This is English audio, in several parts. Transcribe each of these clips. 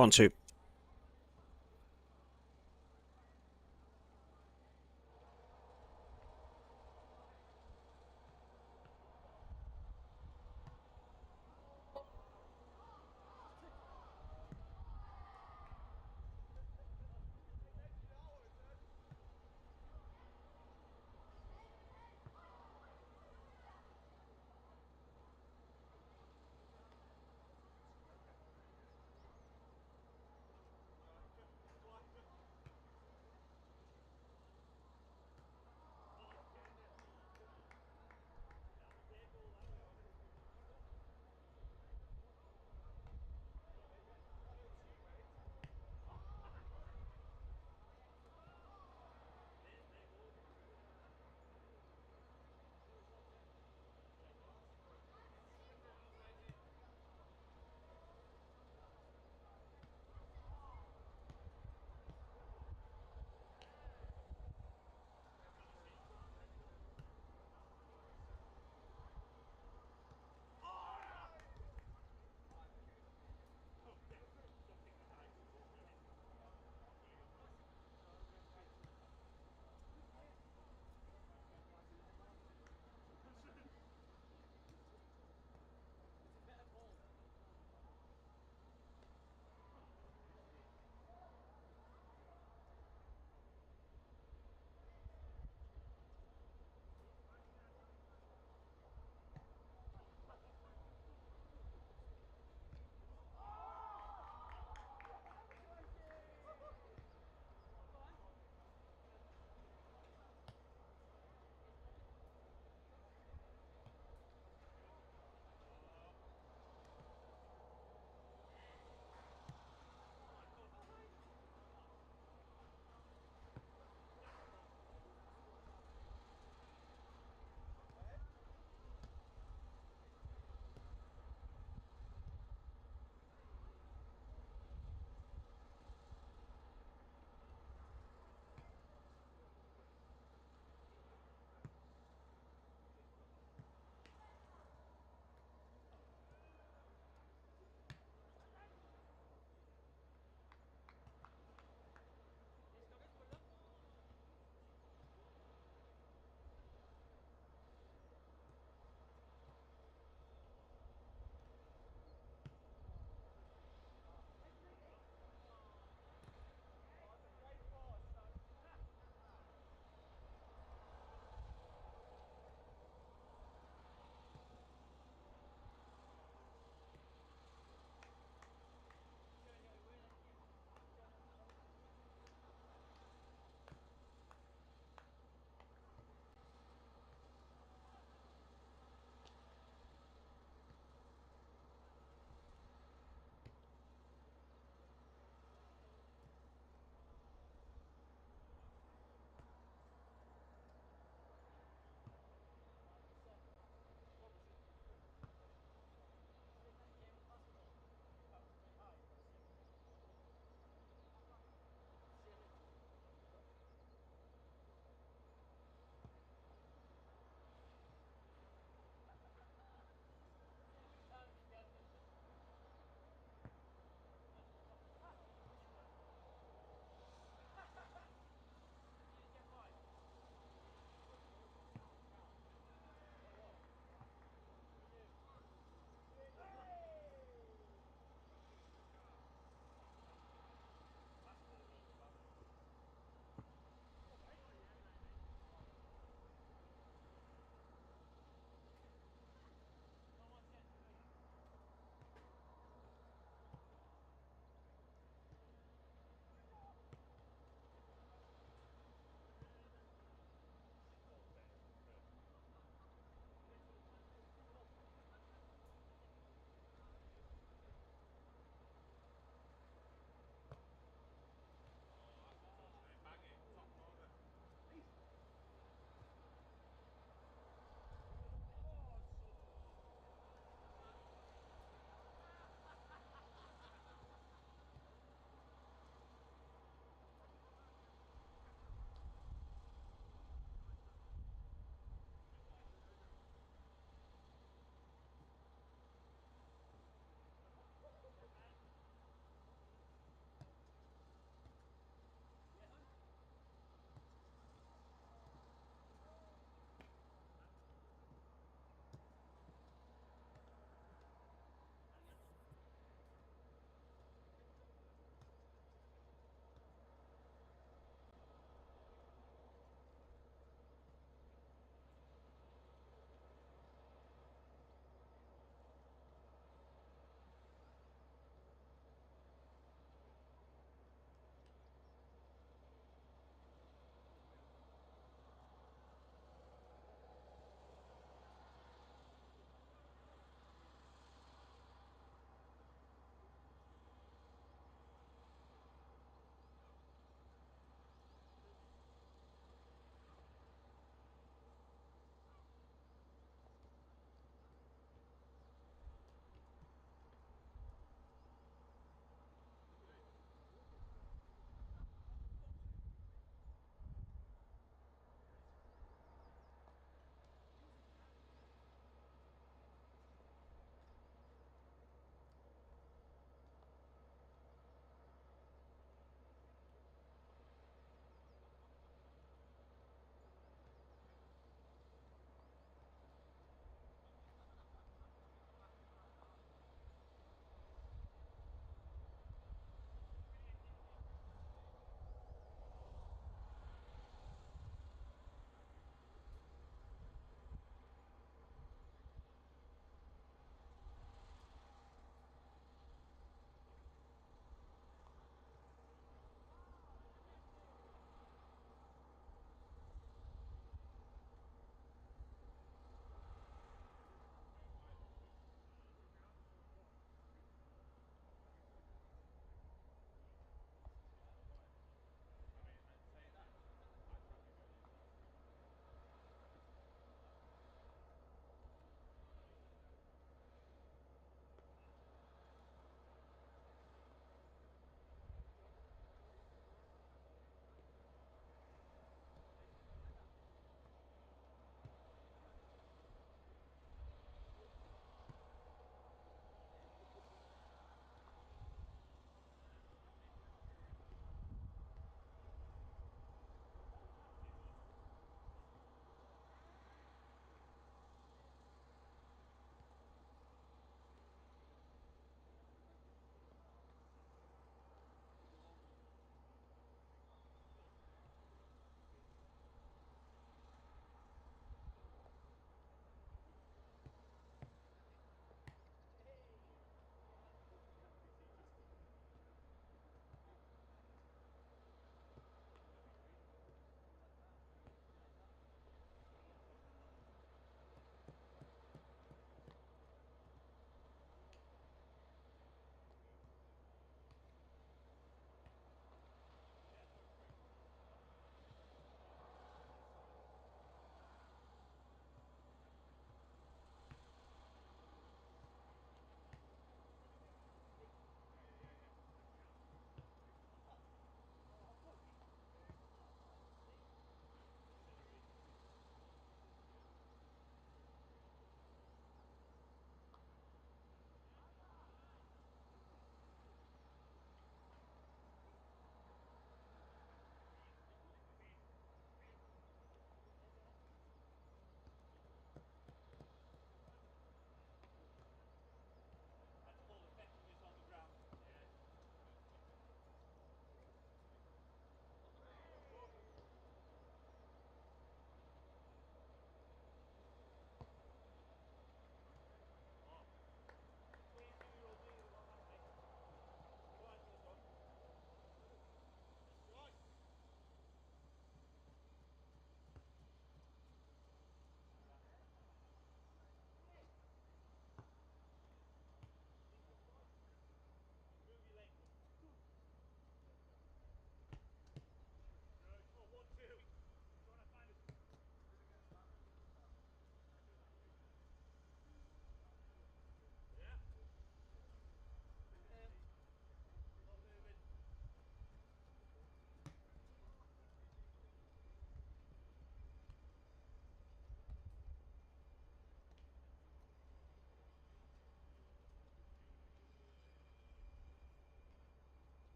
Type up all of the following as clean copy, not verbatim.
One, two.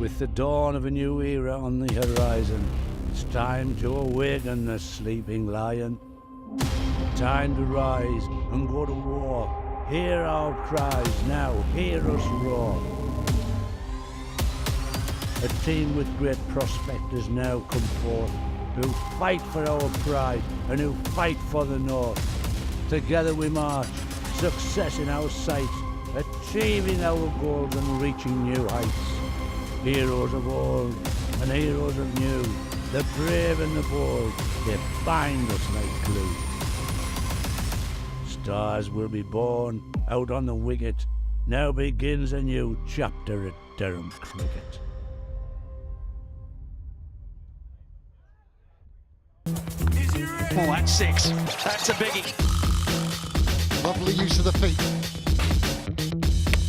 With the dawn of a new era on the horizon, it's time to awaken the sleeping lion. Time to rise and go to war. Hear our cries now, hear us roar. A team with great prospect has now come forth, who fight for our pride and who fight for the North. Together we march, success in our sights, achieving our goals and reaching new heights. Heroes of old and heroes of new, the brave and the bold, they bind us like glue. Stars will be born out on the wicket. Now begins a new chapter at Durham Cricket. Oh, that's six. That's a biggie. Lovely use of the feet.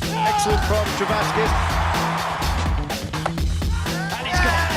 Excellent from Travaskis. And he's gone.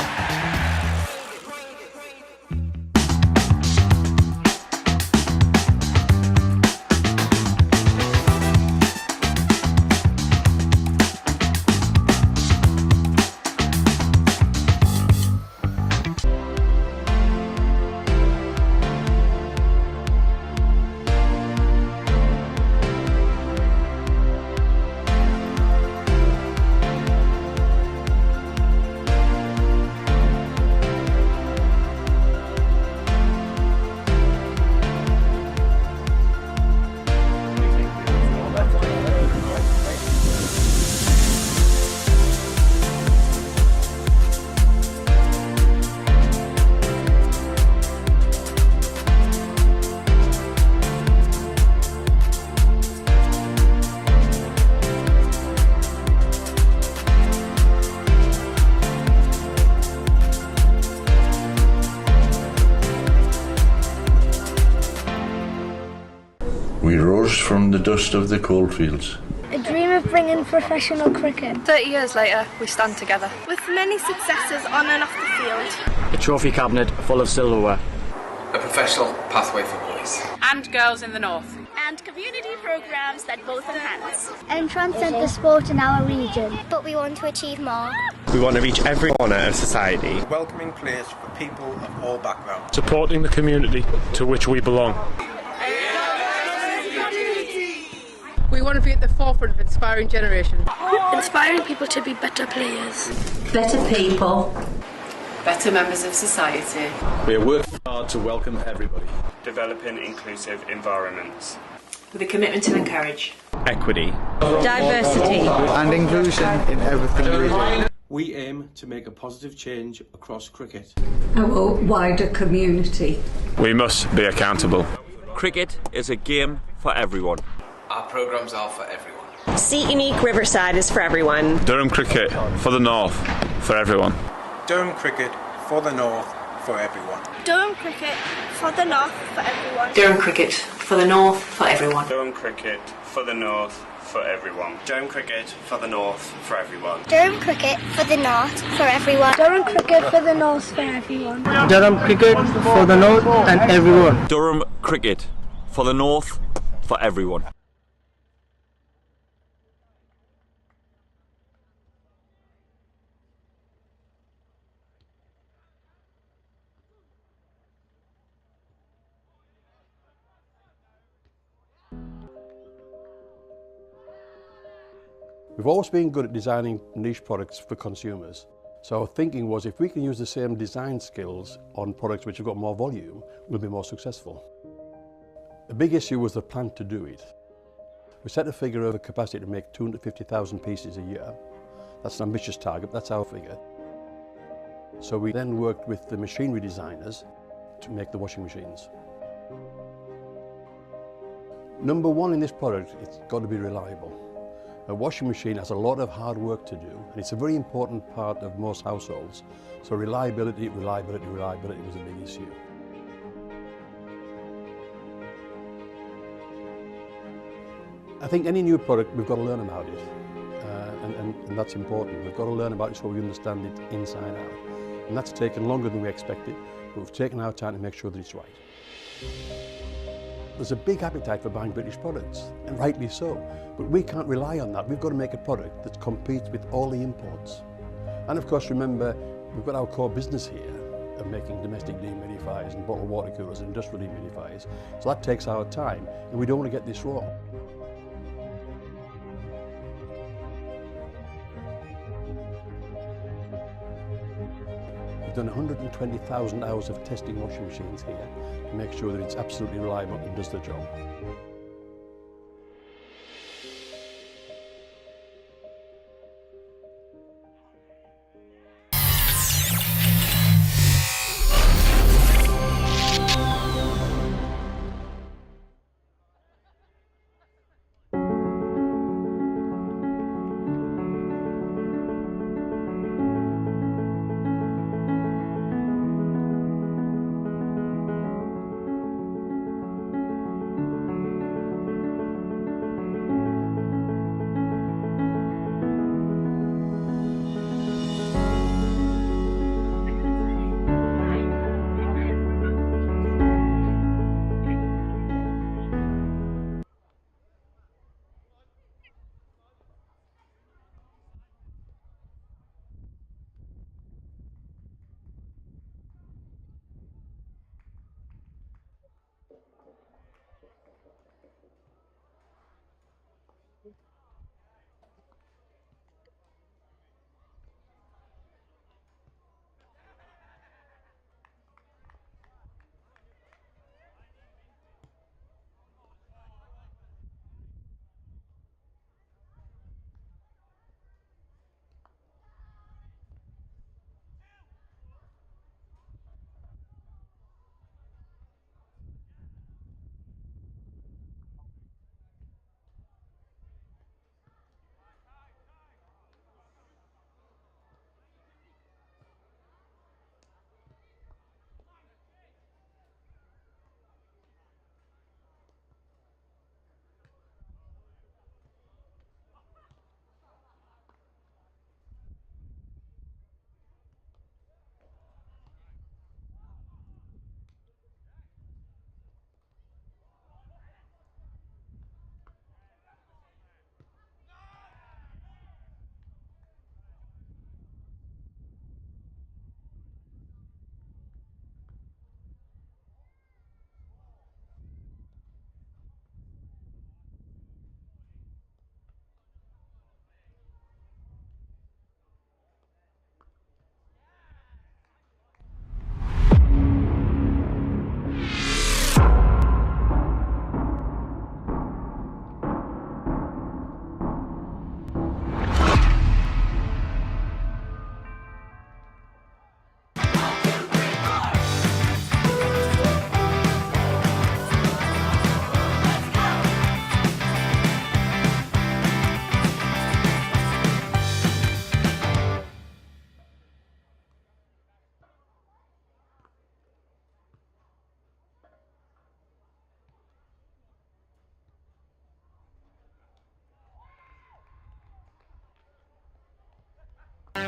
We rose from the dust of the coalfields. A dream of bringing professional cricket. 30 years later, we stand together. With many successes on and off the field. A trophy cabinet full of silverware. A professional pathway for boys. And girls in the north. And community programmes that both enhance. And transcend the sport in our region. But we want to achieve more. We want to reach every corner of society. A welcoming place for people of all backgrounds. Supporting the community to which we belong. We want to be at the forefront of inspiring generation. Inspiring people to be better players. Better people. Better members of society. We are working hard to welcome everybody. Developing inclusive environments. With a commitment to encourage equity, diversity and inclusion in everything we do. We aim to make a positive change across cricket. Our wider community. We must be accountable. Cricket is a game for everyone. Our programmes are for everyone. Seat Unique Riverside is for everyone. Durham Cricket for the North, for everyone. Durham Cricket for the North, for everyone. Durham Cricket for the North, for everyone. Durham Cricket for the North, for everyone. Durham Cricket for the North, for everyone. Durham Cricket for the North, for everyone. Durham Cricket for the North, for everyone. Durham Cricket for the North, for everyone. Durham Cricket for the North and everyone. Durham Cricket for the North, for everyone. We've always been good at designing niche products for consumers. So our thinking was if we can use the same design skills on products which have got more volume, we'll be more successful. The big issue was the plan to do it. We set a figure of a capacity to make 250,000 pieces a year. That's an ambitious target, that's our figure. So we then worked with the machinery designers to make the washing machines. Number one in this product, it's got to be reliable. A washing machine has a lot of hard work to do, and it's a very important part of most households. So reliability was a big issue. I think any new product, we've got to learn about it, and that's important. We've got to learn about it so we understand it inside out. And that's taken longer than we expected, but we've taken our time to make sure that it's right. There's a big appetite for buying British products, and rightly so. But we can't rely on that. We've got to make a product that competes with all the imports. And of course, remember, we've got our core business here of making domestic dehumidifiers and bottled water coolers and industrial dehumidifiers. So that takes our time, and we don't want to get this wrong. We've done 120,000 hours of testing washing machines here to make sure that it's absolutely reliable and does the job.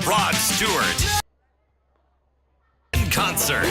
Rod Stewart in concert.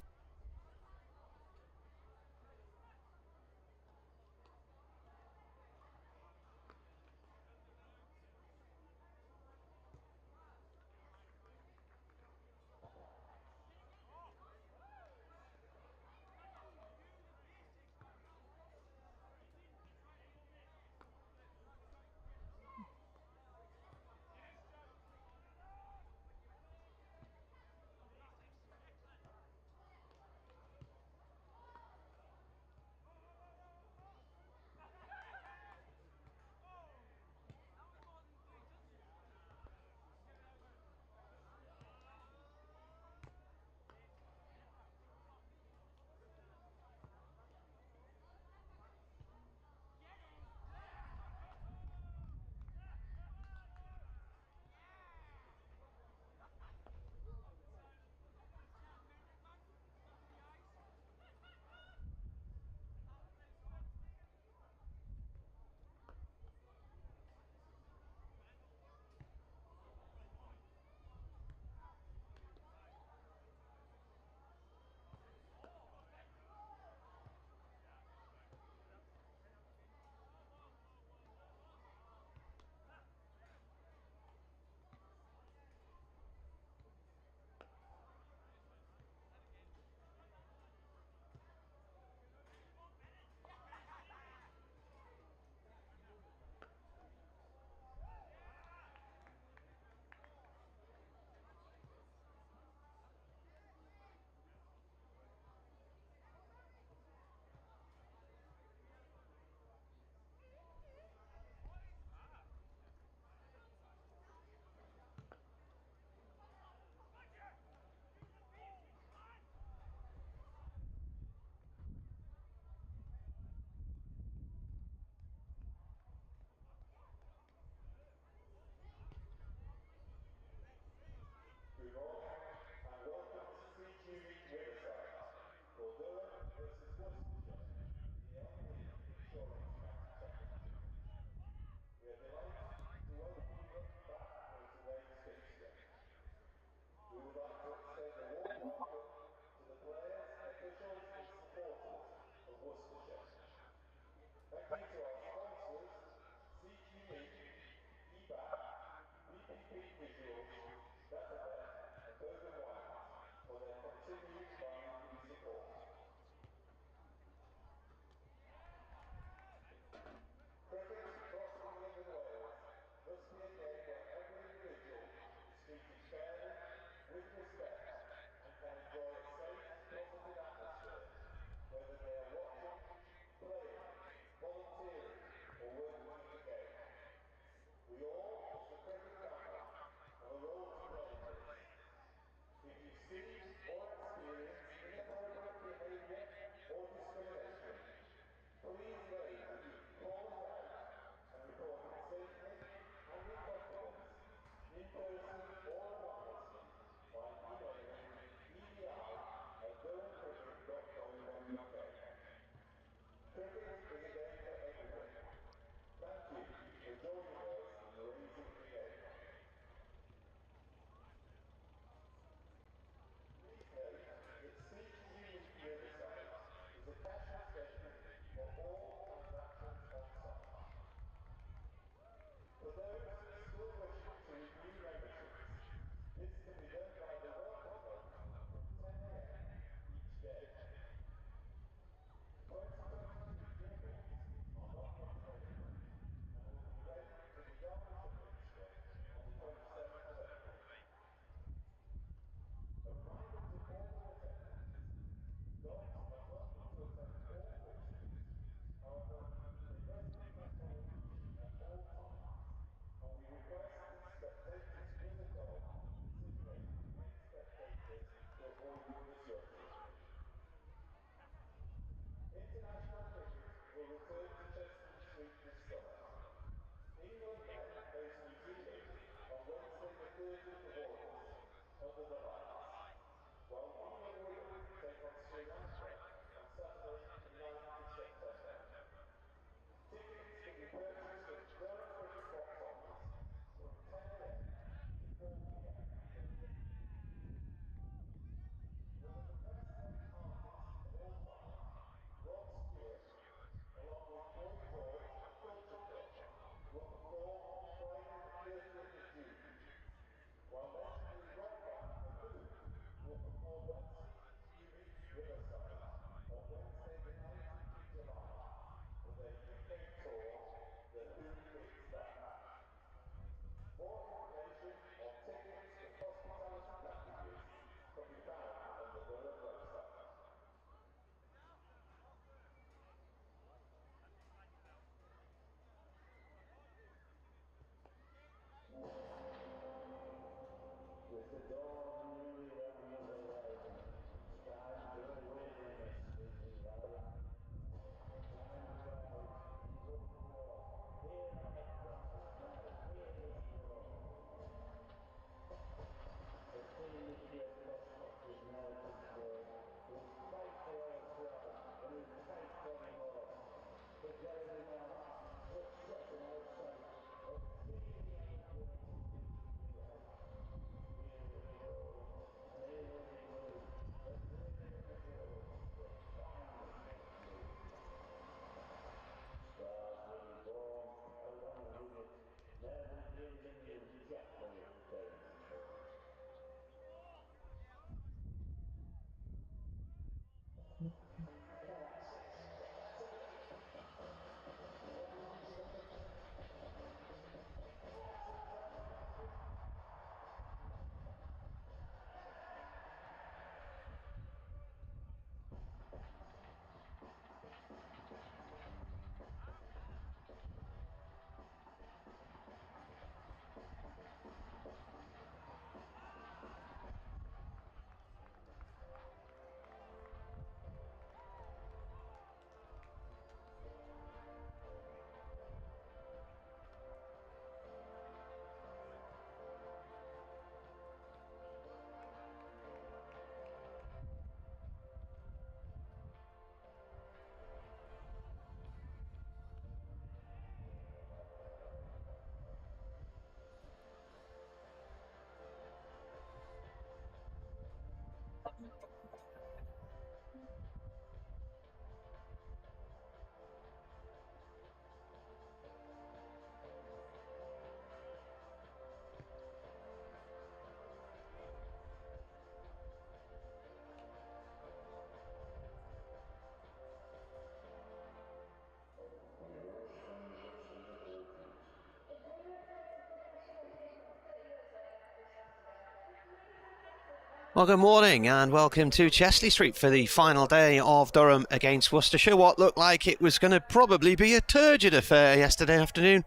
Well, good morning and welcome to Chesley Street for the final day of Durham against Worcestershire. What looked like it was going to probably be a turgid affair yesterday afternoon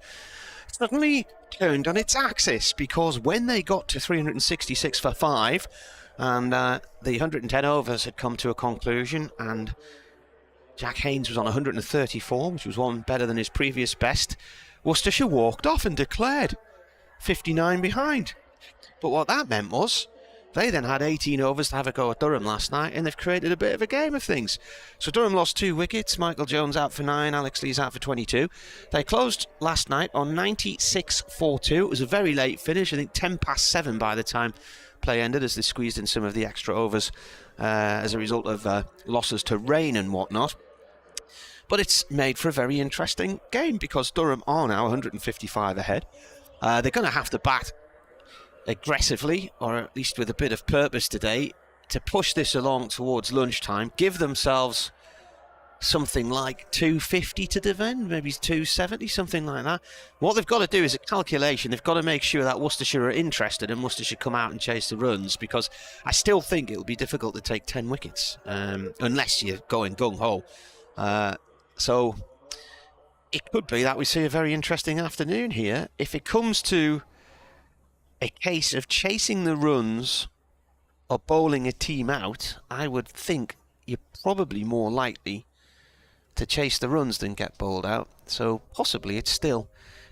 suddenly turned on its axis, because when they got to 366 for 5 and the 110 overs had come to a conclusion and Jack Haynes was on 134, which was one better than his previous best, Worcestershire walked off and declared 59 behind. But what that meant was they then had 18 overs to have a go at Durham last night, and they've created a bit of a game of things. So Durham lost 2 wickets. Michael Jones out for 9, Alex Lees out for 22. They closed last night on 96 for 2. It was a very late finish, I think 10 past 7 by the time play ended, as they squeezed in some of the extra overs as a result of losses to rain and whatnot. But it's made for a very interesting game, because Durham are now 155 ahead. They're going to have to bat aggressively, or at least with a bit of purpose today, to push this along towards lunchtime, give themselves something like 250 to defend, maybe 270, something like that. What they've got to do is a calculation. They've got to make sure that Worcestershire are interested and Worcestershire come out and chase the runs, because I still think it'll be difficult to take 10 wickets unless you're going gung-ho. So it could be that we see a very interesting afternoon here. If it comes to a case of chasing the runs or bowling a team out, I would think you're probably more likely to chase the runs than get bowled out. So possibly it's still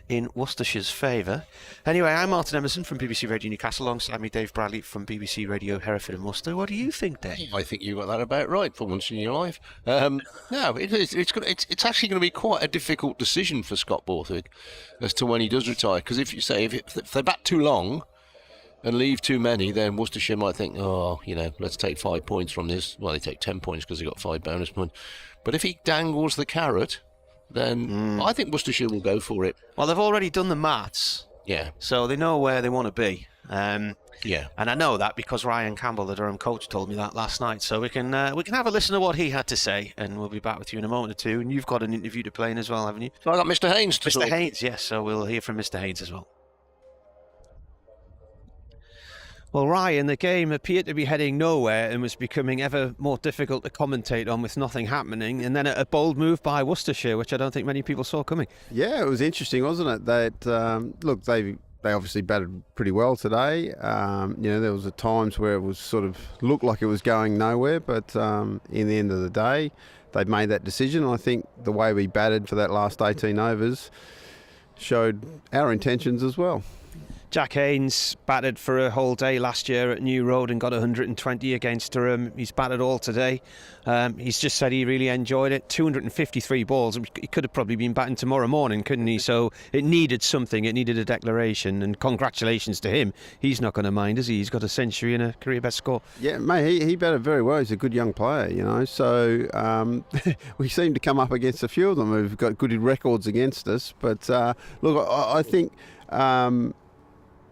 in Worcestershire's favour. Anyway, I'm Martin Emerson from BBC Radio Newcastle, alongside me Dave Bradley from BBC Radio Hereford and Worcester. What do you think, Dave? I think you got that about right for once in your life. No, it's actually going to be quite a difficult decision for Scott Borthwick as to when he does retire. Because if they bat too long and leave too many, then Worcestershire might think, let's take 5 points from this. Well, they take 10 points because they got 5 bonus points. But if he dangles the carrot, then I think Worcestershire will go for it. Well, they've already done the maths. Yeah. So they know where they want to be. Yeah. And I know that because Ryan Campbell, the Durham coach, told me that last night. So we can have a listen to what he had to say, and we'll be back with you in a moment or two. And you've got an interview to play in as well, haven't you? So I got Mr. Haynes to talk. Mr. Haynes, yes. So we'll hear from Mr. Haynes as well. Well, Ryan, the game appeared to be heading nowhere and was becoming ever more difficult to commentate on with nothing happening. And then a bold move by Worcestershire, which I don't think many people saw coming. Yeah, it was interesting, wasn't it? That look, they obviously batted pretty well today. There was times where it was sort of looked like it was going nowhere, but in the end of the day, they made that decision. I think the way we batted for that last 18 overs showed our intentions as well. Jack Haynes batted for a whole day last year at New Road and got 120 against Durham. He's batted all today. He's just said he really enjoyed it. 253 balls. He could have probably been batting tomorrow morning, couldn't he? So it needed something. It needed a declaration. And congratulations to him. He's not going to mind, is he? He's got a century and a career best score. Yeah, mate, he batted very well. He's a good young player, So we seem to come up against a few of them who've got good records against us. But look, I think...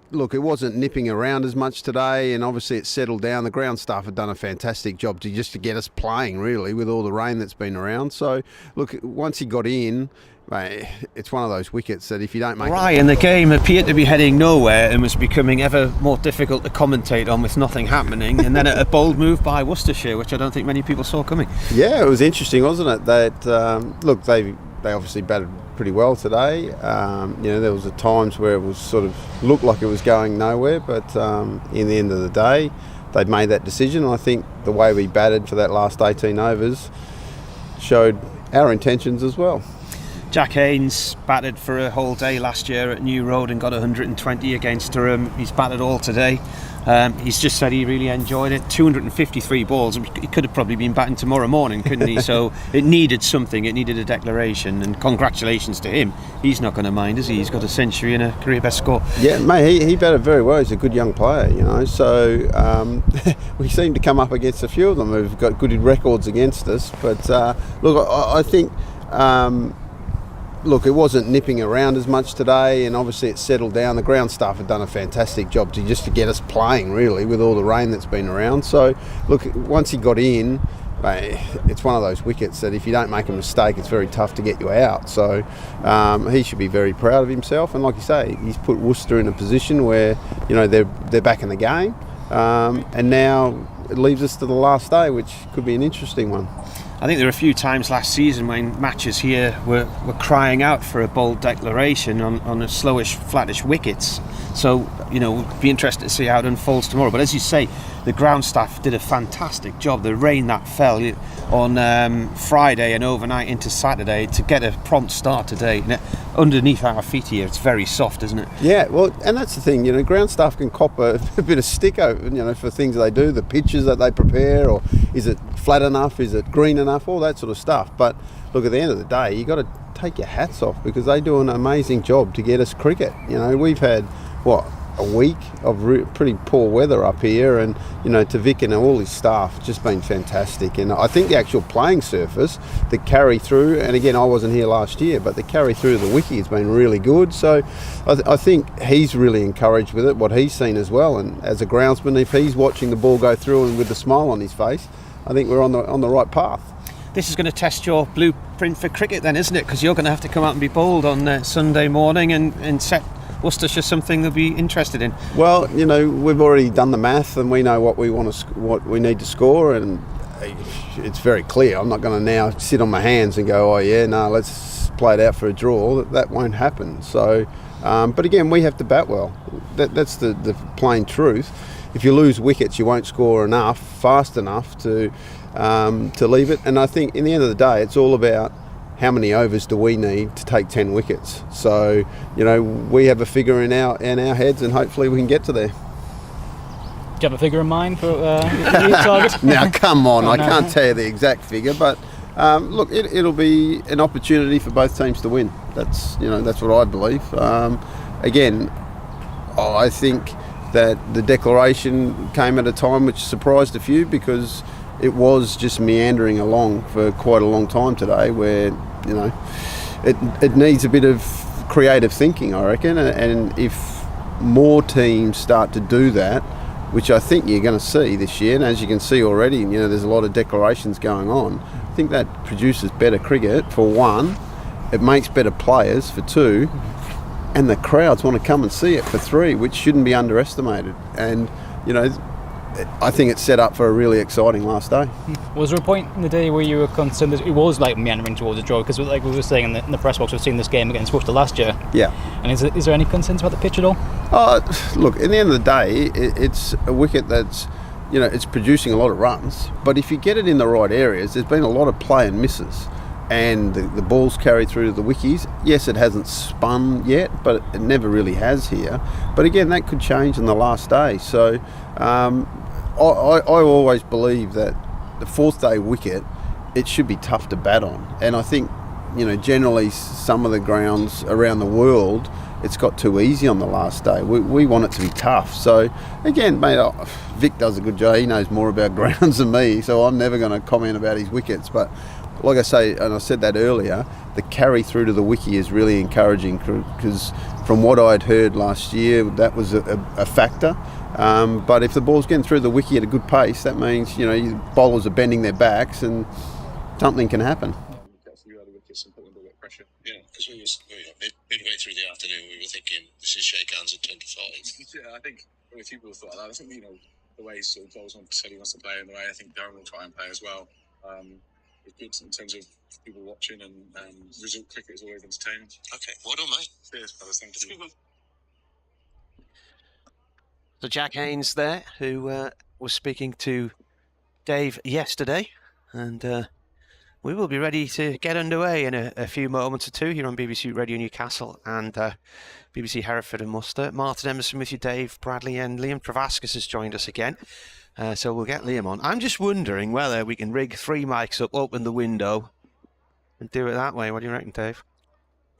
Look, it wasn't nipping around as much today, and obviously it's settled down. The ground staff have done a fantastic job to get us playing, really, with all the rain that's been around. So, look, once he got in, mate, it's one of those wickets that if you don't make... Ryan, the game appeared to be heading nowhere and was becoming ever more difficult to commentate on with nothing happening. And then a bold move by Worcestershire, which I don't think many people saw coming. Yeah, it was interesting, wasn't it? That, look, they obviously batted pretty well today. There was times where it was sort of looked like it was going nowhere, but in the end of the day, they'd made that decision. I think the way we batted for that last 18 overs showed our intentions as well. Jack Haynes batted for a whole day last year at New Road and got 120 against Durham. He's batted all today. He's just said he really enjoyed it. 253 balls. He could have probably been batting tomorrow morning, couldn't he? So it needed something. It needed a declaration. And congratulations to him. He's not going to mind, is he? He's got a century and a career best score. Yeah, mate, he batted very well. He's a good young player, So we seem to come up against a few of them who've got good records against us. But look, I think... Look, it wasn't nipping around as much today, and obviously it's settled down. The ground staff have done a fantastic job to get us playing, really, with all the rain that's been around. So, look, once he got in, mate, it's one of those wickets that if you don't make a mistake, it's very tough to get you out. So he should be very proud of himself. And like you say, he's put Worcester in a position where, they're back in the game. And now it leaves us to the last day, which could be an interesting one. I think there were a few times last season when matches here were crying out for a bold declaration on a slowish, flattish wickets. So, we'd be interested to see how it unfolds tomorrow. But as you say, the ground staff did a fantastic job. The rain that fell on Friday and overnight into Saturday to get a prompt start today. Underneath our feet here, it's very soft, isn't it? Yeah, well, and that's the thing, ground staff can cop a bit of stick over, for things they do, the pitches that they prepare, or is it flat enough, is it green enough, all that sort of stuff. But look, at the end of the day, you got to take your hats off because they do an amazing job to get us cricket. We've had, a week of pretty poor weather up here, and to Vic and all his staff, it's just been fantastic. And I think the actual playing surface, the carry through, and again, I wasn't here last year, but the carry through the wiki has been really good. So I think he's really encouraged with it, what he's seen as well. And as a groundsman, if he's watching the ball go through and with a smile on his face, I think we're on the right path. This is going to test your blueprint for cricket then, isn't it? Because you're going to have to come out and be bold on Sunday morning and set Worcestershire something they'll be interested in. Well, we've already done the math and we know what we need to score, and it's very clear. I'm not going to now sit on my hands and go, let's play it out for a draw. That won't happen. So, but again, we have to bat well. That's the plain truth. If you lose wickets, you won't score fast enough to to leave it. And I think in the end of the day, it's all about how many overs do we need to take 10 wickets. So, we have a figure in our heads, and hopefully we can get to there. Do you have a figure in mind for your target? Now, come on, Oh, I no. can't tell you the exact figure, but look, it'll be an opportunity for both teams to win. That's what I believe. Again, I think that the declaration came at a time which surprised a few, because it was just meandering along for quite a long time today, where it needs a bit of creative thinking, I reckon, and if more teams start to do that, which I think you're going to see this year, and as you can see already, there's a lot of declarations going on. I think that produces better cricket, for one. It makes better players, for two, and the crowds want to come and see it, for three, which shouldn't be underestimated. And I think it's set up for a really exciting last day. Was there a point in the day where you were concerned that it was like meandering towards a draw? Because like we were saying in the press box, we've seen this game against Worcester last year. Yeah. And is there any concerns about the pitch at all? Look, at the end of the day, it's a wicket that's, it's producing a lot of runs. But if you get it in the right areas, there's been a lot of play and misses. And the ball's carried through to the wickies. Yes, it hasn't spun yet, but it never really has here. But again, that could change on the last day. So I always believe that the fourth day wicket, it should be tough to bat on. And I think, generally some of the grounds around the world, it's got too easy on the last day. We want it to be tough. So again, mate, Vic does a good job. He knows more about grounds than me, so I'm never going to comment about his wickets. But like I say, and I said that earlier, the carry through to the wiki is really encouraging, because from what I'd heard last year, that was a factor. But if the ball's getting through the wiki at a good pace, that means, bowlers are bending their backs and something can happen. Yeah, because midway through the afternoon, we were thinking this is shake hands at 10 to 5. Yeah, I think very few people thought that. I think, the way sort of Bowles said he wants to play, and the way I think Durham will try and play as well. It's good in terms of people watching, and result cricket is always entertaining. Okay, well done, mate. Cheers, brothers. Thank you. So Jack Haynes there, who was speaking to Dave yesterday, and we will be ready to get underway in a few moments or two here on BBC Radio Newcastle and BBC Hereford and Worcester. Martin Emerson with you, Dave Bradley, and Liam Travaskis has joined us again. So we'll get Liam on. I'm just wondering whether we can rig 3 mics up, open the window, and do it that way. What do you reckon, Dave?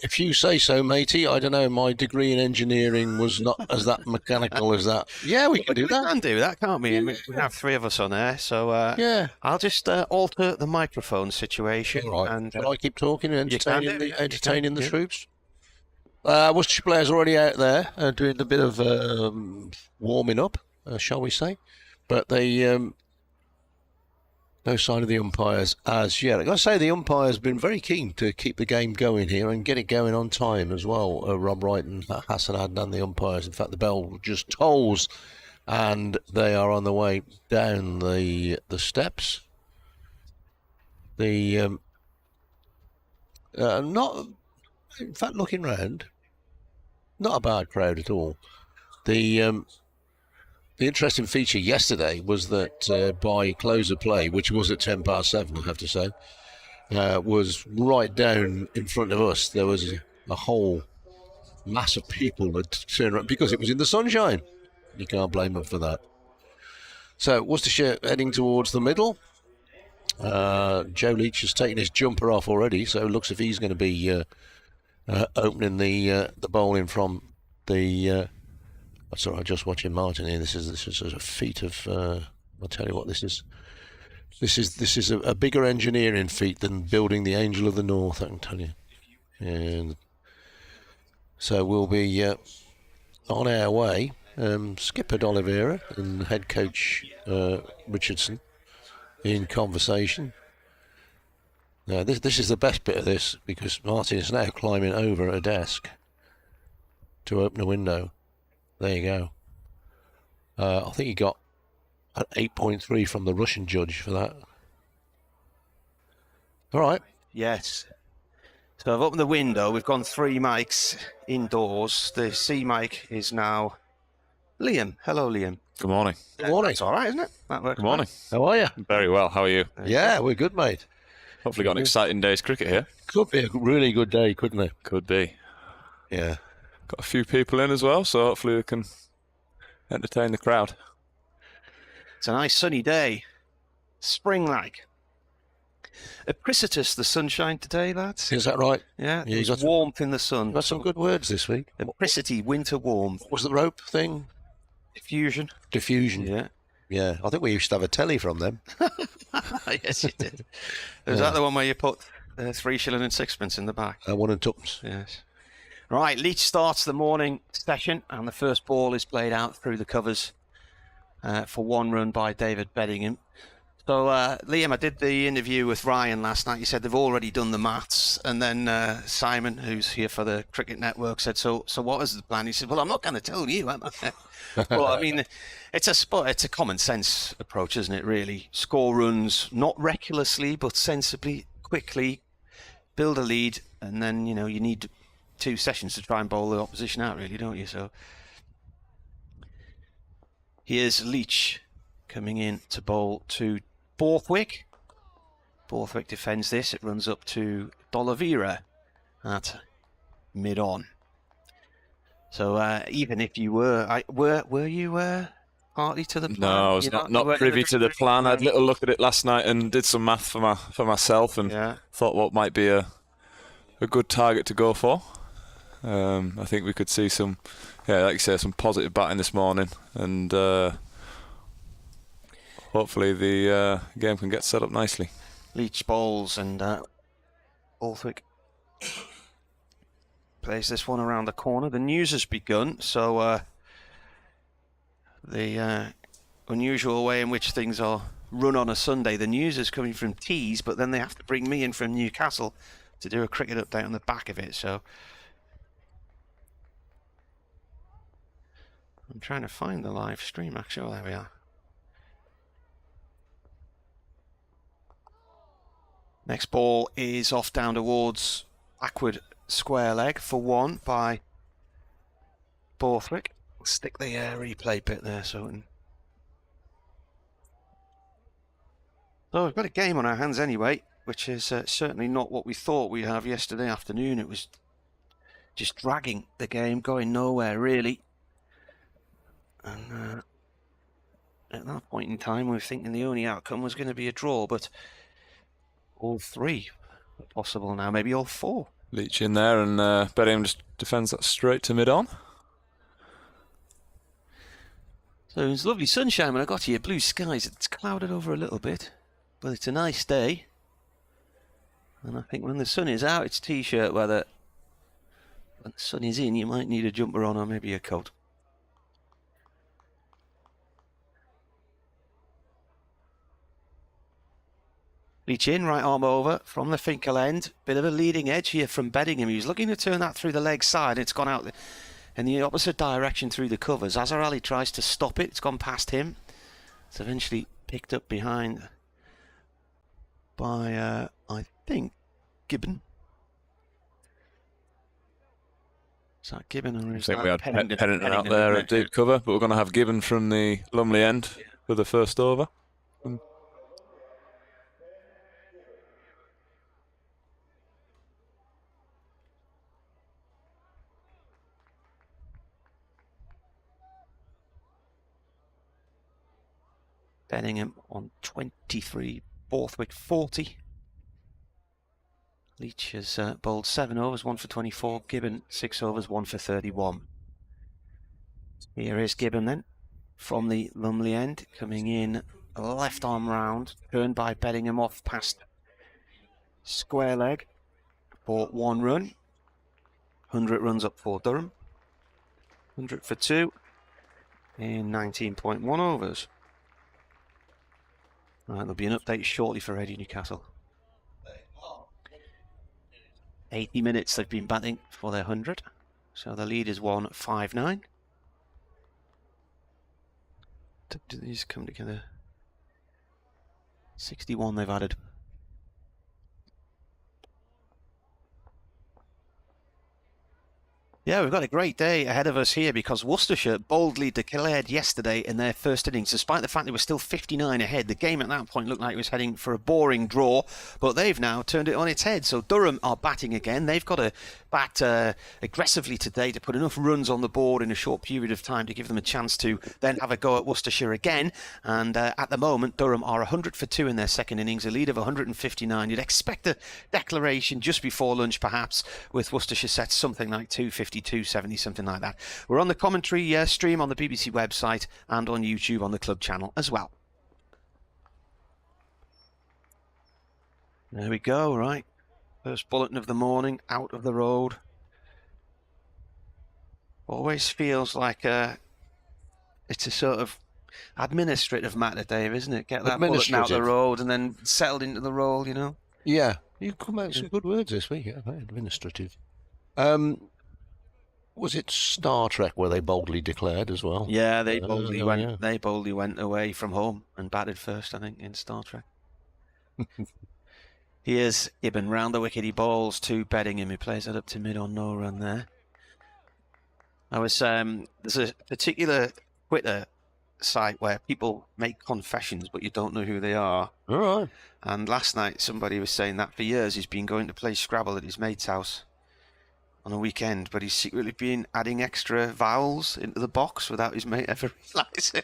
If you say so, matey. I don't know. My degree in engineering was not as that mechanical as that. Yeah, we can do that. We can do that, can't we? Yeah. We have 3 of us on there, so yeah. I'll just alter the microphone situation. All right. And I keep talking and entertaining the yeah. troops. Worcestershire players already out there doing a bit of warming up, shall we say? But they no sign of the umpires as yet. I've got to say, the umpire's been very keen to keep the game going here and get it going on time as well. Rob Wright and Hassan Adnan, the umpires. In fact, the bell just tolls and they are on the way down the steps. The not, in fact, looking round, not a bad crowd at all. The interesting feature yesterday was that by close of play, which was at 7:10, I have to say, was right down in front of us. There was a whole mass of people that turned around because it was in the sunshine. You can't blame them for that. So Worcestershire heading towards the middle. Joe Leach has taken his jumper off already, so it looks as if he's going to be opening the bowling from the. That's all right. Just watching Martin here. This is a feat of. I'll tell you what this is. This is a bigger engineering feat than building the Angel of the North, I can tell you. And so we'll be on our way. Skipper D'Oliveira and head coach Richardson in conversation. Now this is the best bit of this, because Martin is now climbing over a desk to open a window. There you go. I think he got an 8.3 from the Russian judge for that. All right. Yes. So I've opened the window. We've gone 3 mics indoors. The C mic is now Liam. Hello, Liam. Good morning. Good morning. It's all right, isn't it? That works. Good morning. How are you? Very well. How are you? Yeah, we're good, mate. Hopefully got an exciting day's cricket here. Could be a really good day, couldn't it? Could be. Yeah. Got a few people in as well, so hopefully we can entertain the crowd. It's a nice sunny day. Spring-like. Apprecitus, the sunshine today, lads. Is that right? Yeah, you there's warmth in the sun. Got some good words this week. Apricity, winter warmth. What was the rope thing? Diffusion. Diffusion. Yeah. Yeah, I think we used to have a telly from them. Yes, you did. Was that the one where you put 3 shilling and sixpence in the back? 1 and tuppence. Yes. Right, Leach starts the morning session, and the first ball is played out through the covers for 1 run by David Beddingham. So, Liam, I did the interview with Ryan last night. He said they've already done the maths. And then Simon, who's here for the Cricket Network, said, so what is the plan? He said, well, I'm not going to tell you, am I? Well, I mean, it's a common sense approach, isn't it, really? Score runs, not recklessly, but sensibly, quickly, build a lead. And then, you need 2 sessions to try and bowl the opposition out, really, don't you? So here's Leach coming in to bowl to Borthwick. Borthwick defends this. It runs up to D'Oliveira at mid-on. So even if you were you partly to the plan? No, I was not privy to the plan. I had a little look at it last night and did some math for myself and thought what might be a good target to go for. I think we could see some, like you say, some positive batting this morning, and hopefully the game can get set up nicely. Leach bowls, and Borthwick plays this one around the corner. The news has begun, so the unusual way in which things are run on a Sunday, the news is coming from Tees, but then they have to bring me in from Newcastle to do a cricket update on the back of it. So I'm trying to find the live stream, actually. Oh, there we are. Next ball is off down towards backward square leg for 1 by Borthwick. Stick the replay bit there, so we've got a game on our hands anyway, which is certainly not what we thought we'd have yesterday afternoon. It was just dragging the game, going nowhere really. And at that point in time, we were thinking the only outcome was going to be a draw, but all 3 are possible now, maybe all 4. Leach in there, and Beddingham just defends that straight to mid-on. So it was lovely sunshine when I got here, blue skies. It's clouded over a little bit, but it's a nice day. And I think when the sun is out, it's t-shirt weather. When the sun is in, you might need a jumper on or maybe a coat. Leach in, right arm over from the Finkel end. Bit of a leading edge here from Beddingham. He was looking to turn that through the leg side. It's gone out in the opposite direction through the covers. Azhar Ali tries to stop it. It's gone past him. It's eventually picked up behind by, I think, Gibbon. Is that Gibbon? Or is I think we had Pennington out Pennington there at deep cover, but we're going to have Gibbon from the Lumley end for the first over. Beddingham on 23, Borthwick 40. Leach has bowled 7 overs, 1 for 24. Gibbon 6 overs, 1 for 31. Here is Gibbon then, from the Lumley end, coming in left arm round, turned by Beddingham off past square leg for 1 run. 100 runs up for Durham. 100 for 2 in 19.1 overs. Right, there'll be an update shortly for Radio Newcastle. 80 minutes they've been batting for their 100. So the lead is 1-5-9. Do these come together? 61 they've added. Yeah, we've got a great day ahead of us here because Worcestershire boldly declared yesterday in their first innings, despite the fact they were still 59 ahead. The game at that point looked like it was heading for a boring draw, but they've now turned it on its head. So Durham are batting again. They've got to bat aggressively today to put enough runs on the board in a short period of time to give them a chance to then have a go at Worcestershire again. And at the moment, Durham are 100 for 2 in their second innings, a lead of 159. You'd expect a declaration just before lunch, perhaps, with Worcestershire set something like 250. 270, something like that. We're on the commentary stream on the BBC website and on YouTube on the club channel as well. There we go, right. First bulletin of the morning, out of the road. Always feels like it's a sort of administrative matter, Dave, isn't it? Get that bulletin out of the road and then settled into the role, you know? Yeah, you've come out with some good words this week, yeah, administrative. Was it Star Trek where they boldly declared as well? Yeah, they boldly went. Yeah. They boldly went away from home and batted first, I think, in Star Trek. Here's Ibn round the wicket. He bowls to Beddingham. He plays that up to mid on no run there. There's a particular Twitter site where people make confessions, but you don't know who they are. All right. And last night somebody was saying that for years he's been going to play Scrabble at his mate's house on a weekend, but he's secretly been adding extra vowels into the box without his mate ever realising.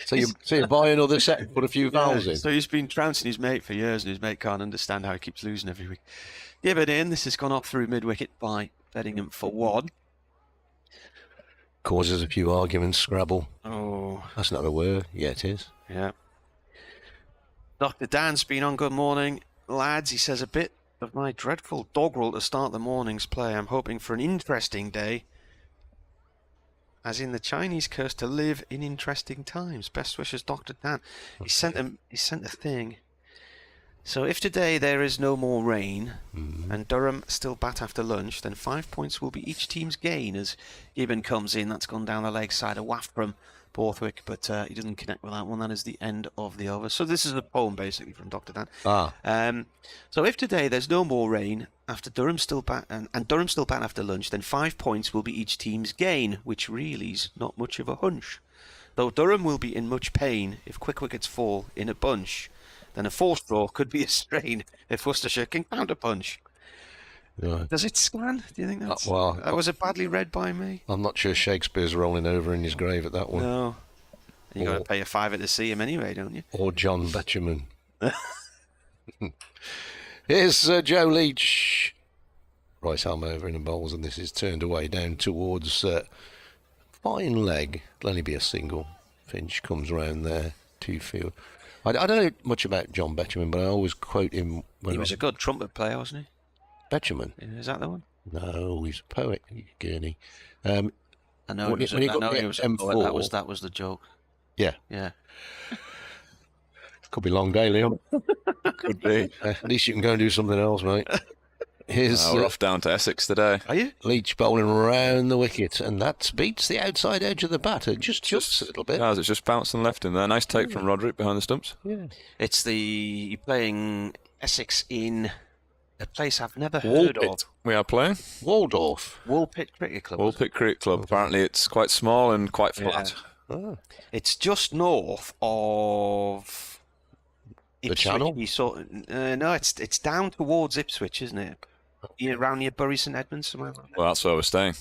So you buy another set and put a few vowels in? So he's been trouncing his mate for years, and his mate can't understand how he keeps losing every week. Give it in. This has gone off through mid-wicket by Beddingham for 1. Causes a few arguments, Scrabble. Oh. That's not a word. Yeah, it is. Yeah. Dr. Dan's been on. Good morning, lads. He says, a bit of my dreadful doggerel to start the morning's play. I'm hoping for an interesting day, as in the Chinese curse to live in interesting times. Best wishes, Dr. Dan. He sent a thing. So if today there is no more rain and Durham still bat after lunch, then 5 points will be each team's gain as Gibbon comes in. That's gone down the leg side, a waft from Borthwick, but he doesn't connect with that one. That is the end of the over. So this is a poem basically from Dr. Dan. So if today there's no more rain after Durham still bat and Durham still bat after lunch, then 5 points will be each team's gain, which really's not much of a hunch. Though Durham will be in much pain if quick wickets fall in a bunch, then a 4-straw could be a strain if Worcestershire can counter punch. Right. Does it scan? Do you think that was badly read by me? I'm not sure Shakespeare's rolling over in his grave at that one. No. You got to pay a £5 to see him anyway, don't you? Or John Betjeman. Here's Joe Leach. Right arm over in the bowls, and this is turned away down towards fine leg. It'll only be a single. Finch comes round there to field. I don't know much about John Betjeman, but I always quote him when he was a good trumpet player, wasn't he? Betjeman? Is that the one? No, he's a poet, Gurney. I know he was a poet. That was the joke. Yeah. Yeah. Could be a long day, Liam. Could be. At least you can go and do something else, mate. We're off down to Essex today. Are you? Leach bowling round the wicket, and that beats the outside edge of the batter just a little bit. It's just bounced and left in there. Nice take from Roderick behind the stumps. Yeah. It's you're playing Essex in a place I've never heard of. We are playing Waldorf. Woolpit Cricket Club. Woolpit Cricket Club. Apparently it's quite small and quite flat. Yeah. Oh. It's just north of the Channel? No, it's down towards Ipswich, isn't it? Around near Bury St Edmunds, somewhere like that. Well, that's where we're staying.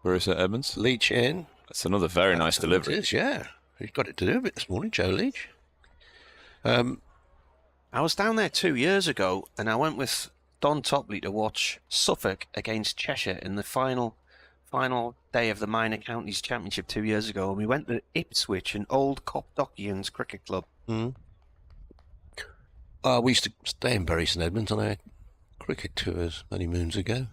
Bury St Edmunds. Leach in. That's another very nice delivery. It is, yeah. He's got it to do a bit this morning, Joe Leach. I was down there 2 years ago, and I went with Don Topley to watch Suffolk against Cheshire in the final day of the Minor Counties Championship 2 years ago, and we went to Ipswich, an old Copdockians cricket club. We used to stay in Bury St Edmunds on our cricket tours many moons ago.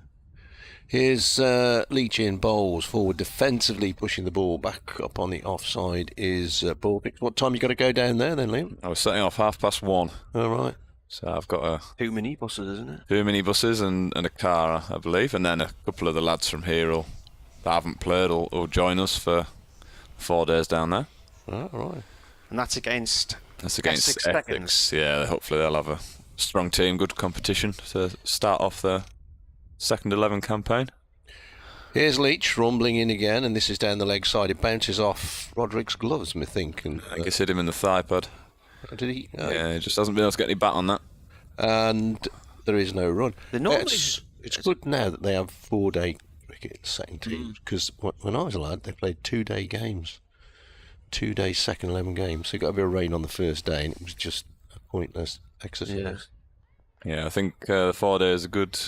Here's Leach in bowls forward defensively, pushing the ball back up on the offside is Borthwick. What time you got to go down there then, Liam? I was setting off 1:30. All right. So I've got 2 minibuses, isn't it? 2 minibuses and a car, I believe, and then a couple of the lads from here that haven't played will join us for 4 days down there. All right. And that's against Essex. Yeah, hopefully they'll have a strong team, good competition to start off their second 11 campaign. Here's Leach rumbling in again, and this is down the leg side. It bounces off Roderick's gloves, I think. And, I guess hit him in the thigh pad. Did he? Yeah, he just hasn't been able to get any bat on that. And there is no run. Normally, it's good now that they have 4-day cricket second teams, because when I was a lad, they played 2-day games. 2-day second 11 games. So you got a bit of rain on the first day, and it was just a pointless exercise. Yeah, I think 4 days is a good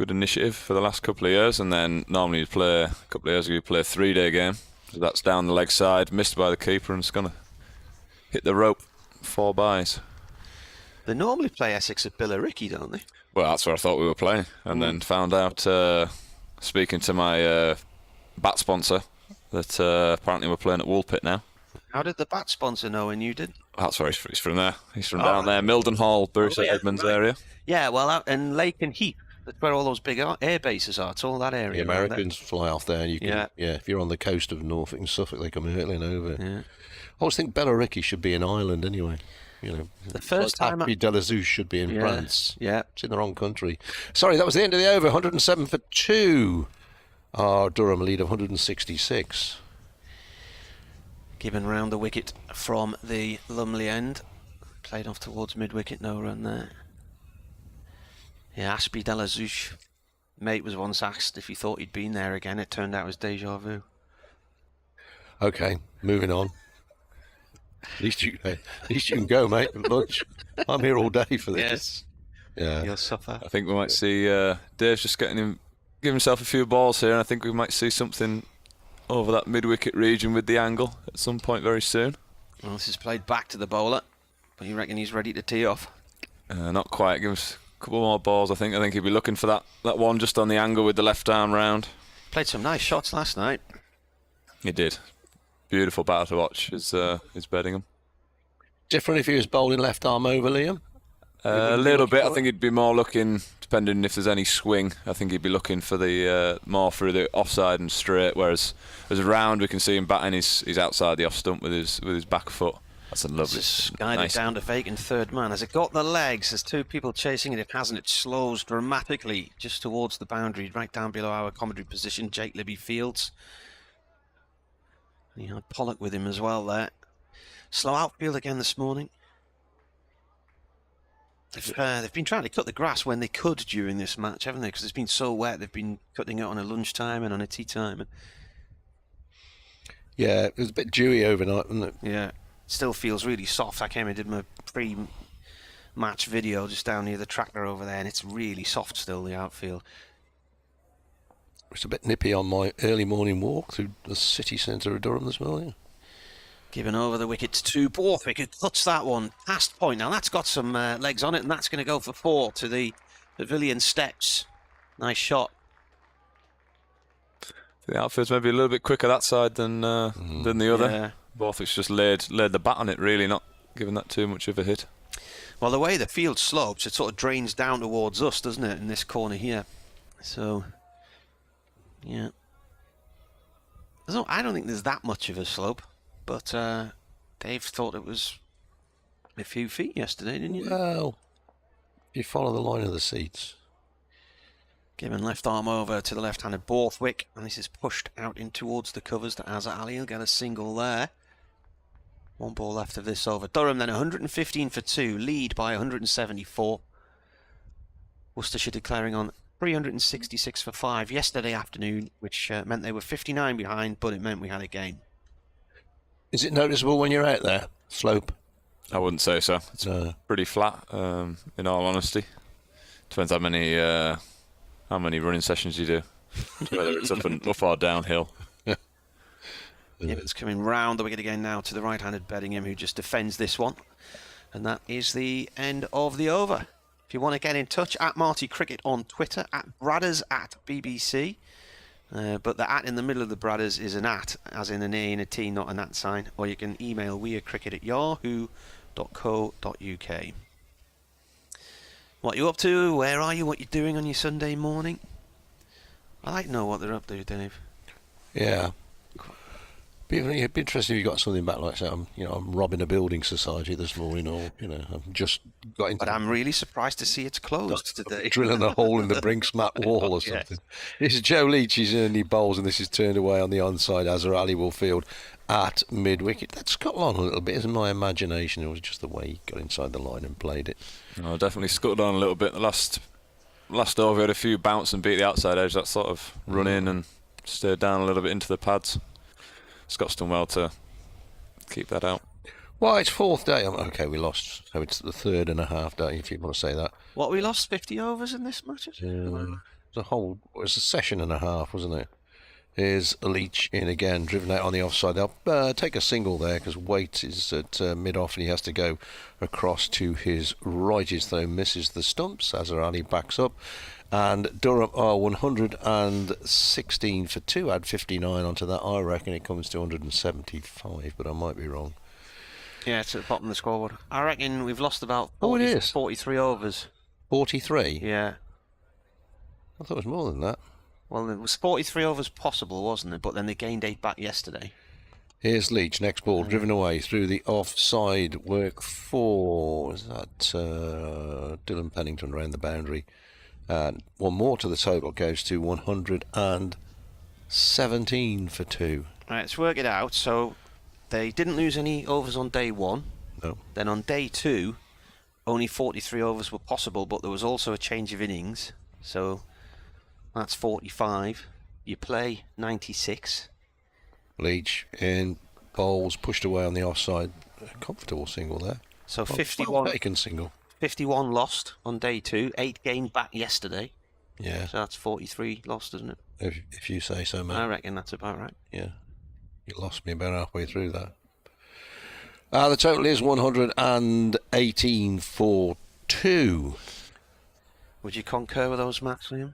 initiative for the last couple of years, and then normally you play, a couple of years ago, you play a 3-day game. So that's down the leg side, missed by the keeper, and it's going to hit the rope 4 byes. They normally play Essex at Billericay, don't they? Well, that's where I thought we were playing, and then found out, speaking to my bat sponsor, that apparently we're playing at Woolpit now. How did the bat sponsor know when you did? That's where he's from there. He's from down there, Mildenhall, Bury St Edmunds area. Yeah, well, and Lake and Heath, that's where all those big air bases are. It's all that area. The Americans fly off there. And you can, if you're on the coast of Norfolk and Suffolk, they come hurtling over. Yeah. I always think Billericay should be an island anyway. You know, the first time Happy de la Zouche should be in France. Yeah, it's in the wrong country. Sorry, that was the end of the over. 107 for 2. Our Durham lead of 166. Given round the wicket from the Lumley end. Played off towards mid-wicket, no run there. Yeah, Aspie de la Zouche. Mate was once asked if he thought he'd been there again. It turned out it was deja vu. Okay, moving on. At least you can go, mate, at lunch. I'm here all day for this. Yes. Yeah. You'll suffer. I think we might see Dave's just give himself a few balls here, and I think we might see something over that mid-wicket region with the angle at some point very soon. Well, this is played back to the bowler, but you reckon he's ready to tee off? Not quite. Give us a couple more balls, I think. I think he'll be looking for that one just on the angle with the left arm round. Played some nice shots last night. He did. Beautiful batter to watch is Bedingham. Different if he was bowling left arm over, Liam? A little bit. I think he'd be more looking, depending if there's any swing, I think he'd be looking for the more through the offside and straight, whereas as a round we can see him batting, he's outside the off stump with his back foot. That's a lovely. It's guided down to vacant third man. Has it got the legs? There's 2 people chasing it. It hasn't. It slows dramatically just towards the boundary, right down below our commentary position. Jake Libby Fields. He had Pollock with him as well there. Slow outfield again this morning. They've been trying to cut the grass when they could during this match, haven't they? Because it's been so wet. They've been cutting it on a lunchtime and on a tea time. Yeah, it was a bit dewy overnight, wasn't it? Yeah, it still feels really soft. I came and did my pre-match video just down near the tractor over there, and it's really soft still, the outfield. It's a bit nippy on my early morning walk through the city centre of Durham this morning. Given over the wickets to Borthwick, cuts that one past point. Now that's got some legs on it, and that's going to go for 4 to the pavilion steps. Nice shot. The outfield's maybe a little bit quicker that side than the other. Yeah. Borthwick's just laid the bat on it, really, not giving that too much of a hit. Well, the way the field slopes, it sort of drains down towards us, doesn't it, in this corner here? So, yeah. I don't think there's that much of a slope, but Dave thought it was a few feet yesterday, didn't you? Well, you follow the line of the seats. Given left arm over to the left-handed Borthwick, and this is pushed out in towards the covers to Azza Ali. He'll get a single there. 1 ball left of this over. Durham then 115 for 2, lead by 174. Worcestershire declaring on 366 for 5 yesterday afternoon, which meant they were 59 behind, but it meant we had a game. Is it noticeable when you're out there, slope? I wouldn't say so. It's pretty flat, in all honesty. Depends how many running sessions you do, whether it's up or downhill. Yeah, it's coming round the wicket again now to the right-handed Bedingham, who just defends this one. And that is the end of the over. If you want to get in touch, at Marty Cricket on Twitter, at Bradders at BBC. But the at in the middle of the Bradders is an at, as in an A and a T, not an at sign. Or you can email wearecricket@yahoo.co.uk. What are you up to? Where are you? What you're doing on your Sunday morning? I like to know what they're up to, Dave. Yeah. It'd be interesting if you got something back like that. I'm robbing a building society this morning, or I've just got into. But I'm really surprised to see it's closed today. Drilling a hole in the Brinksmat wall or something. This is Joe Leach. He's early bowls, and this is turned away on the onside. Azhar Ali will field at mid wicket. That's scuttled on a little bit, isn't my imagination? It was just the way he got inside the line and played it. No, definitely scuttled on a little bit. The last over, he had a few bounce and beat the outside edge. That sort of run in and stirred down a little bit into the pads. Scott's done well to keep that out. Well, it's fourth day. Okay, we lost. So it's the third and a half day, if you want to say that. What, we lost 50 overs in this match? It was a session and a half, wasn't it? Here's Leach in again, driven out on the offside. They'll take a single there because Waite is at mid-off and he has to go across to his right. His throw misses the stumps. Azhar Ali backs up. And Durham are 116 for 2. Add 59 onto that. I reckon it comes to 175, but I might be wrong. Yeah, it's at the bottom of the scoreboard. I reckon we've lost about 43 overs. 43? Yeah. I thought it was more than that. Well, it was 43 overs possible, wasn't it? But then they gained 8 back yesterday. Here's Leach, next ball, driven away through the offside work for, was that Dylan Pennington around the boundary. And one more to the total goes to 117 for 2. Right, let's work it out. So they didn't lose any overs on day 1. No. Then on day 2, only 43 overs were possible, but there was also a change of innings. So that's 45. You play 96. Leach in bowls, pushed away on the offside. A comfortable single there. So 51. Well taken single. 51 lost on day 2, 8 gained back yesterday. Yeah. So that's 43 lost, isn't it? If you say so, mate. I reckon that's about right. Yeah. You lost me about halfway through that. The total is 118 for 2. Would you concur with those maths, Liam?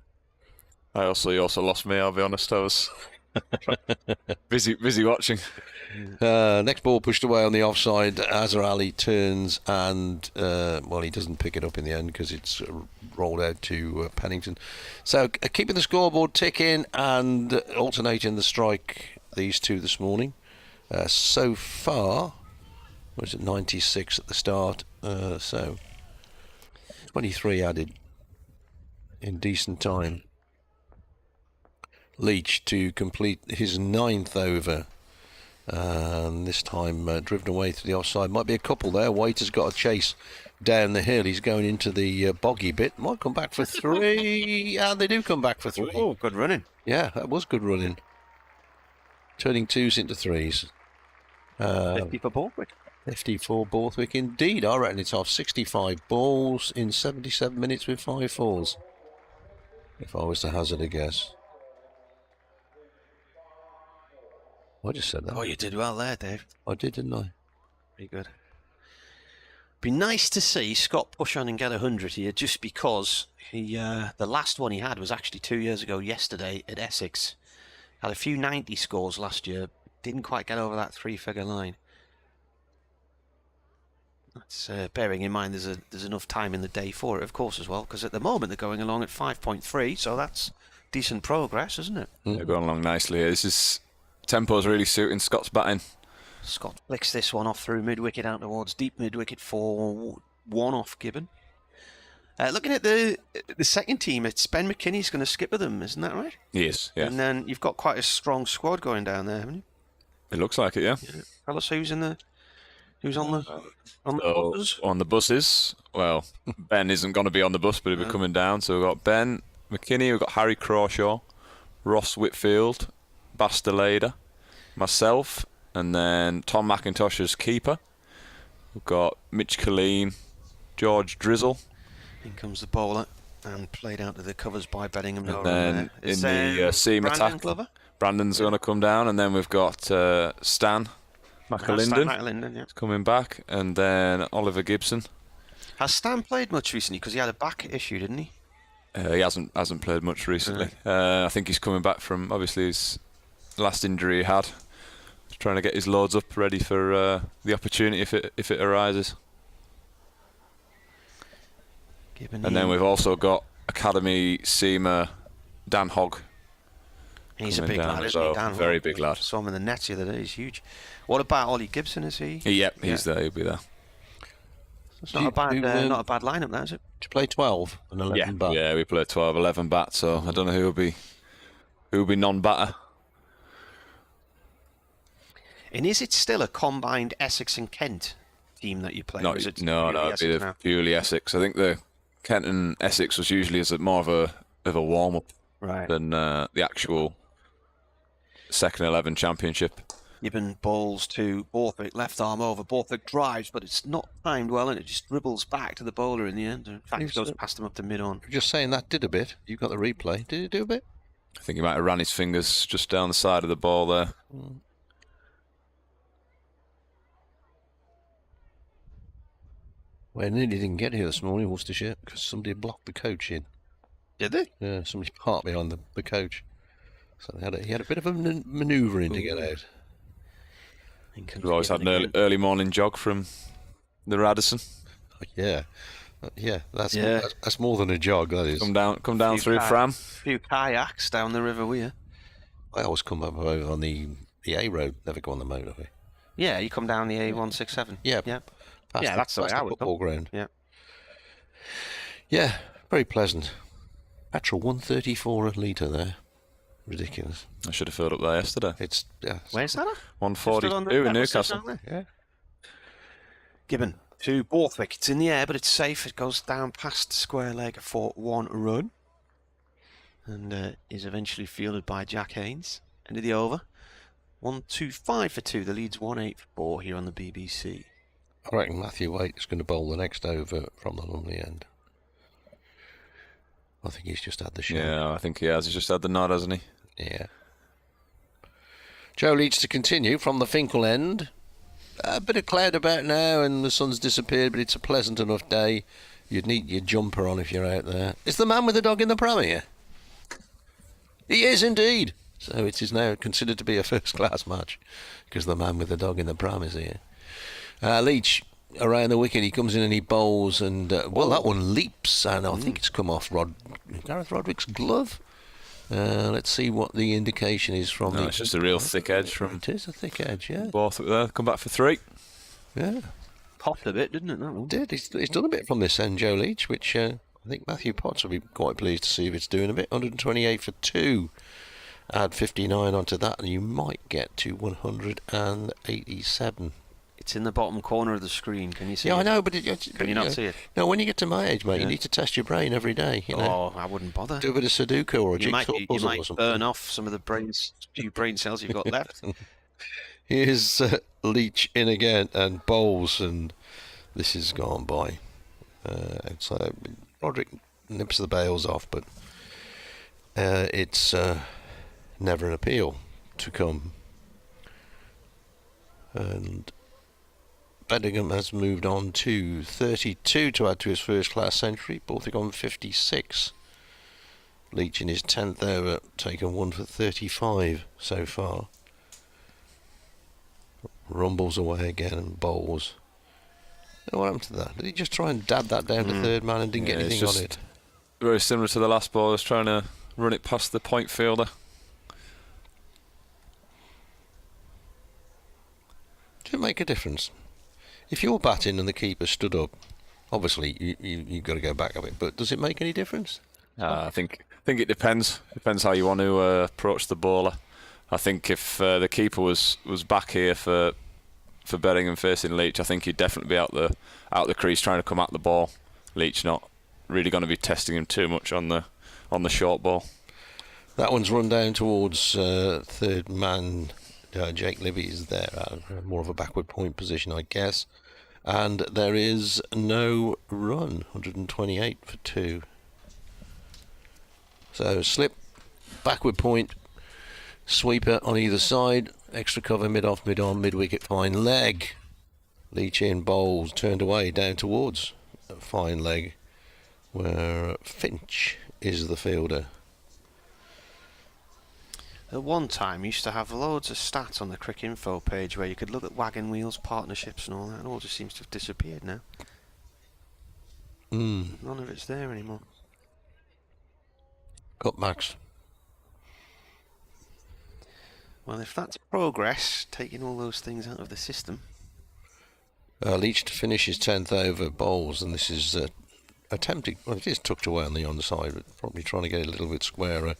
You also lost me, I'll be honest. I was busy watching. Next ball pushed away on the offside. Azhar Ali turns and, he doesn't pick it up in the end because it's rolled out to Pennington. So keeping the scoreboard ticking and alternating the strike, these two this morning. So far, was it 96 at the start? So 23 added in decent time. Leach to complete his 9th over. And this time driven away to the offside. Might be a couple there. Waite has got a chase down the hill. He's going into the boggy bit. Might come back for 3. And they do come back for 3. Oh, good running. Yeah, that was good running. Turning 2s into 3s. 50 for Borthwick. 50 for Borthwick indeed. I reckon it's off 65 balls in 77 minutes with 5 falls. If I was to hazard a guess. I just said that. Oh, you did well there, Dave. I did, didn't I? Very good. Be nice to see Scott push on and get 100 here, just because the last one he had was actually 2 years ago yesterday at Essex. Had a few 90 scores last year, didn't quite get over that 3-figure line. That's bearing in mind there's enough time in the day for it, of course, as well, because at the moment they're going along at 5.3, so that's decent progress, isn't it? They're going along nicely. Tempo's really suiting Scott's batting. Scott flicks this one off through mid-wicket out towards deep mid-wicket for 1 off Gibbon. Looking at the second team, it's Ben McKinney's going to skip with them, isn't that right? Yes, yeah. And then you've got quite a strong squad going down there, haven't you? It looks like it, yeah. Tell us who's on the buses? On the buses, well, Ben isn't going to be on the bus, but he'll be coming down. So we've got Ben McKinney, we've got Harry Crawshaw, Ross Whitfield, Bastelada, myself, and then Tom McIntosh as keeper. We've got Mitch Colleen, George Drizzle. In comes the bowler and played out to the covers by Bedingham. And then in the seam attack, Brandon's going to come down, and then we've got Stan McAlinden coming back, and then Oliver Gibson. Has Stan played much recently? Because he had a back issue, didn't he? He hasn't played much recently. I think he's coming back from obviously his last injury he had. He's trying to get his loads up ready for the opportunity if it arises. And then we've also got Academy seamer Dan Hogg He's a coming big down lad, as isn't he, well. Dan? Very big lad. Saw him in the nets the other day. He's huge. What about Ollie Gibson? Is he? Yep, he's there. He'll be there. It's not a bad lineup, now, is it? To play 12 and 11 bat. Yeah, we play 12, 11 bat. So I don't know who will be non-batter. And is it still a combined Essex and Kent team that you play? No, it'd be purely Essex. I think the Kent and Essex was usually more of a warm up than the actual second 11 championship. Gibbon balls to Borthwick, left arm over. Borthwick drives, but it's not timed well, and it just dribbles back to the bowler in the end. In fact, it goes past him up to mid-on. Just saying that did a bit. You've got the replay. Did it do a bit? I think he might have ran his fingers just down the side of the ball there. Well, nearly didn't get here this morning, Worcestershire, because somebody blocked the coach in. Did they? Yeah, somebody parked behind the coach. So he had a bit of a manoeuvring to get out. We've always had an early morning jog from the Radisson. Yeah. That's more than a jog, that is. Come down through Fram. A few kayaks down the river, will you? I always come up over on the A road, never go on the motorway. Yeah, you come down the A167. Yeah. That's the way I would football ground. Yeah. Yeah, very pleasant. Petrol 134 a litre there. Ridiculous. I should have filled up there yesterday. Where's that at? 142 in Newcastle. Yeah. Gibbon to Borthwick. It's in the air, but it's safe. It goes down past square leg for 1 run. And is eventually fielded by Jack Haynes. End of the over. 1-2-5 for 2. The lead's 1-8 for 4 here on the BBC. I reckon Matthew Waite is going to bowl the next over from the Lumley end. I think he's just had the shot. Yeah, I think he has. He's just had the nod, hasn't he? Yeah. Joe Leach to continue from the Finkel end. A bit of cloud about now and the sun's disappeared, but it's a pleasant enough day. You'd need your jumper on if you're out there. Is the man with the dog in the pram here? He is indeed. So it is now considered to be a first-class match because the man with the dog in the pram is here. Leach around the wicket, he comes in and he bowls, and that one leaps, and I think it's come off Gareth Roderick's glove. Let's see what the indication is from. It's just a real thick edge from. It is a thick edge, yeah. Both there, come back for 3. Yeah, popped a bit, didn't it? That one did. He's done a bit from this end, Joe Leach, which I think Matthew Potts will be quite pleased to see if it's doing a bit. 128 for 2. Add 59 onto that, and you might get to 187. It's in the bottom corner of the screen. Can you see it? Yeah, I know, but can you not see it? No, when you get to my age, mate, you need to test your brain every day. You know? Oh, I wouldn't bother. Do a bit of Sudoku or a jigsaw puzzle you might or something. burn off some of the few brain cells you've got left. Here's Leach in again and bowls, and this has gone by. So Roderick nips the bails off, but it's never an appeal to come. And Bedingham has moved on to 32 to add to his first-class century. Borthwick on 56. Leach in his 10th over, taken 1 for 35 so far. Rumbles away again and bowls. What happened to that? Did he just try and dab that down to third man and didn't get anything on it? Very similar to the last ball. I was trying to run it past the point fielder. Does it make a difference? If you're batting and the keeper stood up, obviously you've got to go back a bit, but does it make any difference? I think it depends. Depends how you want to approach the bowler. I think if the keeper was back here for Bedingham facing Leach, I think he'd definitely be out the crease trying to come at the ball. Leach not really going to be testing him too much on the short ball. That one's run down towards third man. Jake Livy is there, more of a backward point position, I guess. And there is no run, 128 for 2. So slip, backward point, sweeper on either side, extra cover, mid-off, mid-on, mid-wicket, fine leg. Leach in, bowls, turned away, down towards a fine leg, where Finch is the fielder. At one time, you used to have loads of stats on the Crick Info page where you could look at wagon wheels, partnerships and all that. It all just seems to have disappeared now. None of it's there anymore. Cutbacks. Well, if that's progress, taking all those things out of the system. Leach to finish his 10th over bowls, and this is attempting. Well, it is tucked away on the underside, but probably trying to get it a little bit squarer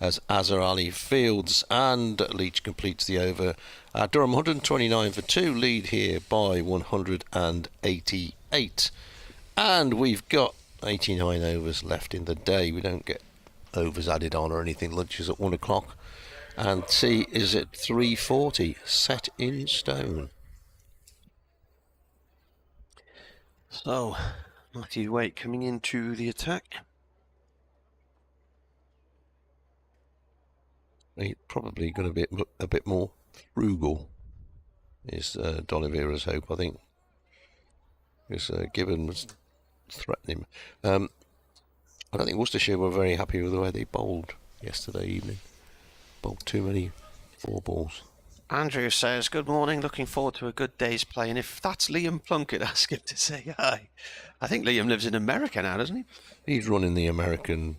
as Azhar Ali fields, and Leach completes the over. Durham 129 for 2, lead here by 188. And we've got 89 overs left in the day. We don't get overs added on or anything. Lunch is at 1 o'clock. And tea is at 3:40, set in stone. So, Matthew Waite coming into the attack. He's probably going to be a bit more frugal, is D'Oliveira's hope, I think. Because Gibbon was threatening him. I don't think Worcestershire were very happy with the way they bowled yesterday evening. Bowled too many 4 balls. Andrew says, good morning, looking forward to a good day's play. And if that's Liam Plunkett, ask him to say hi. I think Liam lives in America now, doesn't he? He's running the American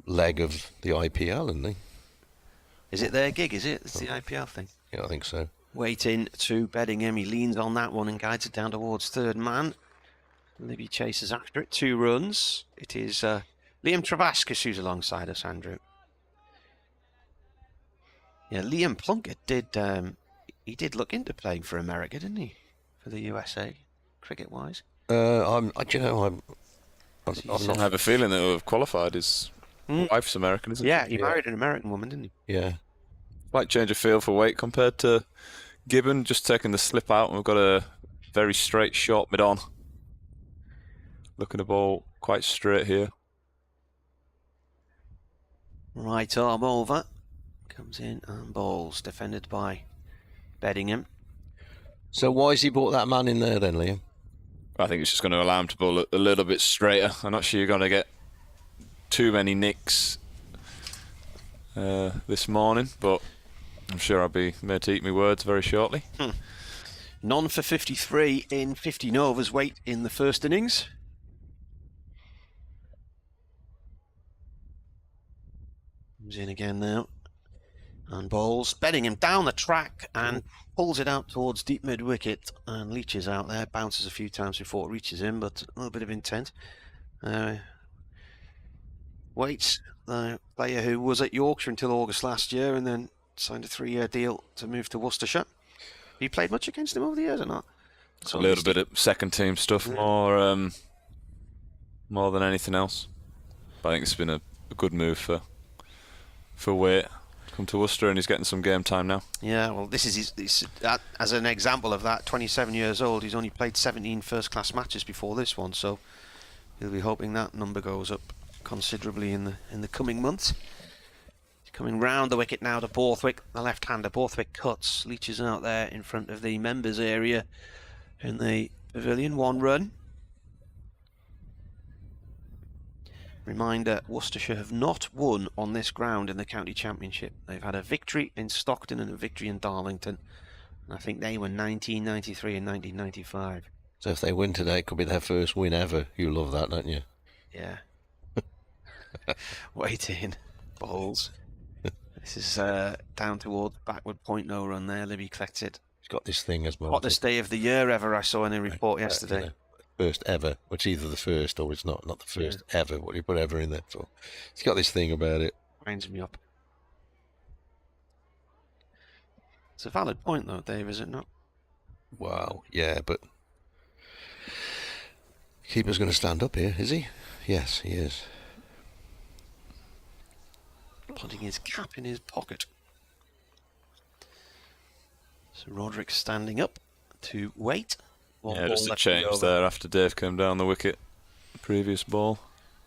leg of the IPL, isn't he? Is it their gig, is it? It's the IPL thing. Yeah, I think so. Waiting to Beddingham. He leans on that one and guides it down towards third man. Libby chases after it. 2 runs. It is Liam Travaskis who's alongside us, Andrew. Yeah, Liam Plunkett did. He did look into playing for America, didn't he? For the USA, cricket-wise. I have a feeling that he'll have qualified. His wife's American, isn't Yeah, she? he married an American woman, didn't he? Yeah. Slight change of feel for Waite compared to Gibbon, just taking the slip out, and we've got a very straight shot mid-on. Looking to bowl quite straight here. Right arm over. Comes in and bowls, defended by Beddingham. So why has he brought that man in there then, Liam? I think it's just going to allow him to bowl a little bit straighter. I'm not sure you're going to get too many nicks this morning, but I'm sure I'll be made to eat my words very shortly. None for 53 in 50 overs. Waite in the first innings. Comes in again now. And bowls. Beddingham down the track and pulls it out towards deep mid-wicket. And Leach is out there. Bounces a few times before it reaches him, but a little bit of intent. Waite, the player who was at Yorkshire until August last year and then signed a 3-year deal to move to Worcestershire. You played much against him over the years or not? A little bit of second team stuff, more than anything else. But I think it's been a good move for Waite. Come to Worcester and he's getting some game time now. Yeah, well, this is as an example of that. 27 years old, he's only played 17 first-class matches before this one, so he'll be hoping that number goes up considerably in the coming months. He's coming round the wicket now to Borthwick, the left-hander. Borthwick cuts, Leach is out there in front of the members area in the pavilion. 1 run. Reminder, Worcestershire have not won on this ground in the county championship. They've had a victory in Stockton and a victory in Darlington. And I think they were 1993 and 1995. So if they win today, it could be their first win ever. You love that, don't you? Yeah. Wait in. Bowls. This is down towards backward point, no run there. Libby collects it. He's got this thing as well. Hottest day of the year ever, I saw in a report yesterday. First ever, which either the first or it's not the first ever, what you put ever in there. So he's got this thing about it. Winds me up. It's a valid point though, Dave, is it not? Wow, yeah, but keeper's going to stand up here, is he? Yes, he is. Putting his cap in his pocket. So Roderick's standing up to wait. Yeah, just a change there after Dave came down the wicket. The previous ball.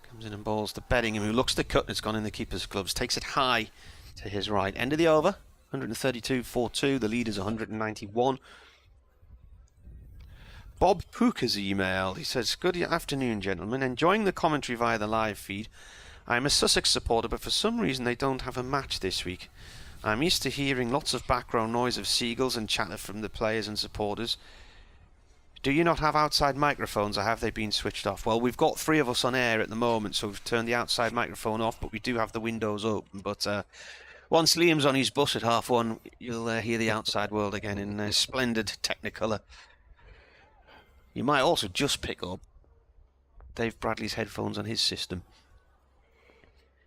Comes in and bowls to Beddingham, who looks to cut. It's gone in the keeper's gloves. Takes it high to his right. End of the over. 132 for 2. The lead is 191. Bob Pooker's email. He says, good afternoon, gentlemen. Enjoying the commentary via the live feed. I'm a Sussex supporter, but for some reason they don't have a match this week. I'm used to hearing lots of background noise of seagulls and chatter from the players and supporters. Do you not have outside microphones, or have they been switched off? Well, we've got 3 of us on air at the moment, so we've turned the outside microphone off, but we do have the windows open. But Once Liam's on his bus at 1:30, you'll hear the outside world again in splendid Technicolor. You might also just pick up Dave Bradley's headphones on his system.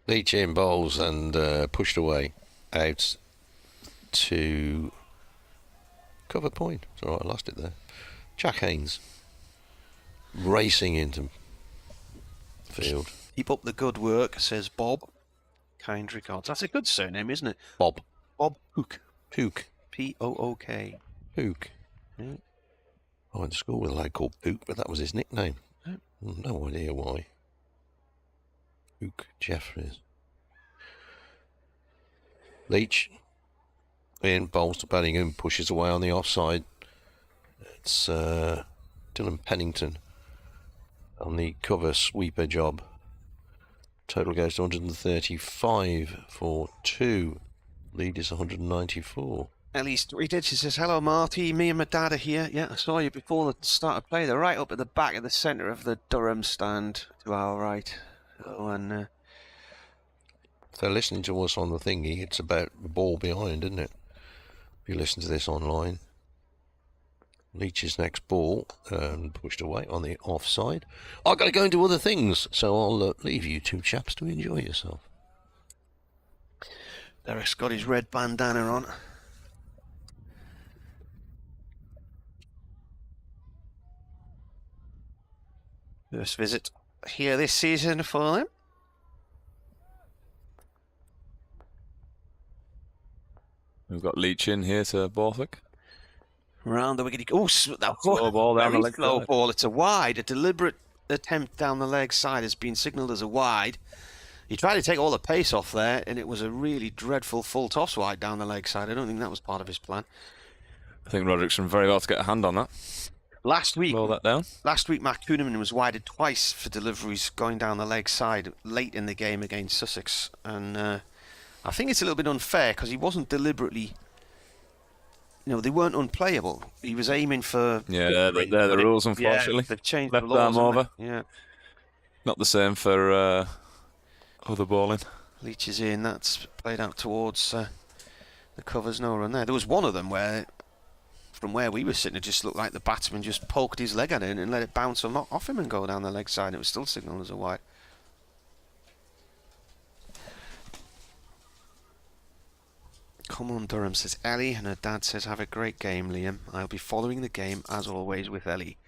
Leach in bowls and pushed away out to cover point. It's all right, I lost it there. Jack Haynes racing into field. Keep up the good work, says Bob. Kind regards. That's a good surname, isn't it? Bob. Bob Hook. Hook. P-O-O-K. Hook. Yeah. I went to school with a lad called Pook, but that was his nickname. Yeah. No idea why. Pook Jeffries. Leach in, bowls to Bellingham, pushes away on the offside. It's Dylan Pennington on the cover sweeper job. Total goes to 135 for 2. Lead is 194. Ellie's tweeted, she says, hello Marty, me and my dad are here. Yeah, I saw you before the start of play. They're right up at the back of the centre of the Durham stand to our right. Oh, and if they're listening to us on the thingy, it's about the ball behind, isn't it? If you listen to this online. Leach's next ball pushed away on the offside. I've got to go into other things, so I'll leave you two chaps to enjoy yourself. Derek's got his red bandana on. First visit here this season for him. We've got Leach in here to Borthwick. Round the wicket. Oh, that slow ball down the leg slow side. ball. It's a wide. A deliberate attempt down the leg side has been signalled as a wide. He tried to take all the pace off there, and it was a really dreadful full toss wide down the leg side. I don't think that was part of his plan. I think Roderick's done very well to get a hand on that. Last week, Slow that down. Matt Kuhneman was wided twice for deliveries going down the leg side late in the game against Sussex, and I think it's a little bit unfair because he wasn't deliberately. You know, they weren't unplayable. He was aiming for. Yeah, they're the rules, unfortunately. Yeah, they've changed Left the laws. arm over. Yeah. Not the same for other bowling. Leach is in. That's played out towards the covers. No run there. There was one of them where, from where we were sitting, it just looked like the batsman just poked his leg at it and let it bounce off him and go down the leg side. It was still signalled as a wide. Come on, Durham, says Ellie, and her dad says, have a great game, Liam. I'll be following the game, as always, with Ellie.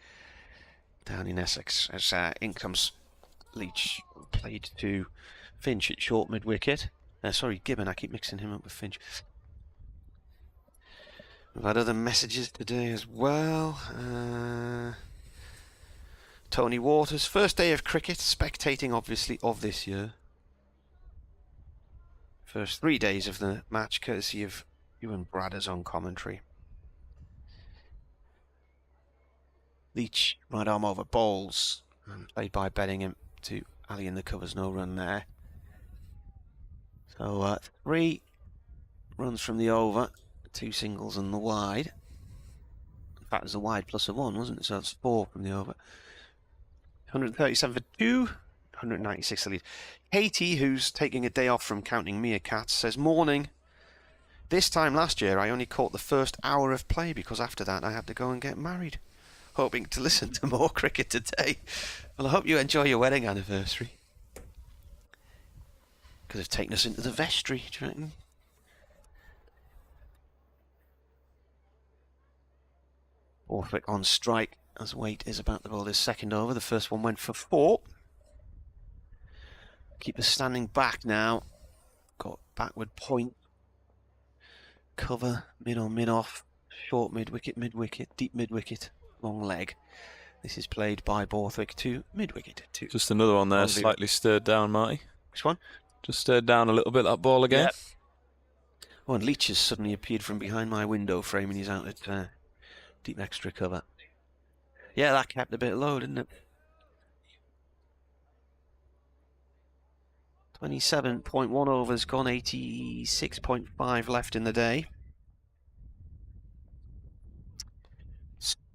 Down in Essex, as in comes Leach, played to Finch at short mid-wicket. Sorry, Gibbon, I keep mixing him up with Finch. We've had other messages today as well. Tony Waters, first day of cricket, spectating, obviously, of this year. First 3 days of the match, courtesy of you and Bradders on commentary. Leach, right arm over bowls, played by Bellingham to Ali in the covers, no run there. So 3 runs from the over, 2 singles and the wide. In fact, it was the wide plus a 1, wasn't it? So that's 4 from the over. 137 for 2. 196 the lead. Katie, who's taking a day off from counting meerkats, says, morning. This time last year I only caught the first hour of play because after that I had to go and get married. Hoping to listen to more cricket today. Well, I hope you enjoy your wedding anniversary. Could have taken us into the vestry, do you reckon? Borthwick on strike as Waite is about to bowl his second over. The first one went for 4. Keeper standing back now. Got backward point. Cover, mid on, mid off. Short mid-wicket, deep mid-wicket, long leg. This is played by Borthwick to mid-wicket. Just another one there, slightly stirred down, Marty. Which one? Just stirred down a little bit, that ball again. Yep. Oh, and Leach has suddenly appeared from behind my window frame and he's out at deep extra cover. Yeah, that kept a bit low, didn't it? 27.1 overs gone, 86.5 left in the day.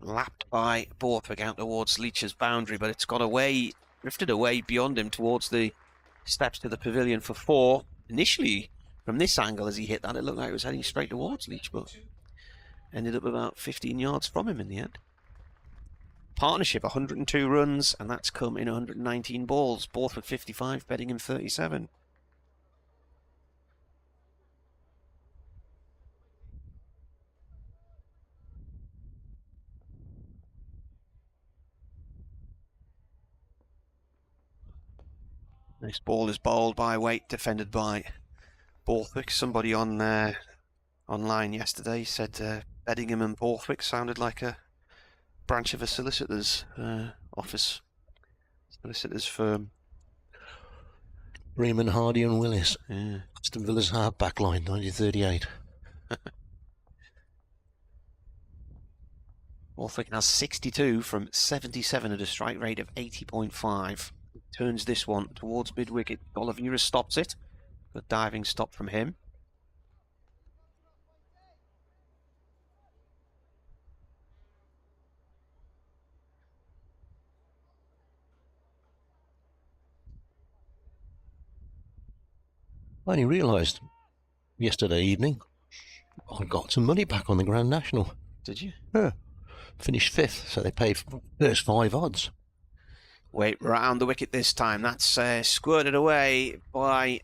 Lapped by Borthwick out towards Leach's boundary, but it's gone away, drifted away beyond him towards the steps to the pavilion for 4. Initially From this angle, as he hit that, it looked like it was heading straight towards Leach, but ended up about 15 yards from him in the end. Partnership, 102 runs, and that's come in 119 balls. Borthwick 55, Beddingham 37. This ball is bowled by Waite, defended by Borthwick. Somebody on online yesterday said Beddingham and Borthwick sounded like a branch of a solicitor's office, solicitor's firm. Freeman, Hardy and Willis. Yeah. Aston Villa's hard back line, 1938. Borthwick has 62 from 77 at a strike rate of 80.5. Turns this one towards mid-wicket. Oliveira stops it. Good diving stop from him. I only realised yesterday evening I got some money back on the Grand National. Did you? Yeah. Finished 5th, so they paid first 5 odds. Wait, round the wicket this time. That's squirted away by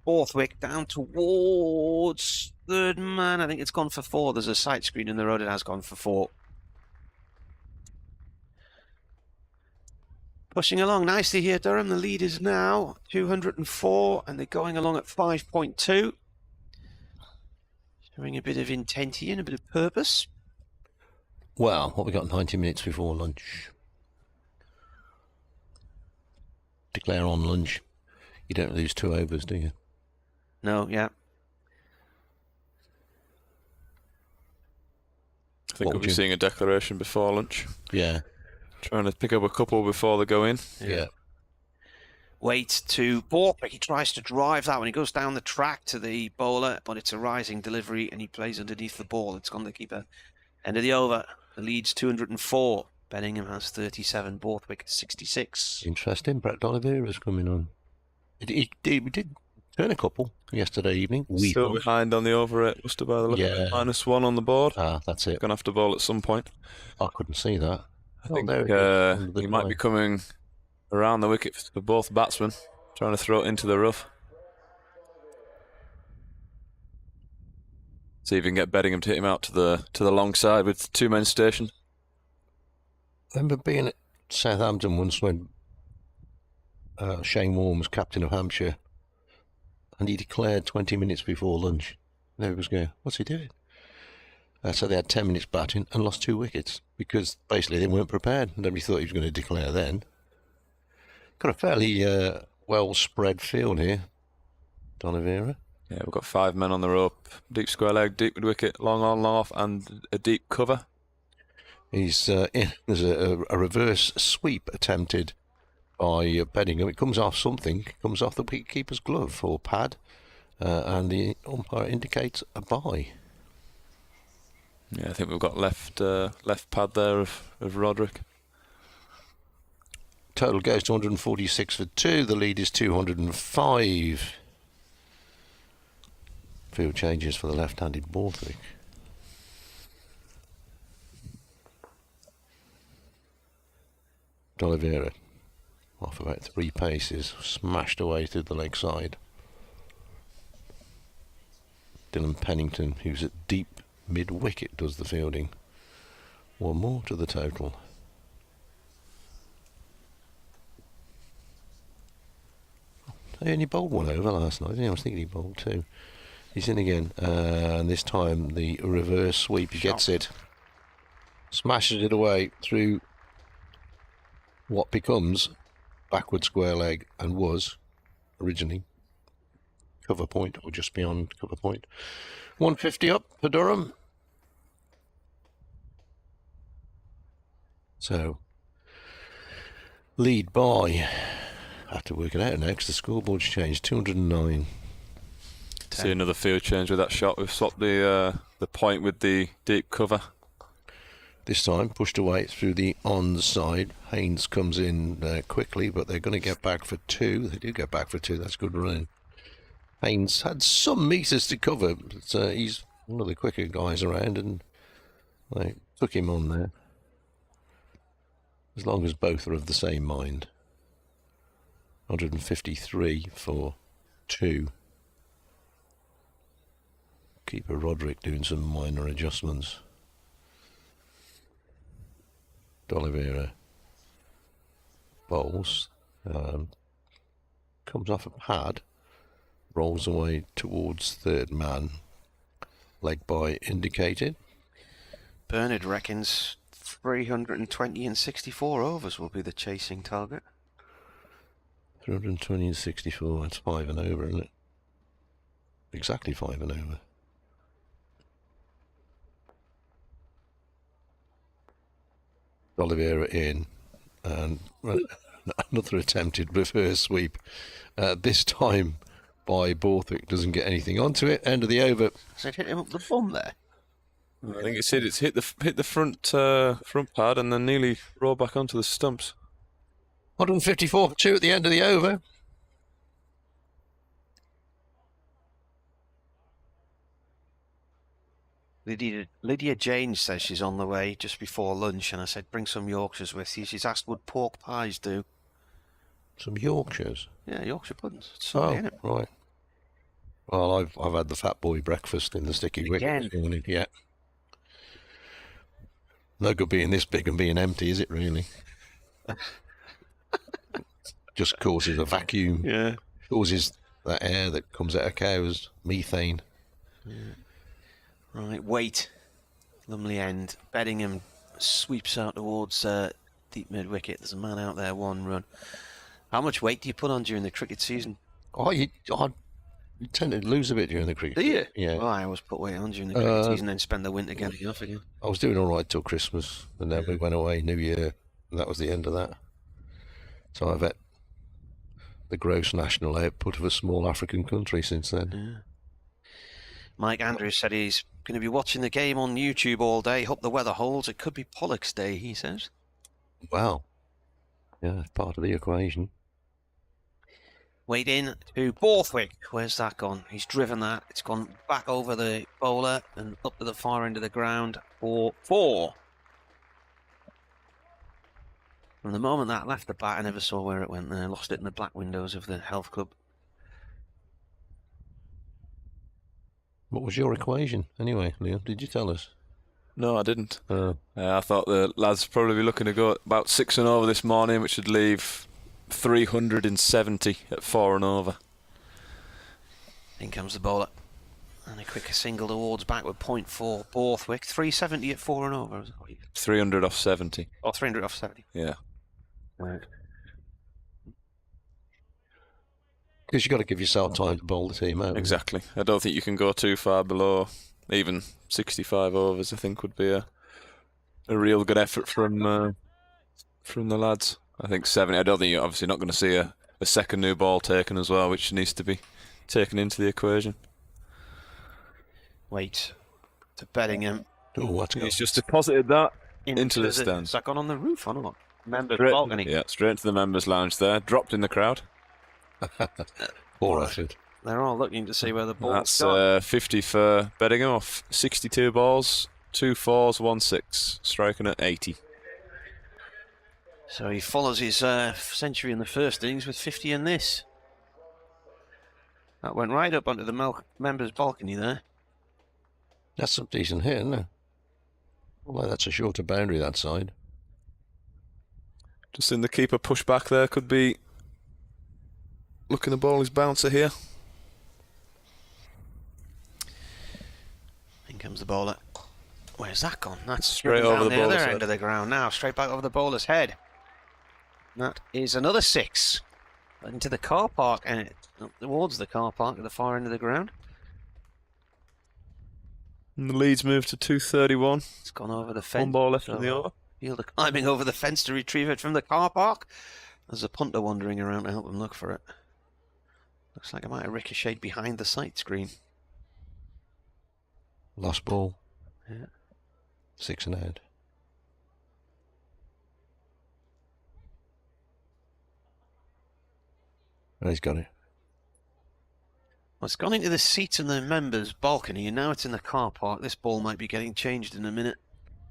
Borthwick down towards third man. I think it's gone for 4. There's a sight screen in the road. It has gone for 4. Pushing along nicely here, Durham. The lead is now 204, and they're going along at 5.2. Showing a bit of intent here and a bit of purpose. Well, what we got 90 minutes before lunch. Declare on lunch. You don't lose 2 overs, do you? No, yeah. I think we'll be seeing a declaration before lunch. Yeah. Trying to pick up a couple before they go in. Yeah. Waits to Borthwick. He tries to drive that one. He goes down the track to the bowler, but it's a rising delivery and he plays underneath the ball. It's gone to keeper. End of the over. The lead's 204. Beddingham has 37. Borthwick 66. Interesting. Brett Oliveira's coming on. We did turn a couple yesterday evening. Still behind on the over at Worcester by the look of it. -1 on the board. Ah, that's it. Going to have to bowl at some point. I couldn't see that. I think he might be coming around the wicket for both batsmen, trying to throw it into the rough. See if you can get Beddingham to hit him out to the long side with 2 men stationed. I remember being at Southampton once when Shane Warne was captain of Hampshire, and he declared 20 minutes before lunch. And everybody was going, what's he doing? So they had 10 minutes batting and lost 2 wickets because basically they weren't prepared. Nobody thought he was going to declare then. Got a fairly well spread field here, Oliveira. Yeah, we've got 5 men on the rope. Deep square leg, deep mid wicket, long on, long off, and a deep cover. He's in. There's a reverse sweep attempted by Beddingham. It comes off something. It comes off the wicketkeeper's glove or pad, and the umpire indicates a bye. Yeah, I think we've got left pad there of Roderick. Total goes to 146 for 2. The lead is 205. Field changes for the left-handed Borthwick. Oliveira, off about 3 paces, smashed away through the leg side. Dylan Pennington, who's at deep mid-wicket, does the fielding. 1 more to the total. He only bowled 1 over last night. I was thinking he bowled 2. He's in again, and this time the reverse sweep. He gets it, smashes it away through what becomes backward square leg and was originally cover point or just beyond cover point. 150 up for Durham. So lead by, I have to work it out now because the scoreboard's changed, 209. See another field change with that shot. We've swapped the point with the deep cover. This time pushed away through the onside. Haynes comes in quickly, but they're going to get back for 2. They do get back for 2. That's good running. Haynes had some metres to cover, but he's one of the quicker guys around, and they took him on there. As long as both are of the same mind. 153 for 2. Keeper Roderick doing some minor adjustments. D'Oliveira bowls. Comes off a pad. Rolls away towards third man. Leg by indicated. Bernard reckons 320 and 64 overs will be the chasing target. 320 and 64, that's 5 and over, isn't it? Exactly 5 and over. Oliveira in, and another attempted reverse sweep. This time by Borthwick, doesn't get anything onto it. End of the over. So it hit him up the bum there. I think it's hit the front pad and then nearly rolled back onto the stumps. 154 for 2 at the end of the over. Lydia Jane says she's on the way just before lunch, and I said bring some Yorkshires with you. She's asked would pork pies do. Some Yorkshires? Yeah, Yorkshire puddings. It's Sunday, isn't it? Right. Well, I've had the Fat Boy breakfast in the sticky wicket this morning. Yeah. No good being this big and being empty, is it really? Just causes a vacuum. Yeah. Causes that air that comes out of cows, methane. Yeah. Right, wait. Lumley end. Beddingham sweeps out towards deep mid-wicket. There's a man out there, 1 run. How much weight do you put on during the cricket season? Oh, you tend to lose a bit during the cricket. Do you? Yeah. Well, I always put weight on during the cricket season, then spend the winter getting off again. I was doing all right till Christmas, and then we went away New Year, and that was the end of that. So I've had the gross national output of a small African country since then. Yeah. Mike Andrews said he's going to be watching the game on YouTube all day. Hope the weather holds. It could be Pollock's day, he says. Wow. Yeah, it's part of the equation. Wade in to Borthwick. Where's that gone? He's driven that. It's gone back over the bowler and up to the far end of the ground for 4. From the moment that left the bat, I never saw where it went there. Lost it in the black windows of the health club. What was your equation, anyway, Liam? Did you tell us? No, I didn't. I thought the lads would probably be looking to go about 6 and over this morning, which would leave 370 at 4 and over. In comes the bowler. And a quicker single towards backward, 0.4 Borthwick. 370 at 4 and over. 300 off 70. Oh, 300 off 70. Yeah. Right. Because you've got to give yourself time to bowl the team out. Exactly. I don't think you can go too far below. Even 65 overs, I think, would be a real good effort from the lads. I think 70. I don't think you're obviously not going to see a second new ball taken as well, which needs to be taken into the equation. Wait. To Beddingham. Oh, what's He's just deposited that into the stand. Is that gone on the roof or not? Members balcony. Yeah, straight into the members' lounge there. Dropped in the crowd. Poor effort. They're all looking to see where the ball's That's 50 for Beddingham off 62 balls, 2 4s, 1 6, striking at 80. So he follows his century in the first innings with 50 in this. That went right up onto the members' balcony there. That's some decent hit, isn't it? Although that's a shorter boundary that side. Just in the keeper push back there, could be looking to bowl his bouncer here. In comes the bowler. Where's that gone? That's straight over the other bowler's end head. of the ground now, straight back over the bowler's head. That is another 6. Into the car park and towards the car park at the far end of the ground. And the leads move to 231. It's gone over the fence. 1 ball left in the over. Fielder climbing over the fence to retrieve it from the car park. There's a punter wandering around to help him look for it. Looks like it might have ricocheted behind the sight screen. Lost ball. Yeah. 6 and out. Oh, he's got it. Well, it's gone into the seats in the members' balcony, and now it's in the car park. This ball might be getting changed in a minute.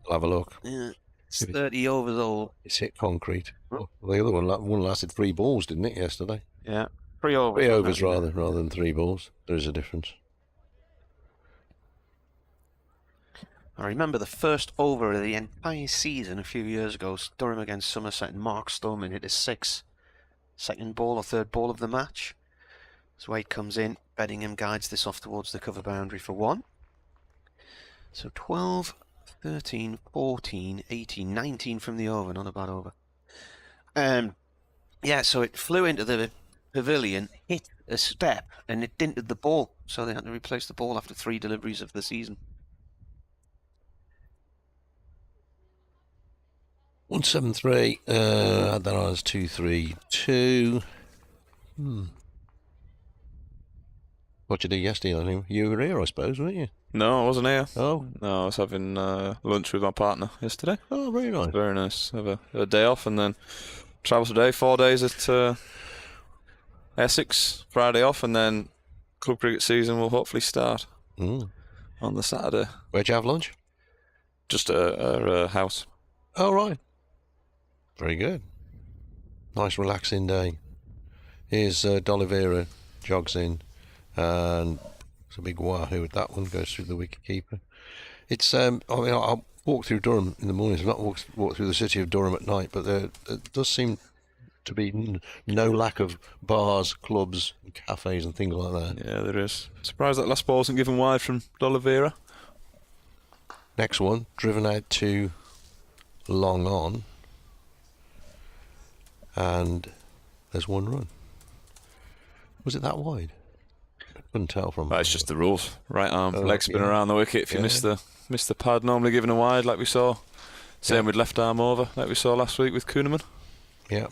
I'll have a look. Yeah, it's 30 overs old. It's hit concrete. Well, the other one lasted 3 balls, didn't it, yesterday? Yeah, 3 overs. 3 overs rather than 3 balls. There is a difference. I remember the first over of the entire season a few years ago, Durham against Somerset, and Mark Stoneman hit a 6. Second ball or third ball of the match. As Wade comes in, Beddingham guides this off towards the cover boundary for 1. So 12, 13, 14, 18, 19 from the over, not a bad over. Yeah, so it flew into the pavilion, hit a step, and it dented the ball. So they had to replace the ball after 3 deliveries of the season. 173. That was 232. What did you do yesterday? I think you were here, I suppose, weren't you? No, I wasn't here. Oh, no, I was having lunch with my partner yesterday. Oh, very nice. Very nice. Have a day off and then travel today. 4 days at Essex. Friday off, and then club cricket season will hopefully start on the Saturday. Where'd you have lunch? Just a house. Oh, right. Very good. Nice relaxing day. Here's D'Oliveira jogs in, and it's a big wahoo with that one, goes through the wicketkeeper. It's I'll walk through Durham in the mornings. I've not walked through the city of Durham at night, but there does seem to be no lack of bars, clubs, and cafes and things like that. Yeah, there is. Surprised that last ball wasn't given wide from D'Oliveira. Next one, driven out to long on, and there's 1 run. Was it that wide? I couldn't tell from. It's just the rules. Right arm, leg spin around the wicket. If you miss the pad, normally given a wide, like we saw. Same with left arm over, like we saw last week with Kuhneman. Yeah.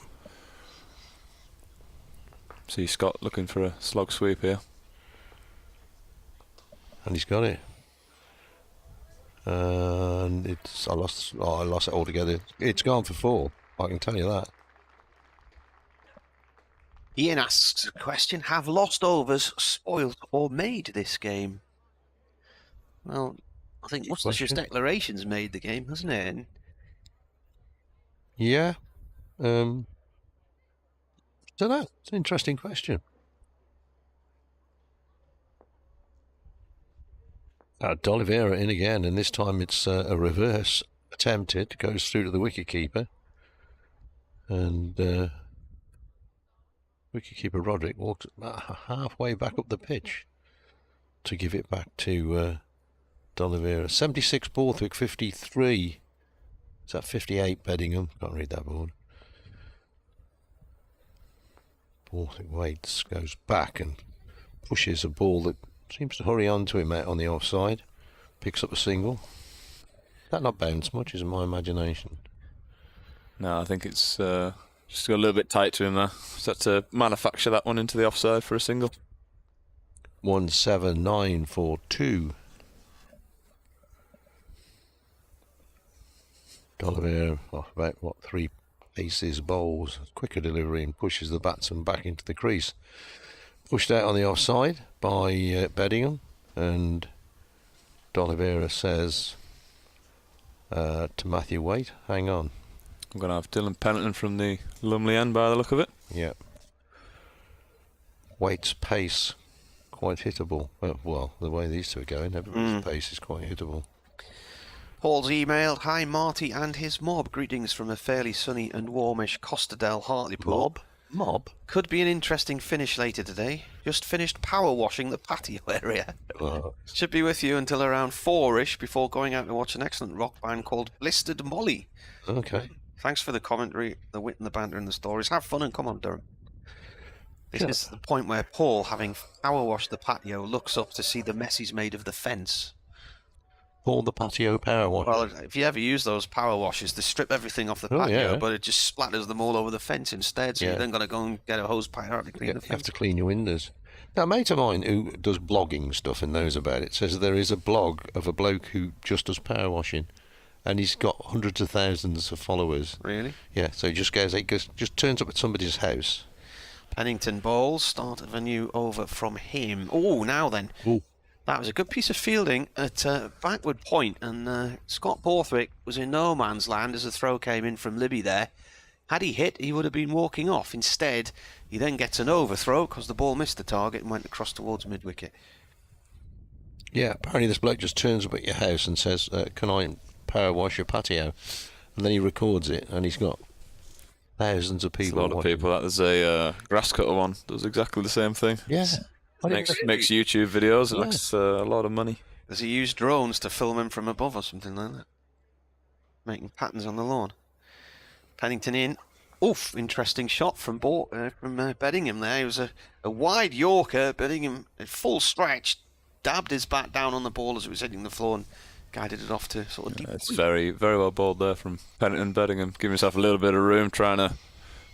See Scott looking for a slog sweep here, and he's got it. And I lost it altogether. It's gone for 4. I can tell you that. Ian asks a question: have lost overs spoiled or made this game? Well, I think Worcestershire's declarations made the game, hasn't it? And yeah. Don't know. It's an interesting question. D'Oliveira in again, and this time it's a reverse attempted. Goes through to the wicketkeeper, and wicketkeeper Roderick walks about halfway back up the pitch to give it back to D'Oliveira. 76 Borthwick, 53. Is that 58 Beddingham? Can't read that board. Borthwick waits, goes back and pushes a ball that seems to hurry on to him out on the offside. Picks up a single. That not bounced much, is in my imagination. No, I think it's just got a little bit tight to him there. So had to manufacture that one into the offside for a single. 17942. D'Oliveira, about 3 aces, bowls, quicker delivery, and pushes the batsman back into the crease. Pushed out on the offside by Beddingham, and D'Oliveira says to Matthew Waite, hang on. I'm going to have Dylan Pennington from the Lumley end by the look of it. Yeah. Waite's pace, quite hittable. Well, the way these two are going, everybody's pace is quite hittable. Paul's emailed, hi Marty and his mob. Greetings from a fairly sunny and warmish Costerdale Hartlepool. Mob? Could be an interesting finish later today. Just finished power washing the patio area. Should be with you until around 4-ish before going out to watch an excellent rock band called Blistered Molly. Okay. Thanks for the commentary, the wit and the banter and the stories. Have fun and come on, Durham. This is the point where Paul, having power washed the patio, looks up to see the mess he's made of the fence. Paul the patio power washer. Well, if you ever use those power washers, they strip everything off the patio, but it just splatters them all over the fence instead, so you're then going to go and get a hose pipe out to clean the fence. You have to clean your windows. Now, a mate of mine who does blogging stuff and knows about it says there is a blog of a bloke who just does power washing, and he's got hundreds of thousands of followers. Really? Yeah, so he just turns up at somebody's house, Pennington bowls, start of a new over from him. Oh, now then. Ooh. That was a good piece of fielding at backward point, and Scott Borthwick was in no man's land as the throw came in from Libby there. Had he hit, he would have been walking off. Instead, he then gets an overthrow because the ball missed the target and went across towards mid-wicket. Yeah, apparently this bloke just turns up at your house and says, can I power wash your patio? And then he records it, and he's got thousands of people. A lot of people. There's a grass cutter one does exactly the same thing. Yeah. Makes YouTube videos. It makes a lot of money. Does he use drones to film him from above or something like that? Making patterns on the lawn. Pennington in. Oof, interesting shot from Beddingham there. It was a wide Yorker. Beddingham at full stretch dabbed his bat down on the ball as it was hitting the floor and guided it off to sort of deep. It's very, very well bowled there from Pennington. Beddingham giving himself a little bit of room, trying to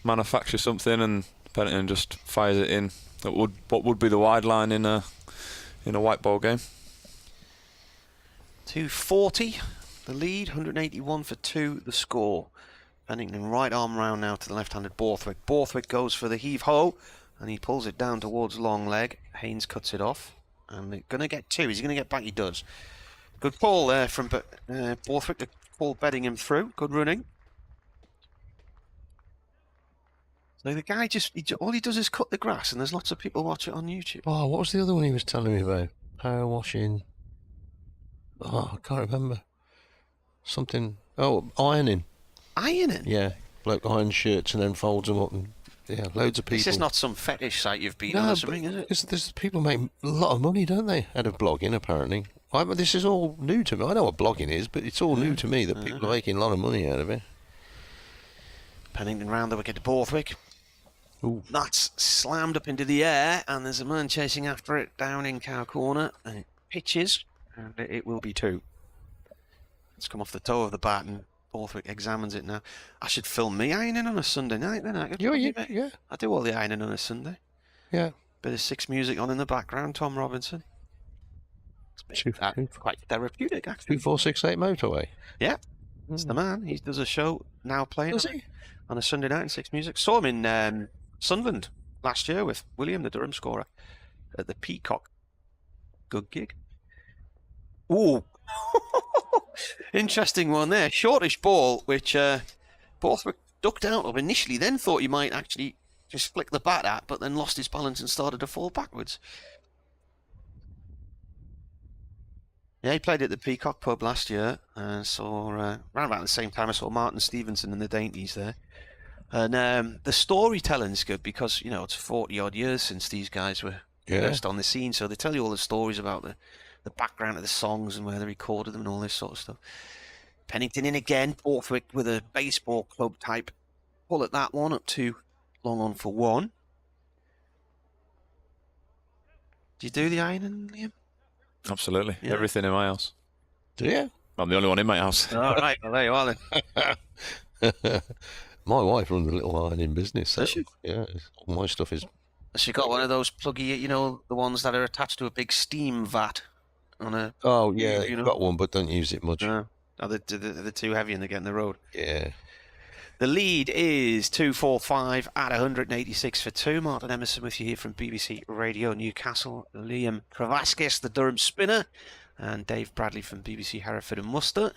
manufacture something, and Pennington just fires it in. What would be the wide line in a white ball game. 240, the lead, 181 for 2, the score. Pennington right arm round now to the left-handed Borthwick. Borthwick goes for the heave-ho, and he pulls it down towards long leg. Haynes cuts it off, and they're going to get 2. Is he going to get back? He does. Good call there from Borthwick to pull Beddingham through. Good running. So the guy all he does is cut the grass, and there's lots of people watch it on YouTube. Oh, what was the other one he was telling me about? Power washing. Oh, I can't remember. Something. Oh, ironing. Ironing? Yeah. Bloke irons shirts and then folds them up, and yeah, loads of people. This is not some fetish site you've been on or something, is it? Because people make a lot of money, don't they, out of blogging, apparently. This is all new to me. I know what blogging is, but it's all new to me that people are making a lot of money out of it. Pennington round the wicket to Borthwick. Ooh. That's slammed up into the air, and there's a man chasing after it down in cow corner, and it pitches, and it will be 2. It's come off the toe of the bat, and Borthwick examines it now. I should film me ironing on a Sunday night then. Yeah. I do all the ironing on a Sunday. Yeah. Bit of 6 music on in the background, Tom Robinson. It's quite therapeutic, actually. 2468 motorway. Yeah. It's the man. He does a show now playing on a Sunday night in 6 music. Saw him in Sunderland last year with William, the Durham scorer, at the Peacock. Good gig. Ooh. Interesting one there. Shortish ball, which Borthwick ducked out of initially, then thought he might actually just flick the bat at, but then lost his balance and started to fall backwards. Yeah, he played at the Peacock pub last year, and saw around about the same time I saw Martin Stevenson and the Dainties there. And the storytelling's good because, it's 40-odd years since these guys were first on the scene, so they tell you all the stories about the background of the songs and where they recorded them and all this sort of stuff. Pennington in again, Borthwick with a baseball club type pull at that one, up to long on for 1. Do you do the ironing, Liam? Absolutely. Yeah. Everything in my house. Do you? I'm the only one in my house. All right, well, there you are then. My wife runs a little ironing business. So, Does she? Yeah, all my stuff is... She got one of those pluggy, the ones that are attached to a big steam vat on a... Oh, yeah, got one, but don't use it much. No. They're too heavy and they get in the road. Yeah. The lead is 245 at 186 for 2. Martin Emerson with you here from BBC Radio Newcastle. Liam Kravaskis, the Durham spinner, and Dave Bradley from BBC Hereford and Worcester.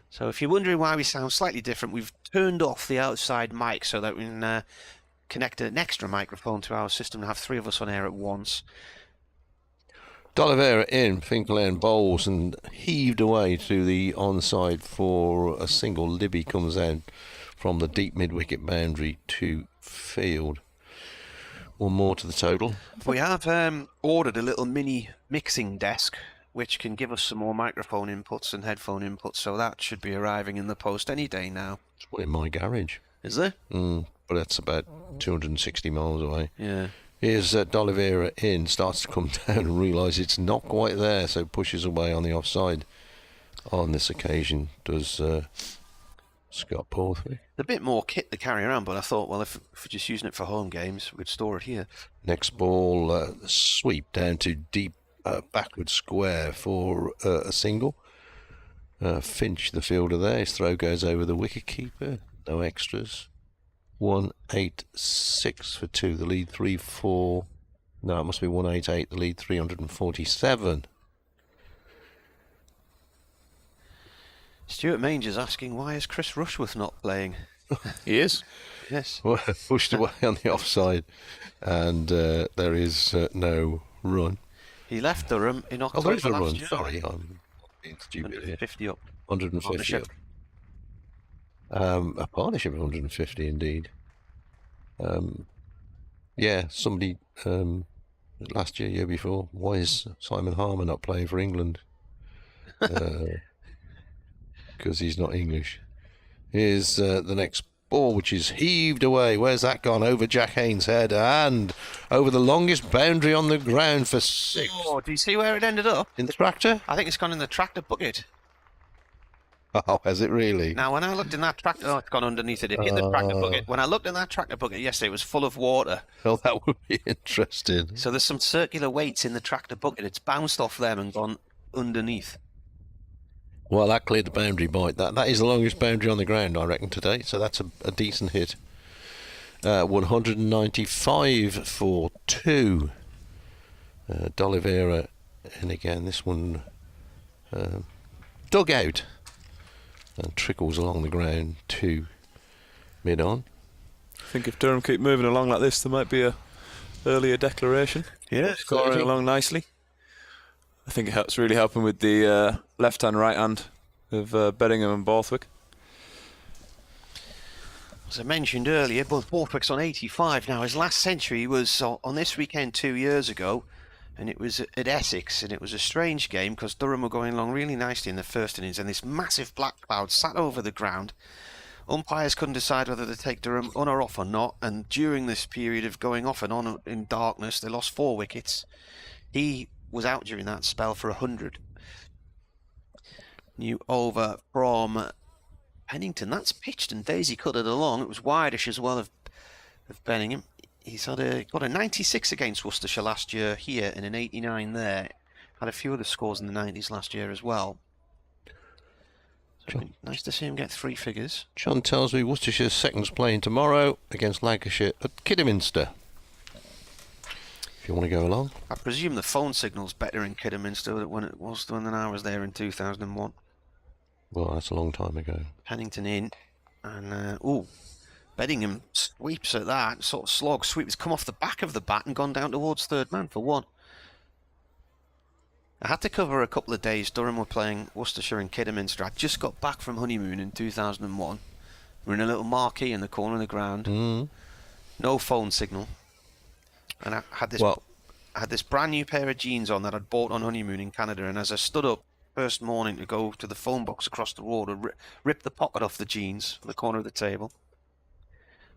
So if you're wondering why we sound slightly different, we've turned off the outside mic so that we can connect an extra microphone to our system and have 3 of us on air at once. D'Oliveira in, Finkelane bowls and heaved away to the onside for a single. Libby comes out from the deep mid-wicket boundary to field. 1 more to the total. We have ordered a little mini mixing desk which can give us some more microphone inputs and headphone inputs, so that should be arriving in the post any day now. It's one in my garage. Is there? But that's about 260 miles away. Yeah. Here's D'Oliveira in, starts to come down and realise it's not quite there, so pushes away on the offside. On this occasion, does Scott Borthwick. A bit more kit to carry around, but I thought, well, if we're just using it for home games, we'd store it here. Next ball, sweep down to deep backward square for a single. Finch, the fielder there, his throw goes over the wicket keeper. No extras. 186 for 2. The lead 3-4. No, it must be 188. The lead 347. Stuart Manger's asking, why is Chris Rushworth not playing? He is. Yes. Well, pushed away on the offside, and there is no run. He left Durham in October. There is a last run. year. Sorry, I'm being stupid here. 150 up. 150 up. A partnership of 150 indeed. Yeah, somebody last year before. Why is Simon Harmer not playing for England? Because he's not English. Here's the next ball, which is heaved away. Where's that gone? Over Jack Haynes' head and over the longest boundary on the ground for 6. Oh, do you see where it ended up? In the tractor? I think it's gone in the tractor bucket. Oh, has it really? Now, when I looked in that tractor... Oh, it's gone underneath it. It hit the tractor bucket. When I looked in that tractor bucket yesterday, it was full of water. Well, that would be interesting. So there's some circular weights in the tractor bucket. It's bounced off them and gone underneath. Well, that cleared the boundary bite. That is the longest boundary on the ground, I reckon, today. So that's a decent hit. 195 for 2. D'Oliveira, and again, this one dug out and trickles along the ground to mid-on. I think if Durham keep moving along like this, there might be a earlier declaration. Yeah, scoring along nicely. I think it's really helping with the left hand, right hand of Bedingham and Borthwick. As I mentioned earlier, both Borthwick's on 85 now. His last century was on this weekend 2 years ago, and it was at Essex, and it was a strange game because Durham were going along really nicely in the first innings, and this massive black cloud sat over the ground. Umpires couldn't decide whether to take Durham on or off or not, and during this period of going off and on in darkness, they lost 4 wickets. He was out during that spell for 100. New over from Pennington. That's pitched and daisy cut it along. It was wideish as well of Bellingham. He's got a 96 against Worcestershire last year here and an 89 there. Had a few other scores in the 90s last year as well. So nice to see him get 3 figures. John tells me Worcestershire's second's playing tomorrow against Lancashire at Kidderminster. If you want to go along. I presume the phone signal's better in Kidderminster than it was when I was there in 2001. Well, that's a long time ago. Pennington in. And, Bedingham sweeps at that. Sort of slog sweep. It's come off the back of the bat and gone down towards third man for 1. I had to cover a couple of days. Durham were playing Worcestershire and Kidderminster. I just got back from honeymoon in 2001. We're in a little marquee in the corner of the ground. No phone signal. And I had this brand new pair of jeans on that I'd bought on honeymoon in Canada, and as I stood up first morning to go to the phone box across the road, I ripped the pocket off the jeans on the corner of the table.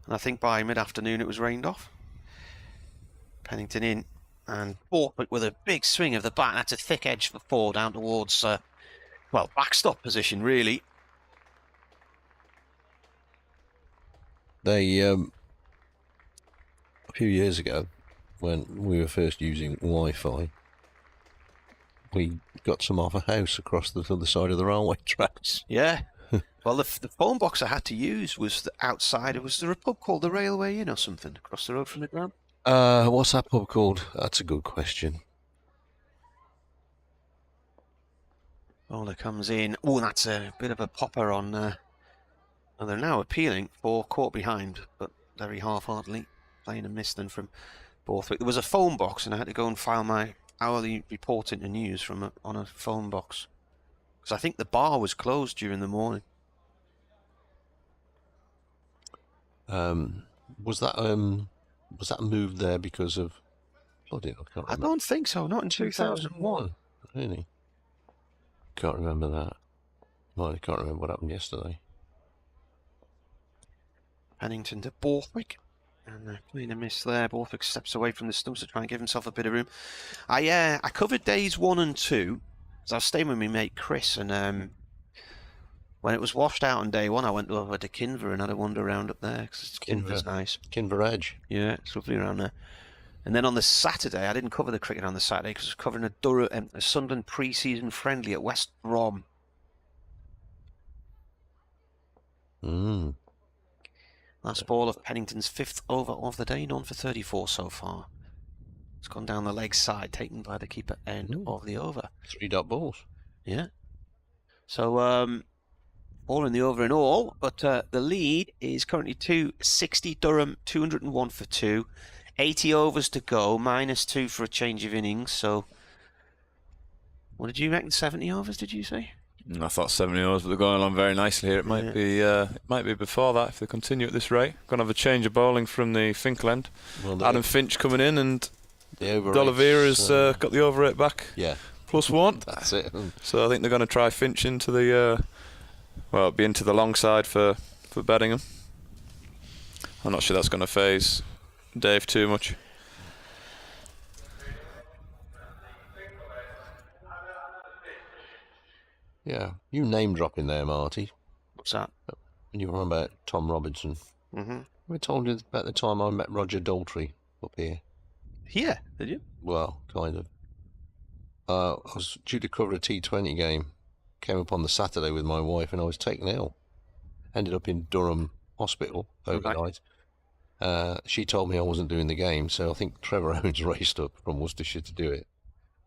And I think by mid-afternoon it was rained off. Pennington in, and Borthwick with a big swing of the bat. That's a thick edge for 4 down towards, backstop position really. They, a few years ago, when we were first using Wi-Fi, we got some off a house across the other side of the railway tracks. Yeah. Well, the phone box I had to use was outside. It was there a pub called the Railway Inn or something across the road from the ground? What's that pub called? That's a good question. Bowler comes in. Oh, that's a bit of a popper on. And they're now appealing for caught behind, but very half-heartedly playing a miss then from Borthwick. There was a phone box, and I had to go and file my hourly report into news from on a phone box because I think the bar was closed during the morning. Was that moved there because of bloody? I don't think so. Not in 2001. Really? Can't remember that. Well, I can't remember what happened yesterday. Pennington to Borthwick. And playing a miss there. Borthwick steps away from the stumps to try and give himself a bit of room. I covered days 1 and 2. So I was staying with my mate Chris, and when it was washed out on day 1, I went over to Kinver and had a wander around up there because Kinver's nice. Kinver Edge. Yeah, it's lovely around there. And then on the Saturday, I didn't cover the cricket on the Saturday because I was covering a Sunderland pre-season friendly at West Brom. Last ball of Pennington's 5th over of the day, none for 34 so far. It's gone down the leg side, taken by the keeper end of the over. 3-dot balls. Yeah. So, all in the over in all, but the lead is currently 260. Durham 201 for 2. 80 overs to go, -2 for a change of innings. So, what did you reckon? 70 overs? Did you say? I thought 70 overs, but they're going along very nicely here. It might be before that if they continue at this rate. Going to have a change of bowling from the Finkel end. Well, Adam Finch coming in, and D'Oliveira's got the over rate back. Yeah. +1. That's it. So I think they're going to try Finch into the be into the long side for Beddingham. I'm not sure that's going to phase Dave too much. Yeah, you name dropping there, Marty. What's that? When you were on about Tom Robinson. Mm-hmm. I told you about the time I met Roger Daltrey up here. Here, did you? Well, kind of. I was due to cover a T20 game. Came up on the Saturday with my wife, and I was taken ill. Ended up in Durham Hospital overnight. She told me I wasn't doing the game, so I think Trevor Owens raced up from Worcestershire to do it.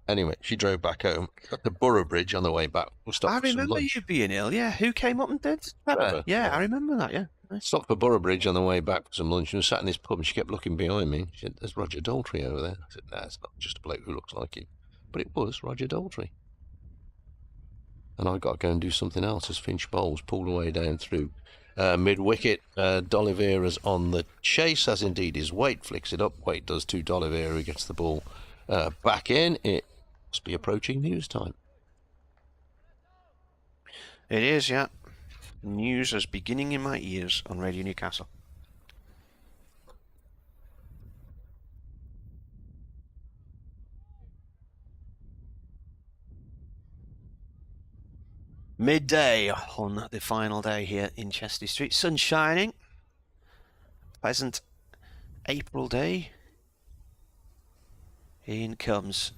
Anyway, she drove back home. Got to Borough Bridge on the way back. We'll stop I for some remember lunch. you being ill, yeah. Who came up and did? Trevor. Yeah, I remember that, yeah. Stopped for Borough Bridge on the way back for some lunch, and was sat in this pub, and she kept looking behind me. She said, "There's Roger Daltrey over there." I said, "No, it's not just a bloke who looks like him." But it was Roger Daltrey. And I got to go and do something else as Finch bowls pulled away down through mid-wicket. D'Oliveira's on the chase, as indeed is Waite. Flicks it up. Waite does to D'Oliveira, who gets the ball back in. It must be approaching news time. It is, yeah. News is beginning in my ears on Radio Newcastle. Midday on the final day here in Chesley Street. Sun shining. Pleasant April day. In comes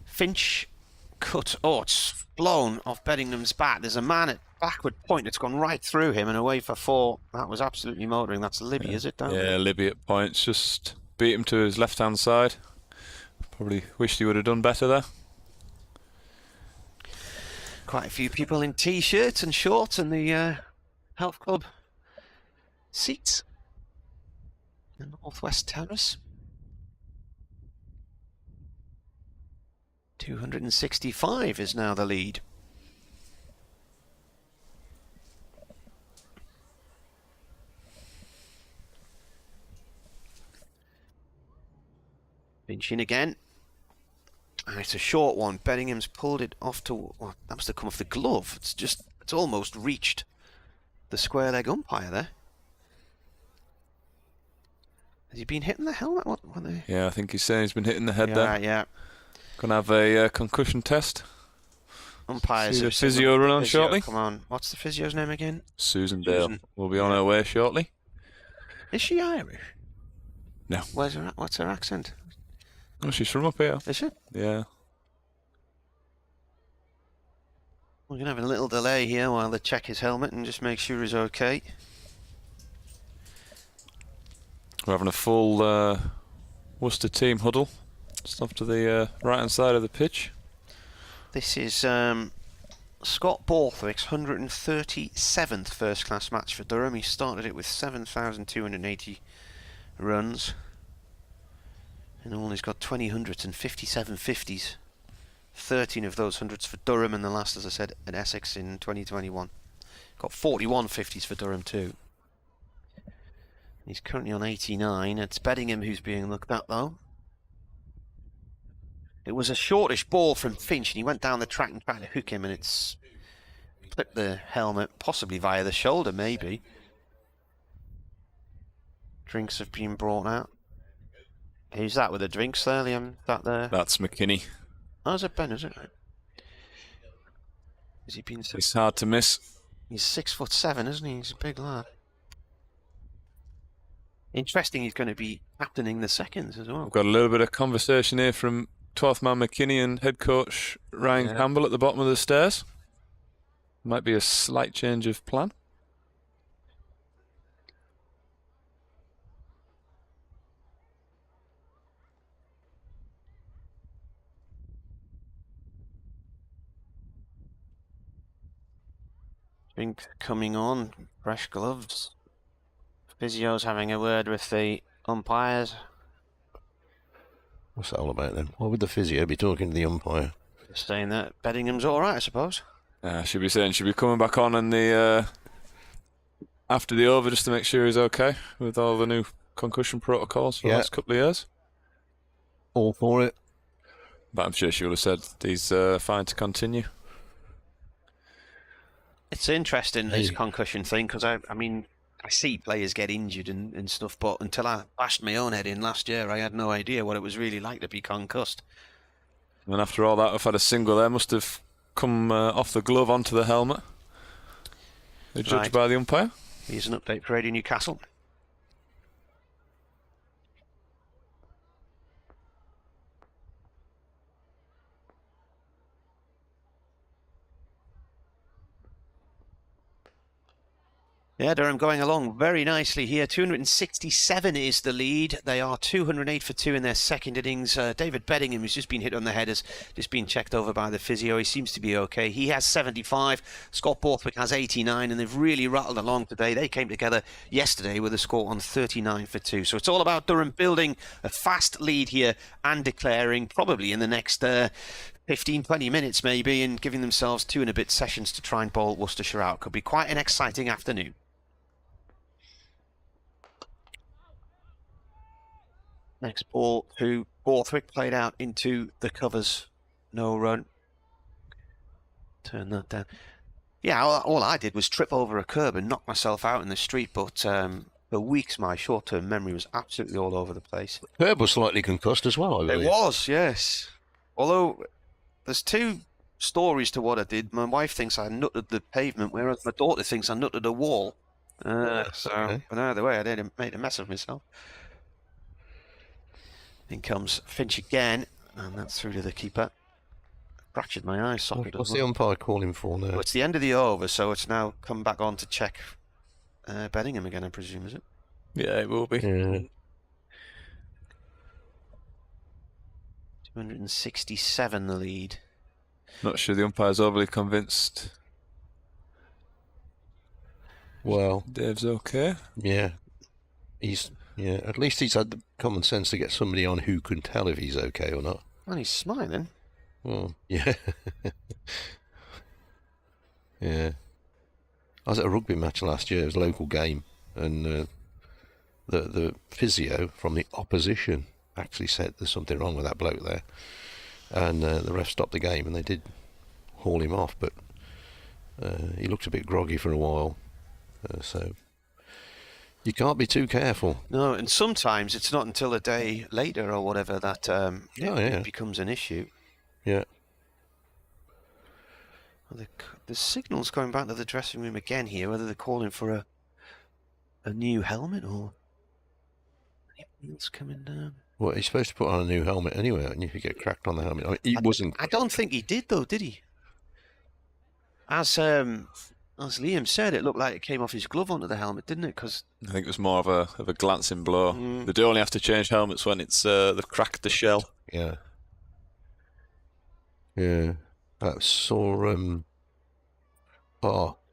Finch. Cut. Oh, it's blown off Beddingham's bat. There's a man at backward point. It's gone right through him and away for 4. That was absolutely motoring. That's Libby, is it? Down there? Libby at points. Just beat him to his left-hand side. Probably wished he would have done better there. Quite a few people in T-shirts and shorts in the health club seats in Northwest Terrace. 265 is now the lead. Finch in again. And it's a short one. Beddingham's pulled it off to... Well, that must have come off the glove. It's almost reached the square leg umpire there. Has he been hitting the helmet? Yeah, I think he's saying he's been hitting the head there. Yeah. Gonna have a concussion test. Umpires. See the physio run on shortly. Come on. What's the physio's name again? Susan Dale. Will be on her way shortly. Is she Irish? No. What's her accent? Oh, she's from up here. Is she? Yeah. We're going to have a little delay here while they check his helmet and just make sure he's okay. We're having a full Worcester team huddle just off to the right-hand side of the pitch. This is Scott Borthwick's 137th first-class match for Durham. He started it with 7,280 runs. In all, he's got 20 hundreds and 57 50s. 13 of those hundreds for Durham, and the last, as I said, at Essex in 2021. Got 41 50s for Durham too. He's currently on 89. It's Beddingham who's being looked at, though. It was a shortish ball from Finch, and he went down the track and tried to hook him, and it's clipped the helmet, possibly via the shoulder, maybe. Drinks have been brought out. Who's that with the drinks there, Liam? That there? That's McKinney. Oh, is it Ben, is it? Has he been... He's hard to miss. He's 6'7", isn't he? He's a big lad. Interesting, he's going to be captaining the seconds as well. We've got a little bit of conversation here from 12th man McKinney and head coach Ryan Campbell at the bottom of the stairs. Might be a slight change of plan. Drink coming on, fresh gloves. Physio's having a word with the umpires. What's that all about then? Why would the physio be talking to the umpire? Just saying that Beddingham's all right, I suppose. She'll be coming back on in the after the over just to make sure he's okay with all the new concussion protocols for the last couple of years. All for it. But I'm sure she would have said he's fine to continue. It's interesting, this concussion thing, because I mean, I see players get injured and stuff, but until I bashed my own head in last year, I had no idea what it was really like to be concussed. And after all that, I've had a single there. Must have come off the glove onto the helmet. Judged by the umpire. Here's an update for Radio Newcastle. Yeah, Durham going along very nicely here. 267 is the lead. They are 208 for 2 in their second innings. David Beddingham, who's just been hit on the head, has just been checked over by the physio. He seems to be okay. He has 75. Scott Borthwick has 89, and they've really rattled along today. They came together yesterday with a score on 39 for 2. So it's all about Durham building a fast lead here and declaring probably in the next 15, 20 minutes maybe, and giving themselves 2 and a bit sessions to try and bowl Worcestershire out. Could be quite an exciting afternoon. Next ball to Borthwick, played out into the covers. No run. Turn that down. Yeah, all I did was trip over a curb and knock myself out in the street, but for weeks my short-term memory was absolutely all over the place. The curb was slightly concussed as well, I believe. It was, yes. Although there's 2 stories to what I did. My wife thinks I nutted the pavement, whereas my daughter thinks I nutted a wall. But either way, I made a mess of myself. In comes Finch again, and that's through to the keeper. Fractured my eye socket. What's the umpire calling for now? Well, it's the end of the over, so it's now come back on to check Beddingham again, I presume, is it? Yeah, it will be. Yeah. 267 the lead. Not sure the umpire's overly convinced. Well, Dave's okay. Yeah. At least he's had the common sense to get somebody on who can tell if he's okay or not. And he's smiling. Well, yeah. Yeah. I was at a rugby match last year. It was a local game, and the physio from the opposition actually said there's something wrong with that bloke there, and the ref stopped the game, and they did haul him off, but he looked a bit groggy for a while, so you can't be too careful. No, and sometimes it's not until a day later or whatever that it becomes an issue. Yeah. Well, the signal's going back to the dressing room again here, whether they're calling for a new helmet or anything else coming down. Well, he's supposed to put on a new helmet anyway, and if you get cracked on the helmet, I mean, I don't think he did though, did he? As Liam said, it looked like it came off his glove onto the helmet, didn't it? Because I think it was more of a glancing blow. They do only have to change helmets when it's they've cracked the shell. Yeah. Yeah. I saw who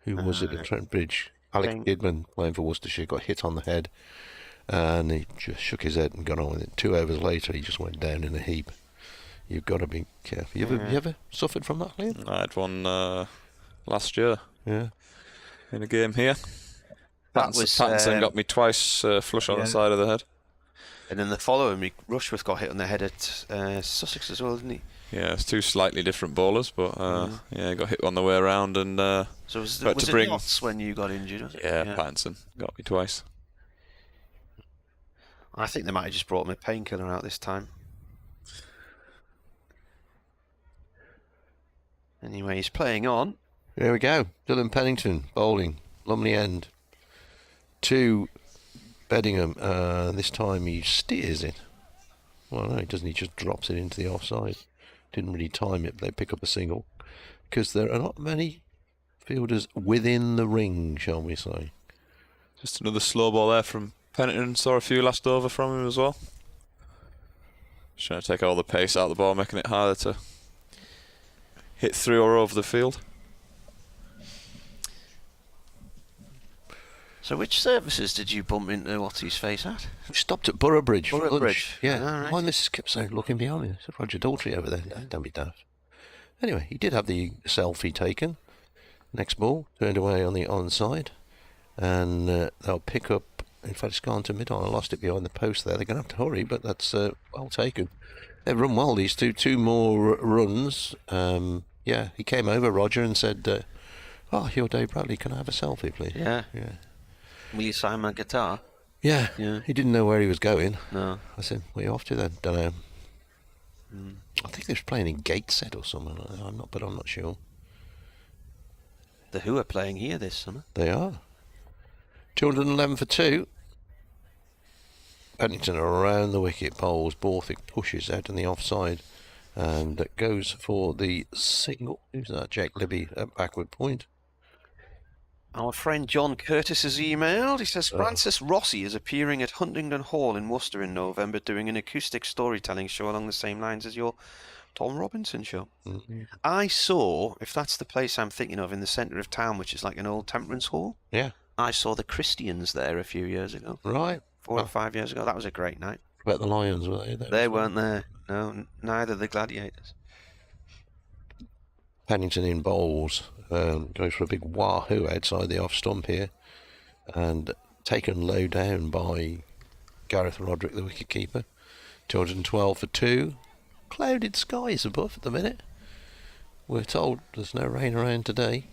was it at Trent Bridge? Alex Kidman playing for Worcestershire got hit on the head, and he just shook his head and got on with it. 2 overs later, he just went down in a heap. You've got to be careful. You ever suffered from that, Liam? I had one last year. Yeah. In a game here. Pattinson got me twice flush on the side of the head. And then the following week, Rushworth got hit on the head at Sussex as well, didn't he? Yeah, it's 2 slightly different bowlers, but he got hit on the way around, and so was it Notts when you got injured? Was it? Yeah, Pattinson got me twice. I think they might have just brought him a painkiller out this time. Anyway, he's playing on. There we go. Dylan Pennington bowling, Lumley end. 2 Beddingham. This time he steers it. Well, no, he doesn't. He just drops it into the offside. Didn't really time it, but they pick up a single. Because there are not many fielders within the ring, shall we say. Just another slow ball there from Pennington. Saw a few last over from him as well. Just trying to take all the pace out of the ball, making it harder to hit through or over the field. So which services did you bump into what's-his face at? We stopped at Borough Bridge for lunch. Bridge. Yeah. All right. My missus kept saying, looking behind me. I said, Roger Daltrey over there. Don't be daft. Anyway, he did have the selfie taken. Next ball, turned away on the onside. And they'll pick up... In fact, it's gone to mid-on. I lost it behind the post there. They're going to have to hurry, but that's well taken. They've run well, these two. Two more runs. Yeah, he came over, Roger, and said, oh, you're Dave Bradley. Can I have a selfie, please? Yeah. Yeah. Will you sign my guitar? Yeah. He didn't know where he was going. No. I said, where are you off to then? Don't know. I think they was playing in Gateshead or something like that. I'm not sure. The Who are playing here this summer. They are. 211 for 2. Pennington around the wicket, bowls. Borthwick pushes out in the offside and goes for the single. Who's that? Jake Libby at backward point. Our friend John Curtis has emailed. He says Francis Rossi is appearing at Huntingdon Hall in Worcester in November doing an acoustic storytelling show along the same lines as your Tom Robinson show. I saw, if that's the place I'm thinking of, in the centre of town, which is like an old temperance hall. Yeah. I saw the Christians there a few years ago. Right. 4 or 5 years ago. That was a great night. About the Lions, were they? They weren't there. No, neither the Gladiators. Pennington in bowls. Goes for a big wahoo outside the off stump here, and taken low down by Gareth Roderick, the wicketkeeper. 212 for 2. Clouded skies above at the minute. We're told there's no rain around today,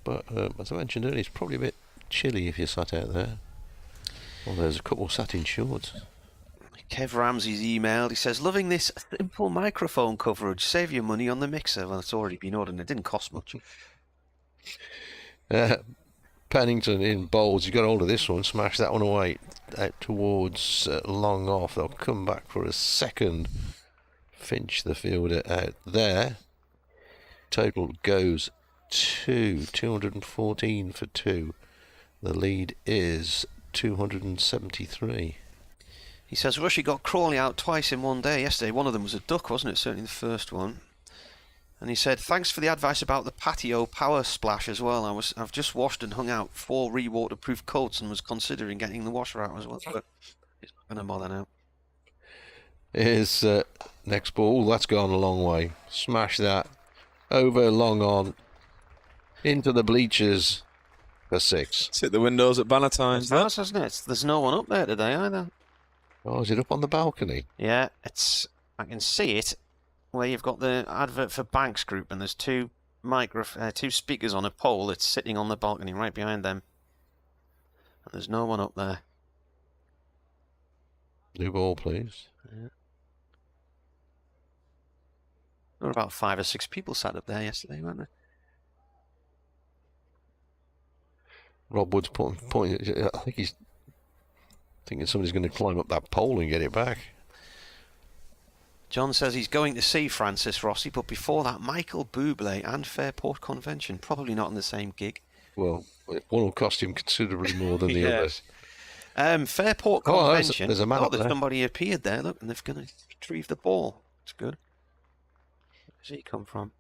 but as I mentioned earlier, it's probably a bit chilly if you sat out there. Well, there's a couple sat in shorts. Kev Ramsey's emailed. He says, loving this simple microphone coverage. Save your money on the mixer. Well, it's already been ordered and it didn't cost much. Pennington in bowls. You got hold of this one. Smash that one away out towards long off. They'll come back for a second. Finch, the fielder, out there. Total goes 214 for 2. The lead is 273. He says Rushy got Crawley out twice in one day yesterday. One of them was a duck, wasn't it? Certainly the first one. And he said, thanks for the advice about the patio power splash as well. I've just washed and hung out 4 re-waterproof coats and was considering getting the washer out as well. But it's not going to bother now. Here's next ball. That's gone a long way. Smash that. Over long on. Into the bleachers for 6. It's hit the windows at Bannatyne's. That's hasn't it? There's no one up there today either. Oh, is it up on the balcony? Yeah, I can see it where you've got the advert for Banks Group and there's 2 speakers on a pole that's sitting on the balcony right behind them. And there's no one up there. New ball, please. Yeah. There were about 5 or 6 people sat up there yesterday, weren't there? Rob Wood's pointing. I think he's thinking somebody's going to climb up that pole and get it back. John says he's going to see Francis Rossi, but before that, Michael Bublé and Fairport Convention. Probably not in the same gig. Well, one will cost him considerably more than the others. Fairport Convention. There's a man up there. Somebody appeared there. Look, and they're going to retrieve the ball. It's good. Where's he come from?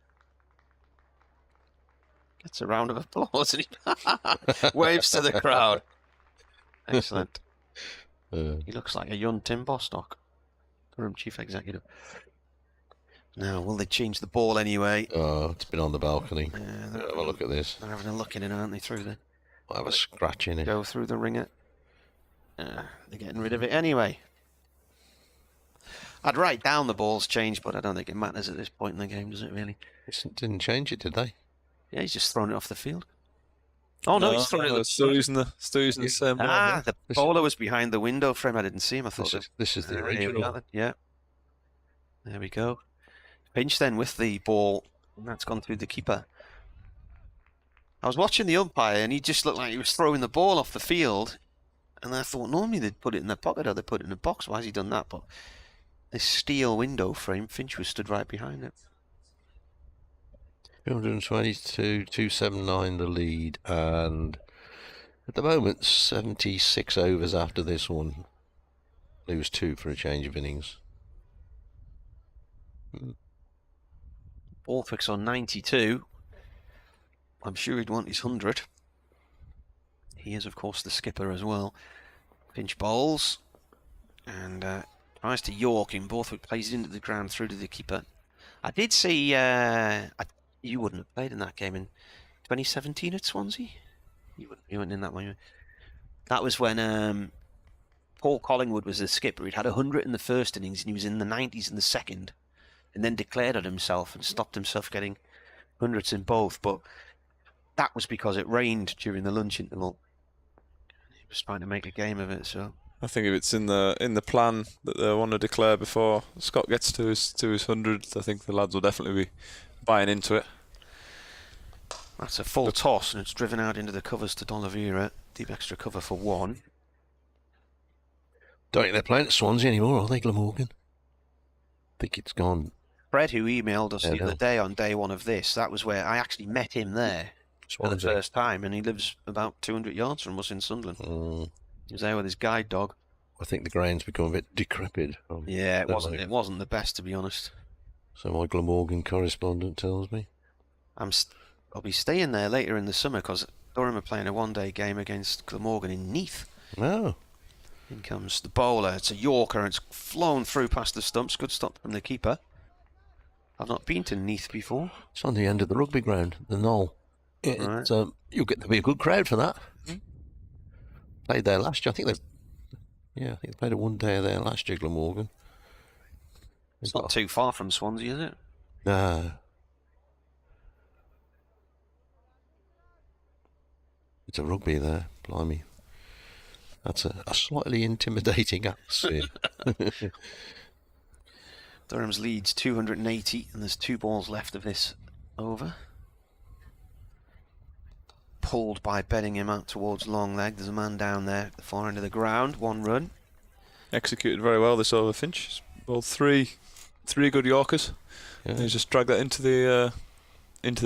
Gets a round of applause and he waves to the crowd. Excellent. He looks like a young Tim Bostock, Durham Chief Executive. Now, will they change the ball anyway? Oh, it's been on the balcony. Have a look at this. They're having a look in it, aren't they, through the... I'll have a scratch in it. Go through the ringer. They're getting rid of it anyway. I'd write down the ball's changed, but I don't think it matters at this point in the game, does it really? Didn't change it, did they? Yeah, he's just thrown it off the field. Oh no, he's thrown it. Still using the same ball. The bowler was behind the window frame. I didn't see him. I thought this is the original. Yeah. There we go. Pinch then with the ball, and that's gone through the keeper. I was watching the umpire, and he just looked like he was throwing the ball off the field. And I thought normally they'd put it in their pocket or they'd put it in a box. Why has he done that? But this steel window frame, Finch was stood right behind it. 222, 279 the lead, and at the moment 76 overs after this one. Lose 2 for a change of innings. Borthwick's on 92. I'm sure he'd want his 100. He is, of course, the skipper as well. Finch bowls and tries to York him. Borthwick plays it into the ground through to the keeper. I did see you wouldn't have played in that game in 2017 at Swansea. You weren't in that one. That was when Paul Collingwood was the skipper. He'd had 100 in the first innings and he was in the 90s in the second, and then declared on himself and stopped himself getting hundreds in both. But that was because it rained during the lunch interval. He was trying to make a game of it. So I think if it's in the plan that they want to declare before Scott gets to his 100th, I think the lads will definitely be buying into it. That's a full toss, and it's driven out into the covers to D'Oliveira. Deep extra cover for 1. Don't think they're playing at Swansea anymore, are they, Glamorgan? I think it's gone. Fred, who emailed us the other day on day 1 of this, that was where I actually met him there for the first time, and he lives about 200 yards from us in Sunderland. He was there with his guide dog. I think the ground's become a bit decrepit. Yeah, it wasn't the best, to be honest. So my Glamorgan correspondent tells me. I'll be staying there later in the summer because Durham are playing a one-day game against Glamorgan in Neath. Oh. In comes the bowler. It's a Yorker and it's flown through past the stumps. Good stop from the keeper. I've not been to Neath before. It's on the end of the rugby ground, the Knoll. Right. You'll get to be a good crowd for that. Played there last year. I think they played a one-day there last year, Glamorgan. It's not too far from Swansea, is it? No. It's a rugby there, blimey. That's a slightly intimidating atmosphere. Durham's leads 280, and there's 2 balls left of this over. Pulled by Bedingham out towards long leg. There's a man down there at the far end of the ground. 1 run. Executed very well this over, Finch. Well, three good Yorkers. Yeah. He's just dragged that into the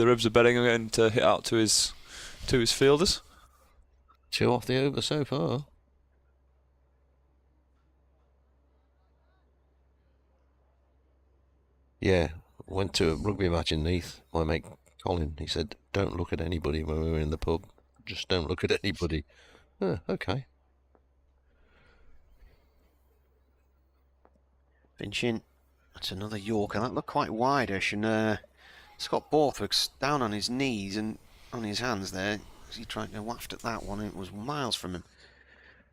ribs of Bedingham and to hit out to his fielders. 2 off the over so far. Yeah, went to a rugby match in Neath. My mate Colin, he said, don't look at anybody when we were in the pub. Just don't look at anybody. Okay. Finch in. That's another Yorker. That looked quite wide-ish, and Scott Borthwick's down on his knees and on his hands there. He tried to waft at that one, and it was miles from him.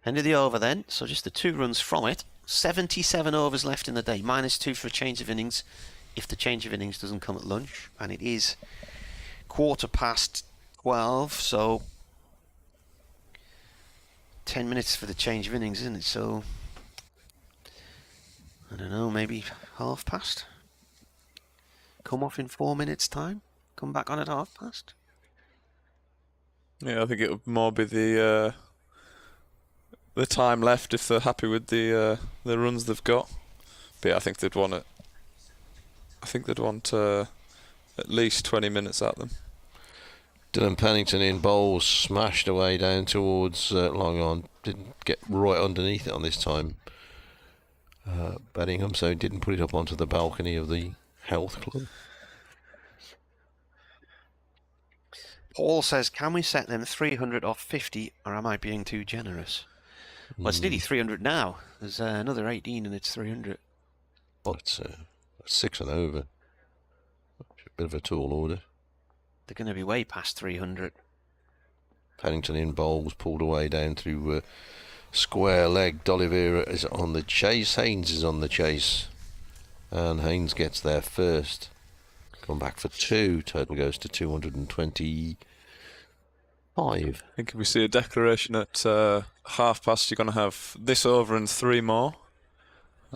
End of the over then, so just the 2 runs from it. 77 overs left in the day, -2 for a change of innings if the change of innings doesn't come at lunch, and it is 12:15, so 10 minutes for the change of innings, isn't it? So I don't know, maybe past. Come off in 4 minutes time, come back on at past. Yeah, I think it would more be the time left if they're happy with the runs they've got. But yeah, I think they'd want it. I think they'd want at least 20 minutes at them. Dylan Pennington in bowls, smashed away down towards long on. Didn't get right underneath it on this time. Bedingham, so didn't put it up onto the balcony of the health club. Paul says, can we set them 300 off 50, or am I being too generous? Well, it's nearly 300 now. There's another 18 and it's 300. Well, it's 6 and over. A bit of a tall order. They're going to be way past 300. Pennington in bowls, pulled away down through square leg. D'Oliveira is on the chase. Haynes is on the chase. And Haynes gets there first. Come back for 2. Total goes to 225. I think if we see a declaration at past, you're going to have this over and 3 more.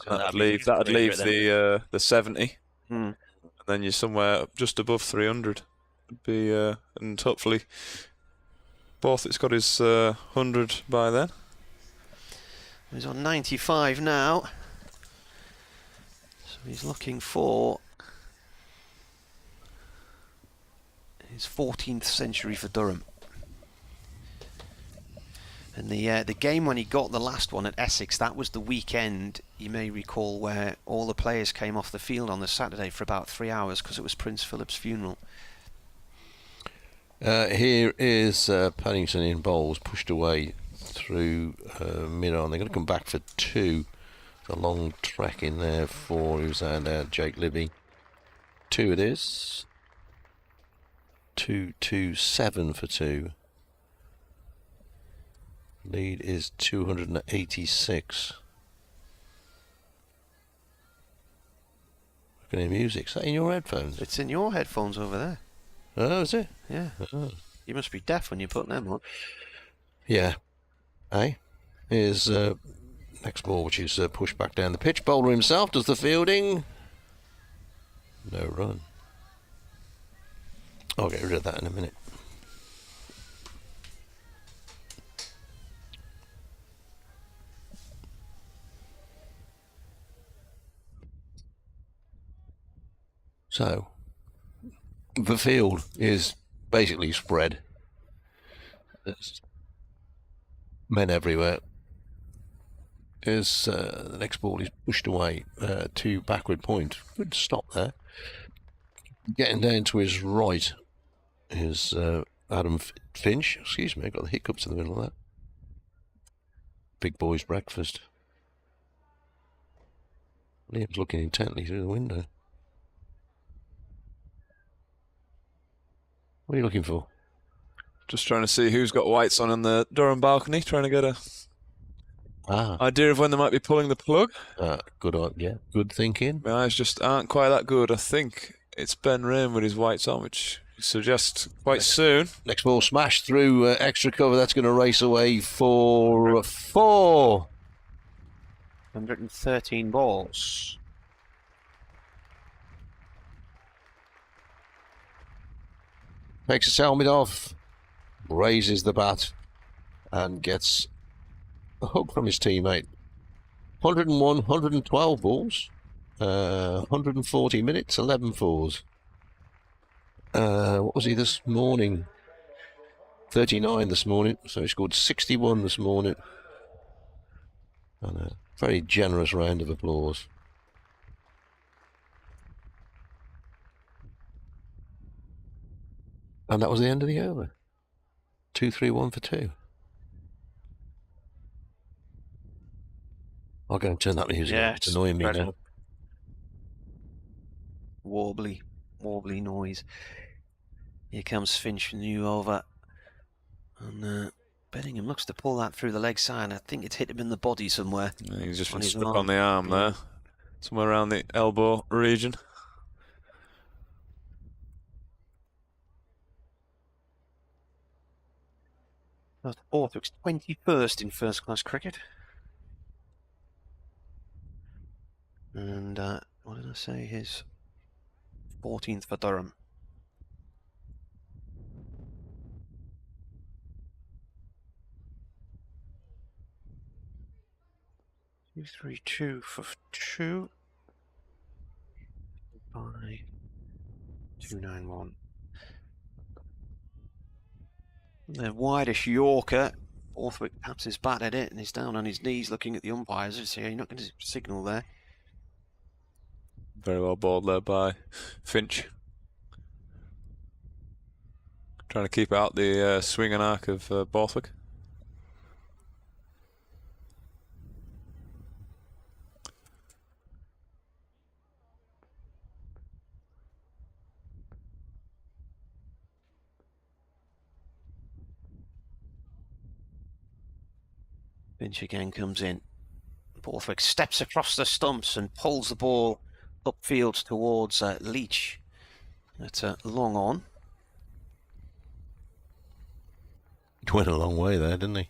So that'd leave the 70. And then you're somewhere just above 300. And hopefully Borthwick's got his 100 by then. He's on 95 now. So he's looking for his 14th century for Durham. And the game when he got the last one at Essex, that was the weekend, you may recall, where all the players came off the field on the Saturday for about 3 hours because it was Prince Philip's funeral. Here is Paddington in bowls, pushed away through mid-on. They're going to come back for 2. A long track in there for who's out Jake Libby. 2 it is. 227 for 2. Lead is 286. Look at the music. Is that in your headphones? It's in your headphones over there. Oh, is it? Yeah. Oh. You must be deaf when you put them on. Yeah. Hey, here's next ball, which is pushed back down the pitch. Bowler himself does the fielding. No run. I'll get rid of that in a minute. So, the field is basically spread. There's men everywhere. As the next ball is pushed away to backward point. Good stop there. Getting down to his right is Adam Finch. Excuse me, I got the hiccups in the middle of that. Big boy's breakfast. Liam's looking intently through the window. What are you looking for? Just trying to see who's got whites on in the Durham balcony, trying to get a idea of when they might be pulling the plug. Good thinking. My eyes just aren't quite that good. I think it's Ben Rain with his whites on, which suggests quite soon. Next ball smashed through extra cover. That's going to race away for 4. 113 balls. Takes his helmet off, raises the bat, and gets a hug from his teammate. 101, 112 balls, 140 minutes, 11 fours. What was he this morning? 39 this morning, so he scored 61 this morning. And a very generous round of applause. And that was the end of the over. 2-3-1 for 2. I'll go and turn that music off. It's annoying me now. Warbly noise. Here comes Finch, new over. And Bellingham looks to pull that through the leg side. I think it's hit him in the body somewhere. Yeah, he's just been stuck on the arm there. Somewhere around the elbow region. Borthwick's 21st in first class cricket. And what did I say? His 14th for Durham. Two, 3-2 for 2. By 291. The widest Yorker. Borthwick taps his bat at it and he's down on his knees looking at the umpires. So you're not going to signal there. Very well bowled there by Finch. Trying to keep out the swing and arc of Borthwick. Finch again comes in. Borthwick steps across the stumps and pulls the ball upfield towards Leach. That's long on. He went a long way there, didn't he?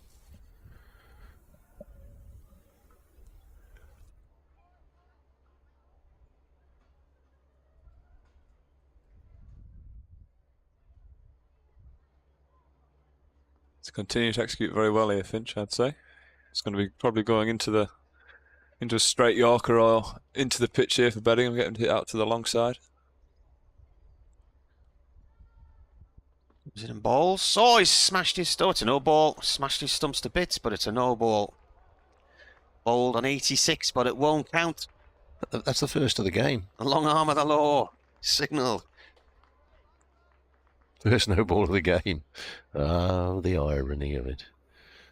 He's continued to execute very well here, Finch, I'd say. It's going to be probably going into a straight Yorker or into the pitch here for Bellingham, getting hit out to the long side. Is it in balls? Oh, he's smashed his stump. It's a no ball. Smashed his stumps to bits, but it's a no ball. Bowled on 86, but it won't count. That's the first of the game. A long arm of the law. Signal. First no ball of the game. Oh, the irony of it.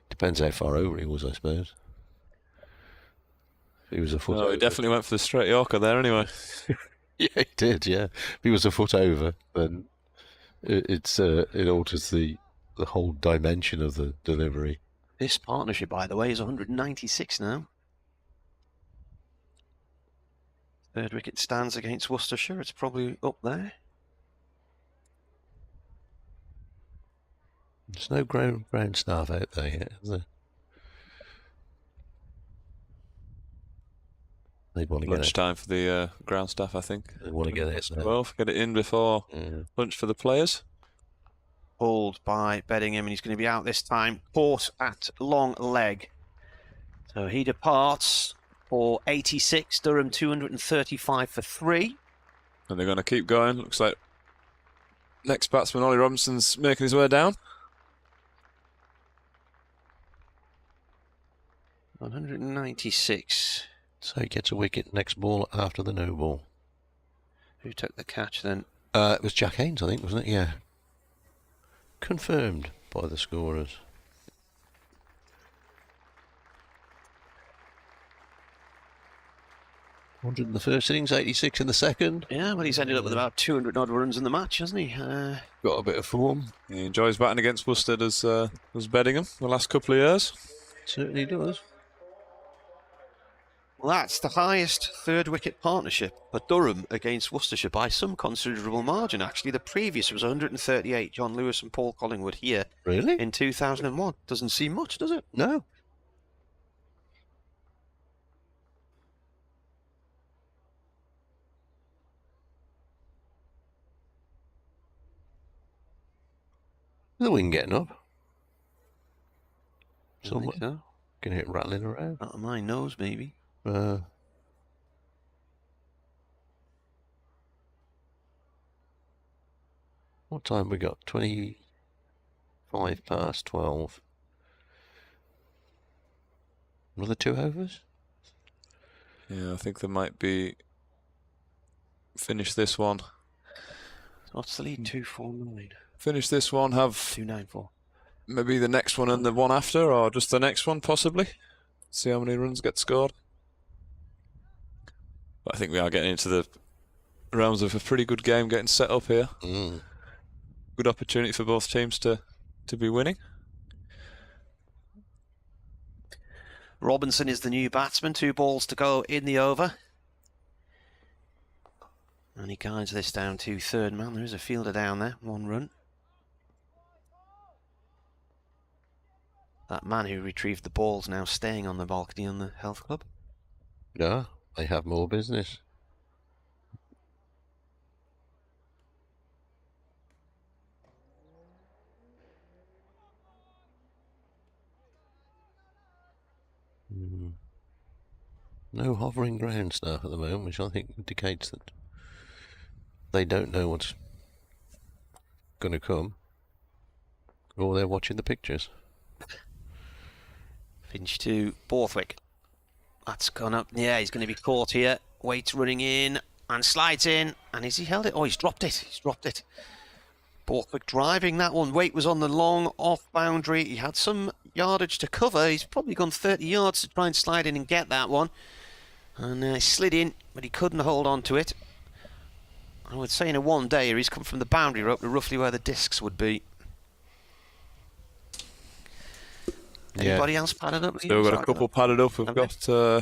Depends how far over he was, I suppose. If he was a foot over. He definitely went for the straight Yorker there anyway. Yeah, he did, yeah. If he was a foot over, then it alters the whole dimension of the delivery. This partnership, by the way, is 196 now. Third wicket stands against Worcestershire. It's probably up there. There's no ground staff out there yet, is there? They'd want to get lunch time for the ground staff, I think. They want to get it. 12, get it in before lunch for the players. Pulled by Beddingham, and he's going to be out this time. Caught at long leg. So he departs for 86. Durham 235 for 3. And they're going to keep going. Looks like next batsman, Ollie Robinson's making his way down. 196. So he gets a wicket next ball after the no ball. Who took the catch then? It was Jack Haynes, I think, wasn't it? Yeah. Confirmed by the scorers. 100 in the first innings, 86 in the second. Yeah, well, he's ended up with about 200 odd runs in the match, hasn't he? Got a bit of form. He enjoys batting against Worcester as Beddingham the last couple of years. Certainly does. Well, that's the highest third wicket partnership for Durham against Worcestershire by some considerable margin, actually. The previous was 138, John Lewis and Paul Collingwood here. Really? In 2001. Doesn't seem much, does it? No. The wind getting up. Somewhere. So. Can hear it rattling around. Out of my nose, maybe. What time we got? 25 past 12. Another 2 overs? Yeah, I think there might be... Finish this one. What's the lead? 249. Finish this one, have 294. Maybe the next one and the one after, or just the next one possibly. See how many runs get scored. But I think we are getting into the realms of a pretty good game getting set up here. Good opportunity for both teams to be winning. Robinson is the new batsman. 2 balls to go in the over. And he guides this down to third man. There is a fielder down there. 1 run. That man who retrieved the ball's now staying on the balcony on the health club. Yeah, they have more business. No hovering ground staff at the moment, which I think indicates that they don't know what's going to come, or they're watching the pictures. Finch to Borthwick. That's gone up. Yeah, he's going to be caught here. Waits running in and slides in. And has he held it? Oh, he's dropped it. He's dropped it. Borthwick driving that one. Waite was on the long off boundary. He had some yardage to cover. He's probably gone 30 yards to try and slide in and get that one. And he slid in, but he couldn't hold on to it. I would say in a one-dayer, he's come from the boundary rope to roughly where the discs would be. Anybody else padded up? Still got a couple padded up. We've got, I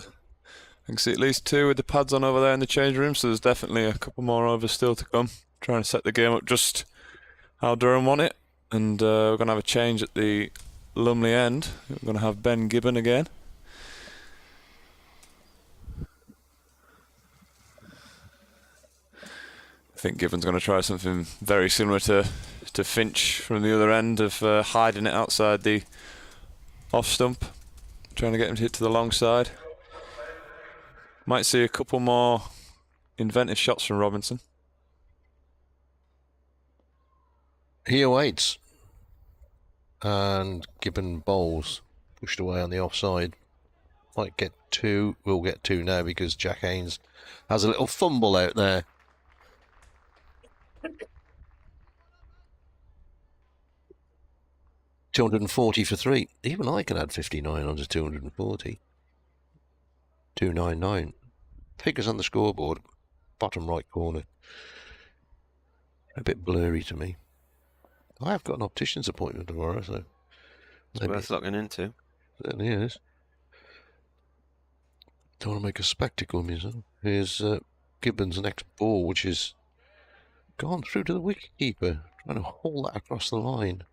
can see at least 2 with the pads on over there in the change room, so there's definitely a couple more overs still to come. Trying to set the game up just how Durham want it. And we're going to have a change at the Lumley end. We're going to have Ben Gibbon again. I think Gibbon's going to try something very similar to Finch from the other end of hiding it outside the off stump, trying to get him to hit to the long side. Might see a couple more inventive shots from Robinson. He awaits, and Gibbon bowls, pushed away on the offside. Might get 2, we'll get 2 now because Jack Haynes has a little fumble out there. 240 for 3. Even I can add 59 onto 240. 299. Figures on the scoreboard, bottom right corner. A bit blurry to me. I have got an optician's appointment tomorrow, so it's worth looking into. Certainly is. Don't want to make a spectacle of myself. Here's Gibbons' next ball, which is gone through to the wicketkeeper, trying to haul that across the line.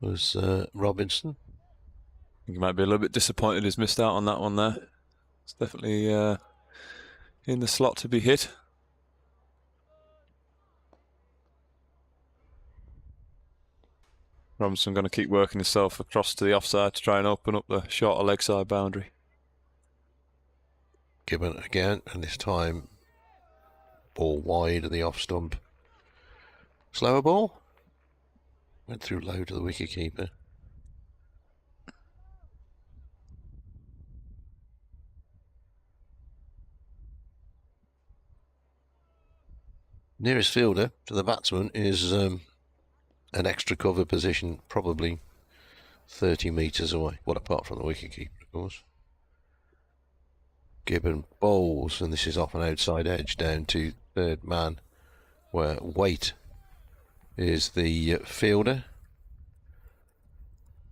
Was Robinson. I think he might be a little bit disappointed he's missed out on that one there. It's definitely in the slot to be hit. Robinson going to keep working himself across to the offside to try and open up the shorter leg side boundary. Gibbon again, and this time ball wide of the off stump. Slower ball. Went through low to the wicketkeeper. Nearest fielder to the batsman is an extra cover position, probably 30 metres away. Well, apart from the wicketkeeper, of course. Gibbon bowls, and this is off an outside edge down to third man, where Waite is the fielder.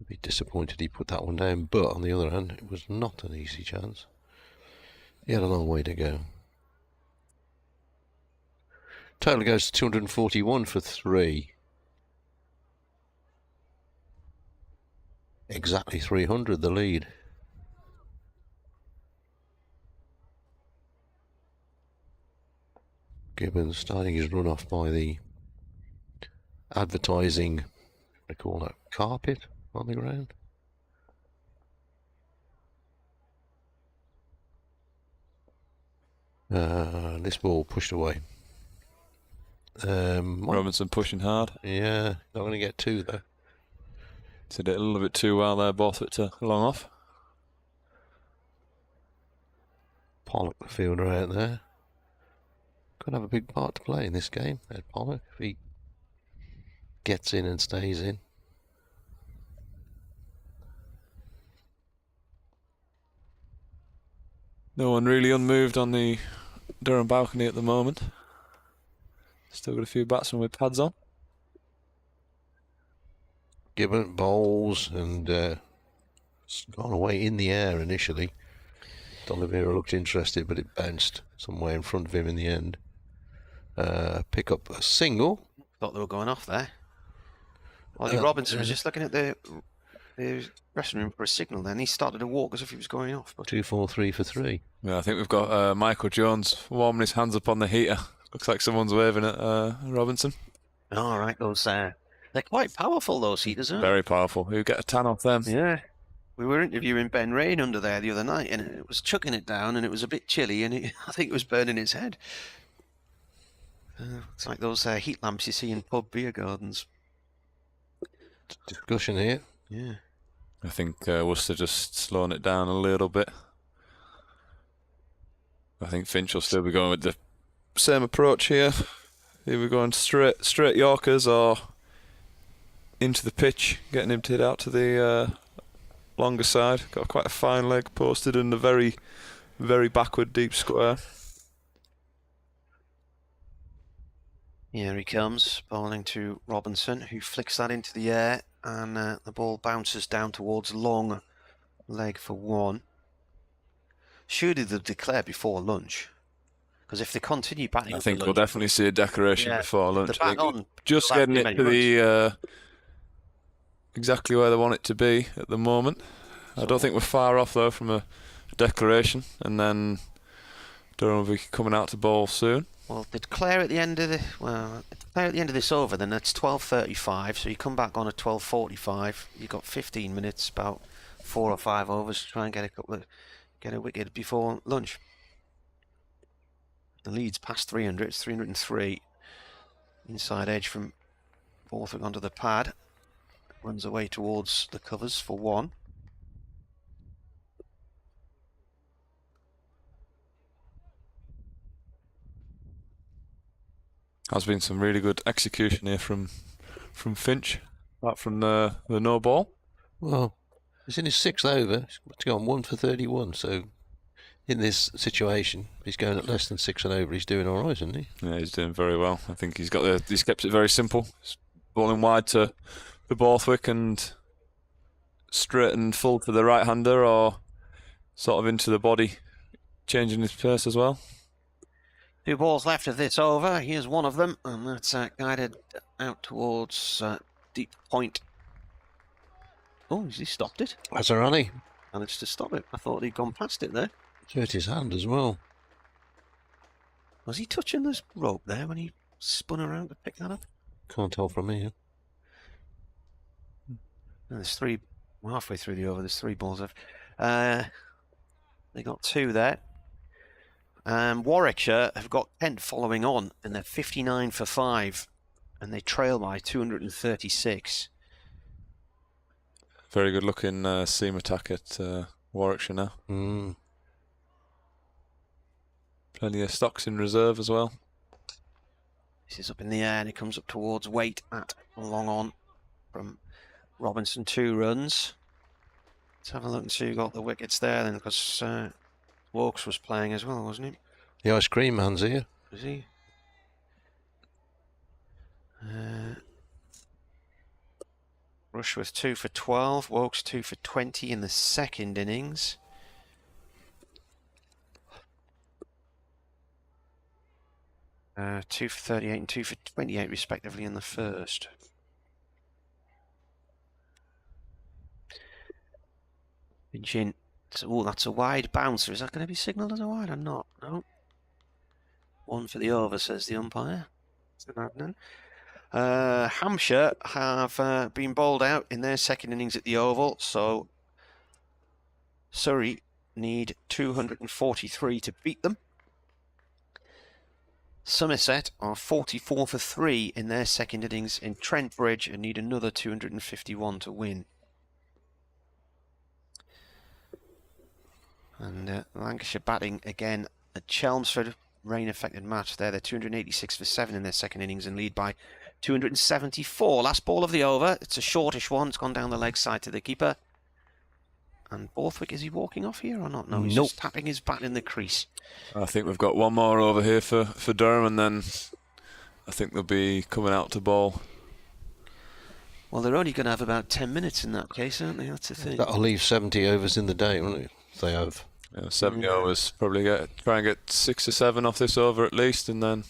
Be disappointed he put that one down, but on the other hand, it was not an easy chance. He had a long way to go. Total goes to 241 for 3. Exactly 300 the lead. Gibbons starting his run off by the advertising, they call that carpet on the ground. This ball pushed away. Robinson pushing hard. Yeah, not going to get two though. Did it a little bit too well there, Borthwick to long off. Pollock, the fielder out there. Could have a big part to play in this game, Ed Pollock, if he gets in and stays in. No one really unmoved on the Durham balcony at the moment. Still got a few batsmen with pads on. Gibbon bowls and it's gone away in the air initially. D'Oliveira looked interested, but it bounced somewhere in front of him in the end. Pick up a single. Thought they were going off there. Ollie Robinson was just looking at the dressing room for a signal then. He started to walk as if he was going off. But 2-4-3 for 3. Yeah, I think we've got Michael Jones warming his hands up on the heater. Looks like someone's waving at Robinson. All right, those they're quite powerful, those heaters, aren't they? Very powerful. Who get a tan off them? Yeah. We were interviewing Ben Rain under there the other night, and it was chucking it down, and it was a bit chilly, and I think it was burning his head. It's like those heat lamps you see in pub beer gardens. Discussion here. Yeah. I think Worcester just slowing it down a little bit. I think Finch will still be going with the same approach here. Either going straight Yorkers or into the pitch, getting him to hit out to the longer side. Got quite a fine leg posted and a very, very backward deep square. Here he comes, bowling to Robinson, who flicks that into the air, and the ball bounces down towards long leg for 1. Surely they'll declare before lunch, because if they continue batting, I think we'll definitely see a declaration before lunch. Just without getting it to the exactly where they want it to be at the moment. I don't think we're far off though from a declaration, and then Durham will be coming out to bowl soon. Well, they declare at the end of this over, then that's 12:35. So you come back on at 12:45. You've got 15 minutes, about 4 or 5 overs to try and get a wicket before lunch. The lead's past 300. It's 303. Inside edge from Borthwick onto the pad. Runs away towards the covers for 1. Has been some really good execution here from Finch. apart from the no ball. Well, he's in his 6th over. He's got to go on 1 for 31. So, in this situation, he's going at less than 6 and over. He's doing all right, isn't he? Yeah, he's doing very well. I think he's kept it very simple. He's bowling wide to Borthwick and straight and full to the right-hander, or sort of into the body, changing his pace as well. 2 balls left of this over. Here's one of them, and that's guided out towards deep point. Oh, has he stopped it? That's a runny. Managed to stop it. I thought he'd gone past it there. Hurt his hand as well. Was he touching this rope there when he spun around to pick that up? Can't tell from here. And there's 3, we're halfway through the over, there's 3 balls left. They got 2 there. Warwickshire have got Kent following on, and they're 59 for 5, and they trail by 236. Very good looking seam attack at Warwickshire now. Plenty of stocks in reserve as well. This is up in the air, and it comes up towards weight at long on from Robinson. 2 runs. Let's have a look and see who got the wickets there then, because Wokes was playing as well, wasn't he? The ice cream man's here. Is he? Rushworth 2 for 12, Wokes 2 for 20 in the second innings. Uh, 2 for 38 and 2 for 28 respectively in the first. Pinchin. Oh, that's a wide bouncer. Is that going to be signalled as a wide or not? No. 1 for the over, says the umpire. It's an admin. Hampshire have been bowled out in their second innings at the Oval, so Surrey need 243 to beat them. Somerset are 44 for 3 in their second innings in Trent Bridge and need another 251 to win. And Lancashire batting again at Chelmsford, rain-affected match there. They're 286 for 7 in their second innings and lead by 274. Last ball of the over. It's a shortish one. It's gone down the leg side to the keeper. And Borthwick, is he walking off here or not? No, he's just tapping his bat in the crease. I think we've got one more over here for Durham, and then I think they'll be coming out to bowl. Well, they're only going to have about 10 minutes in that case, aren't they? That's the thing. That'll leave 70 overs in the day, won't it? If they have. Yeah, 70 overs. Probably try and get 6 or 7 off this over at least, and then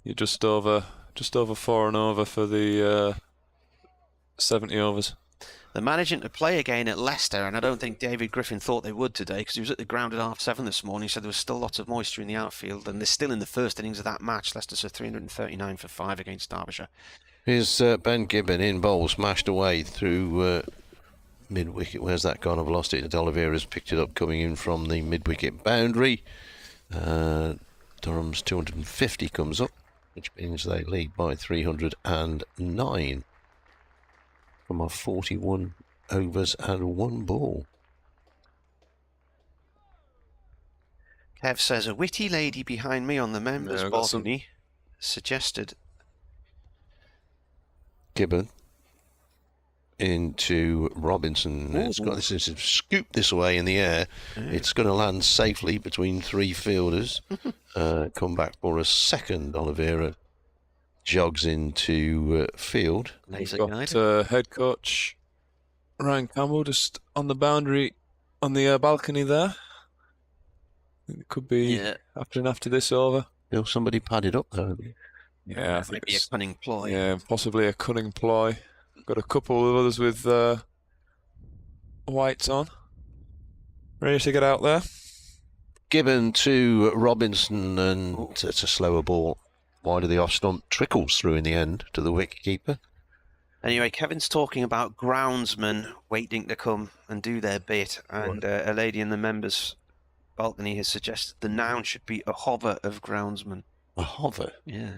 you're just over 4 and over for the 70 overs. They're managing to play again at Leicester, and I don't think David Griffin thought they would today, because he was at the ground at 7:30 this morning. He said there was still lots of moisture in the outfield, and they're still in the first innings of that match. Leicester's are 339 for 5 against Derbyshire. Here's Ben Gibbon in bowl, smashed away through mid-wicket. Where's that gone? I've lost it. Oliveira's picked it up coming in from the mid-wicket boundary. Durham's 250 comes up, which means they lead by 309 from our 41 overs and 1 ball. Kev says, a witty lady behind me on the members' balcony suggested. Gibbon into Robinson. It's got this scoop this way in the air. It's going to land safely between 3 fielders. Come back for a second. Oliveira jogs into field. We've got head coach Ryan Campbell just on the boundary, on the balcony there. It could be after this over. Somebody padded up there. Yeah, I think maybe a cunning ploy. Yeah, possibly a cunning ploy. Got a couple of others with whites on, ready to get out there. Given to Robinson, and it's a slower ball. Wide of the off stump, trickles through in the end to the wicketkeeper. Anyway, Kevin's talking about groundsmen waiting to come and do their bit, and a lady in the members' balcony has suggested the noun should be a hover of groundsmen. A hover? Yeah.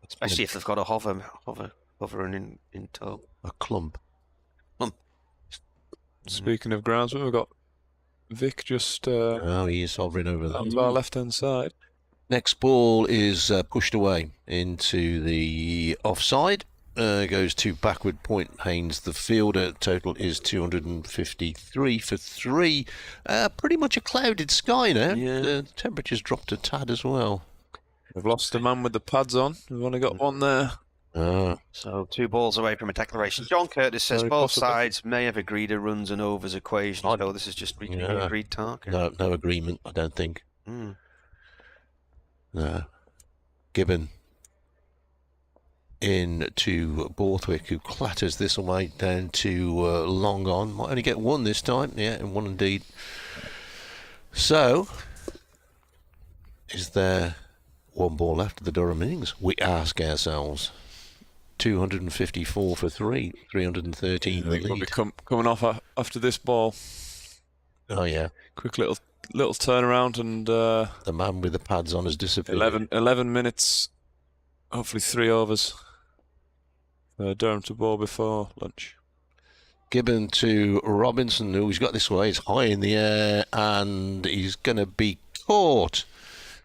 Especially if they've got a hovering in tow. A clump. Speaking of groundsmen, we've got Vic just... he is hovering over there. On our left-hand side. Next ball is pushed away into the offside. goes to backward point. Haynes, the fielder. Total is 253 for 3. Pretty much a clouded sky now. Yeah. The temperature's dropped a tad as well. We've lost a man with the pads on. We've only got one there. So 2 balls away from a declaration. John Curtis says Very both possible. sides may have agreed a runs and overs equation. So this is just reaching an agreed target. No agreement, I don't think. No. Gibbon in to Borthwick, who clatters this away down to long on. Might only get 1 this time. Yeah, and 1 indeed. So, is there 1 ball left of the Durham innings? We ask ourselves. 254 for 3, 313 I think we'll be coming off after this ball. Oh yeah, quick little turnaround, and the man with the pads on has disappeared. 11 minutes, hopefully 3 overs. Durham to bowl before lunch. Gibbon to Robinson, who's got this way. He's high in the air, and he's going to be caught.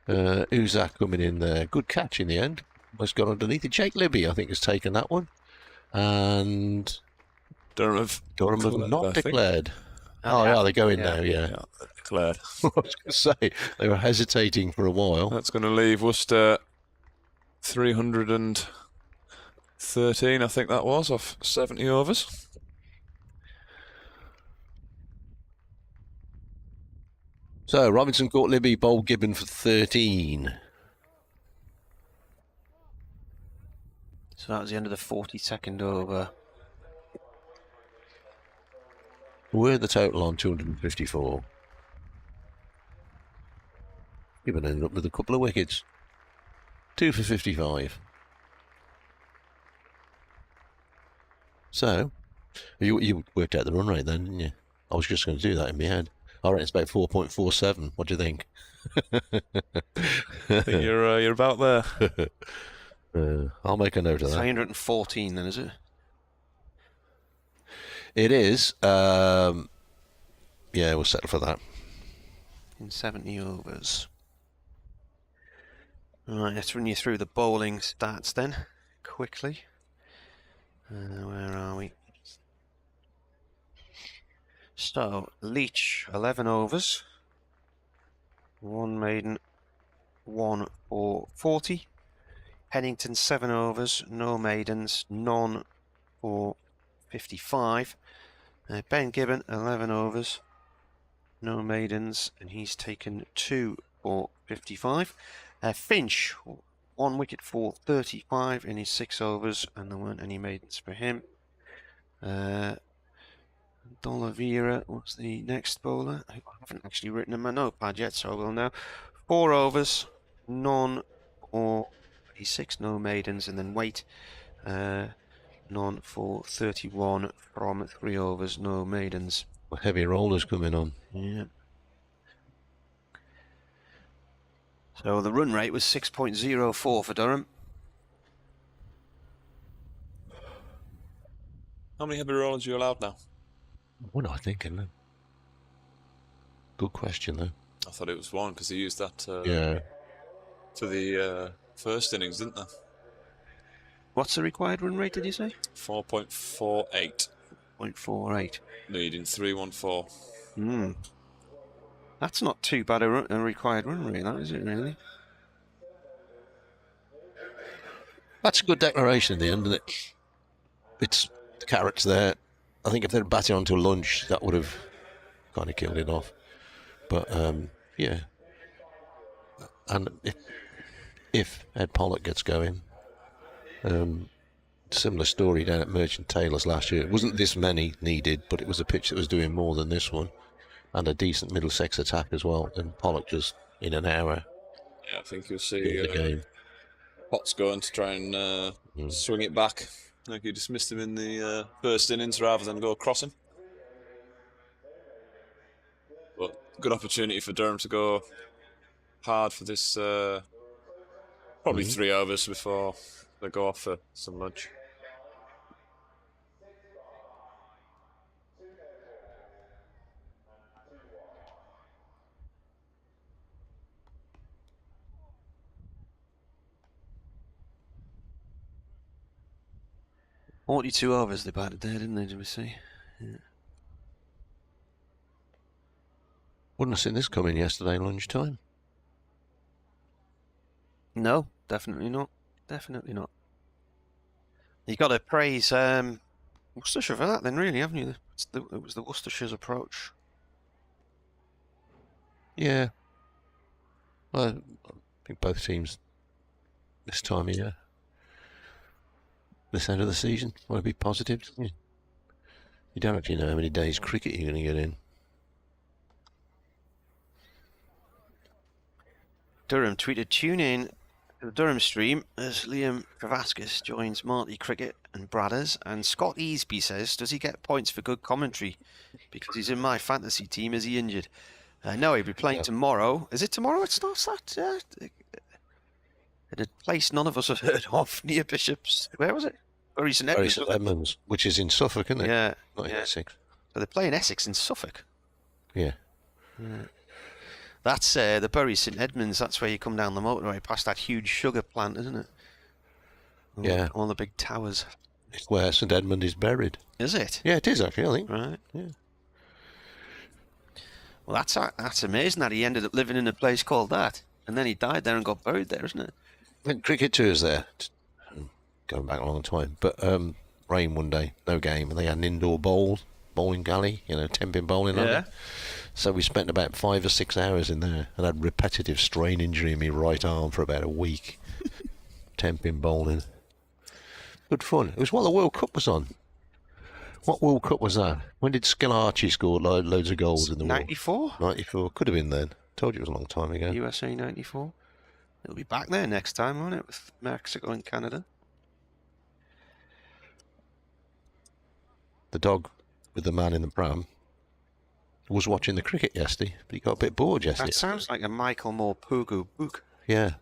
Who's that coming in there? Good catch in the end. Almost got underneath it. Jake Libby, I think, has taken that one. And Durham have not declared. Oh, yeah, they're going now, yeah. Declared. I was going to say, they were hesitating for a while. That's going to leave Worcester 313, I think that was, off 70 overs. So, Robinson caught Libby, bowled Gibbon for 13. So that was the end of the 42nd over. We're the total on 254. Gibbon ended up with a couple of wickets. 2 for 55. So, you worked out the run rate then, didn't you? I was just going to do that in my head. I reckon it's about 4.47. What do you think? I think you're about there. I'll make a note of that. 314 then, is it? It is. Yeah, we'll settle for that. In 70 overs. Right, let's run you through the bowling stats then, quickly. Where are we? So, Leach, 11 overs. 1 maiden, 1 for 40. Pennington, 7 overs, no maidens, none for 55. Ben Gibbon, 11 overs, no maidens, and he's taken 2 for 55. Finch, 1 wicket for 35 in his 6 overs, and there weren't any maidens for him. D'Oliveira was the next bowler. I haven't actually written in my notepad yet, so I will now. 4 overs, none for 36, no maidens, and then Waite, none for 31 from 3 overs, no maidens. Heavy rollers coming on. Yeah. So the run rate was 6.04 for Durham. How many heavy rollers are you allowed now? What am I thinking? Good question, though. I thought it was 1 because they used that yeah. for the first innings, didn't they? What's the required run rate, did you say? 4.48. 0.48. Needing 314. That's not too bad a required run rate, that is it, really? That's a good declaration in the end, isn't it? It's the carrots there. I think if they'd batted on to lunch, that would have kind of killed it off. But, yeah. And if Ed Pollock gets going, similar story down at Merchant Taylor's last year. It wasn't this many needed, but it was a pitch that was doing more than this one. And a decent Middlesex attack as well. And Pollock just, in an hour, Yeah, I think you'll see the game. Potts going to try and swing it back. Like you dismissed him in the first innings rather than go across him. But good opportunity for Durham to go hard for this, probably 3 overs before they go off for some lunch. 42 overs they batted there, didn't they? Did we see? Yeah. Wouldn't have seen this coming yesterday lunchtime. No, definitely not. Definitely not. You got to praise Worcestershire for that, then, really, haven't you? It was the Worcestershire's approach. Yeah. Well, I think both teams this time of year, this end of the season, want to be positive. You don't actually know how many days cricket you're going to get in. Durham tweeted, tune in to the Durham stream as Liam Travaskis joins Marty Cricket and Bradders, and Scott Easby says, does he get points for good commentary? Because he's in my fantasy team. Is he injured? No, he'll be playing tomorrow. Is it tomorrow it starts that? In a place none of us have heard of, near Bishop's. Where was it? Bury St Edmunds. Bury St Edmunds, which is in Suffolk, isn't it? Yeah. Not in Essex. So they're playing Essex in Suffolk. Yeah. That's the Bury St Edmunds. That's where you come down the motorway past that huge sugar plant, isn't it? Yeah. All the big towers. It's where St Edmund is buried. Is it? Yeah, it is actually, I think. Right. Yeah. Well, that's amazing that he ended up living in a place called that, and then he died there and got buried there, isn't it? Went cricket tours there, going back a long time. But rain one day, no game, and they had an indoor bowling alley, 10-pin bowling alley. So we spent about 5 or 6 hours in there and had repetitive strain injury in my right arm for about a week. 10-pin bowling. Good fun. It was while the World Cup was on. What World Cup was that? When did Skill Archie score loads of goals in the World? 94? 94. Could have been then. Told you it was a long time ago. USA 94. It'll be back there next time, won't it? With Mexico and Canada. The dog with the man in the pram was watching the cricket yesterday, but he got a bit bored yesterday. That sounds like a Michael Moore Pugu book. Yeah.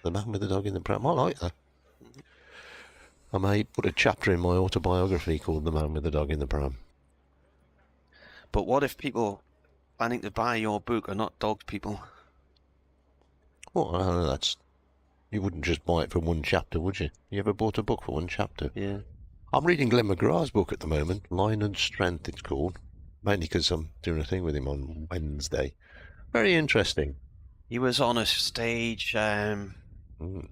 The man with the dog in the pram. I like that. I may put a chapter in my autobiography called The Man with the Dog in the Pram. But what if people planning to buy your book are not dog people? Well, I don't know, you wouldn't just buy it for one chapter, would you? You ever bought a book for one chapter? Yeah. I'm reading Glenn McGrath's book at the moment, Line and Strength it's called, mainly because I'm doing a thing with him on Wednesday. Very interesting. He was on a stage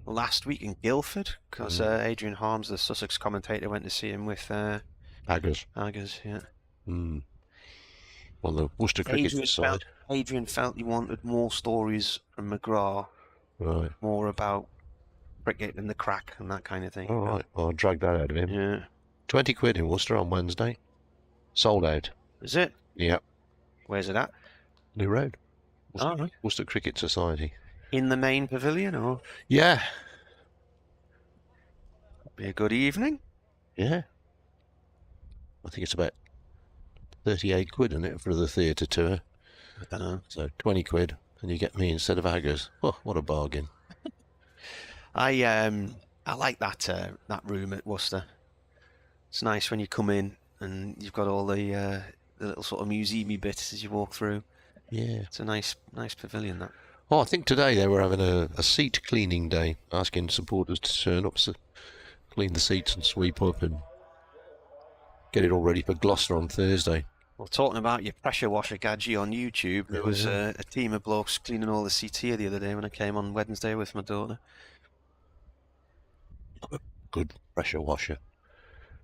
last week in Guildford, because Adrian Harms, the Sussex commentator, went to see him with Aggers, yeah. On the Worcester Cricket side. Adrian felt he wanted more stories from McGrath, right? More about cricket and the crack and that kind of thing. All right, well, I'll drag that out of him. Yeah. 20 quid in Worcester on Wednesday. Sold out. Is it? Yep. Where's it at? New Road. Right. Worcester Cricket Society. In the main pavilion, or? Yeah. Be a good evening. Yeah. I think it's about 38 quid, isn't it, for the theatre tour? I don't know. So 20 quid, and you get me instead of Aggers. Oh, what a bargain. I like that room at Worcester. It's nice when you come in and you've got all the little sort of museum-y bits as you walk through. Yeah. It's a nice pavilion, that. Oh, I think today they were having a seat cleaning day, asking supporters to turn up, clean the seats and sweep up and get it all ready for Gloucester on Thursday. Well, talking about your pressure washer gadget on YouTube, there was a team of blokes cleaning all the seats here the other day when I came on Wednesday with my daughter. A good pressure washer.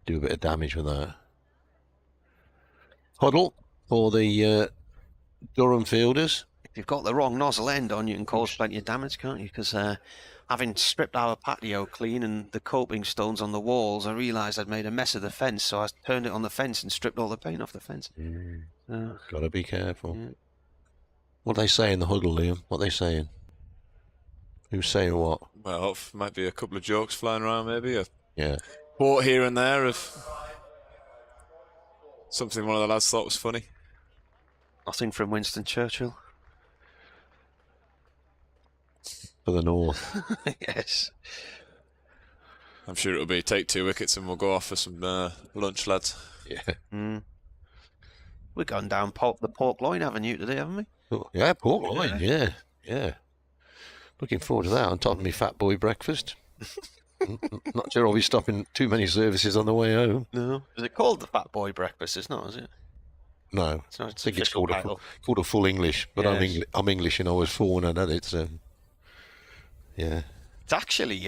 Do a bit of damage with that. Huddle for the Durham fielders. If you've got the wrong nozzle end on, you can cause plenty of damage, can't you? Because having stripped our patio clean and the coping stones on the walls, I realised I'd made a mess of the fence, so I turned it on the fence and stripped all the paint off the fence. Gotta be careful. Yeah. What are they saying in the huddle, Liam? What are they saying? Who's saying what? Well, might be a couple of jokes flying around, maybe. Yeah. Quote here and there of something one of the lads thought was funny. Nothing from Winston Churchill. For the North. Yes. I'm sure it'll be take 2 wickets and we'll go off for some lunch, lads. Yeah. We've gone down the Pork Loin Avenue today, haven't we? Oh, yeah, Pork Loin, yeah. Looking forward to that on top of my fat boy breakfast. Not sure I'll be stopping too many services on the way home. No. Is it called the Fat Boy Breakfast? It's not, is it? No. It's not I think it's official called title. called a full English, but Yes. I'm English and I was 4 when I did it, so yeah. It's actually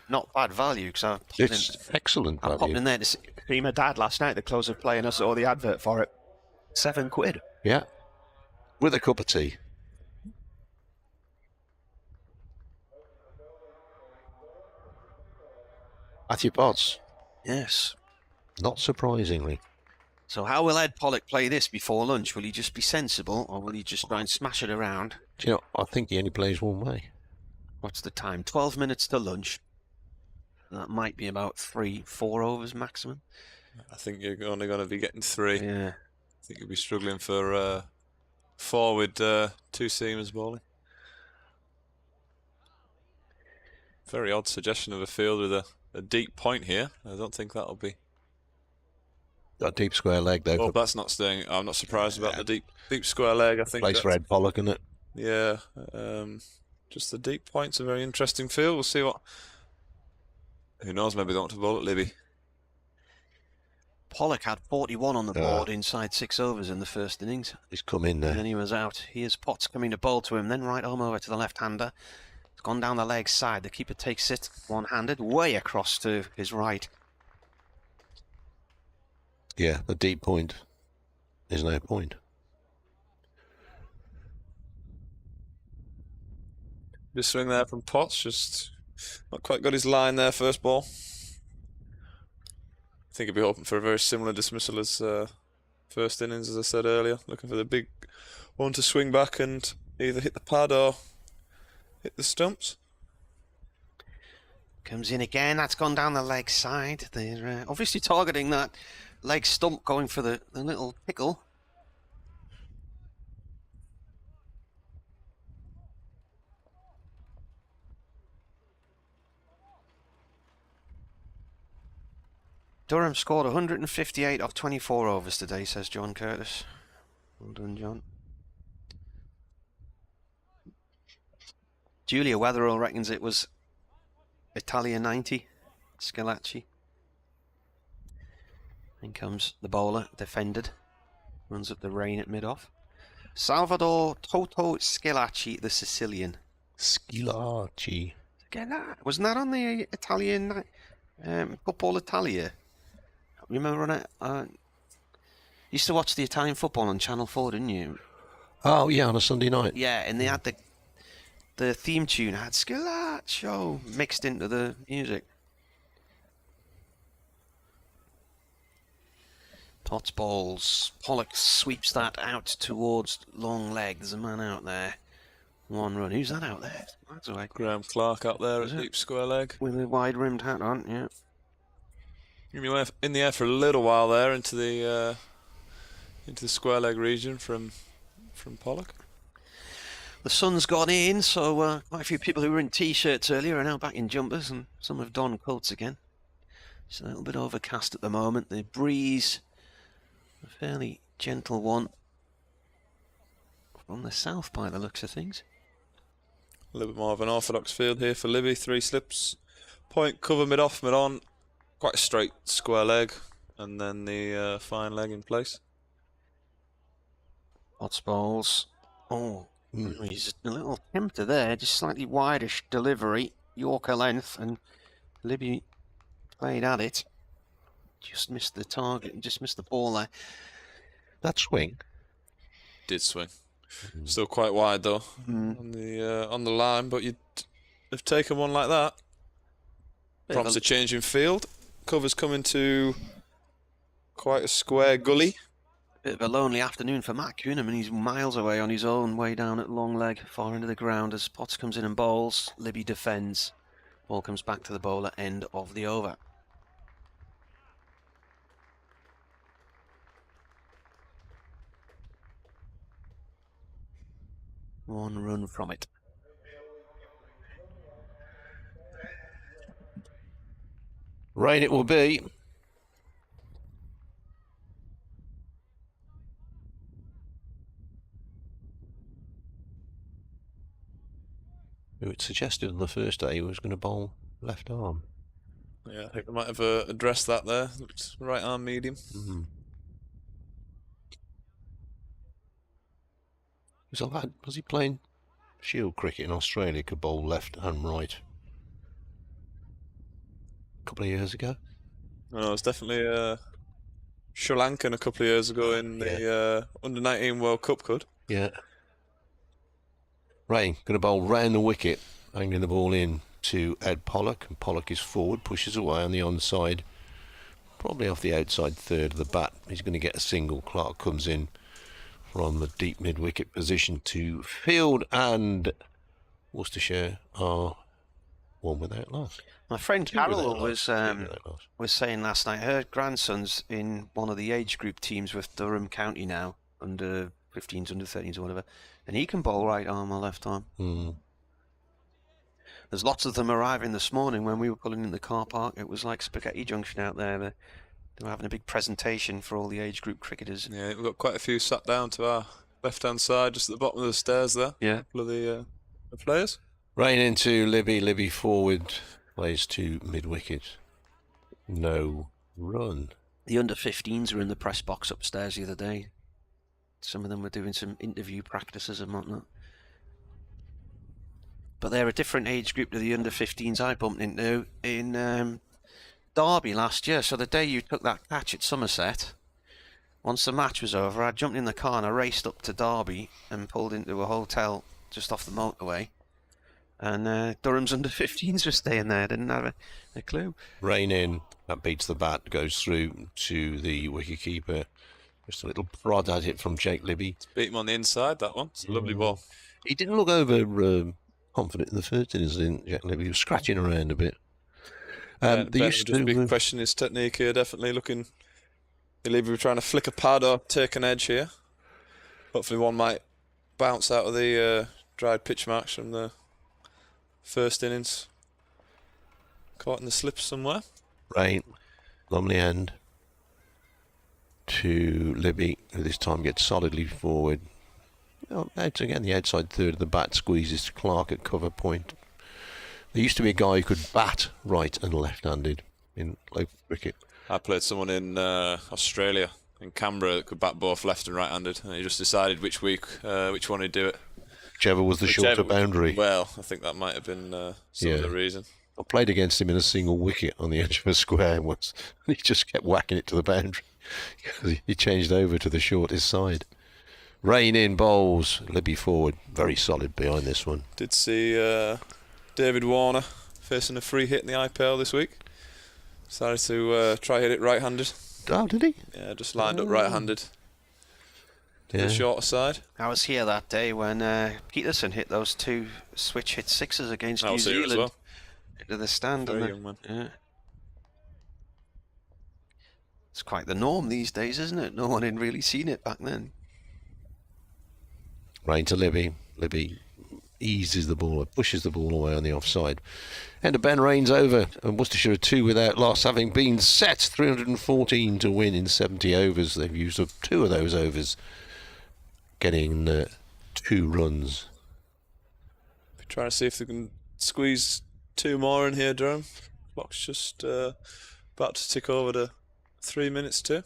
not bad value because It's excellent I popped value. in there to see my dad last night. The close of play, and I saw the advert for it. £7. Yeah. With a cup of tea. Matthew Potts. Yes. Not surprisingly. So how will Ed Pollock play this before lunch? Will he just be sensible, or will he just try and smash it around? Do you know, I think he only plays one way. What's the time? 12 minutes to lunch. That might be about 3-4 overs maximum. I think you're only going to be getting 3. Yeah. I think you'll be struggling for 4 with 2 seamers bowling. Very odd suggestion of a field with a deep point here. I don't think that'll be. Got a deep square leg though. Oh, that's not staying. I'm not surprised about the deep square leg. I think Place for Ed Pollock, isn't it? Yeah. Just the deep point's a very interesting field. We'll see what. Who knows? Maybe they want to bowl at Libby. Pollock had 41 on the board inside 6 overs in the first innings. He's come in there. And then he was out. Here's Potts coming to bowl to him, then right arm over to the left-hander. It's gone down the leg side. The keeper takes it one-handed, way across to his right. Yeah, the deep point is no point. Good swing there from Potts, just not quite got his line there first ball. I think he'd be hoping for a very similar dismissal as first innings, as I said earlier. Looking for the big one to swing back and either hit the pad or hit the stumps. Comes in again. That's gone down the leg side. They're obviously targeting that leg stump, going for the little pickle. Durham scored 158 off 24 overs today, says John Curtis. Well done, John. Julia Weatherall reckons it was Italia 90, Scalacci. In comes the bowler, defended. Runs up the rain at mid-off. Salvador Toto Scalacci, the Sicilian. Scalacci. Again, wasn't that on the Italian Football Italia? Remember on it? Used to watch the Italian football on Channel 4, didn't you? Oh yeah, on a Sunday night. Yeah, and they had the theme tune had Scalaccio mixed into the music. Potts bowls. Pollock sweeps that out towards long leg. There's a man out there. 1 run. Who's that out there? That's away. Graham Clark out there at deep square leg. With a wide rimmed hat on, yeah. You went in the air for a little while there into the square leg region from Pollock. The sun's gone in, so quite a few people who were in t-shirts earlier are now back in jumpers, and some have donned coats again. It's a little bit overcast at the moment. The breeze, a fairly gentle one from the south by the looks of things. A little bit more of an orthodox field here for Libby. 3 slips, point, cover, mid-off, mid-on. Quite a straight square leg, and then the fine leg in place. Potts bowls. Oh, he's a little tempter there, just slightly wideish delivery, Yorker length, and Libby played at it. Just missed the target, just missed the ball there. That swing? Did swing. Still quite wide though on the line, but you'd have taken one like that. Prompts a change in field. Cover's coming to quite a square gully. Bit of a lonely afternoon for Matt Kuhneman. He's miles away on his own, way down at long leg, far into the ground as Potts comes in and bowls. Libby defends. Ball comes back to the bowler, end of the over. One run from it. Rain it will be. It suggested on the first day he was going to bowl left arm. Yeah, I think they might have addressed that there. Looked right arm medium. Was he playing Shield cricket in Australia? Could bowl left and right. A couple of years ago. No, it was definitely Sri Lankan a couple of years ago in the Under-19 World Cup. Yeah. Ray going to bowl round the wicket, hanging the ball in to Ed Pollock, and Pollock is forward, pushes away on the onside, probably off the outside third of the bat. He's going to get a single. Clark comes in from the deep mid-wicket position to field, and Worcestershire are one without loss. My friend Carol was saying last night her grandson's in one of the age group teams with Durham County now, under 15s, under 13s or whatever, and he can bowl right arm or left arm. There's lots of them arriving this morning. When we were pulling in the car park, it was like Spaghetti Junction out there. They were having a big presentation for all the age group cricketers. Yeah, we've got quite a few sat down to our left-hand side, just at the bottom of the stairs there. Yeah. A couple of the players. Rain into Libby. Libby forward, plays to mid-wicket. No run. The under-15s were in the press box upstairs the other day. Some of them were doing some interview practices and whatnot. But they're a different age group to the under-15s I bumped into in Derby last year. So the day you took that catch at Somerset, once the match was over, I jumped in the car and I raced up to Derby and pulled into a hotel just off the motorway. And Durham's under-15s were staying there. Didn't have a clue. Rain in. That beats the bat. Goes through to the wicket-keeper. Just a little prod at it from Jake Libby. Beat him on the inside, that one. It's a lovely ball. He didn't look over confident in the first innings, didn't Jake Libby? He was scratching around a bit. Big question his technique here. Definitely looking. Believe we were trying to flick a pad or take an edge here. Hopefully one might bounce out of the dried pitch marks from the first innings. Caught in the slips somewhere. Rain, Lumley end to Libby, who this time gets solidly forward. Again, the outside third of the bat squeezes to Clark at cover point. There used to be a guy who could bat right and left-handed in local cricket. I played someone in Australia, in Canberra, that could bat both left and right-handed, and he just decided which one he'd do it. Whichever was the shorter boundary. Well, I think that might have been some of the reason. I played against him in a single wicket on the edge of a square once, and he just kept whacking it to the boundary. He changed over to the shortest side. Rain in bowls, Libby forward, very solid behind this one. Did see David Warner facing a free hit in the IPL this week. Decided to try hit it right-handed. Oh, did he? Yeah, just lined up right-handed. To the shorter side. I was here that day when Peterson hit those two switch hit sixes against New Zealand as well. into the stand. Very young man. Yeah. It's quite the norm these days, isn't it? No one had really seen it back then. Rain to Libby. Libby eases the ball, pushes the ball away on the offside. And Ben Rain's over, and Worcestershire are 2 without loss, having been set 314 to win in 70 overs. They've used up 2 of those overs, getting 2 runs. Trying to see if they can squeeze 2 more in here, Durham. Clock's just about to tick over to 3 minutes too.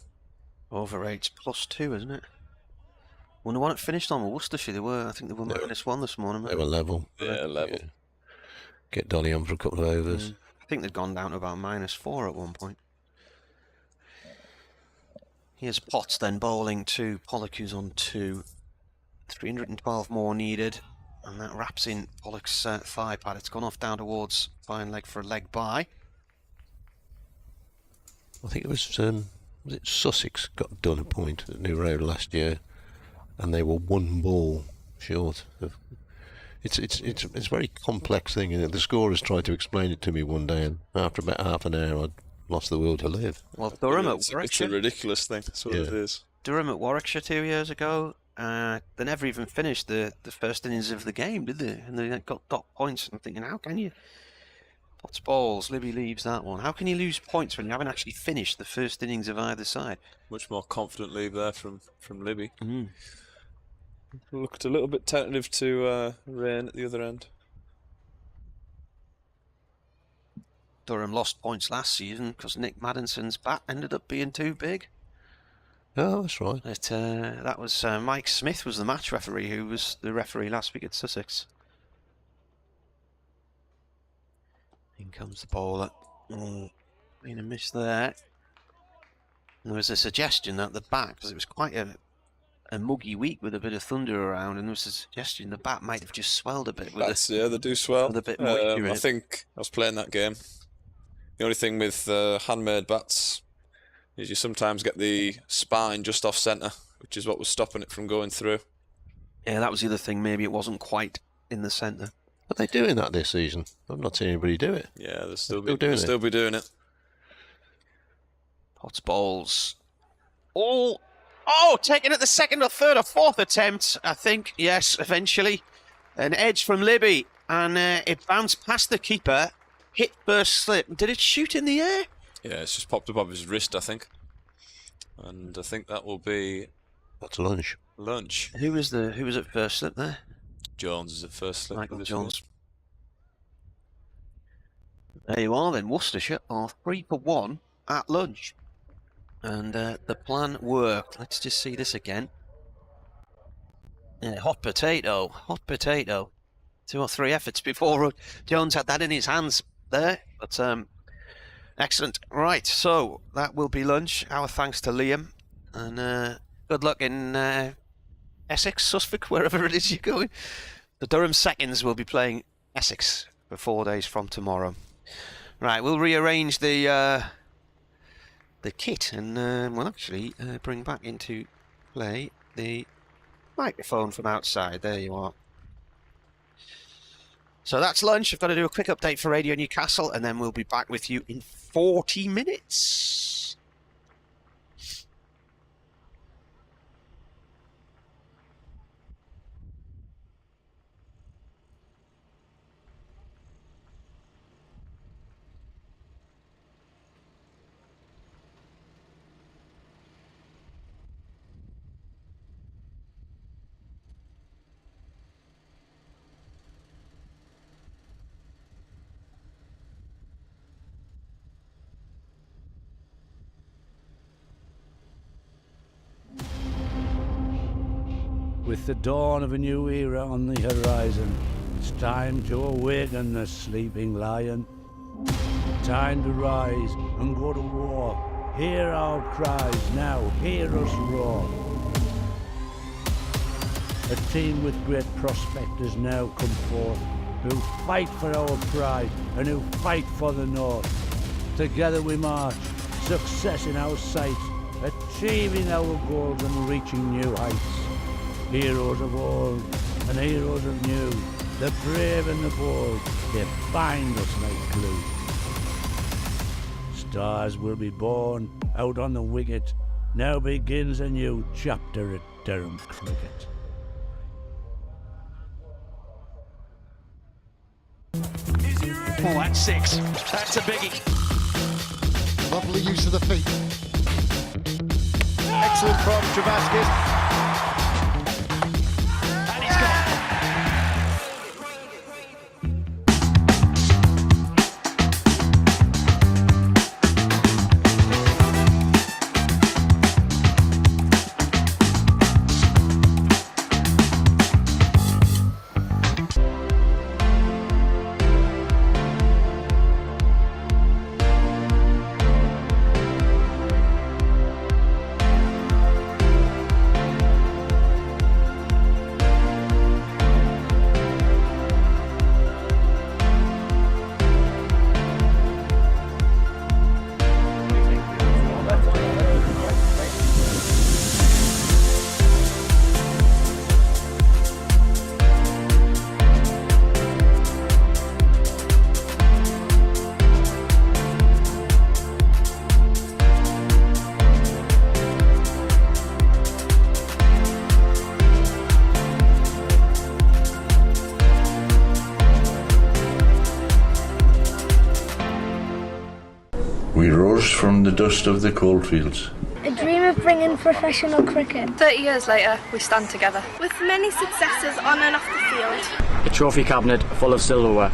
Over 8's +2, isn't it? Wonder what it finished on with Worcestershire. I think they were -1 this morning. They were level. Yeah, level. Yeah. Get Dolly on for a couple of overs. I think they'd gone down to about -4 at one point. Here's Potts then bowling to Pollock, who's on 2. 312 more needed, and that wraps in Pollock's thigh pad. It's gone off down towards fine leg for a leg by. I think it was it Sussex got done a point at New Road last year, and they were 1 ball short of. It's a very complex thing, and the scorers tried to explain it to me one day, and after about half an hour, I'd lost the will to live. Well, Durham at Warwickshire. It's a ridiculous thing. That's what it is. Durham at Warwickshire 2 years ago. They never even finished the first innings of the game, did they? And they got dot points. And I'm thinking, how can you? Potts balls, Libby leaves that one. How can you lose points when you haven't actually finished the first innings of either side? Much more confident leave there from Libby. Looked a little bit tentative to Rain at the other end. Durham lost points last season because Nick Maddinson's bat ended up being too big. Oh, that's right. That was Mike Smith was the match referee, who was the referee last week at Sussex. In comes the bowler. Been a miss there. And there was a suggestion that the bat, because it was quite a muggy week with a bit of thunder around, and there was a suggestion the bat might have just swelled a bit. Yeah, they do swell. With a bit moisture in I it. think I was playing that game. The only thing with handmade bats is you sometimes get the spine just off centre, which is what was stopping it from going through. Yeah, that was the other thing. Maybe it wasn't quite in the centre. Are they doing that this season? I've not seen anybody do it. Yeah, they'll They're still doing be doing it. Potts bowls. Oh, taken at the second or third or fourth attempt, I think. Yes, eventually. An edge from Libby, and it bounced past the keeper, hit first slip. Did it shoot in the air? Yeah, it's just popped above his wrist, I think. And I think that will be... That's lunch. Lunch. Who was at first slip there? Jones is at first slip. Michael Jones. There you are then. Worcestershire are 3 for 1 at lunch. And the plan worked. Let's just see this again. Yeah, hot potato. 2 or 3 efforts before Jones had that in his hands there. But excellent. Right, so that will be lunch. Our thanks to Liam. And good luck in Essex, Suffolk, wherever it is you're going. The Durham Seconds will be playing Essex for 4 days from tomorrow. Right, we'll rearrange the kit and we'll actually bring back into play the microphone from outside. There you are. So that's lunch. I've got to do a quick update for Radio Newcastle, and then we'll be back with you in 40 minutes. With the dawn of a new era on the horizon, it's time to awaken the sleeping lion. Time to rise and go to war. Hear our cries now, hear us roar. A team with great prospectors now come forth, who fight for our pride and who fight for the North. Together we march, success in our sights, achieving our goals and reaching new heights. Heroes of old and heroes of new, the brave and the bold, they bind us like glue. Stars will be born out on the wicket. Now begins a new chapter at Durham Cricket. Oh, that's 6. That's a biggie. Lovely use of the feet. Excellent from Travaskis. We rose from the dust of the coalfields. A dream of bringing professional cricket. 30 years later, we stand together. With many successes on and off the field. A trophy cabinet full of silverware.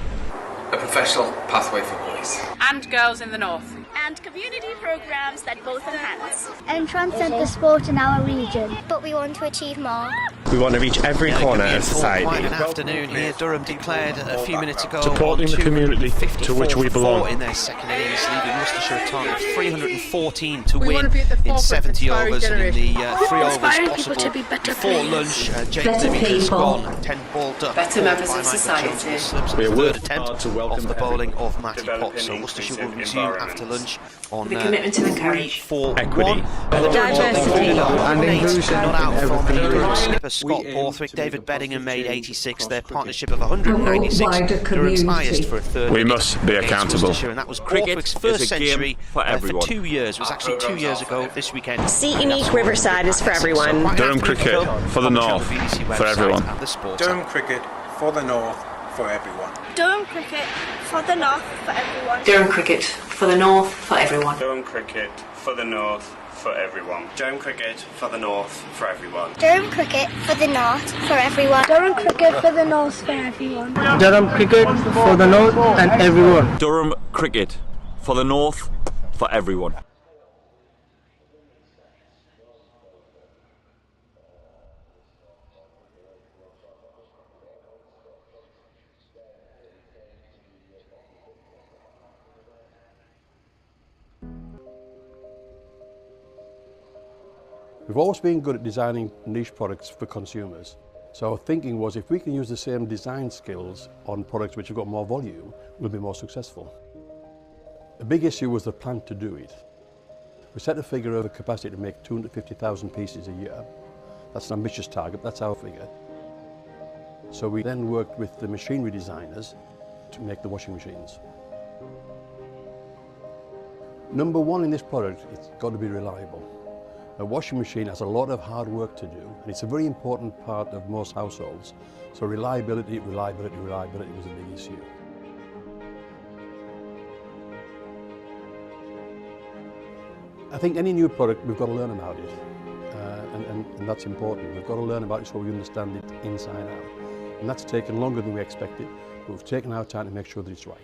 A professional pathway for boys. And girls in the north. And community programmes that both enhance and transcend the sport in our region. But we want to achieve more. We want to reach every corner of Quite society. an afternoon here. Durham declared a few minutes ago Supporting the community to which we belong. in their second innings, leaving Worcestershire a target of 314 to We win want to be at the in forefront 70 of overs, and in the 3 overs Inspiring possible people to be better before players. lunch. Jake Better Living has people. gone 10 balled up. Better members by of Michael society. Jones, who slips at We the are third working attempt hard to off welcome the bowling everyone. of Matty Potts. So Developing Worcestershire will inclusive resume after environments. lunch on With a commitment to encourage 4-1. Equity. Diversity. And inclusion not out from the Durham skipper Scott We aim Borthwick. to David make a Bedingham made positive 86. change Their across partnership of 196. Wider Durham's community. highest for a third. We innings must be against accountable. Worcestershire, and that was Cricket Borthwick's is first a game century for everyone. 2 years. It was actually 2 years ago this weekend. Seat Unique Riverside is for everyone. Durham Cricket for the North, for everyone. Durham Cricket for the North for everyone. Durham Cricket for the North for everyone. Durham Cricket for the North for everyone. Durham Cricket for the North for everyone. Durham Cricket for the North for everyone. Durham Cricket for the North for everyone. Durham Cricket for the North for everyone. Durham Cricket for the North and everyone. Durham Cricket for the North for everyone. We've always been good at designing niche products for consumers. So our thinking was if we can use the same design skills on products which have got more volume, we'll be more successful. The big issue was the plan to do it. We set a figure of a capacity to make 250,000 pieces a year. That's an ambitious target, that's our figure. So we then worked with the machinery designers to make the washing machines. Number one in this product, it's got to be reliable. A washing machine has a lot of hard work to do, and it's a very important part of most households. So reliability was a big issue. I think any new product, we've got to learn about it, and that's important. We've got to learn about it so we understand it inside out. And that's taken longer than we expected, but we've taken our time to make sure that it's right.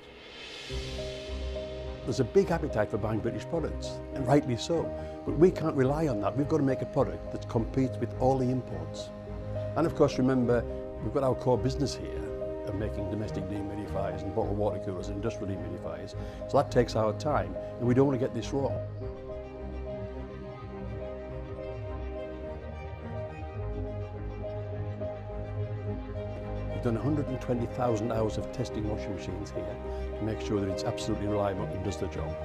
There's a big appetite for buying British products, and rightly so. But we can't rely on that. We've got to make a product that competes with all the imports. And of course, remember, we've got our core business here of making domestic dehumidifiers and bottled water coolers and industrial dehumidifiers. So that takes our time, and we don't want to get this wrong. We've done 120,000 hours of testing washing machines here to make sure that it's absolutely reliable and does the job.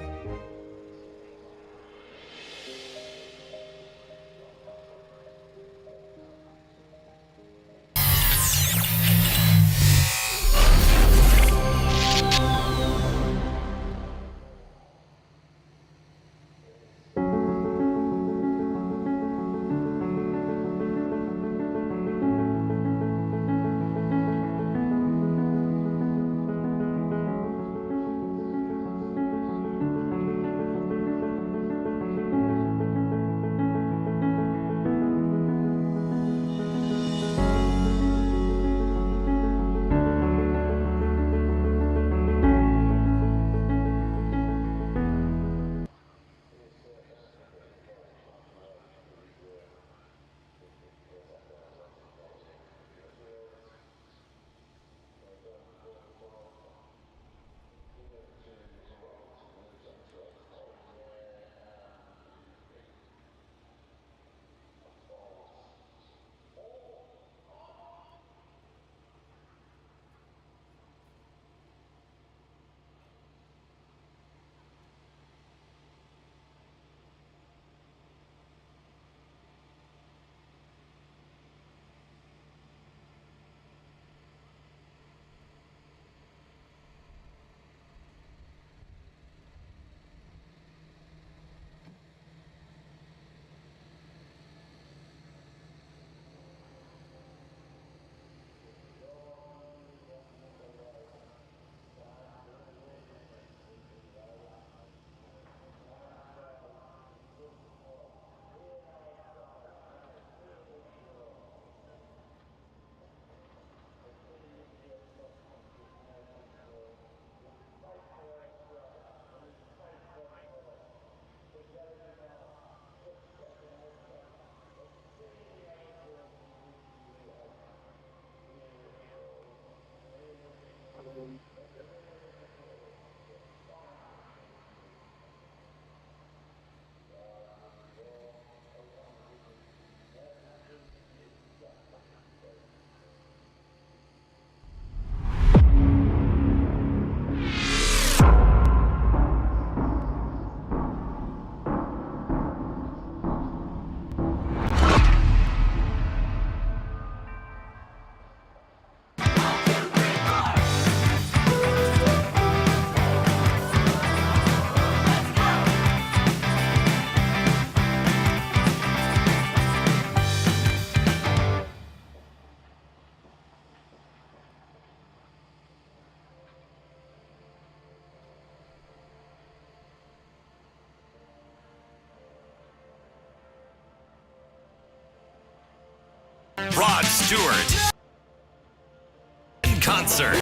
Rod Stewart. In concert.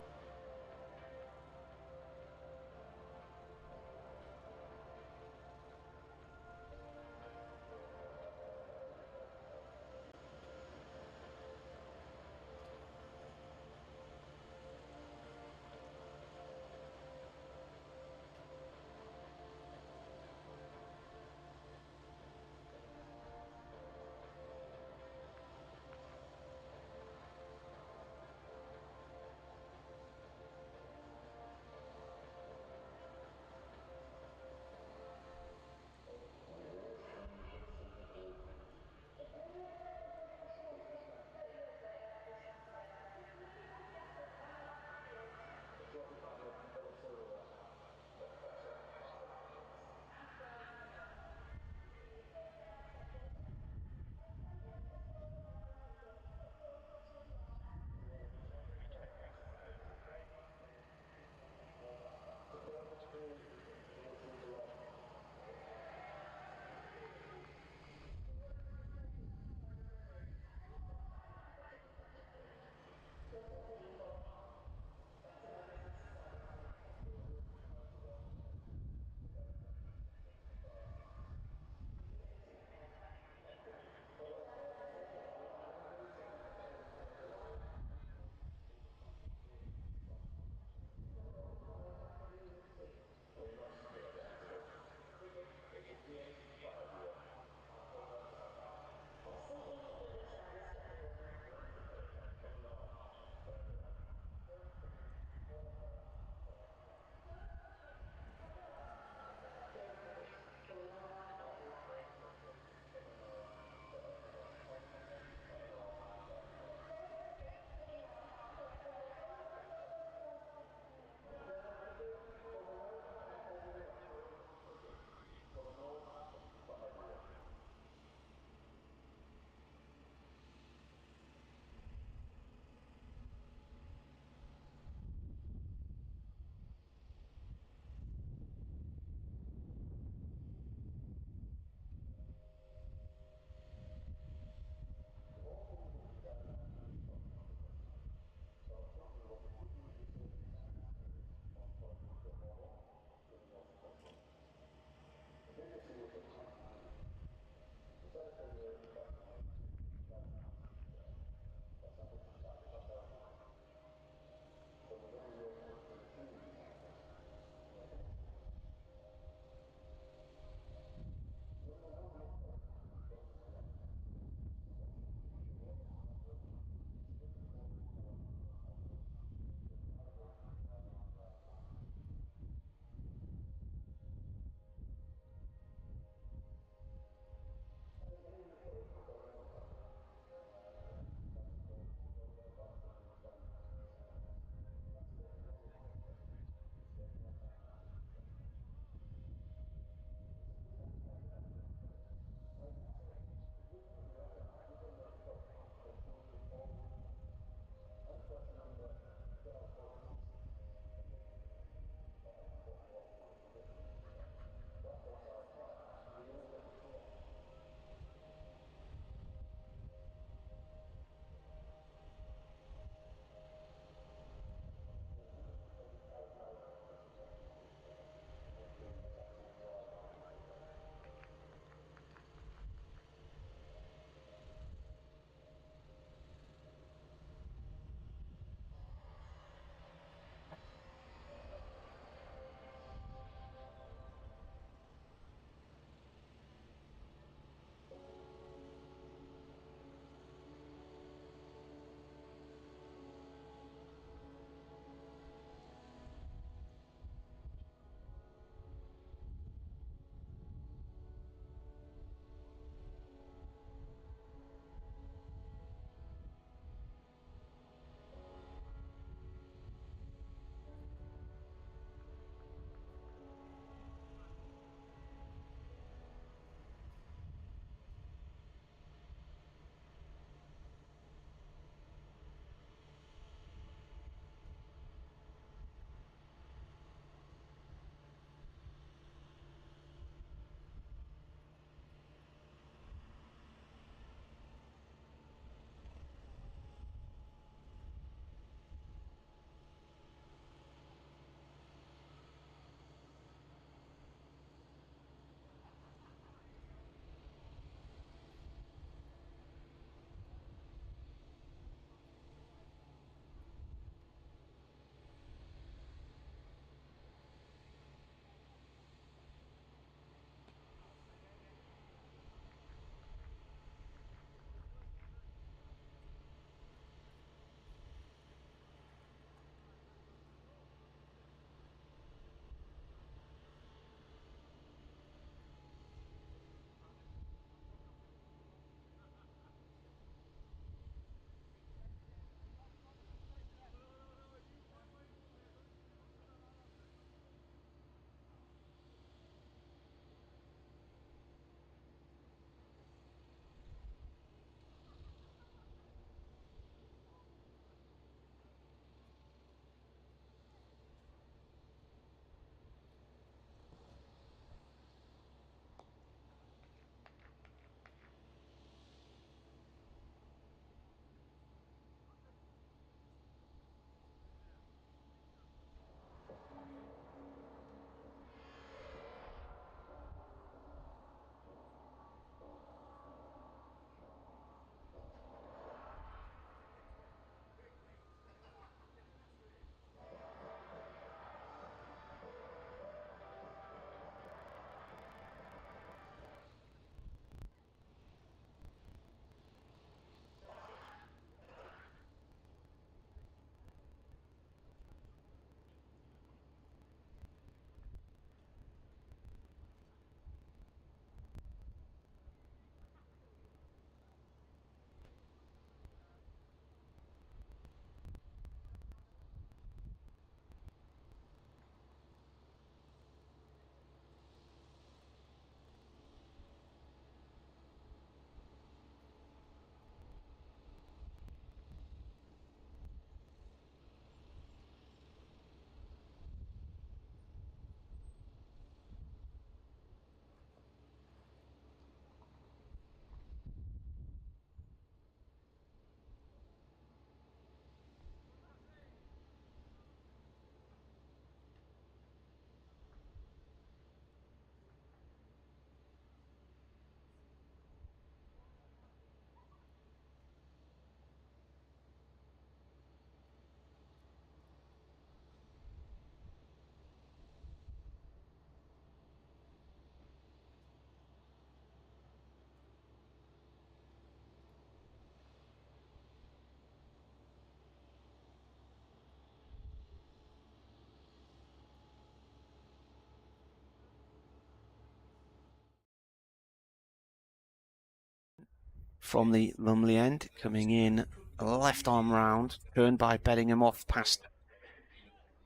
From the Lumley end, coming in left arm round, turned by Beddingham off past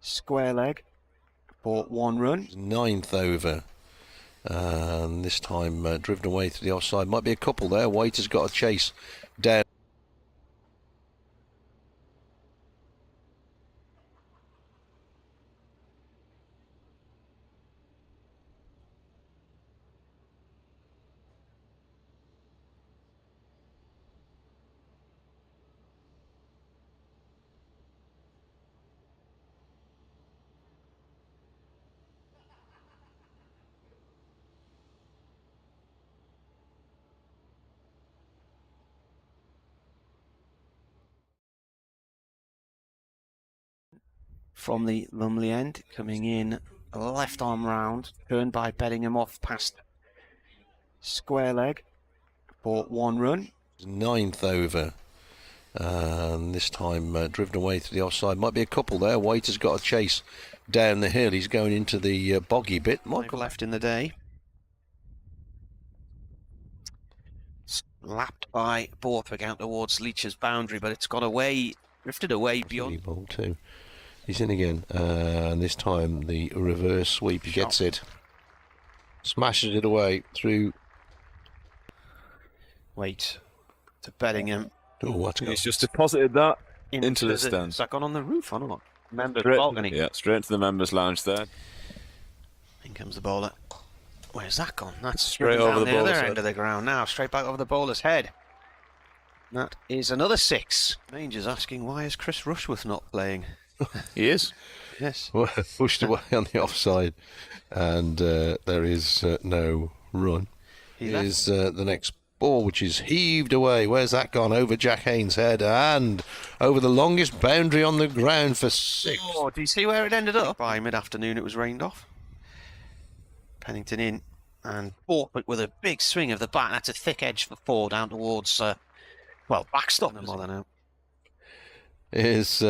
square leg for 1 run. 9th over. And this time driven away to the offside. Might be a couple there. White has got a chase down. From the Lumley end, coming in left arm round, turned by Beddingham off past square leg for 1 run. 9th over. And this time driven away to the offside. Might be a couple there. White has got a chase down the hill. He's going into the boggy bit. Michael left in the day. Lapped by Borthwick out towards Leach's boundary, but it's got away, drifted away beyond. Ball too. He's in again, and this time the reverse sweep. He gets it, smashes it away through. Wait to Beddingham. Oh, what's He's just deposited that into the stand. Has that gone on the roof or not? Members Straight, balcony. yeah, straight into the members' lounge there. In comes the bowler. Where's that gone? That's straight down over the other bowler's end head. of the ground now. Straight back over the bowler's head. That is another 6. Ranger's asking, why is Chris Rushworth not playing? He is. Yes. Well, pushed away on the offside, and there is no run. Here's the next ball, which is heaved away. Where's that gone? Over Jack Haynes' head and over the longest boundary on the ground for 6. Oh, do you see where it ended up? By mid-afternoon it was rained off. Pennington in, and Borthwick with a big swing of the bat. That's a thick edge for 4 down towards, well, backstop. No more than out. Here's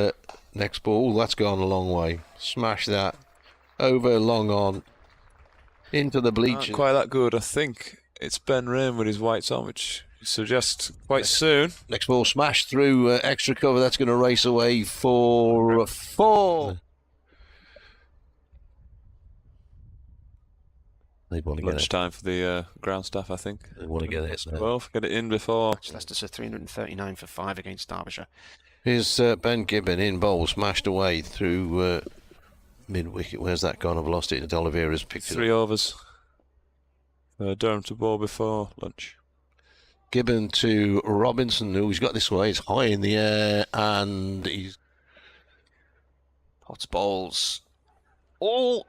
next ball. That's gone a long way. Smash that over long on into the bleachers. Not quite that good. I think it's Ben Rain with his whites on, which suggests quite soon. Next ball smashed through extra cover. That's going to race away for 4. They want to get Lunchtime for the ground staff, I think. They want to get it. Well, get it in before. Leicestershire 339 for 5 against Derbyshire. Here's Ben Gibbon in bowl, smashed away through mid-wicket. Where's that gone? I've lost it. Oliveira's picked it up. 3 overs. Durham to bowl before lunch. Gibbon to Robinson, who's got this way. He's high in the air, and he's... Potts bowls. Oh!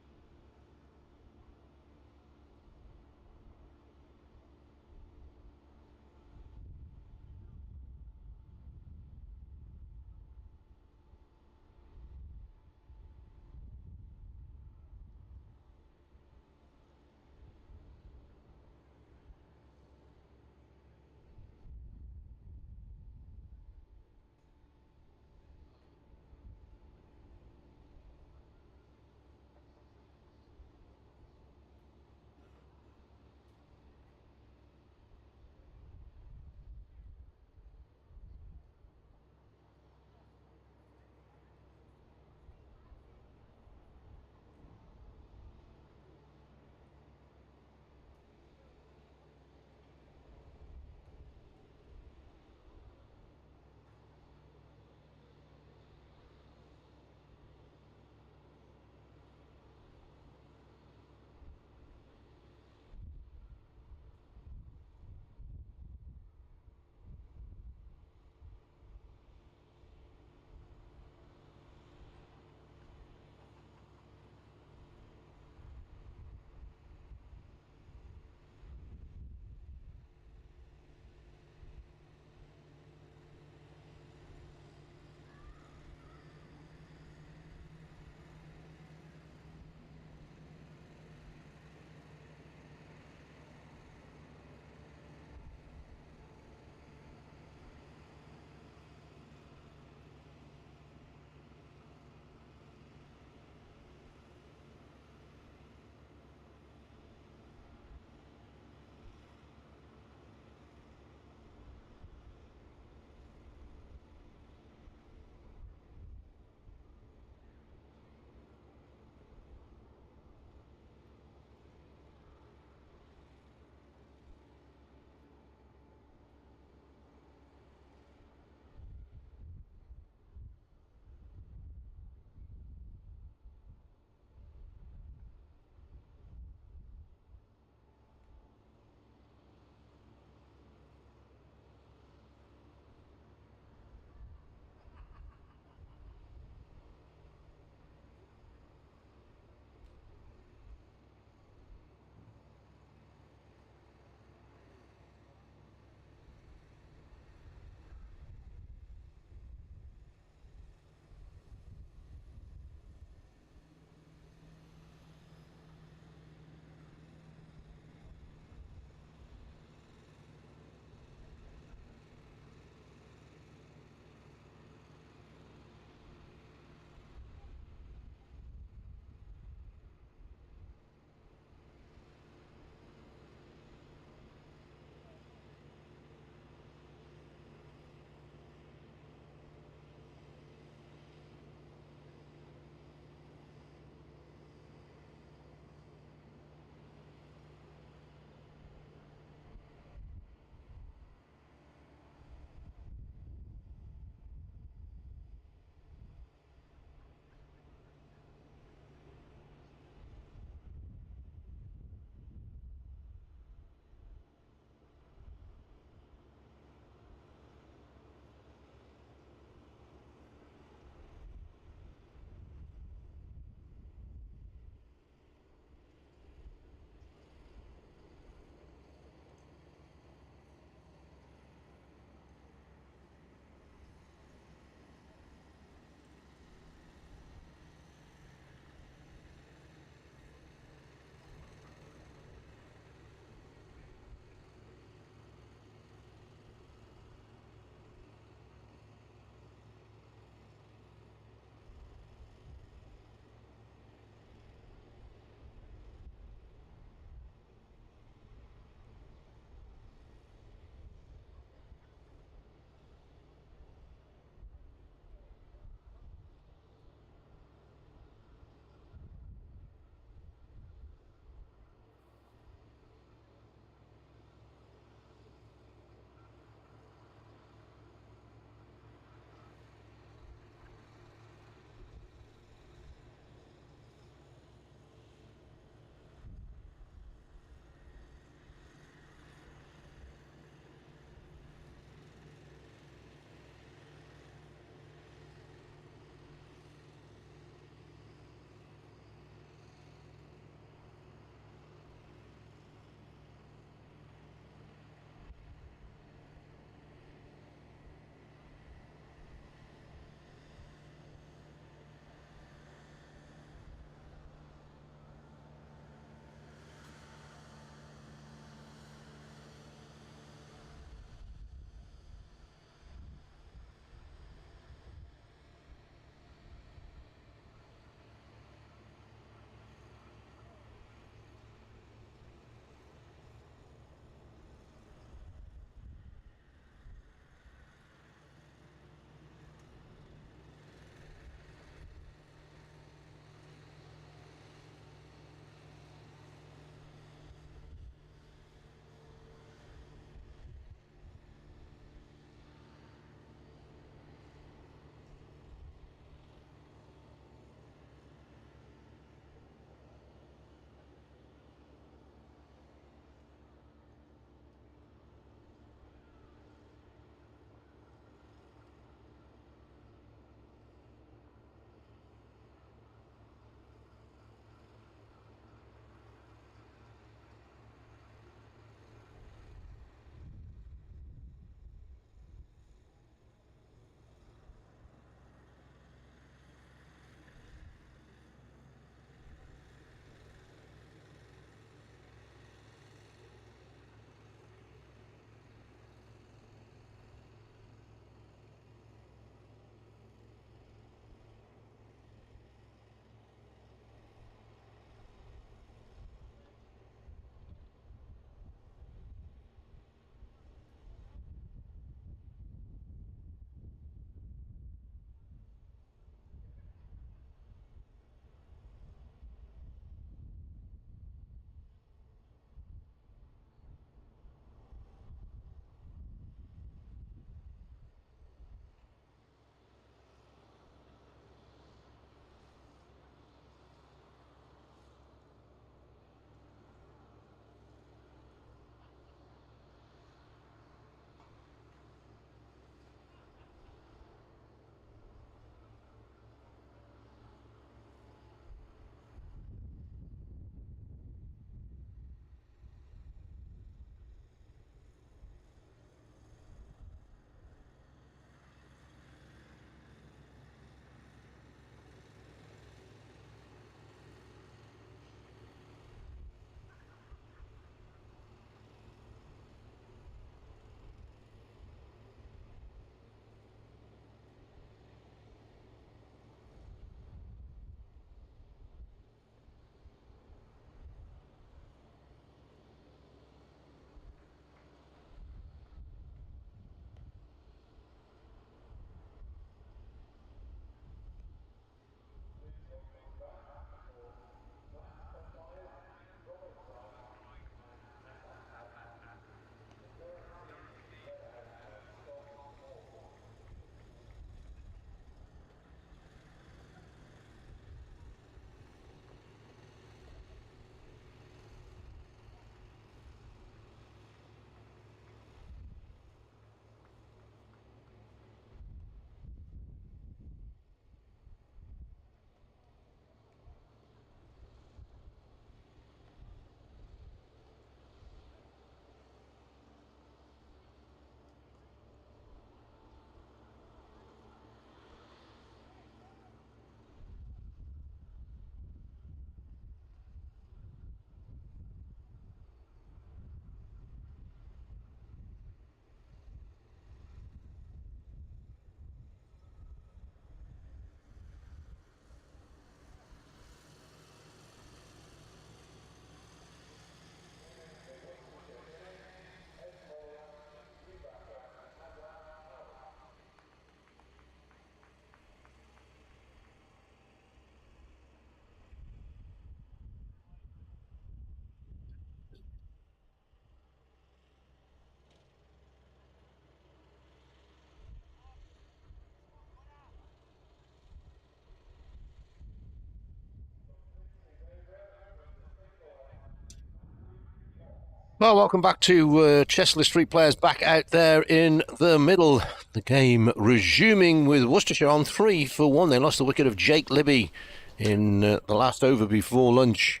Well, welcome back to Chesley Street Players, back out there in the middle. The game resuming with Worcestershire on 3-1. They lost the wicket of Jake Libby in the last over before lunch.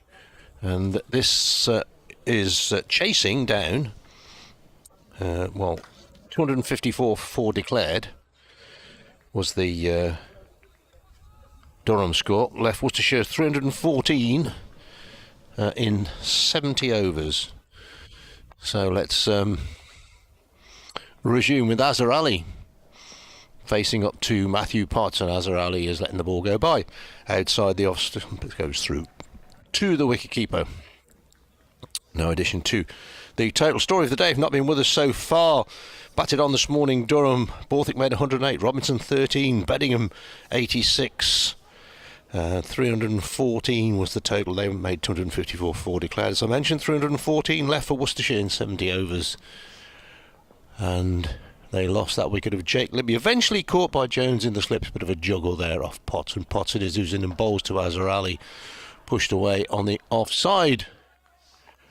And this is chasing down, 254 for declared was the Durham score. Left Worcestershire 314 in 70 overs. So let's resume with Azhar Ali facing up to Matthew Potts, and Azhar Ali is letting the ball go by outside the off. It goes through to the wicketkeeper. No addition to the total. Story of the day, have not been with us so far. Batted on this morning, Durham. Borthwick made 108, Robinson 13, Beddingham 86. 314 was the total. They made 254 for declared. As I mentioned, 314 left for Worcestershire in 70 overs. And they lost that wicket of Jake Libby. Eventually caught by Jones in the slips. Bit of a juggle there off Potts. And Potts it is who's in and bowls to Azhar Ali. Pushed away on the offside.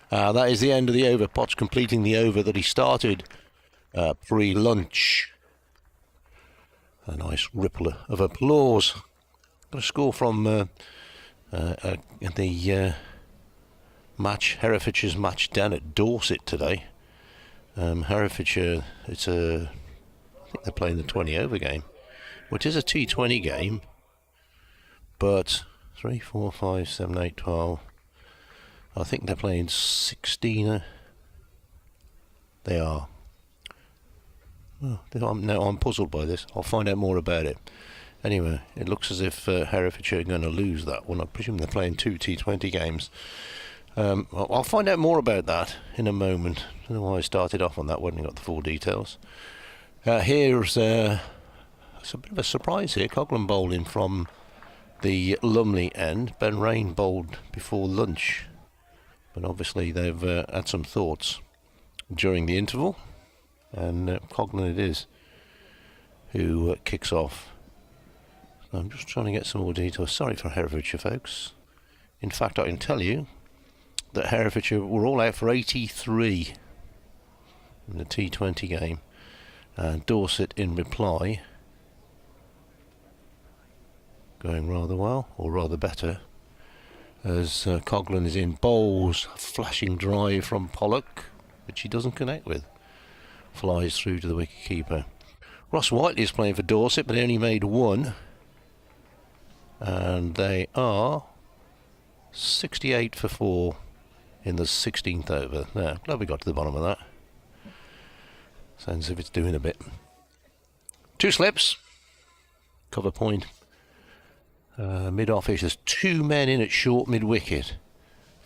That is the end of the over. Potts completing the over that he started pre-lunch. A nice ripple of applause. Got a score from the match, Herefordshire's match down at Dorset today. Herefordshire, I think they're playing the 20 over game, which is a T20 game, but 3, 4, 5, 7, 8, 12. I think they're playing 16. They are. Oh, I'm puzzled by this. I'll find out more about it. Anyway, it looks as if Herefordshire are going to lose that one. I presume they're playing 2 T20 games. I'll find out more about that in a moment. I don't know why I started off on that when I got the full details. Here's it's a bit of a surprise here. Coghlan bowling from the Lumley end. Ben Rain bowled before lunch. But obviously they've had some thoughts during the interval. And Coghlan it is who kicks off. I'm just trying to get some more details. Sorry for Herefordshire, folks. In fact, I can tell you that Herefordshire were all out for 83 in the T20 game. And Dorset, in reply, going rather well, or rather better, as Coghlan is in bowls, flashing drive from Pollock, which he doesn't connect with. Flies through to the wicketkeeper. Ross Whiteley is playing for Dorset, but he only made 1. And they are 68 for 4 in the 16th over. Now, glad we got to the bottom of that. Sounds as if it's doing a bit. 2 slips. Cover point. Mid-office. There's 2 men in at short mid-wicket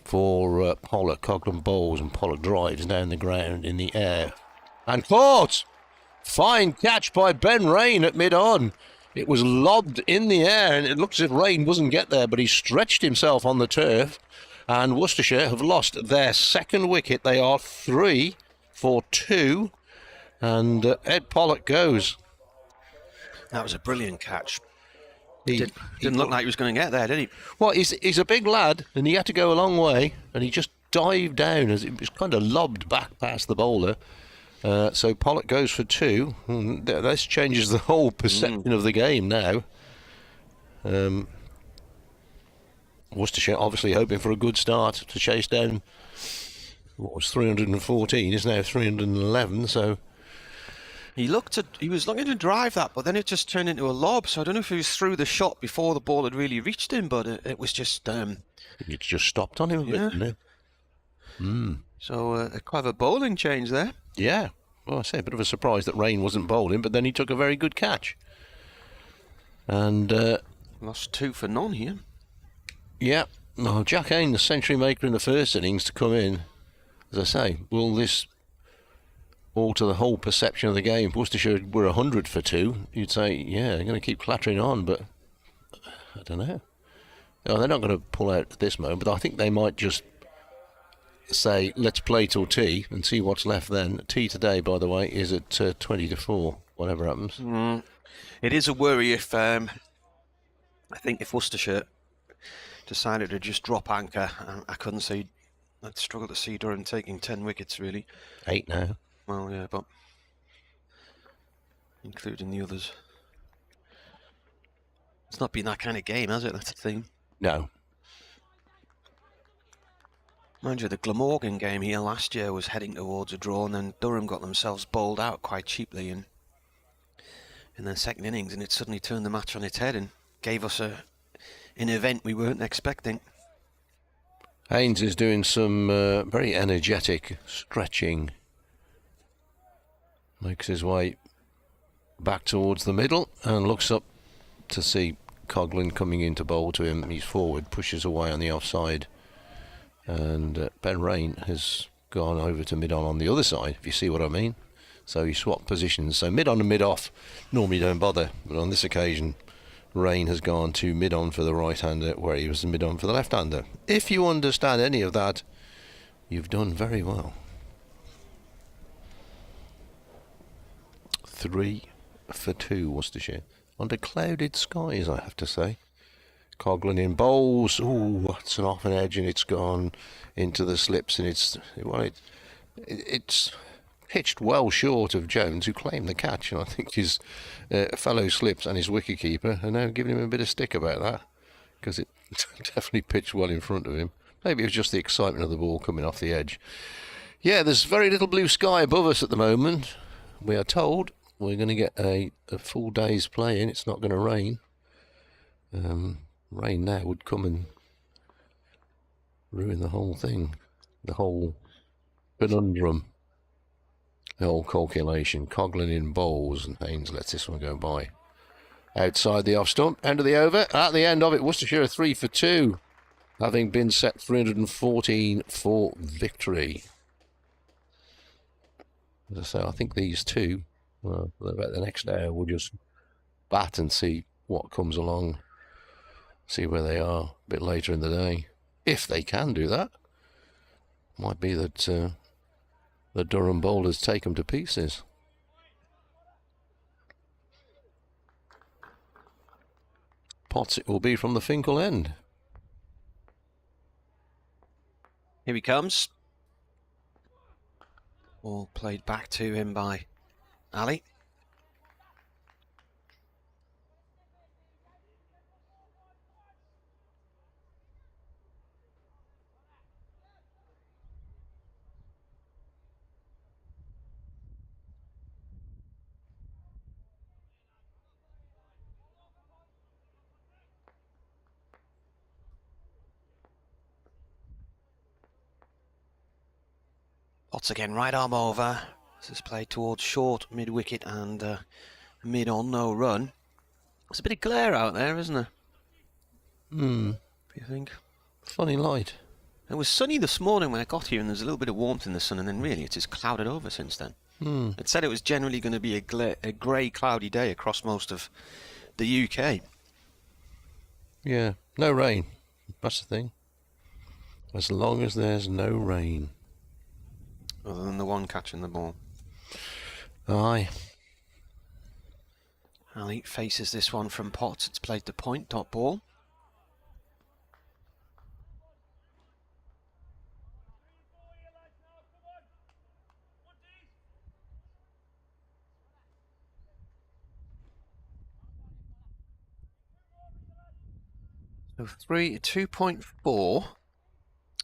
for Pollock. Coghlan bowls and Pollock drives down the ground in the air. And caught! Fine catch by Ben Rain at mid-on. It was lobbed in the air, and it looks as if Rain doesn't get there, but he stretched himself on the turf. And Worcestershire have lost their second wicket. They are 3 for 2, and Ed Pollock goes. That was a brilliant catch. Didn't look like he was going to get there, did he? Well, he's a big lad, and he had to go a long way, and he just dived down as it was kind of lobbed back past the bowler. So Pollock goes for 2. This changes the whole perception of the game now. Worcestershire obviously hoping for a good start to chase down what was 314 is now 311. So he was looking to drive that, but then it just turned into a lob. So I don't know if he was through the shot before the ball had really reached him, but it was just. It just stopped on him a bit, didn't it? So a clever bowling change there. Yeah, well, I say a bit of a surprise that Rain wasn't bowling, but then he took a very good catch. And lost 2 for none here. Yeah, well, Jack Ain, the century maker in the first innings, to come in. As I say, will this alter the whole perception of the game? If Worcestershire were 100 for 2, you'd say, yeah, they're going to keep clattering on, but I don't know. No, they're not going to pull out at this moment, but I think they might just say, let's play till tea and see what's left then. Tea today, by the way, is at 20 to 4, whatever happens. It is a worry if, I think if Worcestershire decided to just drop anchor, I couldn't see I'd struggle to see Durham taking 10 wickets, really. 8 now. Well, yeah, but including the others. It's not been that kind of game, has it? That's the thing. No. Mind you, the Glamorgan game here last year was heading towards a draw, and then Durham got themselves bowled out quite cheaply in their second innings, and it suddenly turned the match on its head and gave us an event we weren't expecting. Haynes is doing some very energetic stretching. Makes his way back towards the middle and looks up to see Coghlan coming in to bowl to him. He's forward, pushes away on the offside. And Ben Rain has gone over to mid-on on the other side, if you see what I mean. So he swapped positions. So mid-on and mid-off normally don't bother. But on this occasion, Rain has gone to mid-on for the right-hander, where he was mid-on for the left-hander. If you understand any of that, you've done very well. 3 for 2, Worcestershire. Under clouded skies, I have to say. Coghlan in bowls. Ooh, that's an off an edge, and it's gone into the slips, and it's pitched well short of Jones, who claimed the catch, and I think his fellow slips and his wicketkeeper are now giving him a bit of stick about that, because it definitely pitched well in front of him. Maybe it was just the excitement of the ball coming off the edge. Yeah, there's very little blue sky above us at the moment. We are told we're going to get a full day's play in. It's not going to rain. Rain now would come and ruin the whole thing, the whole conundrum, the whole calculation. Coghlan in bowls, and Haynes lets this one go by. Outside the off stump, end of the over. At the end of it, Worcestershire 3 for 2, having been set 314 for victory. As I say, I think these two, well, about the next hour, we'll just bat and see what comes along. See where they are a bit later in the day. If they can do that. Might be that the Durham bowlers take them to pieces. Potts it will be from the Finkel end. Here he comes. All played back to him by Ali. Potts again, right arm over. This is played towards short, mid-wicket and mid-on, no run. There's a bit of glare out there, isn't there? Hmm. You think? Funny light. It was sunny this morning when I got here, and there's a little bit of warmth in the sun, and then really it has clouded over since then. Hmm. It said it was generally going to be a grey, cloudy day across most of the UK. Yeah, no rain. That's the thing. As long as there's no rain. Other than the one catching the ball. Aye. Ali faces this one from Potts. It's played to point, dot ball. So 2.4,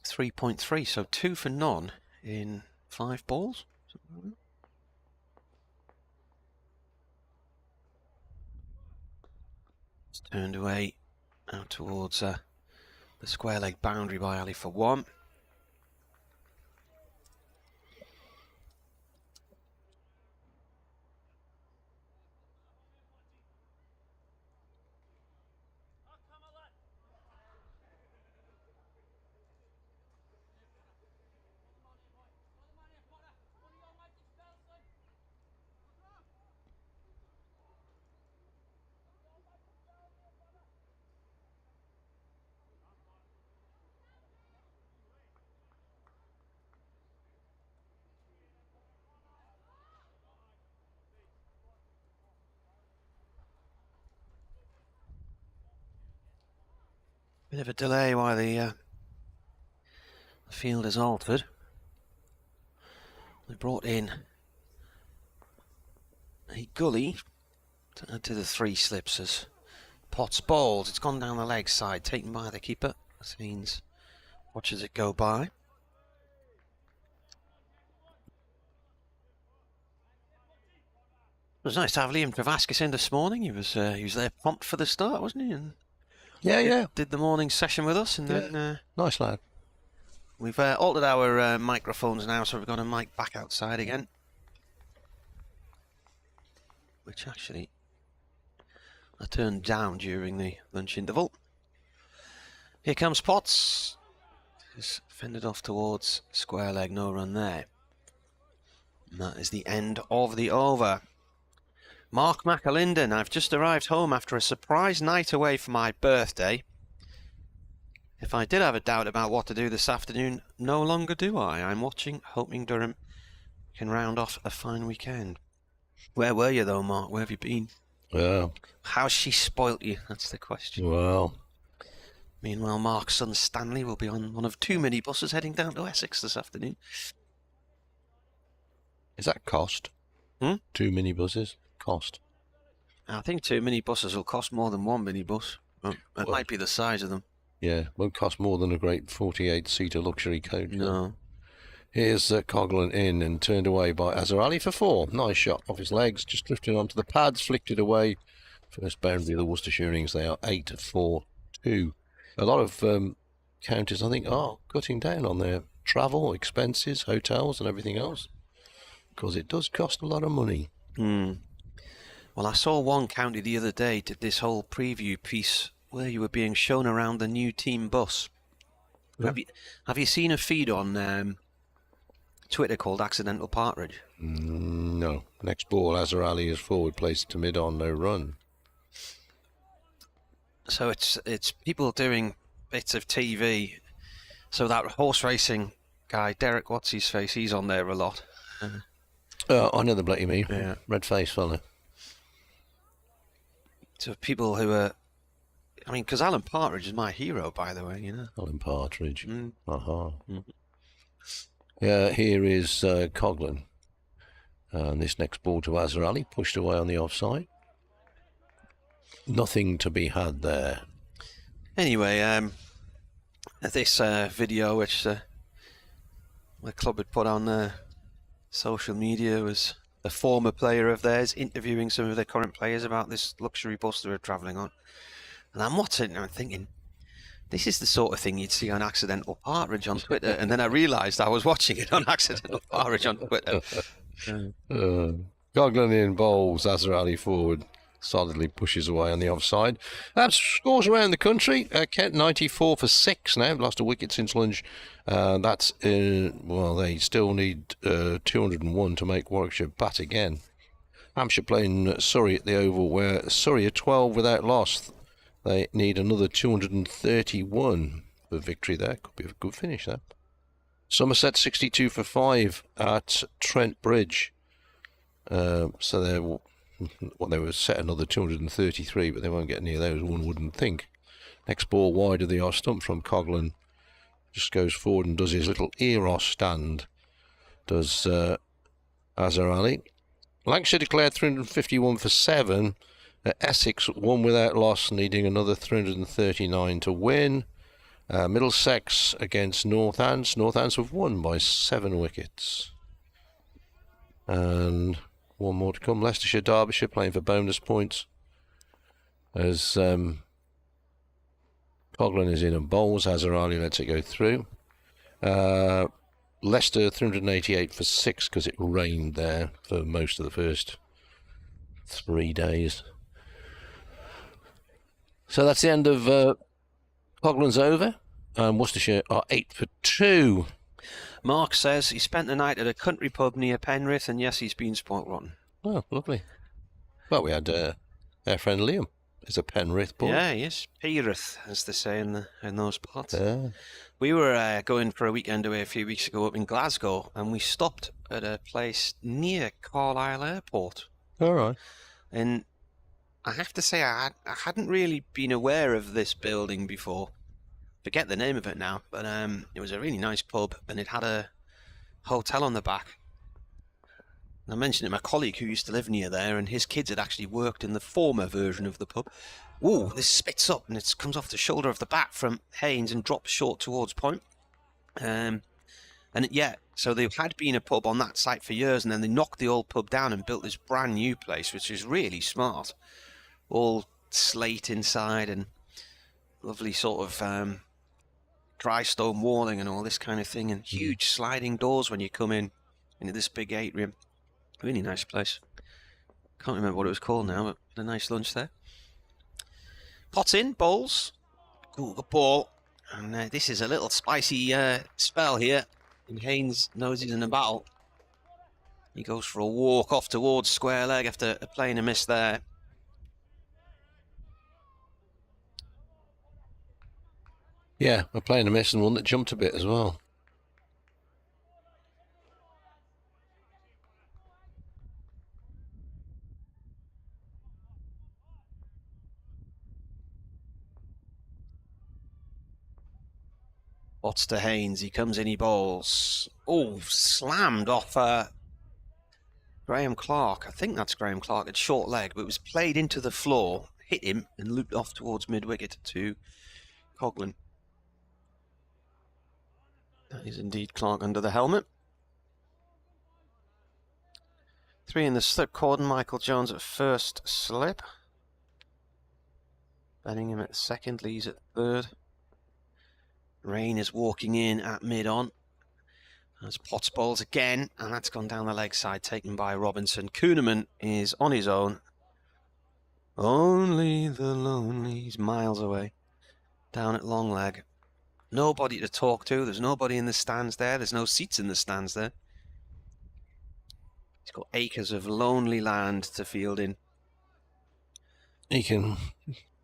3.3, so 2 for none in 5 balls. It's turned away out towards the square leg boundary by Ali for 1. Bit of a delay while the field has altered. They brought in a gully to add to the 3 slips as Potts bowls. It's gone down the leg side, taken by the keeper. Scenes watches it go by. It was nice to have Liam Travaskis in this morning. He was there prompt for the start, wasn't he? And yeah. Did the morning session with us, and then nice lad. We've altered our microphones now, so we've got a mic back outside again, which actually I turned down during the lunch interval. Here comes Potts. He's fended off towards square leg, no run there. And that is the end of the over. Mark McAlinden, I've just arrived home after a surprise night away for my birthday. If I did have a doubt about what to do this afternoon, no longer do I. I'm watching, hoping Durham can round off a fine weekend. Where were you though, Mark? Where have you been? Yeah. How's she spoilt you? That's the question. Well. Meanwhile, Mark's son Stanley will be on one of 2 minibuses heading down to Essex this afternoon. Is that cost? 2 minibuses? Cost? I think 2 minibuses will cost more than 1 minibus. It might be the size of them. Yeah, won't cost more than a great 48-seater luxury coach. No. Here's Coghlan in and turned away by Azhar Ali for 4. Nice shot off his legs, just drifted onto the pads, flicked it away. First boundary of the Worcestershire innings, they are 8-4-2. A lot of counties, I think, are cutting down on their travel, expenses, hotels and everything else. Because it does cost a lot of money. Well, I saw one county the other day did this whole preview piece where you were being shown around the new team bus. Yeah. Have you seen a feed on Twitter called Accidental Partridge? No. Next ball, Azhar Ali is forward, placed to mid-on, no run. So it's people doing bits of TV. So that horse racing guy, Derek, what's his face? He's on there a lot. I know the bloke you mean. Yeah. Red face fella. So people who are, I mean, because Alan Partridge is my hero, by the way, you know. Alan Partridge. Yeah, here is Coghlan. And this next ball to Azhar Ali, pushed away on the offside. Nothing to be had there. Anyway, this video which the club had put on social media was a former player of theirs interviewing some of their current players about this luxury bus they were travelling on. And I'm watching and I'm thinking, this is the sort of thing you'd see on Accidental Partridge on Twitter. And then I realised I was watching it on Accidental Partridge on Twitter. Coghlan in bowls, Azhar Ali forward. Solidly pushes away on the offside. Scores around the country. Kent 94 for 6 now. Lost a wicket since lunch. That's well, they still need 201 to make Warwickshire bat again. Hampshire playing Surrey at the Oval, where Surrey are 12 without loss. They need another 231 for victory there. Could be a good finish there. Somerset 62 for 5 at Trent Bridge. So they're. Well, they were set another 233, but they won't get near those, one wouldn't think. Next ball wide of the off stump from Coghlan. Just goes forward and does his little Eros stand. Does Azhar Ali. Lancashire declared 351 for 7. Essex, 1 without loss, needing another 339 to win. Middlesex against Northants. Northants have won by 7 wickets. And one more to come. Leicestershire, Derbyshire playing for bonus points. As Coghlan is in and bowls. Azhar Ali lets it go through. Leicester 388 for 6 because it rained there for most of the first 3 days. So that's the end of Coghlan's over. And Worcestershire are 8 for 2. Mark says he spent the night at a country pub near Penrith, and yes, he's been spoilt rotten. Oh, lovely. Well, we had our friend Liam. He's a Penrith boy. Yeah, he is. Penrith, as they say in those parts. Yeah. We were going for a weekend away a few weeks ago up in Glasgow, and we stopped at a place near Carlisle Airport. All right. And I have to say, I hadn't really been aware of this building before. forget the name of it now, but it was a really nice pub, and it had a hotel on the back. I mentioned it to my colleague who used to live near there, and his kids had actually worked in the former version of the pub. Ooh, this spits up, and it comes off the shoulder of the bat from Haynes and drops short towards point. So there had been a pub on that site for years, and then they knocked the old pub down and built this brand new place, which is really smart. All slate inside and lovely sort of dry stone walling and all this kind of thing, and huge sliding doors when you come in into this big atrium. Really nice place. Can't remember what it was called now, but a nice lunch there. Pots in, bowls. Ooh, good ball. And this is a little spicy spell here. And Haynes knows he's in a battle. He goes for a walk off towards square leg after playing a miss there. Yeah, we're playing a miss and one that jumped a bit as well. What's to Haynes? He comes in, he bowls. Oh, slammed off Graham Clark. I think that's Graham Clark. It's short leg, but it was played into the floor, hit him, and looped off towards mid-wicket to Coughlin. That is indeed Clark under the helmet. 3 in the slip cordon. Michael Jones at first slip. Bellingham at second. Lees at third. Rain is walking in at mid-on. As Potts bowls again, and that's gone down the leg side, taken by Robinson. Kuhneman is on his own. Only the lonely. He's miles away. Down at long leg. Nobody to talk to. There's nobody in the stands there. There's no seats in the stands there. He's got acres of lonely land to field in. He can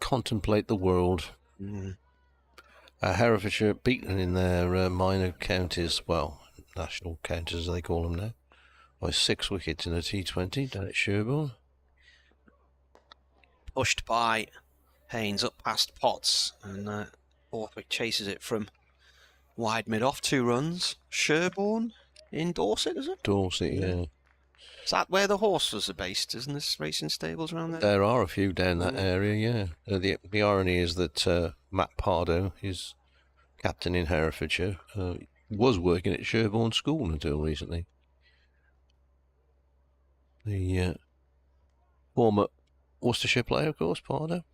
contemplate the world. Herefordshire beaten in their minor counties, well, national counties as they call them now, by 6 wickets in a T20 down at Sherborne. Pushed by Haynes up past Potts, and Borthwick chases it from wide mid-off, 2 runs. Sherborne in Dorset, is it? Dorset, yeah. Is that where the horses are based? Isn't this racing stables around there? There are a few down that area, yeah. The irony is that Matt Pardo, his captain in Herefordshire, was working at Sherborne School until recently. The former Worcestershire player, of course, Pardo.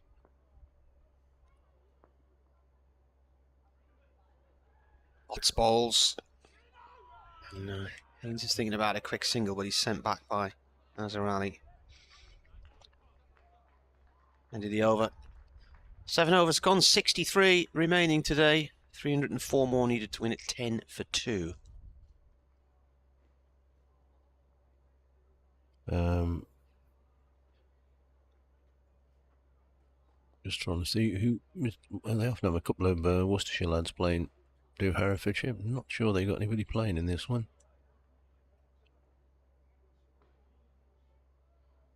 Potts bowls. And Haynes is thinking about a quick single, but he's sent back by Azarali. End of the over. 7 overs gone, 63 remaining today. 304 more needed to win it, 10 for 2. Just trying to see who. Well, they often have a couple of Worcestershire lads playing. Do Herefordshire. I'm not sure they got anybody playing in this one.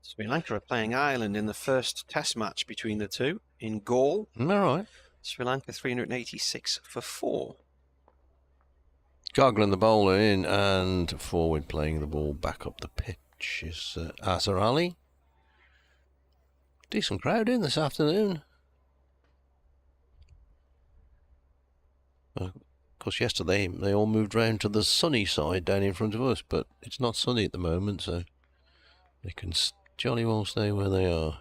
Sri Lanka are playing Ireland in the first test match between the two in Gaul. All right. Sri Lanka 386 for 4. Coughlin the bowler in, and forward playing the ball back up the pitch is Azhar Ali. Decent crowd in this afternoon. Of course, yesterday they all moved round to the sunny side down in front of us, but it's not sunny at the moment, so they can jolly well stay where they are.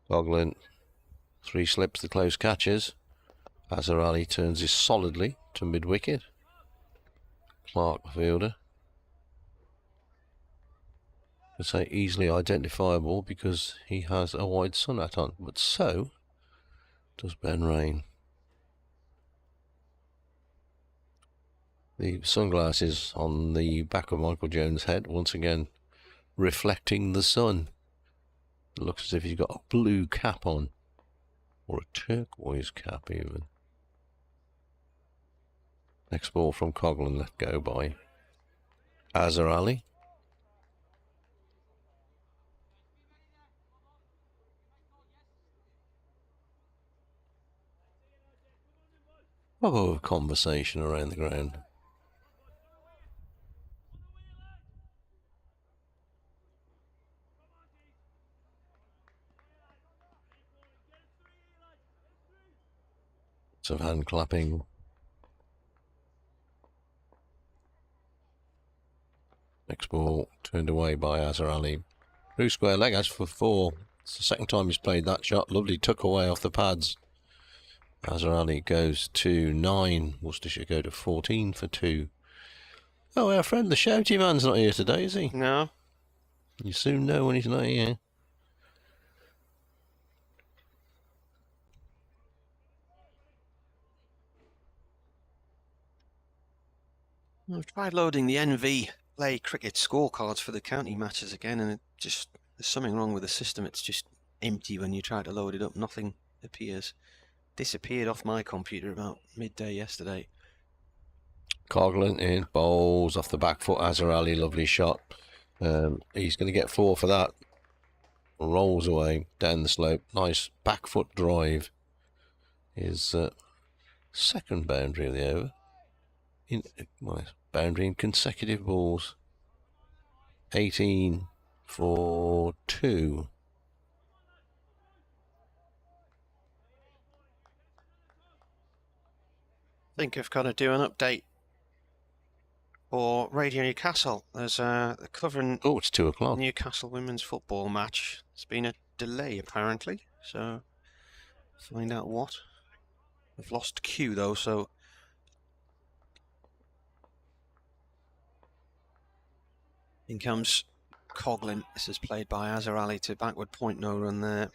Coughlin, 3 slips, the close catches. Azhar Ali turns this solidly to mid-wicket. Clark, the fielder. I'd say easily identifiable because he has a wide sun hat on, but so does Ben Rain. The sunglasses on the back of Michael Jones' head, once again reflecting the sun. It looks as if he's got a blue cap on, or a turquoise cap even. Next ball from Coughlin, let go by Azhar Ali. of conversation around the ground. Lots of hand clapping. Next ball turned away by Azhar Ali. Through square leg, as for 4. It's the second time he's played that shot. Lovely tuck away off the pads. Azhar Ali goes to 9. Worcestershire go to 14 for 2. Oh, our friend the shouty man's not here today, is he? No. You soon know when he's not here. I've tried loading the NV Play Cricket scorecards for the county matches again, and there's something wrong with the system. It's just empty when you try to load it up. Nothing appears. Disappeared off my computer about midday yesterday. Coghlan in, bowls off the back foot. Azhar Ali, lovely shot. He's going to get 4 for that. Rolls away down the slope. Nice back foot drive. His second boundary of the over. Boundary in consecutive balls. 18 for 2. I think I've got to do an update for Radio Newcastle. There's covering. Oh, it's 2 o'clock. Newcastle women's football match. It's been a delay apparently, so find out what. I've lost Q though, so in comes Coghlan. This is played by Azhar Ali to backward point, no run there.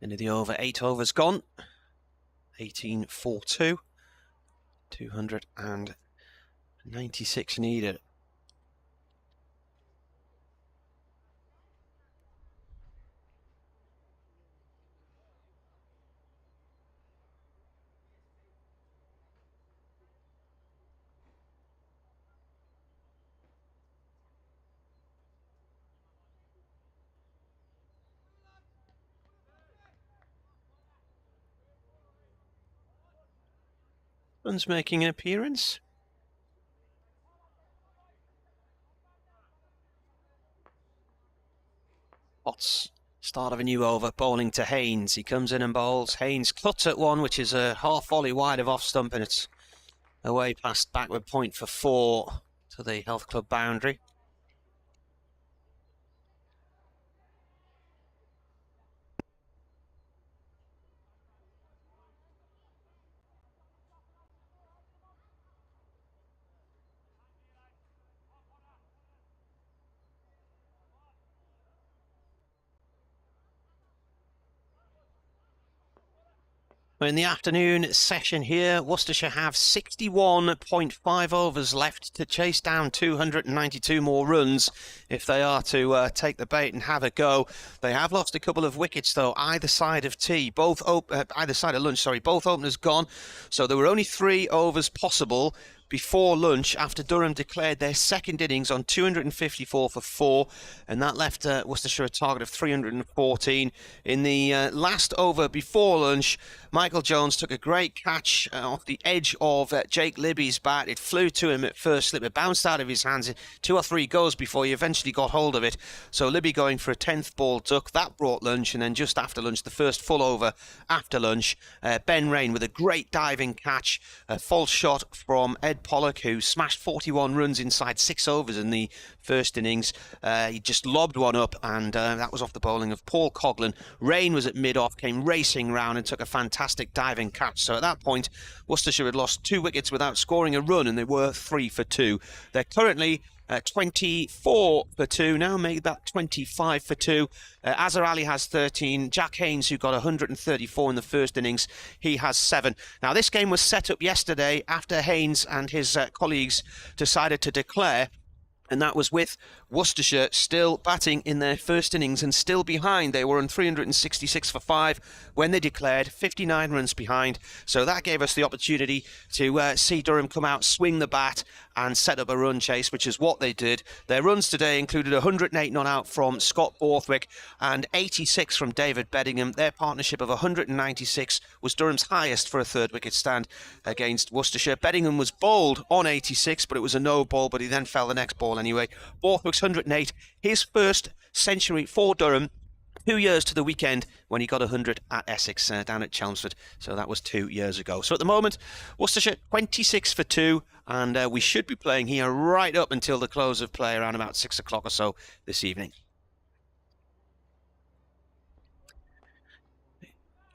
End of the over, 8 overs gone. 18 for 2. 296 needed. One's making an appearance. Potts, start of a new over, bowling to Haynes. He comes in and bowls. Haynes cuts at one, which is a half volley wide of off stump, and it's away past backward point for 4 to the Health Club boundary. In the afternoon session here, Worcestershire have 61.5 overs left to chase down 292 more runs if they are to take the bait and have a go. They have lost a couple of wickets though, either side of tea, either side of lunch, sorry, both openers gone. So there were only 3 overs possible before lunch after Durham declared their second innings on 254 for 4, and that left Worcestershire a target of 314. In the last over before lunch, Michael Jones took a great catch off the edge of Jake Libby's bat. It flew to him at first slip, it bounced out of his hands 2 or 3 goes before he eventually got hold of it. So Libby going for a 10th ball duck, that brought lunch, and then just after lunch, the first full over after lunch, Ben Rain with a great diving catch, a false shot from Ed Pollock, who smashed 41 runs inside 6 overs in the first innings. He just lobbed one up, and that was off the bowling of Paul Coghlan. Rain was at mid-off, came racing round and took a fantastic diving catch. So at that point, Worcestershire had lost 2 wickets without scoring a run, and they were 3 for 2. They're currently 24 for 2 now, made that 25 for 2. Azhar Ali has 13. Jack Haynes, who got 134 in the first innings, he has 7. Now this game was set up yesterday after Haynes and his colleagues decided to declare And that was with Worcestershire still batting in their first innings and still behind. They were on 366 for 5 when they declared, 59 runs behind. So that gave us the opportunity to see Durham come out, swing the bat and set up a run chase, which is what they did. Their runs today included 108 not out from Scott Borthwick and 86 from David Beddingham. Their partnership of 196 was Durham's highest for a third wicket stand against Worcestershire. Beddingham was bowled on 86, but it was a no ball, but he then fell the next ball anyway. Borthwick's 108, his first century for Durham, 2 years to the weekend when he got 100 at Essex down at Chelmsford. So that was 2 years ago. So at the moment, Worcestershire 26 for 2, and we should be playing here right up until the close of play around about 6 o'clock or so this evening.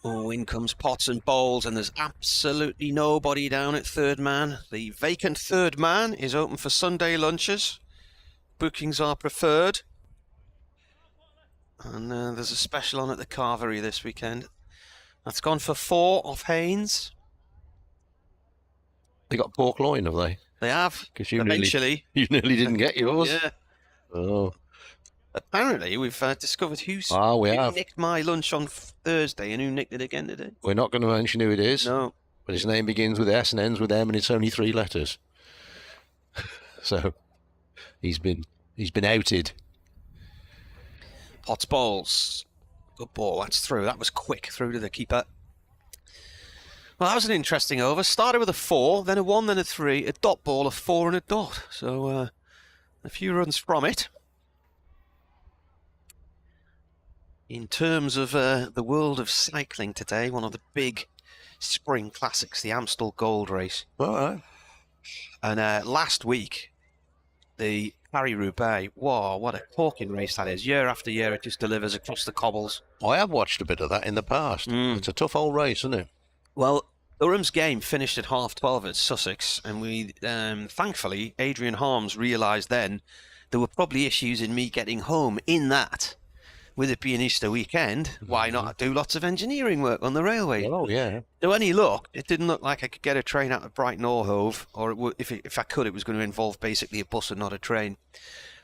Oh, in comes Potts and Bowles, and there's absolutely nobody down at third man. The vacant third man is open for Sunday lunches. Bookings are preferred. And there's a special on at the Carvery this weekend. That's gone for 4 off Haynes. They got pork loin, have they? They have. Because you eventually. You nearly didn't get yours. Yeah. Oh. Apparently, we've discovered who nicked my lunch on Thursday and who nicked it again today. We're not going to mention who it is. No. But his name begins with S and ends with M, and it's only 3 letters. So he's been outed. Potts Bowles. Good ball. That's through. That was quick through to the keeper. Well, that was an interesting over. Started with a 4, then a 1, then a 3, a dot ball, a 4 and a dot. So a few runs from it. In terms of the world of cycling today, one of the big spring classics, the Amstel Gold Race. All right. And last week, the Paris-Roubaix, wow, what a corking race that is. Year after year, it just delivers across the cobbles. I have watched a bit of that in the past. It's a tough old race, isn't it? Well, Durham's game finished at 12:30 at Sussex, and we, thankfully, Adrian Harms realised then there were probably issues in me getting home in that. With it being Easter weekend, why not do lots of engineering work on the railway? Oh, yeah. So any luck, it didn't look like I could get a train out of Brighton or Hove, or if I could, it was going to involve basically a bus and not a train.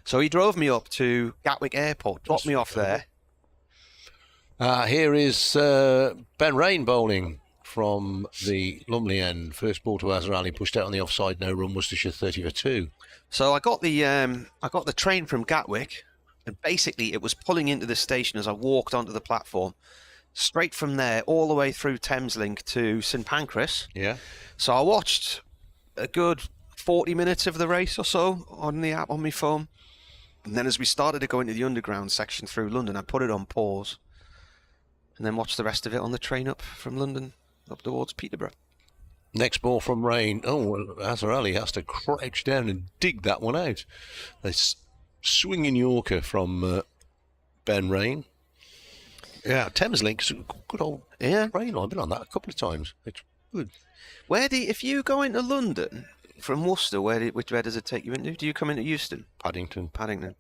So he drove me up to Gatwick Airport, dropped me off there. Here is Ben Rain bowling from the Lumley end. First ball to Azarali, pushed out on the offside, no run, Worcestershire 30 for 2. So I got the train from Gatwick. And basically, it was pulling into the station as I walked onto the platform. Straight from there, all the way through Thameslink to St Pancras. Yeah. So I watched a good 40 minutes of the race or so on the app on my phone. And then as we started to go into the underground section through London, I put it on pause. And then watched the rest of it on the train up from London, up towards Peterborough. Next ball from Rain. Oh, well, Azarali has to crouch down and dig that one out. Swinging Yorker from Ben Rain. Yeah, Thameslink, good old rain. I've been on that a couple of times. It's good. If you go into London from Worcester, which way does it take you into? Do you come into Euston? Paddington.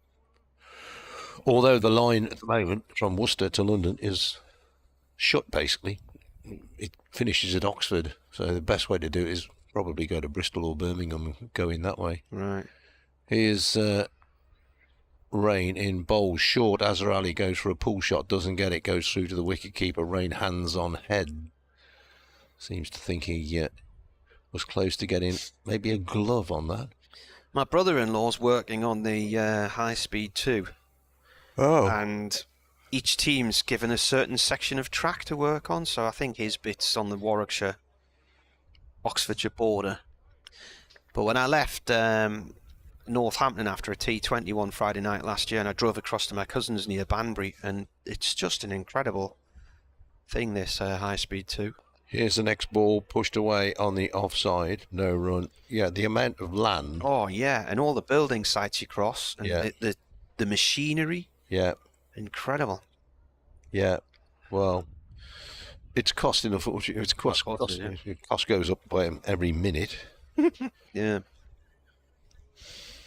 Although the line at the moment from Worcester to London is shut, basically. It finishes at Oxford, so the best way to do it is probably go to Bristol or Birmingham and go in that way. Right. Here's Rain in bowl short. Azarali goes for a pull shot, doesn't get it, goes through to the wicket-keeper. Rain hands on head. Seems to think he was close to getting maybe a glove on that. My brother-in-law's working on the high speed 2. Oh. And each team's given a certain section of track to work on, so I think his bit's on the Warwickshire-Oxfordshire border. But when I left Northampton after a T20 one Friday night last year, and I drove across to my cousin's near Banbury, and it's just an incredible thing, this high speed 2. Here's the next ball, pushed away on the offside, no run. Yeah, the amount of land. Oh yeah, and all the building sites you cross, and the machinery. Yeah, incredible. Yeah, well, it's costing a fortune. It's cost goes up by every minute. Yeah.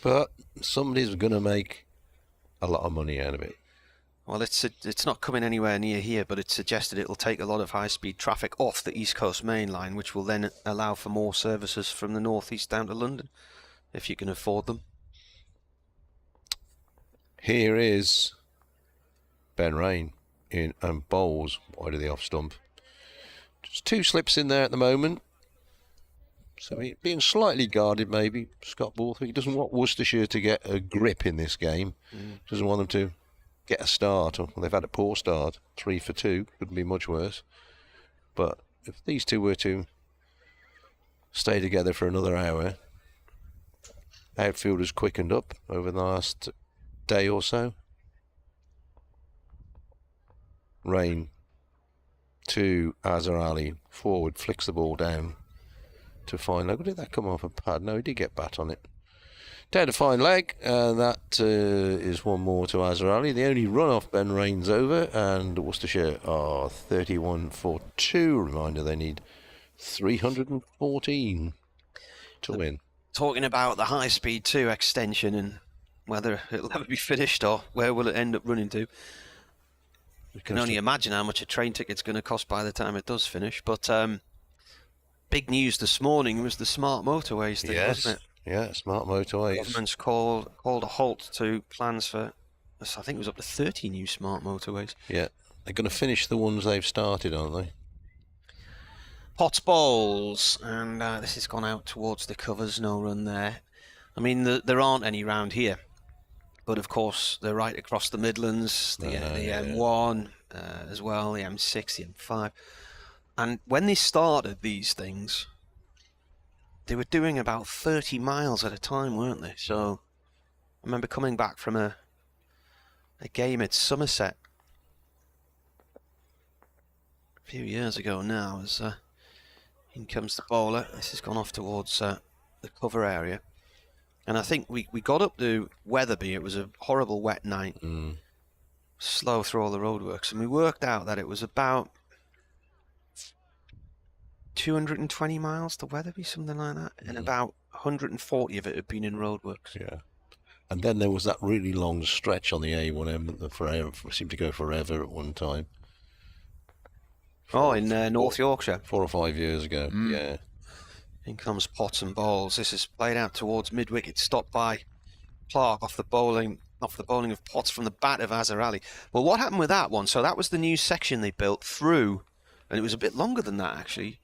But somebody's going to make a lot of money out of it. Well, it's not coming anywhere near here, but it's suggested it'll take a lot of high-speed traffic off the East Coast Main Line, which will then allow for more services from the northeast down to London, if you can afford them. Here is Ben Rain in and bowls wide of the off stump. Just 2 slips in there at the moment. So being slightly guarded, maybe, Scott Borthwick. He doesn't want Worcestershire to get a grip in this game. Doesn't want them to get a start. Well, they've had a poor start. 3 for 2. Couldn't be much worse. But if these two were to stay together for another hour, outfielders quickened up over the last day or so. Rain to Azhar Ali. Forward, flicks the ball down to fine leg. Did that come off a pad? No, he did get bat on it. Down to fine leg, and that is one more to Azhar Ali. The only run off Ben Rain's over, and Worcestershire are 31 for 2. Reminder, they need 314 to win. Talking about the high speed 2 extension and whether it'll ever be finished or where will it end up running to. You can only imagine how much a train ticket's going to cost by the time it does finish. But big news this morning was the smart motorways thing, wasn't it? Yeah, smart motorways. Government's called a halt to plans for, I think it was up to 30 new smart motorways. Yeah, they're going to finish the ones they've started, aren't they? Potts Bowls, and this has gone out towards the covers, no run there. I mean, there aren't any round here, but of course they're right across the Midlands, the M1 as well, the M6, the M5. And when they started these things, they were doing about 30 miles at a time, weren't they? So I remember coming back from a game at Somerset a few years ago now, as in comes the bowler. This has gone off towards the cover area. And I think we got up to Wetherby. It was a horrible wet night. Slow through all the roadworks. And we worked out that it was about 220 miles to Wetherby, something like that. And about 140 of it had been in roadworks. Yeah. And then there was that really long stretch on the A1M that forever seemed to go forever at one time. In North Yorkshire. 4 or 5 years ago, yeah. In comes Potts and Bowls. This is played out towards mid-wicket, stopped by Clark off the bowling of Potts from the bat of Azhar Ali. Well, what happened with that one? So that was the new section they built through, and it was a bit longer than that, actually.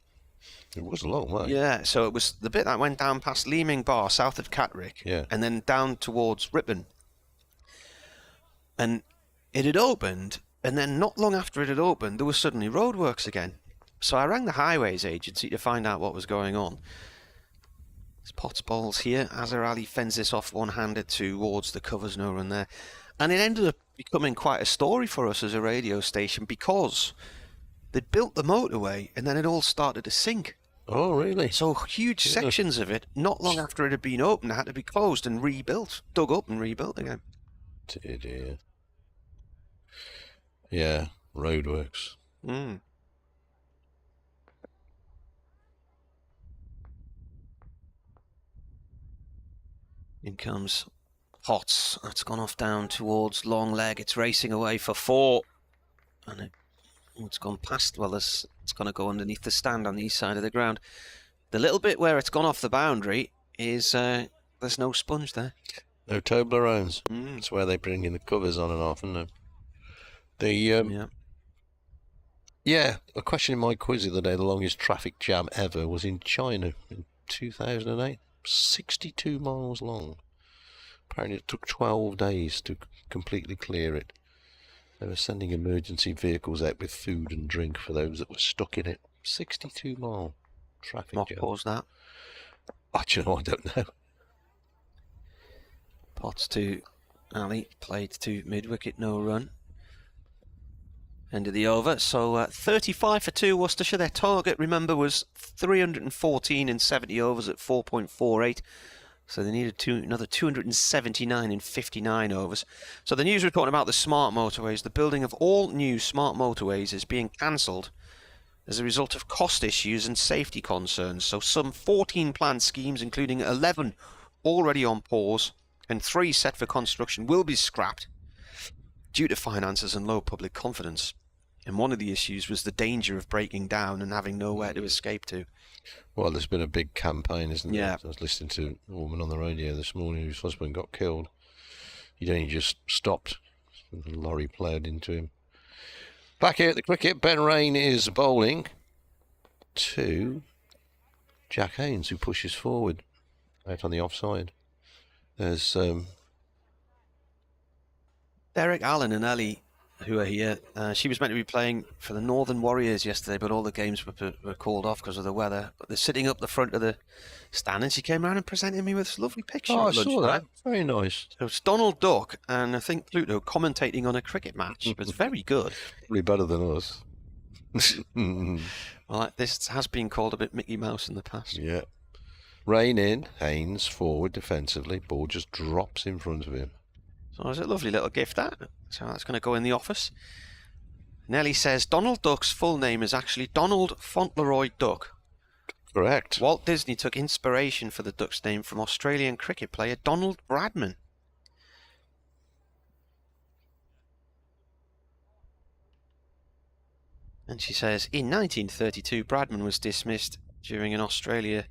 It was a long way. Yeah, so it was the bit that went down past Leeming Bar, south of Catterick, and then down towards Ripon. And it had opened, and then not long after it had opened, there was suddenly roadworks again. So I rang the Highways Agency to find out what was going on. There's Potts Bowls here. Azhar Ali fends this off one-handed towards the covers, no run there. And it ended up becoming quite a story for us as a radio station because they'd built the motorway and then it all started to sink. Oh, really? So huge sections of it, not long after it had been opened, had to be closed and rebuilt, dug up and rebuilt again. Dear. Yeah, roadworks. In comes Potts. That's gone off down towards long leg. It's racing away for 4. And it's gone past, well, it's going to go underneath the stand on the east side of the ground. The little bit where it's gone off the boundary is, there's no sponge there. No Toblerones. That's where they bring in the covers on and off, isn't it? Yeah, a question in my quiz the other day, the longest traffic jam ever was in China in 2008. 62 miles long. Apparently it took 12 days to completely clear it. They were sending emergency vehicles out with food and drink for those that were stuck in it. 62 mile traffic jam. What caused that? I don't know. Potts to Ali, played to mid-wicket, no run. End of the over, so 35 for 2 Worcestershire. Their target, remember, was 314 in 70 overs at 4.48. So they needed another 279 in 59 overs. So the news reporting about the smart motorways, the building of all new smart motorways is being cancelled as a result of cost issues and safety concerns. So some 14 planned schemes, including 11 already on pause and 3 set for construction, will be scrapped due to finances and low public confidence. And one of the issues was the danger of breaking down and having nowhere to escape to. Well, there's been a big campaign, isn't there? Yeah. I was listening to a woman on the radio this morning whose husband got killed. He'd only just stopped. The lorry ploughed into him. Back here at the cricket, Ben Rain is bowling to Jack Haynes, who pushes forward out on the offside. There's Derek Allen and Ellie, who are here. She was meant to be playing for the Northern Warriors yesterday, but all the games were called off because of the weather. But they're sitting up the front of the stand, and she came around and presented me with this lovely picture. Oh, I at saw that. Very nice. So it's Donald Duck and I think Pluto commentating on a cricket match. It was very good. Probably better than us. Well, this has been called a bit Mickey Mouse in the past. Yeah. Rain in, Haynes forward defensively. Ball just drops in front of him. So it's a lovely little gift, that. So that's going to go in the office. Nellie says Donald Duck's full name is actually Donald Fauntleroy Duck. Correct. Walt Disney took inspiration for the Duck's name from Australian cricket player Donald Bradman. And she says, in 1932, Bradman was dismissed during an Australia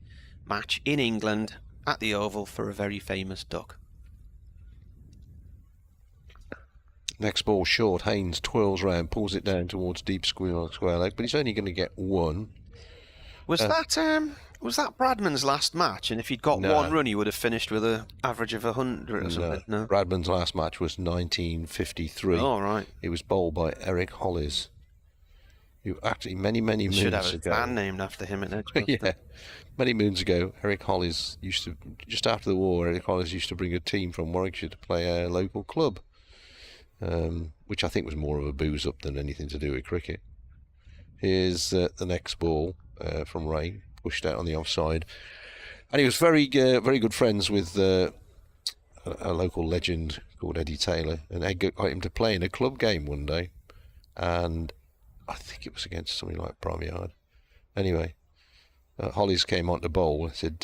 match in England at the Oval for a very famous duck. Next ball short. Haynes twirls round, pulls it down towards deep square leg, but he's only going to get one. Was that Bradman's last match? And if he'd got one run, he would have finished with an average of 100 or something. No. Bradman's last match was 1953. Oh, right. It was bowled by Eric Hollis, who actually many moons should have a ago, band named after him at Edgeworth. yeah, many moons ago, Eric Hollis used to, just after the war, Eric Hollis used to bring a team from Warwickshire to play a local club, which I think was more of a booze up than anything to do with cricket. Here's the next ball from Rain, pushed out on the offside, and he was very good friends with a local legend called Eddie Taylor, and Ed got him to play in a club game one day, and I think it was against something like Bromyard. Anyway, Hollis came on to bowl and said,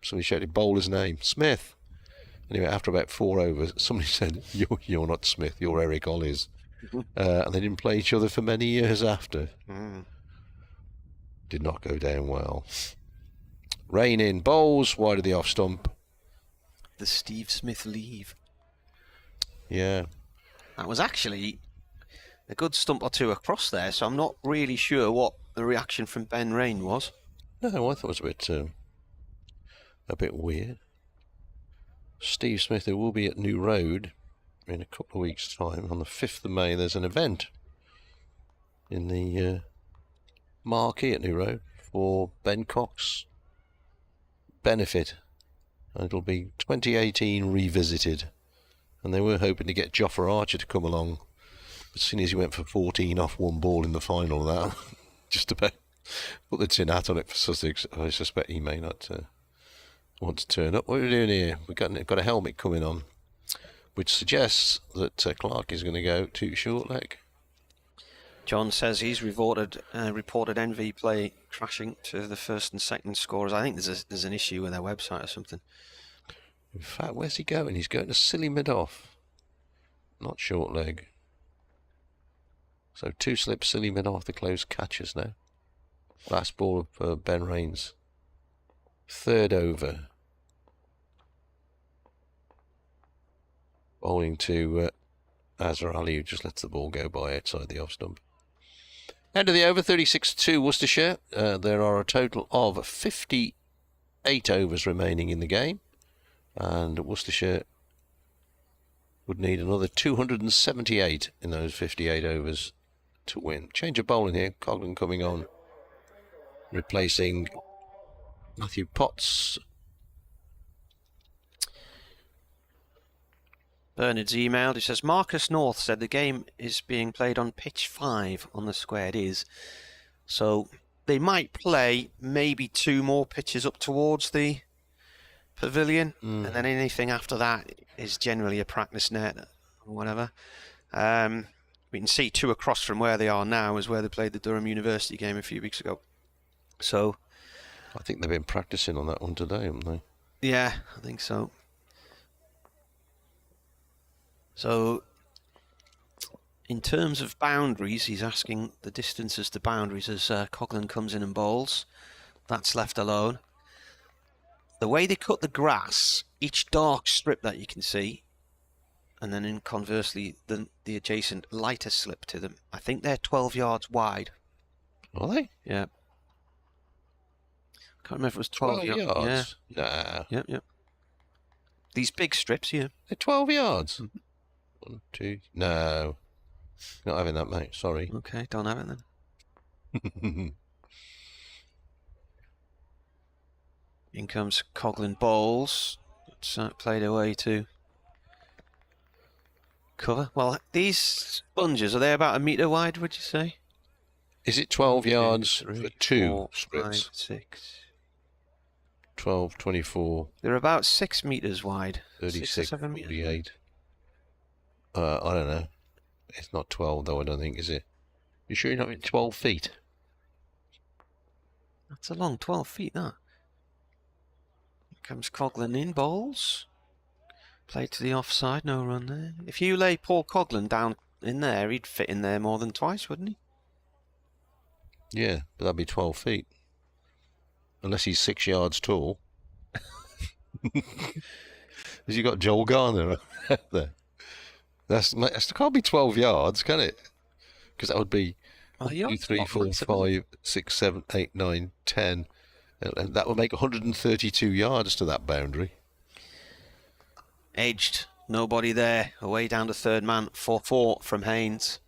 somebody shouted bowler's name, Smith. Anyway, after about 4 overs, somebody said, you're not Smith, you're Eric Hollis. And they didn't play each other for many years after. Did not go down well. Rain in, bowls, wide of the off stump. The Steve Smith leave. Yeah. That was actually a good stump or two across there, so I'm not really sure what the reaction from Ben Rain was. No, I thought it was a bit weird. Steve Smith, who will be at New Road in a couple of weeks' time. On the 5th of May, there's an event in the marquee at New Road for Ben Cox benefit. And it'll be 2018 revisited. And they were hoping to get Joffer Archer to come along. As soon as he went for 14 off one ball in the final, that just about put the tin hat on it for Sussex. I suspect he may not want to turn up. What are we doing here? We've got a helmet coming on, which suggests that Clark is going to go to short leg. John says he's reported NV play crashing to the first and second scorers. I think there's an issue with their website or something. In fact, where's he going? He's going to silly mid-off, not short leg. So 2 slips, silly mid-off, the close catches now. Last ball of Ben Rain's 3rd over. Bowling to Azhar Ali, who just lets the ball go by outside the off stump. End of the over, 36-2 Worcestershire. There are a total of 58 overs remaining in the game, and Worcestershire would need another 278 in those 58 overs to win. Change of bowling here. Coglan coming on, replacing Matthew Potts. Bernard's emailed. He says Marcus North said the game is being played on pitch 5 on the square. It is. So they might play maybe 2 more pitches up towards the pavilion, and then anything after that is generally a practice net or whatever. We can see 2 across from where they are now is where they played the Durham University game a few weeks ago. So I think they've been practicing on that one today, haven't they? Yeah, I think so. So, in terms of boundaries, he's asking the distances to boundaries as Coglan comes in and bowls. That's left alone. The way they cut the grass, each dark strip that you can see and then conversely, the adjacent lighter slip to them. I think they're 12 yards wide. Are they? Yeah. Can't remember if it was 12 yards. Yeah. Nah. Yep. These big strips here. They're 12 yards. 1, 2. No. Not having that, mate. Sorry. Okay, don't have it then. In comes Coghlan Bowles. It's played away to cover. Well, these sponges, are they about 1 metre wide, would you say? Is it 12 yards for 2 4, strips? 5, 6. 12, 24. They're about 6 metres wide. 36, 7 metres. 48. I don't know. It's not 12 though, I don't think, is it? You sure you're not in 12 feet? That's a long 12 feet, that. Here comes Coghlan in, Bowles. Played to the offside, no run there. If you lay Paul Coghlan down in there, he'd fit in there more than twice, wouldn't he? Yeah, but that'd be 12 feet. Unless he's 6 yards tall. Has he got Joel Garner up there? That can't be 12 yards, can it? Because that would be 1, 2, 3, 4, 5, 6, 7, 8, 9, 10. And that would make 132 yards to that boundary. Edged. Nobody there. Away down to third man. 4-4 from Haynes.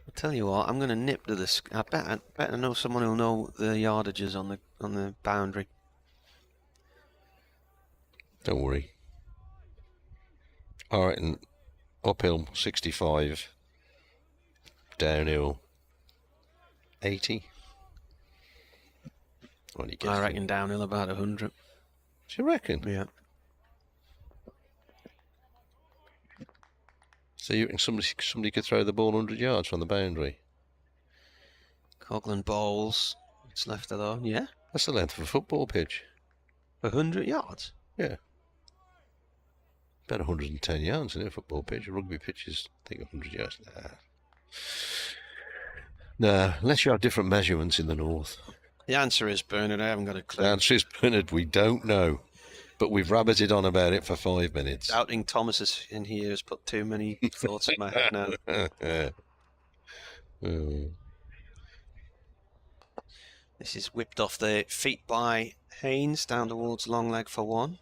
I'll tell you what, I'm going to nip to this. I bet I know someone who'll know the yardages on the boundary. Don't worry. All right, and uphill 65, downhill 80. What do you get? I reckon downhill about 100. Do you reckon? Yeah. So you reckon somebody could throw the ball 100 yards from the boundary? Coghlan Bowles. It's left alone. Yeah. That's the length of a football pitch. 100 yards? Yeah. About 110 yards in a football pitch. A rugby pitch is, I think, 100 yards. Nah, unless you have different measurements in the north. The answer is, Bernard, I haven't got a clue. The answer is, Bernard, we don't know. But we've rabbited on about it for 5 minutes. Doubting Thomas is in here has put too many thoughts in my head now. This is whipped off the feet by Haynes, down towards long leg for 1.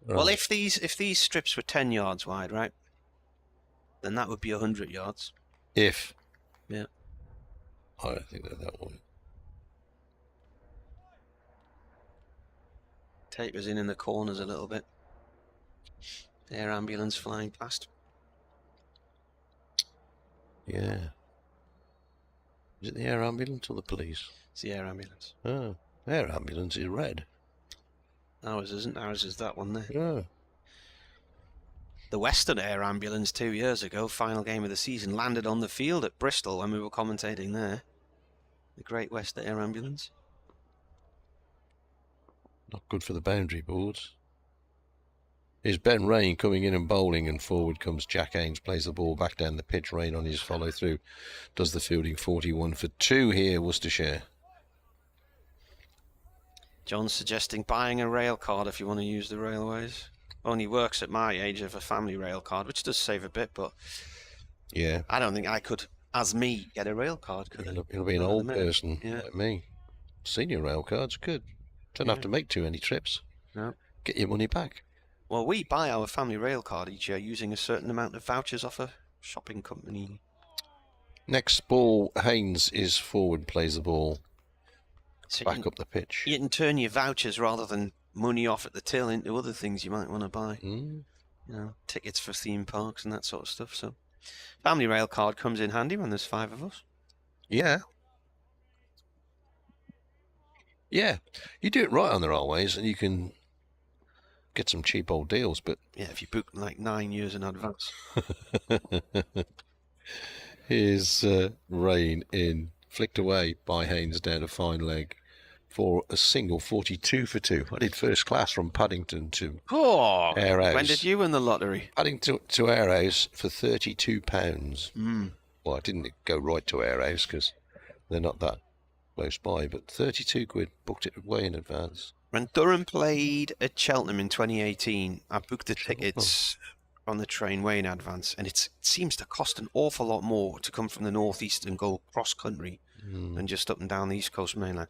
Right. Well, if these strips were 10 yards wide, right, then that would be 100 yards. If. Yeah. I don't think they're that wide. Tapers in the corners a little bit. Air ambulance flying past. Yeah. Is it the air ambulance or the police? It's the air ambulance. Oh, air ambulance is red. Ours isn't. Ours is that one there. Yeah. The Western Air Ambulance 2 years ago, final game of the season, landed on the field at Bristol when we were commentating there. The Great Western Air Ambulance. Not good for the boundary boards. Here's Ben Rain coming in and bowling, and forward comes Jack Haynes, plays the ball back down the pitch. Rain on his follow through, does the fielding. 41 for 2 here, Worcestershire. John's suggesting buying a rail card if you want to use the railways. Only works at my age of a family rail card, which does save a bit, but yeah, I don't think I could, as me, get a rail card. Could It'll be an old person like me. Senior rail cards good. Don't have to make too many trips. No. Get your money back. Well, we buy our family rail card each year using a certain amount of vouchers off a shopping company. Next ball, Haynes is forward, plays the ball back up the pitch. You can turn your vouchers rather than money off at the till into other things you might want to buy. You know, tickets for theme parks and that sort of stuff. So, family rail card comes in handy when there's 5 of us. Yeah. Yeah. You do it right on the railways and you can get some cheap old deals, but yeah, if you book like 9 years in advance. Here's Rain in, flicked away by Haynes down a fine leg for a single. 42 for 2. I did first class from Paddington to Airhouse. When did you win the lottery? Paddington to Airhouse for £32. Well, I didn't go right to Air House because they're not that close by, but 32 quid, booked it way in advance. When Durham played at Cheltenham in 2018, I booked the tickets on the train way in advance, and it seems to cost an awful lot more to come from the northeast and go cross-country than just up and down the East Coast mainland.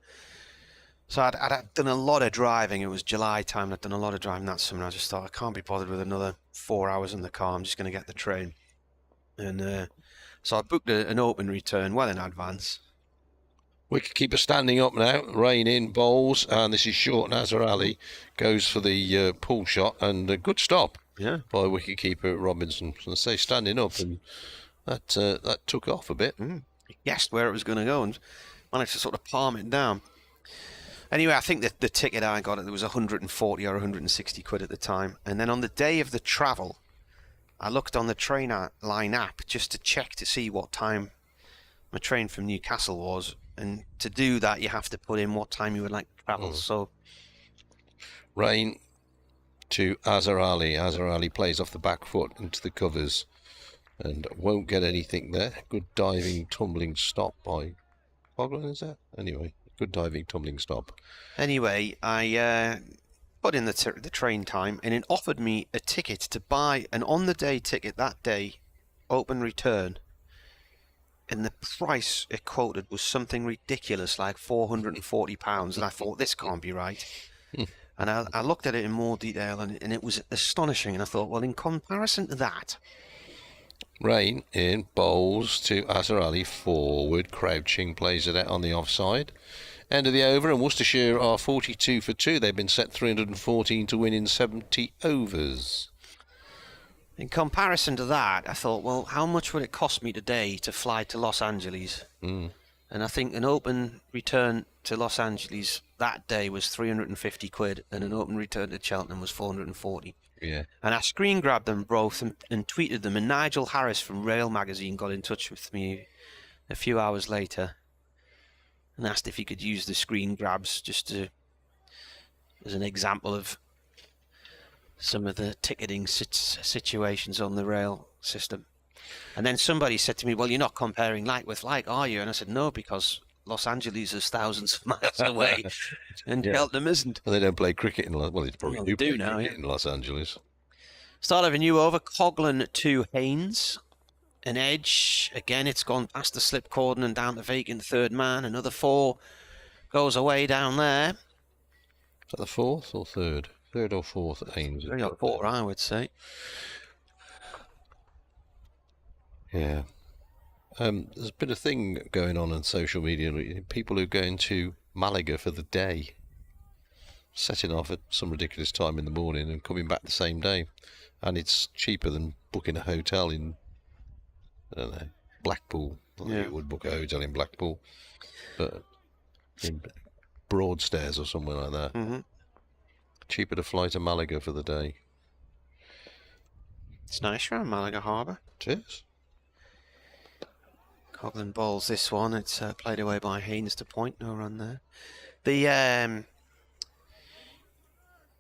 So I'd done a lot of driving. It was July time. I'd done a lot of driving that summer. I just thought, I can't be bothered with another 4 hours in the car. I'm just going to get the train. And so I booked an open return well in advance. Wicketkeeper standing up now, rain in, bowls, and this is short. Nazar Ali goes for the pull shot, and a good stop by wicketkeeper Robinson. So I say standing up, and that took off a bit. He guessed where it was going to go and managed to sort of palm it down. Anyway, I think that the ticket I got, it was 140 or 160 quid at the time. And then on the day of the travel, I looked on the train line app just to check to see what time my train from Newcastle was. And to do that, you have to put in what time you would like to travel. So, rain to Azhar Ali. Azhar Ali plays off the back foot into the covers and won't get anything there. Good diving, tumbling stop by Coghlan, is that? Anyway, good diving, tumbling stop. Anyway, I put in the train time, and it offered me a ticket to buy an on-the-day ticket that day, open return. And the price it quoted was something ridiculous, like £440. And I thought, this can't be right. And I looked at it in more detail, and it was astonishing. And I thought, well, in comparison to that... Rain in, bowls to Azhar Ali, forward, crouching, plays it out on the offside. End of the over, and Worcestershire are 42 for 2. They've been set 314 to win in 70 overs. In comparison to that, I thought, well, how much would it cost me today to fly to Los Angeles? And I think an open return to Los Angeles that day was 350 quid, and an open return to Cheltenham was 440. Yeah. And I screen grabbed them both and tweeted them, and Nigel Harris from Rail Magazine got in touch with me a few hours later and asked if he could use the screen grabs just as an example of some of the ticketing situations on the rail system. And then somebody said to me, well, you're not comparing like with like, are you? And I said, no, because Los Angeles is thousands of miles away and Cheltenham isn't. Well, they don't play cricket in Los Angeles. Well, they probably do now, in Los Angeles. Start of a new over, Coghlan to Haynes. An edge. Again, it's gone past the slip cordon and down to vacant third man. Another 4 goes away down there. Is that the fourth or third? Third or fourth at Haynes? 3 or 4, I would say. Yeah. There's been a thing going on social media. People who are going to Malaga for the day, setting off at some ridiculous time in the morning and coming back the same day. And it's cheaper than booking a hotel in, I don't know, Blackpool. I think you would book a hotel in Blackpool. But in Broadstairs or somewhere like that. Cheaper to fly to Malaga for the day. It's nice around Malaga Harbour. It is. Coghlan bowls this one. It's played away by Haynes to point. No run there. The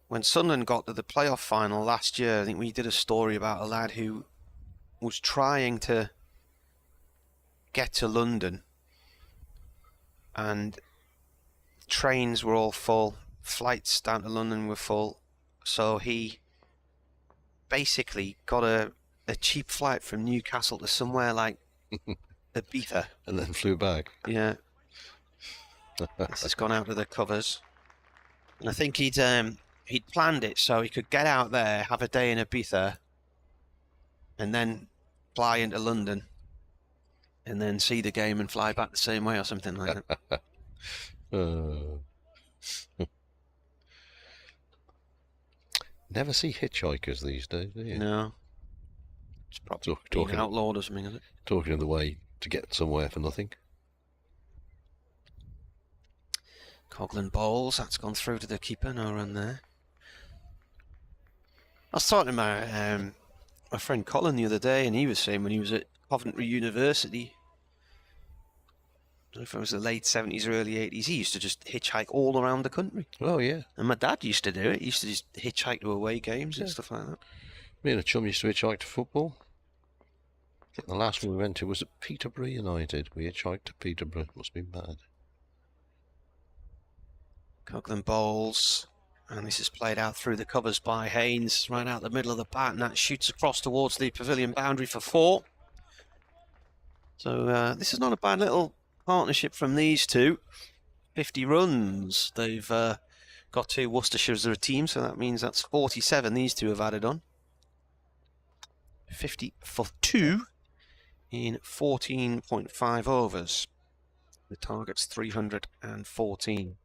when Sunderland got to the playoff final last year, I think we did a story about a lad who was trying to get to London, and trains were all full. Flights down to London were full, so he basically got a cheap flight from Newcastle to somewhere like Ibiza. And then flew back. Yeah. This has gone out of the covers. And I think he'd planned it so he could get out there, have a day in Ibiza, and then fly into London, and then see the game and fly back the same way or something like that. Never see hitchhikers these days, do you? No. It's probably being outlawed or something, is it? Talking of the way to get somewhere for nothing. Coghlan bowls. That's gone through to the keeper. No run there. I was talking to my friend Colin the other day, and he was saying when he was at Coventry University, I don't know if it was the late 70s or early 80s, he used to just hitchhike all around the country. Oh, yeah. And my dad used to do it. He used to just hitchhike to away games and stuff like that. Me and a chum used to hitchhike to football. I think the last one we went to was at Peterborough United. We hitchhiked to Peterborough. It must be bad. Coughlin bowls, and this is played out through the covers by Haynes, right out the middle of the bat, and that shoots across towards the pavilion boundary for 4. So this is not a bad little partnership from these two. 50 runs they've got to. Worcestershire as a team, so that means that's 47 these two have added on. 50 for 2 in 14.5 overs. The target's 314.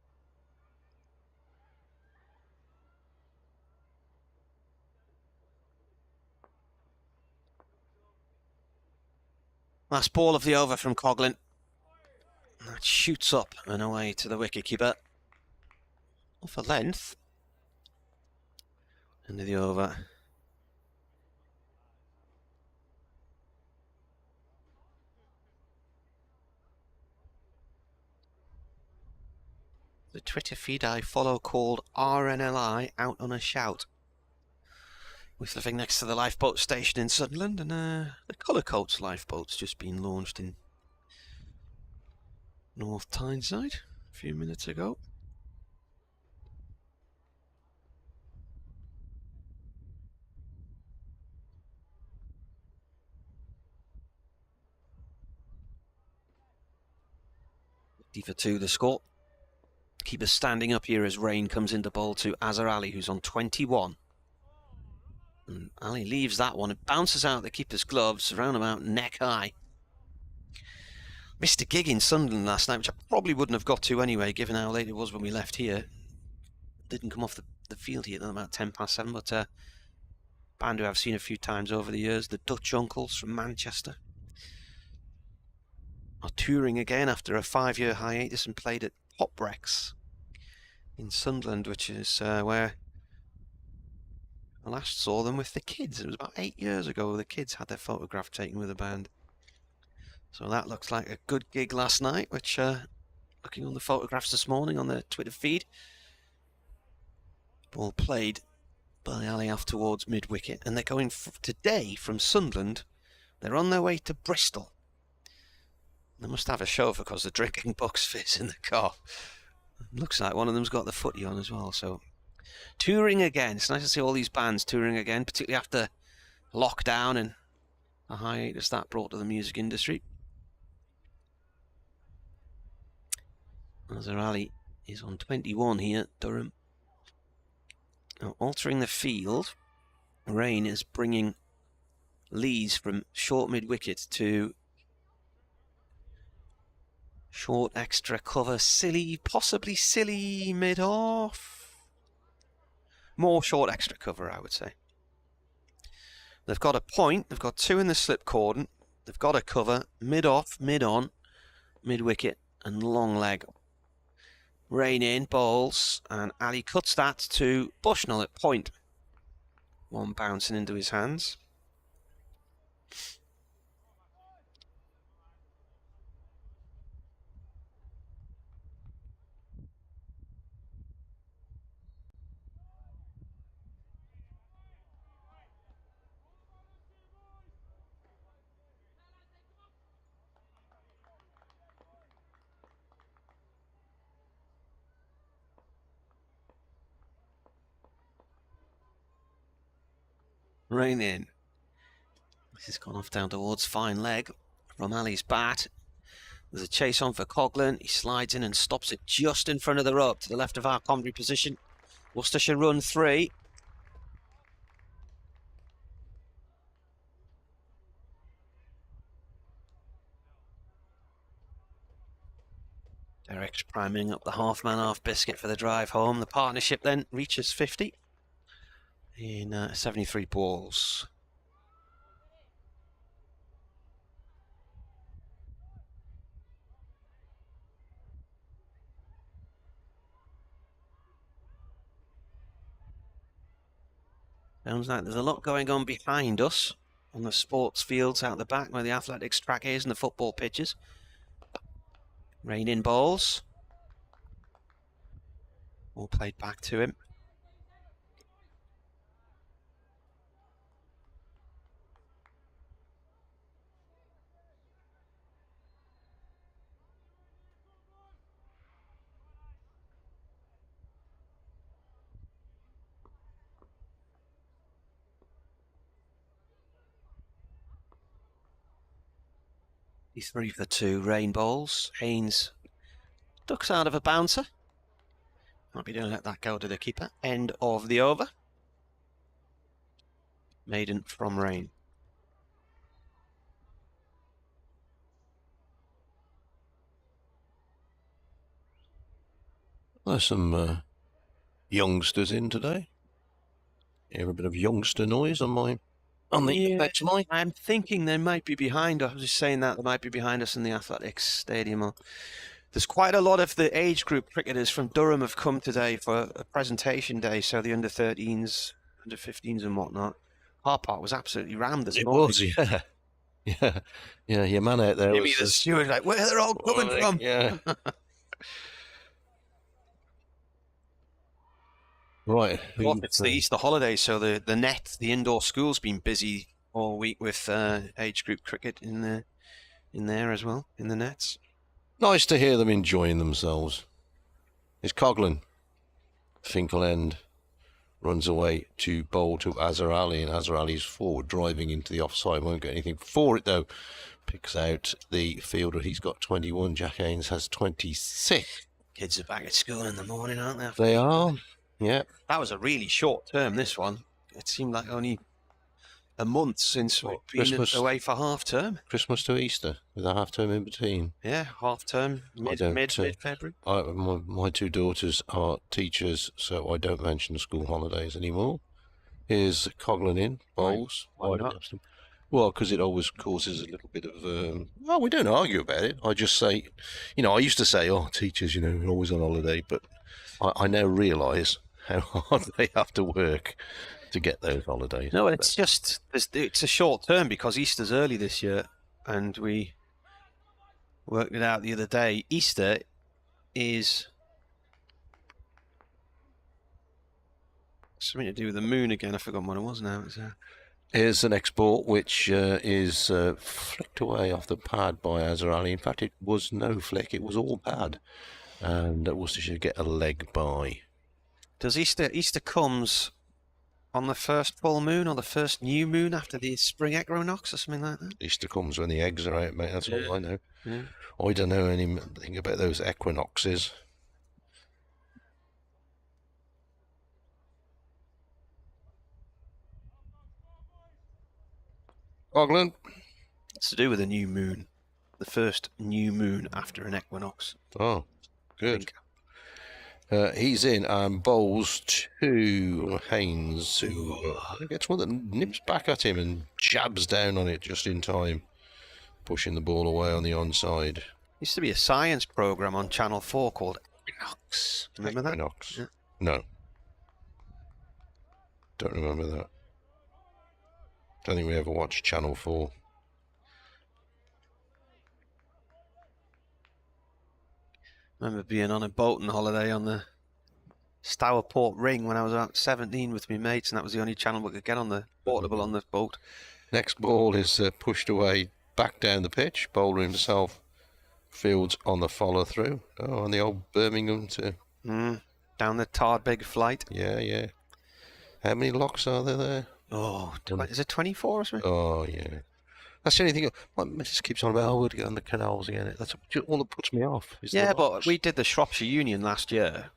Last ball of the over from Coughlin. That shoots up and away to the wicketkeeper. Off a length. End of the over. The Twitter feed I follow called RNLI Out on a Shout. We're living next to the lifeboat station in Sunderland, and the Colour Coats lifeboat's just been launched in North Tyneside a few minutes ago. For 2 the score. Keeper standing up here as rain comes into bowl to Azhar Ali, who's on 21. And Ali leaves that one. It bounces out the keeper's gloves around about neck high. Missed a gig in Sunderland last night, which I probably wouldn't have got to anyway, given how late it was when we left here. Didn't come off the field here until about 10 past 7, but band who I've seen a few times over the years, the Dutch Uncles from Manchester, are touring again after a 5-year hiatus and played at Popbrex in Sunderland, which is where I last saw them with the kids. It was about 8 years ago. The kids had their photograph taken with the band. So that looks like a good gig last night, which, looking on the photographs this morning on the Twitter feed, ball played by Ali off towards mid-wicket, and they're going today from Sunderland. They're on their way to Bristol. They must have a chauffeur because the drinking box fits in the car. Looks like one of them's got the footy on as well. So touring again. It's nice to see all these bands touring again, particularly after lockdown and a hiatus that brought to the music industry. Azhar Ali is on 21 here, Durham. Now, altering the field, rain is bringing Lees from short mid-wicket to short extra cover, possibly silly mid-off. More short extra cover, I would say. They've got a point, they've got 2 in the slip cordon, they've got a cover, mid-off, mid-on, mid-wicket and long leg. Rain in, bowls, and Ali cuts that to Bushnell at point. One bouncing into his hands. Rain in. This has gone off down towards fine leg from Ali's bat. There's a chase on for Coughlin. He slides in and stops it just in front of the rope to the left of our commentary position. Worcestershire run 3. Derek's priming up the half-man, half-biscuit for the drive home. The partnership then reaches 50 in 73 balls. Sounds like there's a lot going on behind us on the sports fields out the back where the athletics track is and the football pitches. Rain in balls. All played back to him. 3 for 2 rain bowls. Haynes ducks out of a bouncer. Might be going to let that go to the keeper. End of the over. Maiden from rain. There's some youngsters in today. Hear a bit of youngster noise on the next mic. I'm thinking they might be behind us. I was just saying that they might be behind us in the athletics stadium. There's quite a lot of the age group cricketers from Durham have come today for a presentation day. So the under-13s, under-15s and whatnot. Harpark was absolutely rammed this morning. It was, yeah. Yeah, your man out there Maybe the steward like, where they're all coming from. Yeah. Right. Well, it's the Easter holidays, so the indoor school's been busy all week with age group cricket in there as well, in the nets. Nice to hear them enjoying themselves. It's Coghlan. Finkel end runs away to bowl to Azhar Ali, and Azhar Ali's forward, driving into the offside. Won't get anything for it, though. Picks out the fielder. He's got 21. Jack Haynes has 26. Kids are back at school in the morning, aren't they? They are. Yeah. That was a really short term, this one. It seemed like only a month since we've been away for half term. Christmas to Easter, with a half term in between. Yeah, half term, mid-February. My two daughters are teachers, so I don't mention the school holidays anymore. Here's Coghlan in, bowls. Why not? Well, because it always causes a little bit of... well, we don't argue about it. I just say... I used to say, teachers, are always on holiday, but I now realise how hard they have to work to get those holidays. No, it's just... It's a short term because Easter's early this year, and we worked it out the other day. Easter is... something to do with the moon again. I've forgotten what it was now. Here's an export which is flicked away off the pad by Azhar Ali. In fact, it was no flick, it was all pad. And Worcestershire get a leg by. Does Easter comes on the first full moon or the first new moon after the spring equinox or something like that? Easter comes when the eggs are out, mate. That's all I know. Yeah. I don't know anything about those equinoxes. Coghlan. It's to do with a new moon. The first new moon after an equinox. Oh, good. He's in and bowls to Haynes, who gets one that nips back at him and jabs down on it just in time, pushing the ball away on the onside. Used to be a science program on Channel 4 called Equinox. Remember that? Equinox? Yeah. No. Don't remember that. Don't think we ever watched Channel 4. Remember being on a boating holiday on the Stourport Ring when I was about 17 with my mates, and that was the only channel we could get on the portable on the boat. Next ball is pushed away back down the pitch. Bowler himself fields on the follow through. Oh, on the old Birmingham to... down the Tardbeg flight. Yeah. How many locks are there? Oh, is it 24 or something? Oh, yeah. That's the only thing. It just keeps on about, we'll get on the canals again. That's all that puts me off. Yeah, but we did the Shropshire Union last year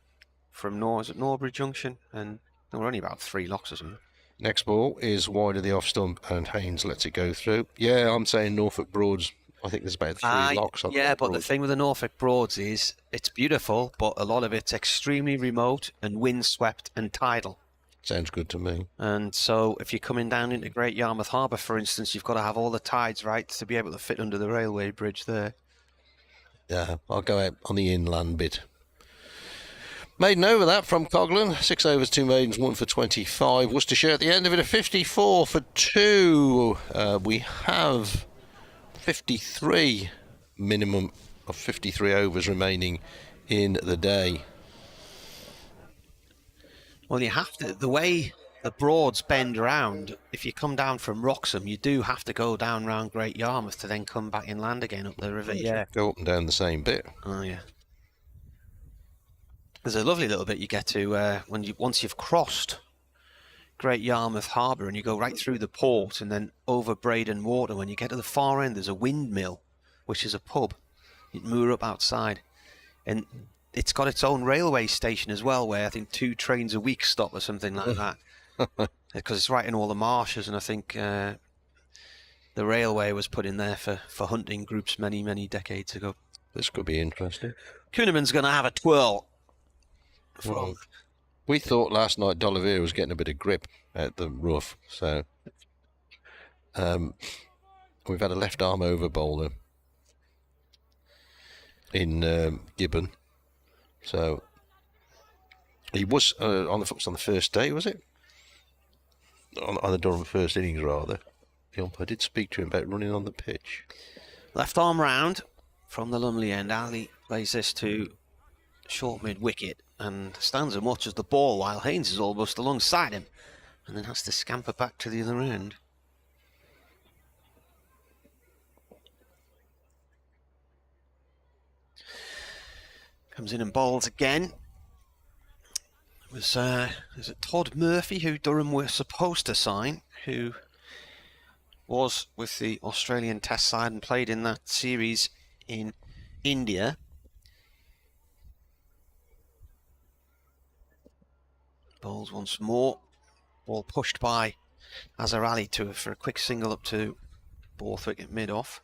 from Norbury Junction, and there were only about 3 locks or something. Next ball is wide of the off stump, and Haynes lets it go through. Yeah, I'm saying Norfolk Broads. I think there's about 3 locks on yeah, but Broads. the thing with the Norfolk Broads is it's beautiful, but a lot of it's extremely remote and windswept and tidal. Sounds good to me. And so if you're coming down into Great Yarmouth Harbour, for instance, you've got to have all the tides right to be able to fit under the railway bridge there. Yeah, I'll go out on the inland bit. Maiden over that from Coghlan. 6 overs, 2 maidens, 1 for 25. Worcestershire at the end of it, a 54 for 2. We have 53 minimum of 53 overs remaining in the day. Well, you have to, the way the Broads bend around, if you come down from Wroxham, you do have to go down round Great Yarmouth to then come back inland again up the river. Yeah. Go up and down the same bit. Oh, yeah. There's a lovely little bit you get to once you've crossed Great Yarmouth Harbour and you go right through the port and then over Braden Water. When you get to the far end, there's a windmill which is a pub. You'd moor up outside. And it's got its own railway station as well, where I think 2 trains a week stop or something like that. Because it's right in all the marshes, and I think the railway was put in there for hunting groups many, many decades ago. This could be interesting. Kuhneman's going to have a twirl. Well, we thought last night D'Oliveira was getting a bit of grip at the rough, so we've had a left arm over bowler in Gibbon. So he was on the first day, was it? On the Durham first innings, rather. The umpire did speak to him about running on the pitch. Left arm round from the Lumley end. Ali plays this to short mid wicket and stands and watches the ball while Haynes is almost alongside him and then has to scamper back to the other end. Comes in and bowls again. It was is it Todd Murphy, who Durham were supposed to sign, who was with the Australian Test side and played in that series in India. Bowls once more. Ball pushed by Azhar Ali for a quick single up to Borthwick at mid-off.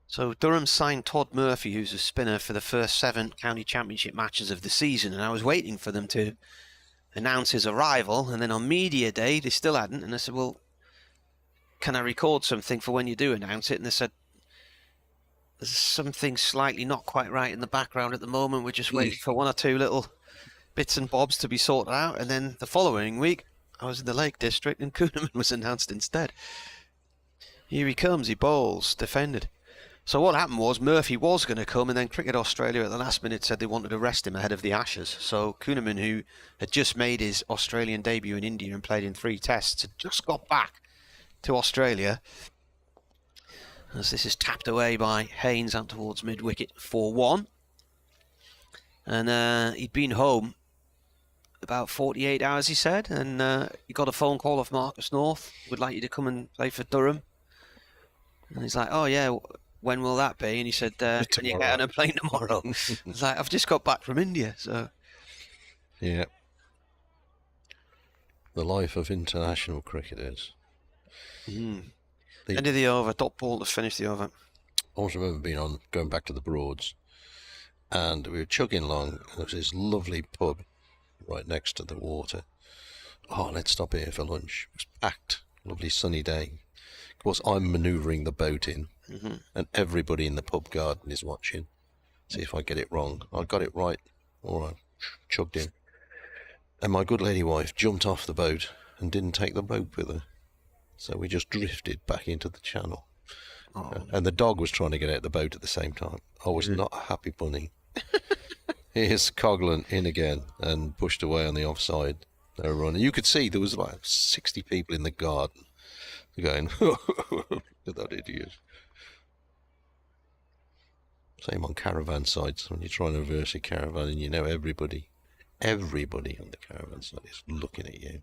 So Durham signed Todd Murphy, who's a spinner, for the first 7 county championship matches of the season, and I was waiting for them to announce his arrival, and then on media day they still hadn't, and I said, well, can I record something for when you do announce it? And they said, there's something slightly not quite right in the background at the moment, we're just waiting for 1 or 2 little bits and bobs to be sorted out. And then the following week I was in the Lake District and Kuhneman was announced instead. Here he comes, he bowls, defended. So what happened was Murphy was going to come, and then Cricket Australia at the last minute said they wanted to rest him ahead of the Ashes. So Kuhneman, who had just made his Australian debut in India and played in 3 tests, had just got back to Australia. As this is tapped away by Haynes out towards mid-wicket for 1. And he'd been home about 48 hours, he said, and he got a phone call off Marcus North, would like you to come and play for Durham. And he's like, oh yeah, when will that be? And he said, can you get on a plane tomorrow? It's like, I've just got back from India, so... Yeah. The life of international cricketers. End of the over, dot ball to finish the over. I also remember going back to the Broads, and we were chugging along, and there was this lovely pub right next to the water. Oh, let's stop here for lunch. It was packed, lovely sunny day. Of course, I'm manoeuvring the boat in, and everybody in the pub garden is watching. See if I get it wrong. I got it right. All right, chugged in. And my good lady wife jumped off the boat and didn't take the rope with her. So we just drifted back into the channel. And the dog was trying to get out of the boat at the same time. I was not a happy bunny. Here's Coghlan in again and pushed away on the offside. They were running. You could see there was like 60 people in the garden going, look at that idiot. Same on caravan sites. When you're trying to reverse a caravan and you know everybody on the caravan site is looking at you.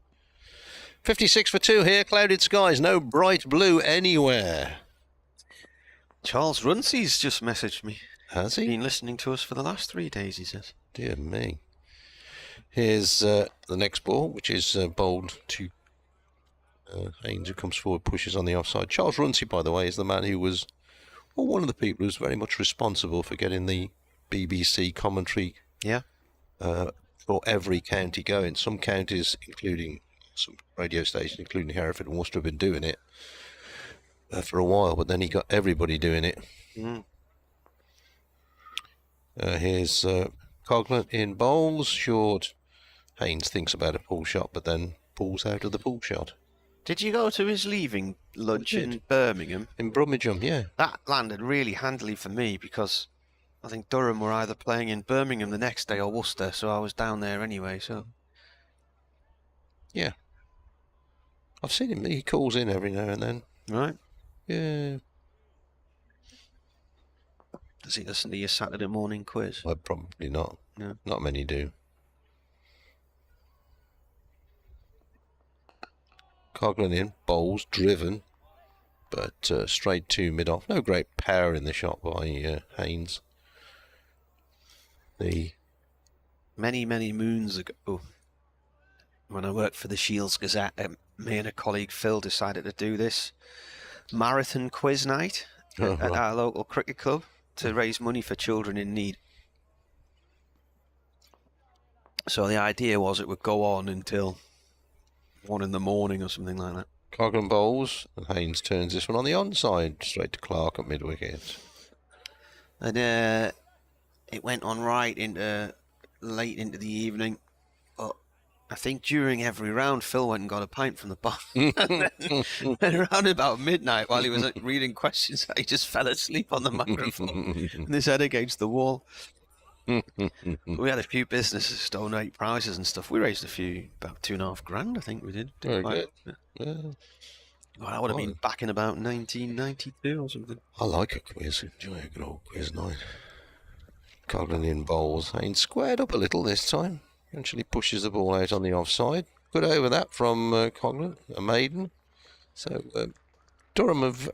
56 for 2 here, clouded skies, no bright blue anywhere. Charles Runcie's just messaged me. Has he? Been listening to us for the last 3 days, he says. Dear me. Here's the next ball, which is bowled to Haynes, who comes forward, pushes on the offside. Charles Runcie, by the way, is the man who was, well, one of the people who's very much responsible for getting the BBC commentary for every county going. Some counties, including some radio stations, including Hereford and Worcester, have been doing it for a while, but then he got everybody doing it. Here's Coghlan in bowls, short. Haynes thinks about a pull shot, but then pulls out of the pull shot. Did you go to his leaving lunch in Birmingham? In Brummagem, yeah. That landed really handily for me because I think Durham were either playing in Birmingham the next day or Worcester, so I was down there anyway, so... Yeah. I've seen him, he calls in every now and then. Right. Yeah. Does he listen to your Saturday morning quiz? Well, probably not. No. Not many do. Coghlan in, bowls, driven, but straight to mid-off. No great power in the shot by Haynes. The many moons ago, when I worked for the Shields Gazette, me and a colleague Phil decided to do this marathon quiz night at our local cricket club to raise money for children in need. So the idea was it would go on until 1 in the morning or something like that. Coghlan bowls, and Haynes turns this one on the onside, straight to Clark at mid-wicket. And it went on right into late into the evening. But I think during every round, Phil went and got a pint from the bar. And around about midnight, while he was reading questions, he just fell asleep on the microphone and his head against the wall. We had a few businesses donate prizes and stuff. We raised about $2,500, I think we did. Very good. Yeah. Well, that would have been back in about 1992 or something. I like a quiz. Enjoy a good old quiz night. Coghlan in bowls. Haynes squared up a little this time. Eventually pushes the ball out on the offside. Good over that from Coghlan, a maiden. So Durham have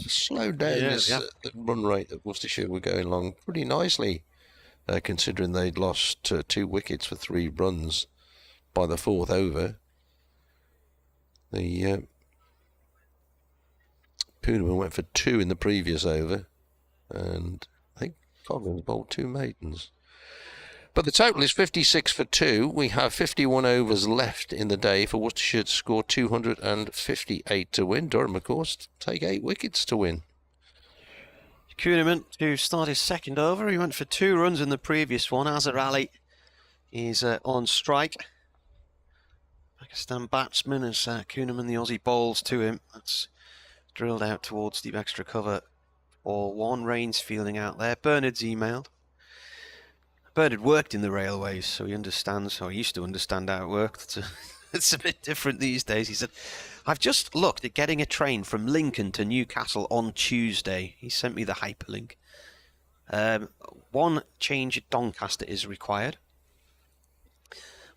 slowed down this run rate that Worcestershire were going along pretty nicely, considering they'd lost 2 wickets for 3 runs by the 4th over. The Pooneman went for 2 in the previous over, and I think Coghlan's bowled 2 maidens. But the total is 56 for 2. We have 51 overs left in the day for Worcestershire to score 258 to win. Durham, of course, take 8 wickets to win. Kuhneman to start his second over. He went for 2 runs in the previous one. Azhar Ali is on strike. Pakistan batsman as Kuhneman, the Aussie, bowls to him. That's drilled out towards deep extra cover. Or 1. Rains fielding out there. Bernard's emailed. Bernard worked in the railways, so he understands, or he used to understand how it worked. It's a bit different these days. He said, I've just looked at getting a train from Lincoln to Newcastle on Tuesday. He sent me the hyperlink. 1 change at Doncaster is required.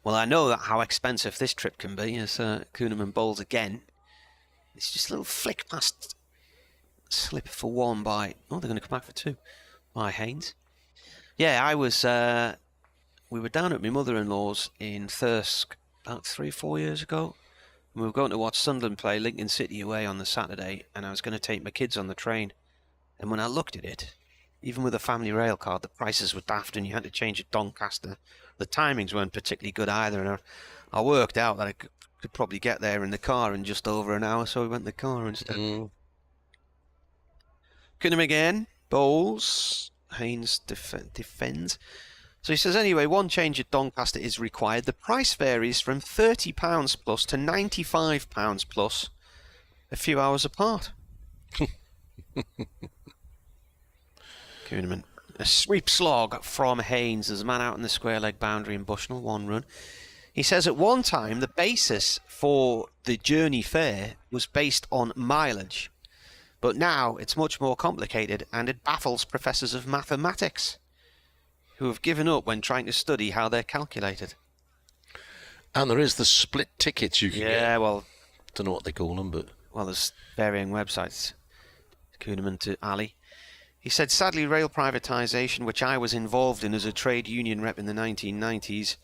Well, I know how expensive this trip can be as Kuhneman bowls again. It's just a little flick past slip for 1 by... Oh, they're going to come back for 2 by Haynes. Yeah, I was... we were down at my mother-in-law's in Thirsk about 3 or 4 years ago. And we were going to watch Sunderland play Lincoln City away on the Saturday, and I was going to take my kids on the train. And when I looked at it, even with a family rail card, the prices were daft and you had to change at Doncaster. The timings weren't particularly good either, and I worked out that I could probably get there in the car in just over an hour, so we went in the car instead. Kuhneman again, bowls. Haynes defends. So he says, anyway, 1 change at Doncaster is required. The price varies from £30 plus to £95 plus, a few hours apart. Kuhneman. A sweep slog from Haynes as a man out in the square leg boundary in Bushnell, 1 run. He says at one time the basis for the journey fare was based on mileage. But now it's much more complicated, and it baffles professors of mathematics who have given up when trying to study how they're calculated. And there is the split tickets you can get. Yeah, well... Don't know what they call them, but... Well, there's varying websites. Kuhneman to Ali. He said, sadly, rail privatisation, which I was involved in as a trade union rep in the 1990s,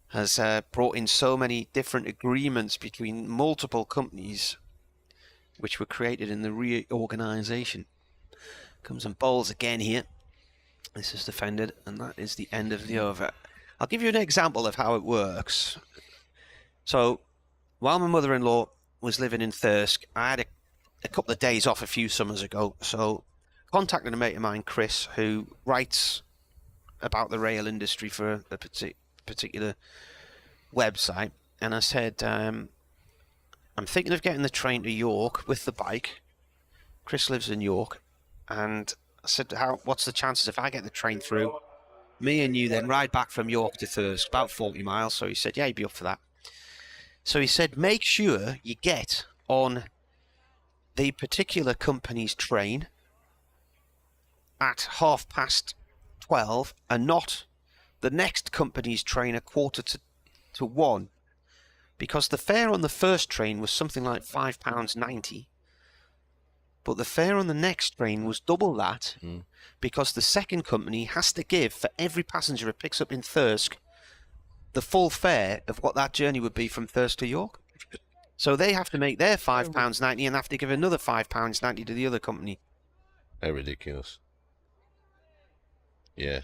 has brought in so many different agreements between multiple companies which were created in the reorganisation. Comes and bowls again here. This is defended, and that is the end of the over. I'll give you an example of how it works. So, while my mother-in-law was living in Thirsk, I had a couple of days off a few summers ago, so contacted a mate of mine, Chris, who writes about the rail industry for a particular website, and I said, I'm thinking of getting the train to York with the bike. Chris lives in York, and I said, what's the chances if I get the train through, me and you then ride back from York to Thirsk, about 40 miles. So he said, yeah, he'd be up for that. So he said, make sure you get on the particular company's train at 12:30 and not the next company's train at 1:45, because the fare on the first train was something like £5.90, but the fare on the next train was double that, because the second company has to give, for every passenger it picks up in Thirsk, the full fare of what that journey would be from Thirsk to York. So they have to make their £5.90 and have to give another £5.90 to the other company. How ridiculous. Yeah.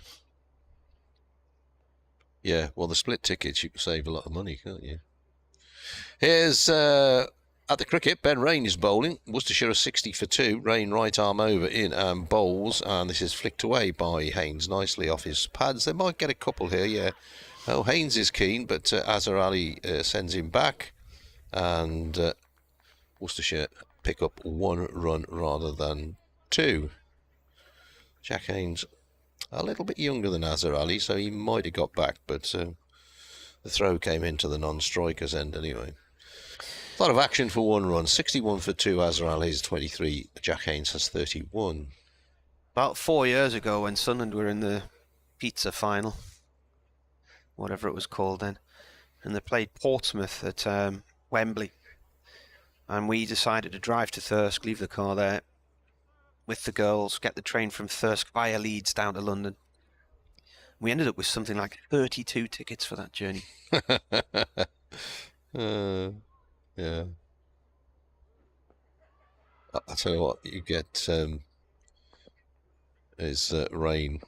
Yeah, well, the split tickets, you can save a lot of money, can't you? Here's, at the cricket, Ben Rain is bowling. Worcestershire are 60 for 2. Rain right arm over in and bowls. And this is flicked away by Haynes nicely off his pads. They might get a couple here, yeah. Oh, Haynes is keen, but Azhar Ali sends him back. And Worcestershire pick up 1 run rather than 2. Jack Haynes a little bit younger than Azhar Ali, so he might have got back, but the throw came into the non-striker's end anyway. A lot of action for 1 run. 61 for 2. Azhar Ali is 23. Jack Haynes has 31. About 4 years ago, when Sunderland were in the pizza final, whatever it was called then, and they played Portsmouth at Wembley, and we decided to drive to Thirsk, leave the car there with the girls, get the train from Thirsk via Leeds down to London. We ended up with something like 32 tickets for that journey. Yeah. I'll tell you what, you get is Rain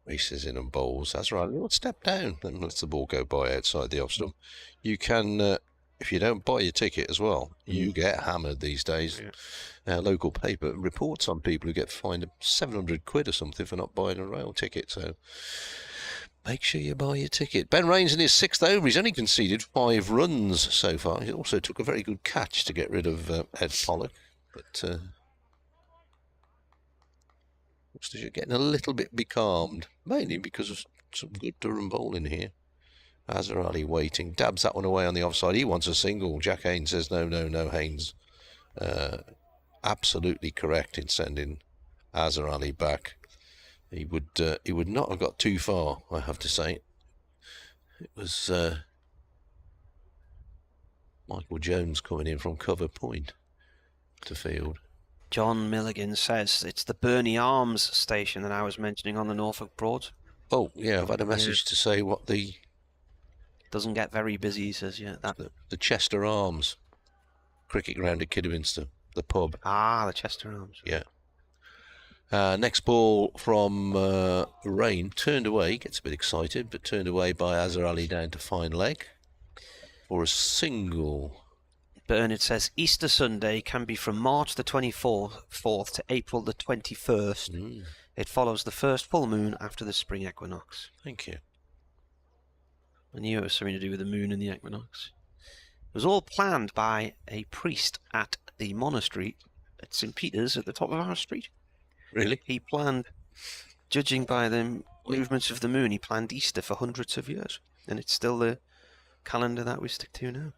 races in and bowls. That's right. Let's step down and lets the ball go by outside the off stump. You can, if you don't buy your ticket as well, you get hammered these days. Yeah. Local paper reports on people who get fined £700 or something for not buying a rail ticket. So make sure you buy your ticket. Ben Rain's in his 6th over. He's only conceded 5 runs so far. He also took a very good catch to get rid of Ed Pollock. But Worcestershire getting a little bit becalmed, mainly because of some good Durham bowling here. Azhar Ali waiting, dabs that one away on the offside. He wants a single. Jack Haynes says no, no, no. Haynes absolutely correct in sending Azhar Ali back. He would not have got too far, I have to say. It was Michael Jones coming in from cover point to field. John Milligan says it's the Burney Arms station that I was mentioning on the Norfolk Broads. Oh, yeah, I've had a message to say what the... Doesn't get very busy, he says, yeah. The Chester Arms cricket ground at Kidderminster, the pub. Ah, the Chester Arms. Yeah. Next ball from Rain, turned away, gets a bit excited, but turned away by Azhar Ali down to fine leg for a single. Bernard says Easter Sunday can be from March the 24th to April the 21st. It follows the first full moon after the spring equinox. Thank you. I knew it was something to do with the moon and the equinox. It was all planned by a priest at the monastery at St. Peter's at the top of our street. Really? He planned, judging by the movements of the moon, he planned Easter for hundreds of years. And it's still the calendar that we stick to now.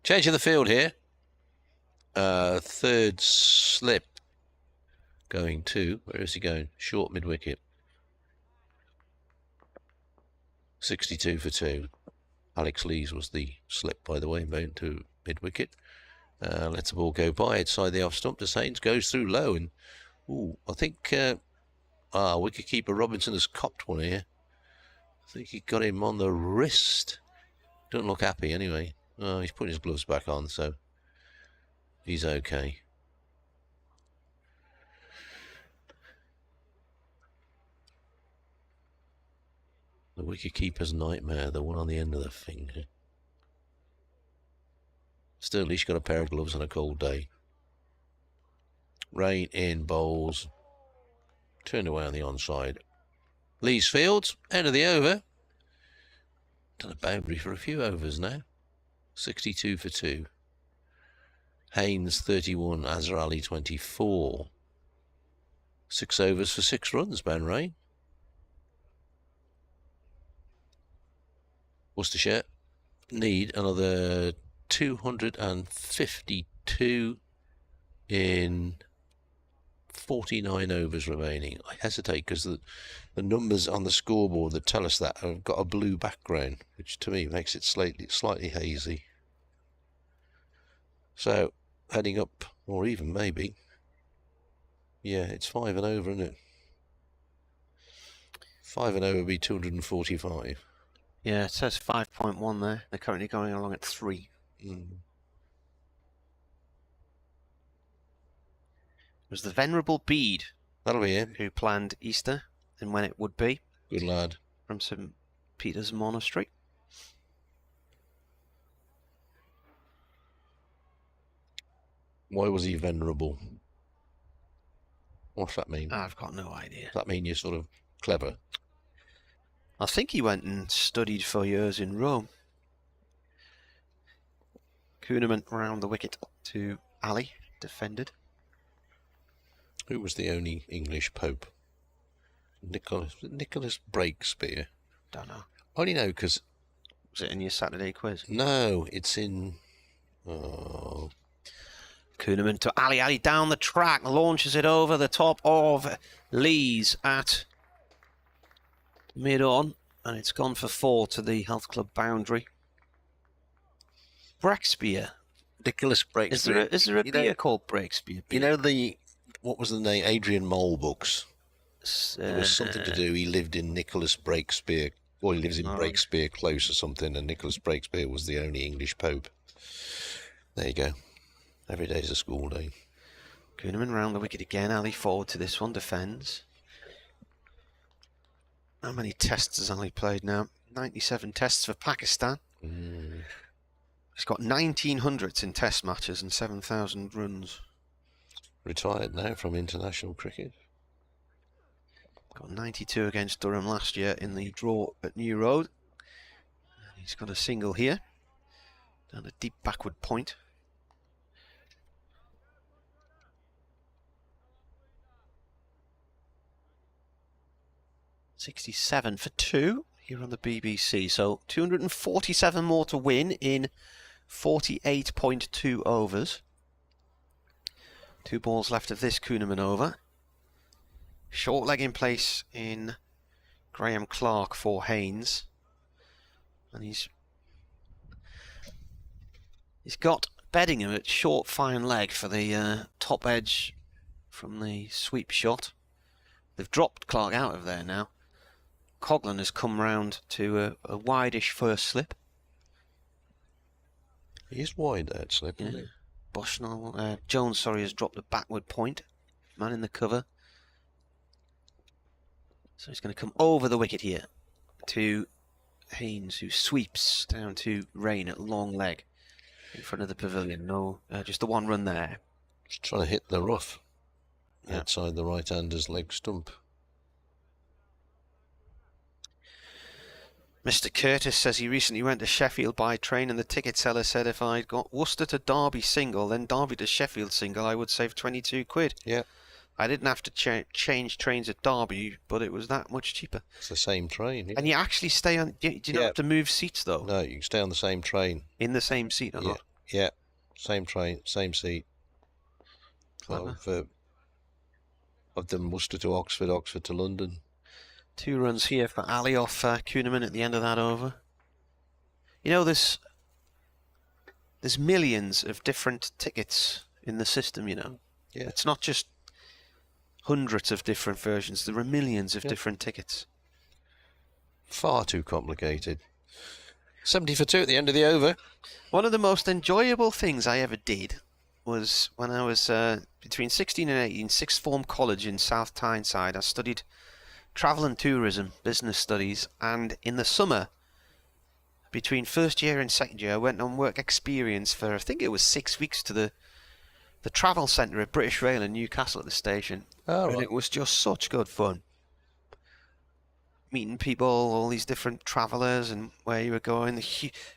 Change in the field here. 3rd slip going to, where is he going? Short mid-wicket. 62 for 2. Alex Lees was the slip, by the way, going to mid-wicket. Lets the ball go by outside the off stump to Saints, goes through low, and I think wicketkeeper Robinson has copped one here. I think he got him on the wrist. Don't look happy anyway. Oh, he's putting his gloves back on, so he's okay. The wicketkeeper's nightmare, the one on the end of the finger. Still, at least got a pair of gloves on a cold day. Rain in, bowls. Turned away on the onside. Lees Fields, end of the over. Done a boundary for a few overs now. 62 for 2. Haynes 31, Azhar Ali 24. 6 overs for 6 runs, Ben Rain. Worcestershire need another 252 in 49 overs remaining. I hesitate because the numbers on the scoreboard that tell us that have got a blue background, which to me makes it slightly hazy. So, heading up, or even maybe. Yeah, it's 5 and over, isn't it? 5 and over would be 245. Yeah, it says 5.1 there. They're currently going along at 3. Mm. It was the Venerable Bede. That'll be him. Who planned Easter and when it would be. Good lad. From St. Peter's Monastery. Why was he venerable? What's that mean? I've got no idea. Does that mean you're sort of clever? I think he went and studied for years in Rome. Kuhneman round the wicket to Ali, defended. Who was the only English pope? Nicholas Breakspear. Don't know. Only know because... Was it in your Saturday quiz? No, it's in... Oh... Kuhneman to Ali. Ali down the track, launches it over the top of Lees at mid-on, and it's gone for 4 to the Health Club boundary. Breakspear. Nicholas Breakspear. Is there a beer called Breakspear? You know what was the name? Adrian Mole books. There was something to do. He lived in Nicholas Breakspear. Or he lives in Breakspear Close or something, and Nicholas Breakspear was the only English pope. There you go. Every day's a school day. Kuhneman round the wicket again. Ali forward to this one, defends. How many tests has Ali played now? 97 tests for Pakistan. He's got 1900s in test matches and 7,000 runs. Retired now from international cricket. Got 92 against Durham last year in the draw at New Road. And he's got a single here. Down a deep backward point. .67 for 2 here on the BBC. So 247 more to win in 48.2 overs. 2 balls left of this Kuhneman over. Short leg in place in Graham Clark for Haynes. And he's got Beddingham at short fine leg for the top edge from the sweep shot. They've dropped Clark out of there now. Coghlan has come round to a wide-ish first slip. He is wide, that slip, isn't he? Bushnell, Jones, has dropped a backward point. Man in the cover. So he's going to come over the wicket here to Haynes, who sweeps down to Rain at long leg in front of the pavilion. No, just the one run there. Just trying to hit the rough outside the right-hander's leg stump. Mr. Curtis says he recently went to Sheffield by train, and the ticket seller said if I'd got Worcester to Derby single, then Derby to Sheffield single, I would save 22 quid. Yeah. I didn't have to change trains at Derby, but it was that much cheaper. It's the same train. And you actually stay on... Do you not have to move seats, though? No, you can stay on the same train. In the same seat or not? Yeah, same train, same seat. I've done Worcester to Oxford, Oxford to London. 2 runs here for Ali off Kuhneman at the end of that over. You know, there's millions of different tickets in the system, you know. Yeah. It's not just hundreds of different versions. There are millions of different tickets. Far too complicated. 70 for 2 at the end of the over. One of the most enjoyable things I ever did was when I was between 16 and 18, sixth form college in South Tyneside. I studied travel and tourism, business studies, and in the summer, between first year and second year, I went on work experience for, I think it was 6 weeks, to the travel centre at British Rail in Newcastle at the station. Oh, and it was just such good fun. Meeting people, all these different travellers and where you were going.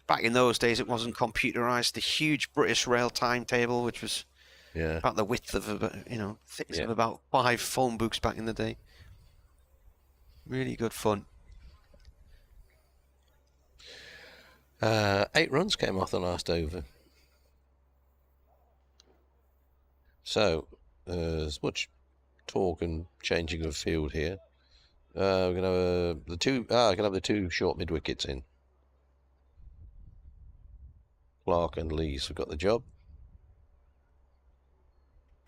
Back in those days, it wasn't computerised. The huge British Rail timetable, which was about the width of, thickness of about 5 phone books back in the day. Really good fun. 8 runs came off the last over. So, as much talk and changing of field here. We're going to have the two short mid wickets in. Clark and Lees have got the job.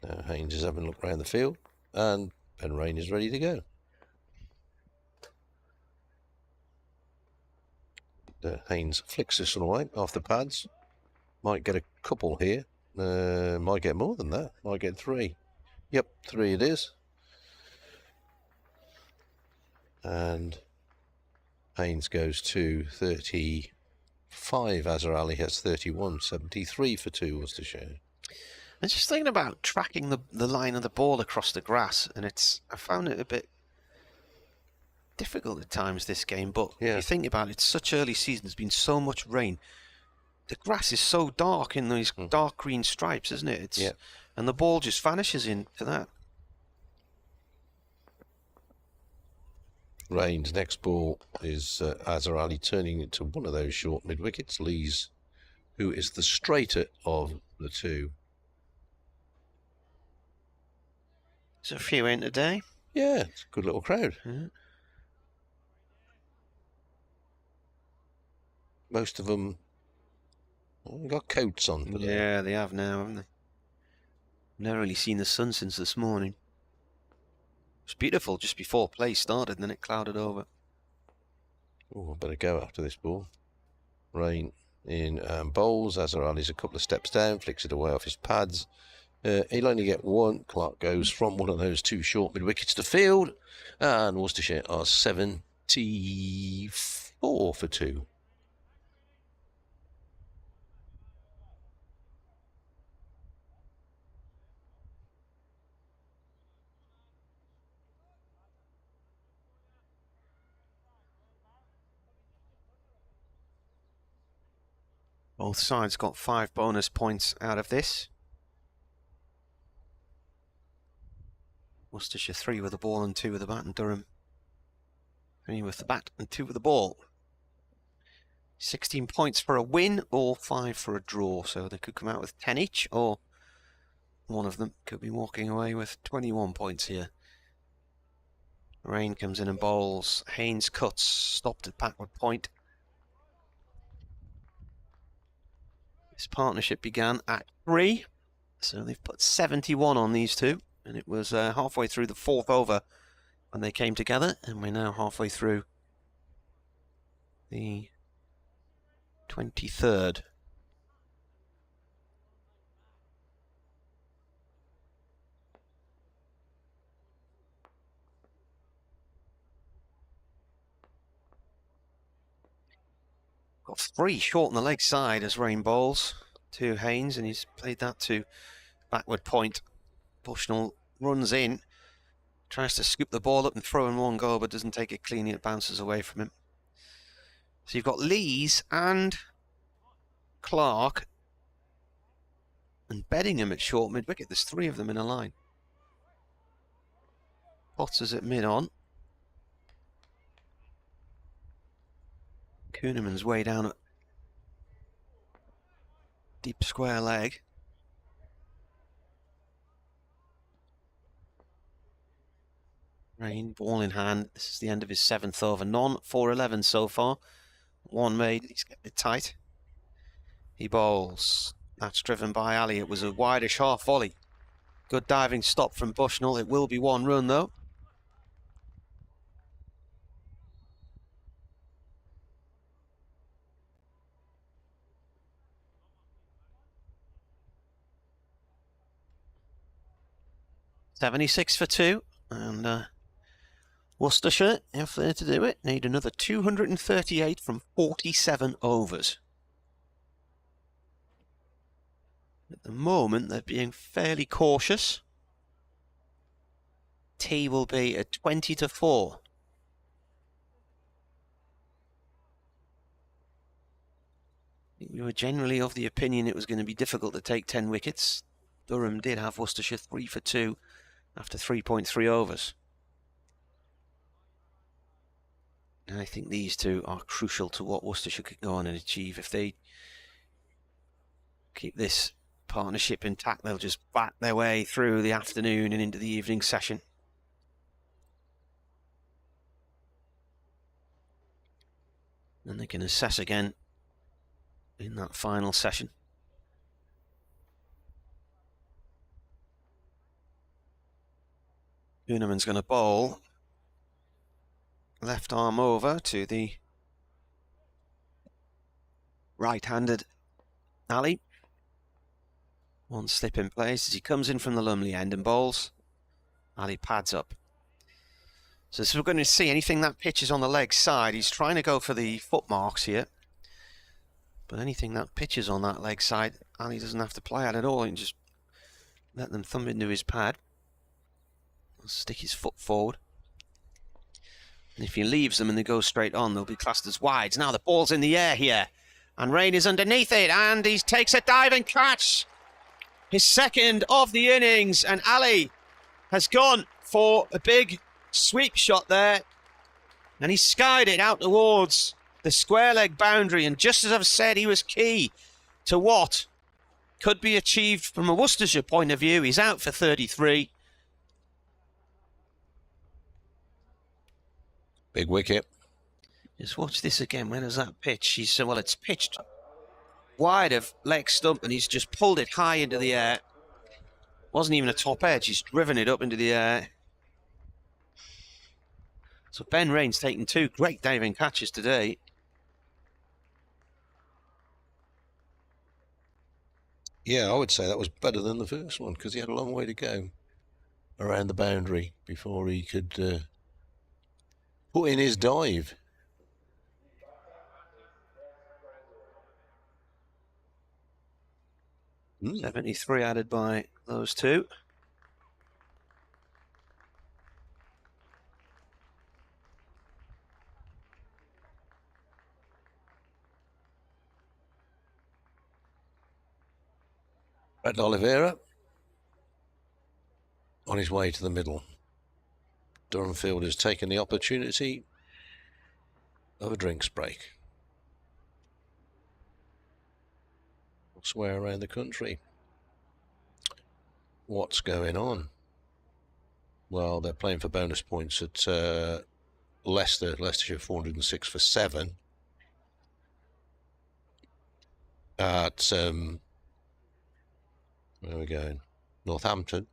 Now Haynes is having a look around the field, and Ben Rain is ready to go. Haynes flicks this one away off the pads. Might get a couple here. Might get more than that. Might get 3. Yep, 3 it is. And Haynes goes to 35. Azhar Ali has 31. 73 for 2 Worcestershire. I'm just thinking about tracking the line of the ball across the grass, and I found it a bit difficult at times, this game, but if you think about it, it's such early season, there's been so much rain. The grass is so dark in these dark green stripes, isn't it? And the ball just vanishes into that. Rain's next ball is Azhar Ali turning it to one of those short mid wickets. Lees, who is the straighter of the two. There's a few in today. Yeah, it's a good little crowd. Most of them got coats on. Yeah, they have now, haven't they? Never really seen the sun since this morning. It's beautiful just before play started, and then it clouded over. Oh, I better go after this ball. Rain in bowls. Azhar Ali's a couple of steps down, flicks it away off his pads. He'll only get 1. Clark goes from one of those 2 short mid wickets to field, and Worcestershire are 74 for 2. Both sides got 5 bonus points out of this. Worcestershire 3 with the ball and 2 with the bat, and Durham 3 with the bat and 2 with the ball. 16 points for a win or 5 for a draw, so they could come out with 10 each, or one of them could be walking away with 21 points here. Rain comes in and bowls. Haynes cuts, stopped at backward point. This partnership began at 3, so they've put 71 on these two, and it was halfway through the 4th over when they came together, and we're now halfway through the 23rd. Got 3 short on the leg side as Rain bowls to Haynes, and he's played that to backward point. Bushnell runs in, tries to scoop the ball up and throw in one go, but doesn't take it cleanly. It bounces away from him. So you've got Lees and Clark and Beddingham at short mid wicket. There's 3 of them in a line. Potts is at mid on. Kuhneman's way down at deep square leg. Rain, ball in hand. This is the end of his 7th over. None, 4-11 so far. 1 made, he's kept it tight. He bowls. That's driven by Ali. It was a wideish half volley. Good diving stop from Bushnell. It will be 1 run though. .76 for 2, and Worcestershire, if they're to do it, need another 238 from 47 overs. At the moment, they're being fairly cautious. Tea will be at 20-4. We were generally of the opinion it was going to be difficult to take 10 wickets. Durham did have Worcestershire 3 for 2 after 3.3 overs. And I think these two are crucial to what Worcestershire could go on and achieve. If they keep this partnership intact, they'll just bat their way through the afternoon and into the evening session. And they can assess again in that final session. Kuhneman's going to bowl. Left arm over to the right-handed Ali. One slip in place as he comes in from the Lumley end and bowls. Ali pads up. So we're going to see anything that pitches on the leg side. He's trying to go for the foot marks here. But anything that pitches on that leg side, Ali doesn't have to play at all. He can just let them thump into his pad. Stick his foot forward. And if he leaves them and they go straight on, they'll be classed as wides. Now the ball's in the air here. And Rain is underneath it. And he takes a diving catch. His second of the innings. And Ali has gone for a big sweep shot there, and he skied it out towards the square leg boundary. And just as I've said, he was key to what could be achieved from a Worcestershire point of view. He's out for 33. Big wicket. Just watch this again. Where does that pitch? Well, it's pitched wide of leg stump, and he's just pulled it high into the air. Wasn't even a top edge. He's driven it up into the air. So Ben Rain's taken 2 great diving catches today. Yeah, I would say that was better than the first one, because he had a long way to go around the boundary before he could put in his dive. Mm. 73 added by those 2. Brett Oliveira on his way to the middle. Durham Field has taken the opportunity of a drinks break. Elsewhere around the country, what's going on? Well, they're playing for bonus points at Leicestershire 406 for 7. At where are we going? Northampton.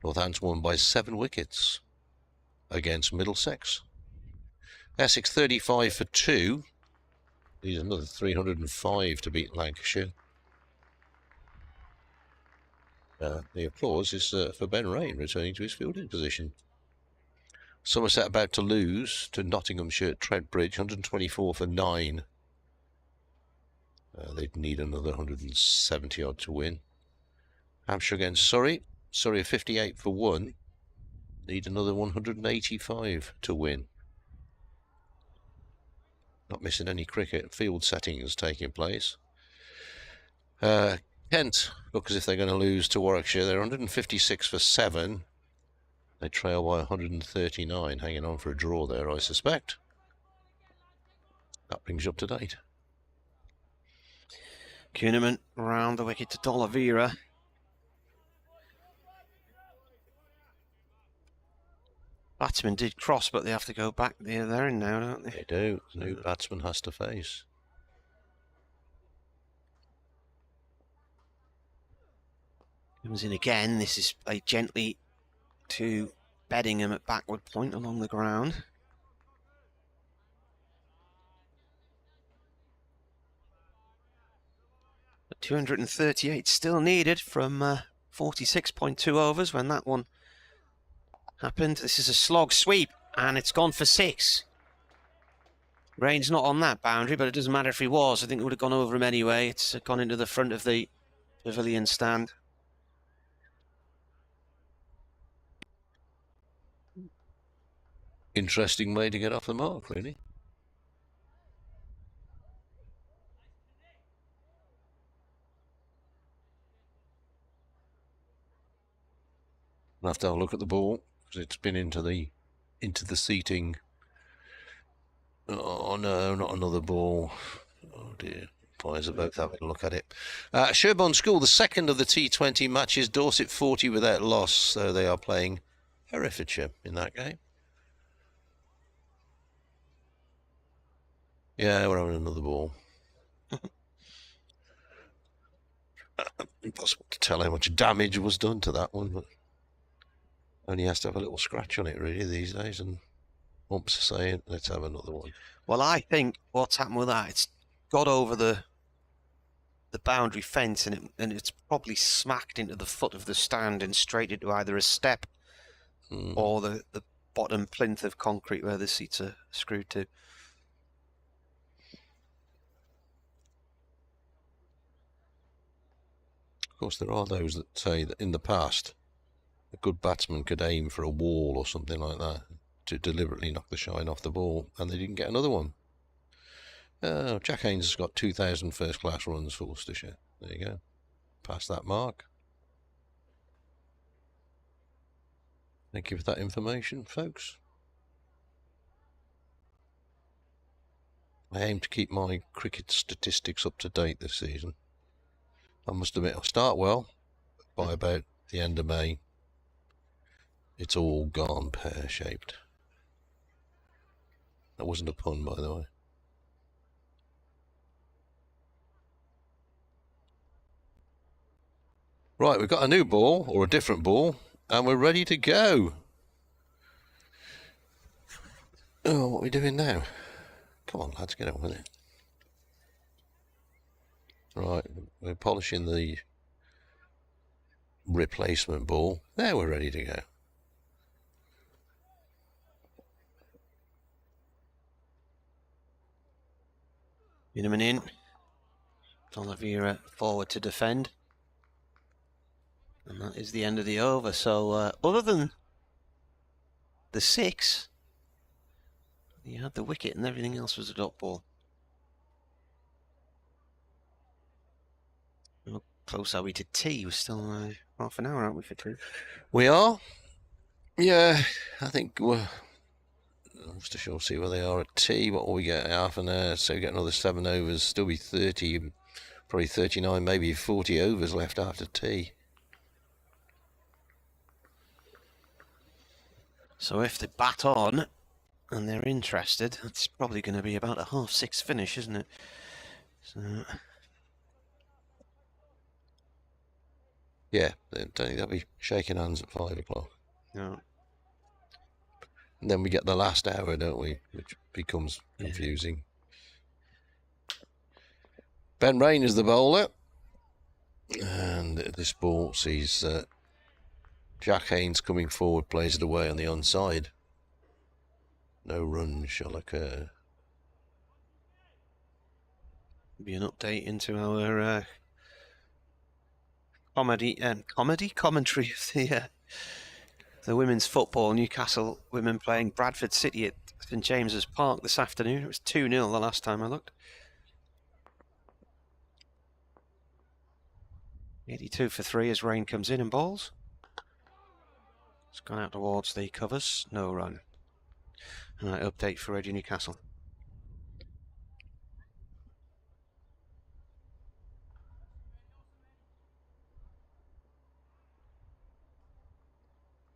Northampton won by 7 wickets against Middlesex. Essex 35 for 2. These are another 305 to beat Lancashire. The applause is for Ben Rain returning to his fielding position. Somerset about to lose to Nottinghamshire at Trent-Bridge, 124 for 9. They'd need another 170 odd to win. Hampshire against Surrey. Surrey 58 for 1. Need another 185 to win. Not missing any cricket. Field settings taking place. Kent look as if they're going to lose to Warwickshire. They're 156 for 7. They trail by 139, hanging on for a draw there, I suspect. That brings you up to date. Kuhneman round the wicket to D'Oliveira. Batsmen did cross, but they have to go back there and now, don't they? They do. New batsman has to face. Comes in again. This is played gently to Beddingham at backward point along the ground. But 238 still needed from 46.2 overs when that one happened. This is a slog sweep, and it's gone for 6. Rain's not on that boundary, but it doesn't matter if he was. I think it would have gone over him anyway. It's gone into the front of the pavilion stand. Interesting way to get off the mark, really. I'll have to have a look at the ball, because it's been into the seating. Oh no, not another ball. Oh dear. Players are both having a look at it. Sherborne School, the second of the T20 matches. Dorset 40 without loss, so they are playing Herefordshire in that game. Yeah, we're having another ball. Impossible to tell how much damage was done to that one, but only has to have a little scratch on it really these days, and umps are saying, let's have another one. Well, I think what's happened with that, it's got over the boundary fence, and it's probably smacked into the foot of the stand and straight into either a step or the bottom plinth of concrete where the seats are screwed to. Of course, there are those that say that in the past, a good batsman could aim for a wall or something like that to deliberately knock the shine off the ball, and they didn't get another one. Jack Haynes has got 2,000 first-class runs for Worcestershire. There you go. Past that mark. Thank you for that information, folks. I aim to keep my cricket statistics up to date this season. I must admit, I'll start well. By about the end of May, it's all gone pear-shaped. That wasn't a pun, by the way. Right, we've got a new ball, or a different ball, and we're ready to go. Oh, what are we doing now? Come on, lads, get on with it. Right, we're polishing the replacement ball. There, we're ready to go. Uniman in. Oliveira forward to defend. And that is the end of the over. So, other than the 6, you had the wicket and everything else was a dot ball. How close are we to tea? We're still half an hour, aren't we, for tea? We are? Yeah, I think we're... Worcestershire will see where they are at tea. What will we get? Half an hour, so we get another 7 overs. Still be 30, probably 39, maybe 40 overs left after tea. So if they bat on and they're interested, it's probably going to be about a 6:30 finish, isn't it? So... yeah, don't think they'll be shaking hands at 5 o'clock. No. And then we get the last hour, don't we? Which becomes confusing. Ben Rain is the bowler. And this ball sees Jack Haynes coming forward, plays it away on the onside. No run shall occur. Be an update into our commentary of the women's football. Newcastle women playing Bradford City at St James's Park this afternoon. It was 2-0 the last time I looked. 82 for 3 as Rain comes in and bowls. It's gone out towards the covers. No run. Alright, update for Radio Newcastle.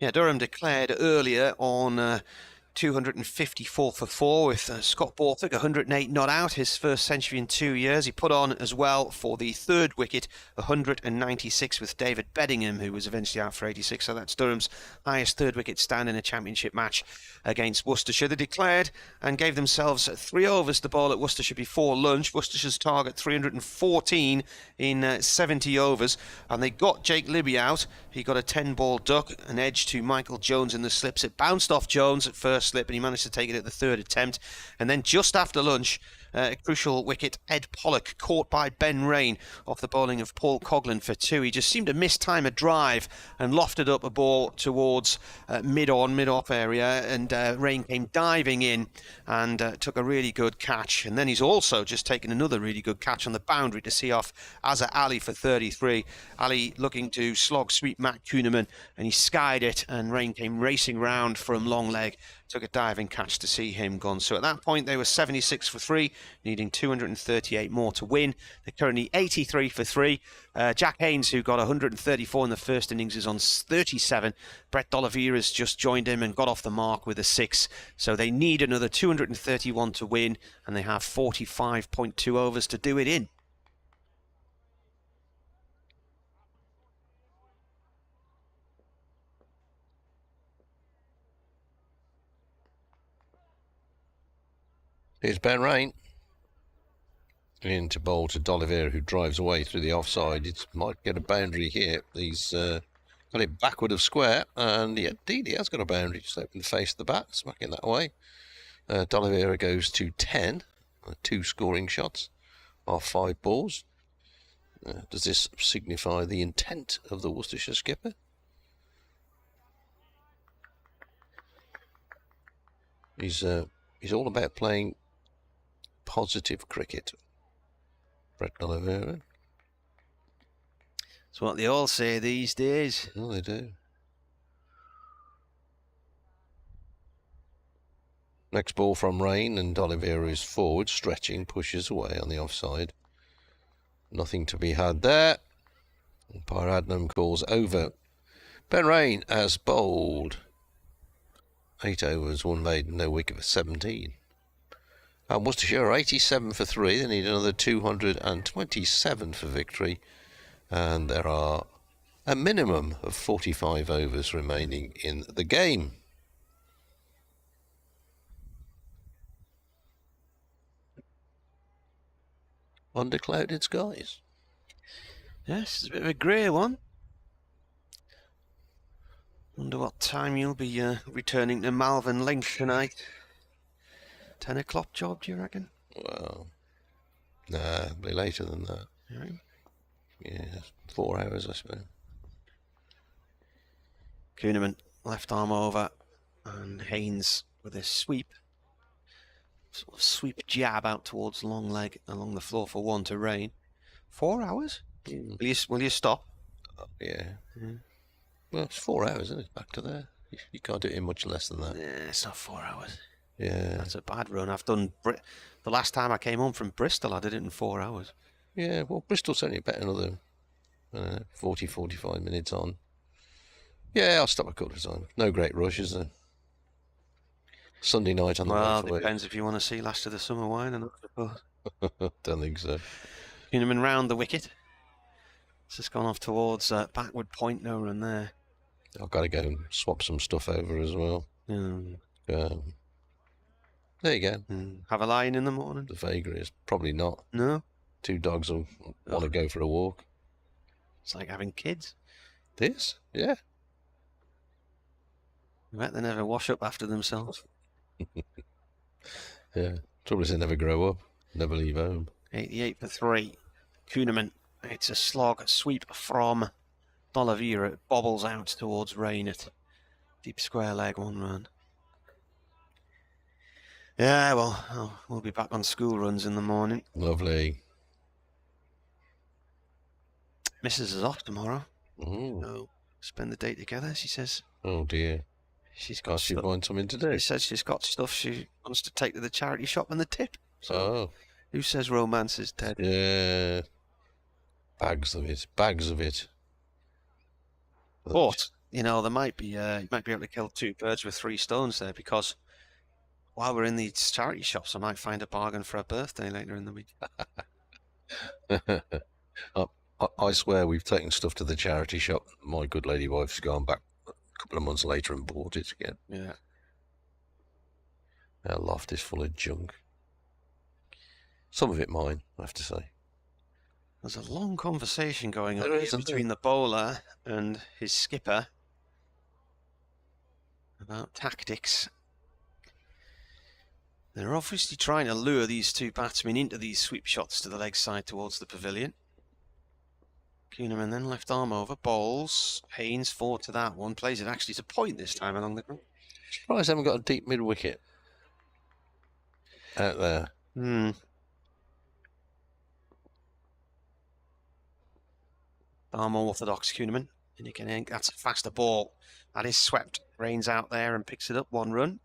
Yeah, Durham declared earlier on 254 for 4 with Scott Borthwick, 108 not out, his first century in 2 years. He put on as well for the 3rd wicket, 196 with David Beddingham, who was eventually out for 86. So that's Durham's highest 3rd wicket stand in a championship match against Worcestershire. They declared and gave themselves 3 overs to bowl at Worcestershire before lunch. Worcestershire's target 314 in 70 overs, and they got Jake Libby out. He got a 10-ball duck, an edge to Michael Jones in the slips. It bounced off Jones at first slip, and he managed to take it at the 3rd attempt. And then just after lunch, a crucial wicket, Ed Pollock, caught by Ben Rain off the bowling of Paul Coghlan for 2. He just seemed to mistime a drive and lofted up a ball towards mid-off area, and Rain came diving in and took a really good catch. And then he's also just taken another really good catch on the boundary to see off Azhar Ali for 33. Ali looking to slog sweep Matt Kuhneman, and he skied it, and Rain came racing round from long leg took a diving catch to see him gone. So at that point, they were 76 for 3, needing 238 more to win. They're currently 83 for 3. Jack Haynes, who got 134 in the first innings, is on 37. Brett D'Oliveira's just joined him and got off the mark with a 6. So they need another 231 to win, and they have 45.2 overs to do it in. Here's Ben Rain in to bowl to D'Oliveira, who drives away through the offside. It might get a boundary here. He's got it backward of square, and yeah, indeed he has got a boundary. Just open the face of the bat, smacking that away. D'Oliveira goes to 10, 2 scoring shots off 5 balls. Does this signify the intent of the Worcestershire skipper? He's all about playing positive cricket. Brett D'Oliveira. That's what they all say these days. Oh, they do. Next ball from Rain, and D'Oliveira is forward, stretching, pushes away on the offside. Nothing to be had there. Umpire Adnam calls over. Ben Rain has bowled 8 overs, 1 maiden, no wicket for 17. And Worcestershire are 87 for 3. They need another 227 for victory. And there are a minimum of 45 overs remaining in the game. Under clouded skies. Yes, it's a bit of a grey one. Wonder what time you'll be returning to Malvern Link tonight. 10 o'clock job, do you reckon? Well, nah, it'll be later than that. Right. Yeah, 4 hours, I suppose. Kuhneman, left arm over, and Haynes with a sweep. Sort of sweep jab out towards long leg along the floor for 1 to Rain. 4 hours? Will you stop? Yeah. Well, it's 4 hours, isn't it? Back to there. You can't do it in much less than that. Yeah, it's not 4 hours. Yeah. That's a bad run. I've done... the last time I came home from Bristol, I did it in 4 hours. Yeah, well, Bristol's only about another 40, 45 minutes on. Yeah, I'll stop a couple of times. No great rush, is there? Sunday night on the Well, way. depends if you want to see Last of the Summer Wine or not, I suppose. Don't think so. Kuhneman round the wicket. It's just gone off towards backward point, no run there. I've got to go and swap some stuff over as well. There you go. Have a lie in the morning? The vagaries. Probably not. No? 2 dogs will want to go for a walk. It's like having kids. This? Yeah. I bet they never wash up after themselves. Yeah. Trouble is they never grow up. Never leave home. 88 for 3. Kuhneman. It's a slog, a sweep from D'Oliveira. It bobbles out towards Rain at deep square leg, 1 run. Yeah, well, we'll be back on school runs in the morning. Lovely. Mrs. is off tomorrow. Ooh. So spend the day together, she says. Oh dear. She's got she find something to do. She says she's got stuff she wants to take to the charity shop and the tip. So who says romance is dead? Yeah. Bags of it. Bags of it. But, you know, there might be you might be able to kill 2 birds with 3 stones there, because while we're in these charity shops, I might find a bargain for a birthday later in the week. I swear we've taken stuff to the charity shop. My good lady wife's gone back a couple of months later and bought it again. Yeah. Our loft is full of junk. Some of it mine, I have to say. There's a long conversation going on There is, between the bowler and his skipper about tactics. They're obviously trying to lure these 2 batsmen into these sweep shots to the leg side towards the pavilion. Kuhneman then left arm over, bowls. Haynes forward to that one, plays it actually to point this time along the ground. Surprised I haven't got a deep mid wicket out there. Far more orthodox, Kuhneman. And again, that's a faster ball. That is swept. Rains out there and picks it up, 1 run.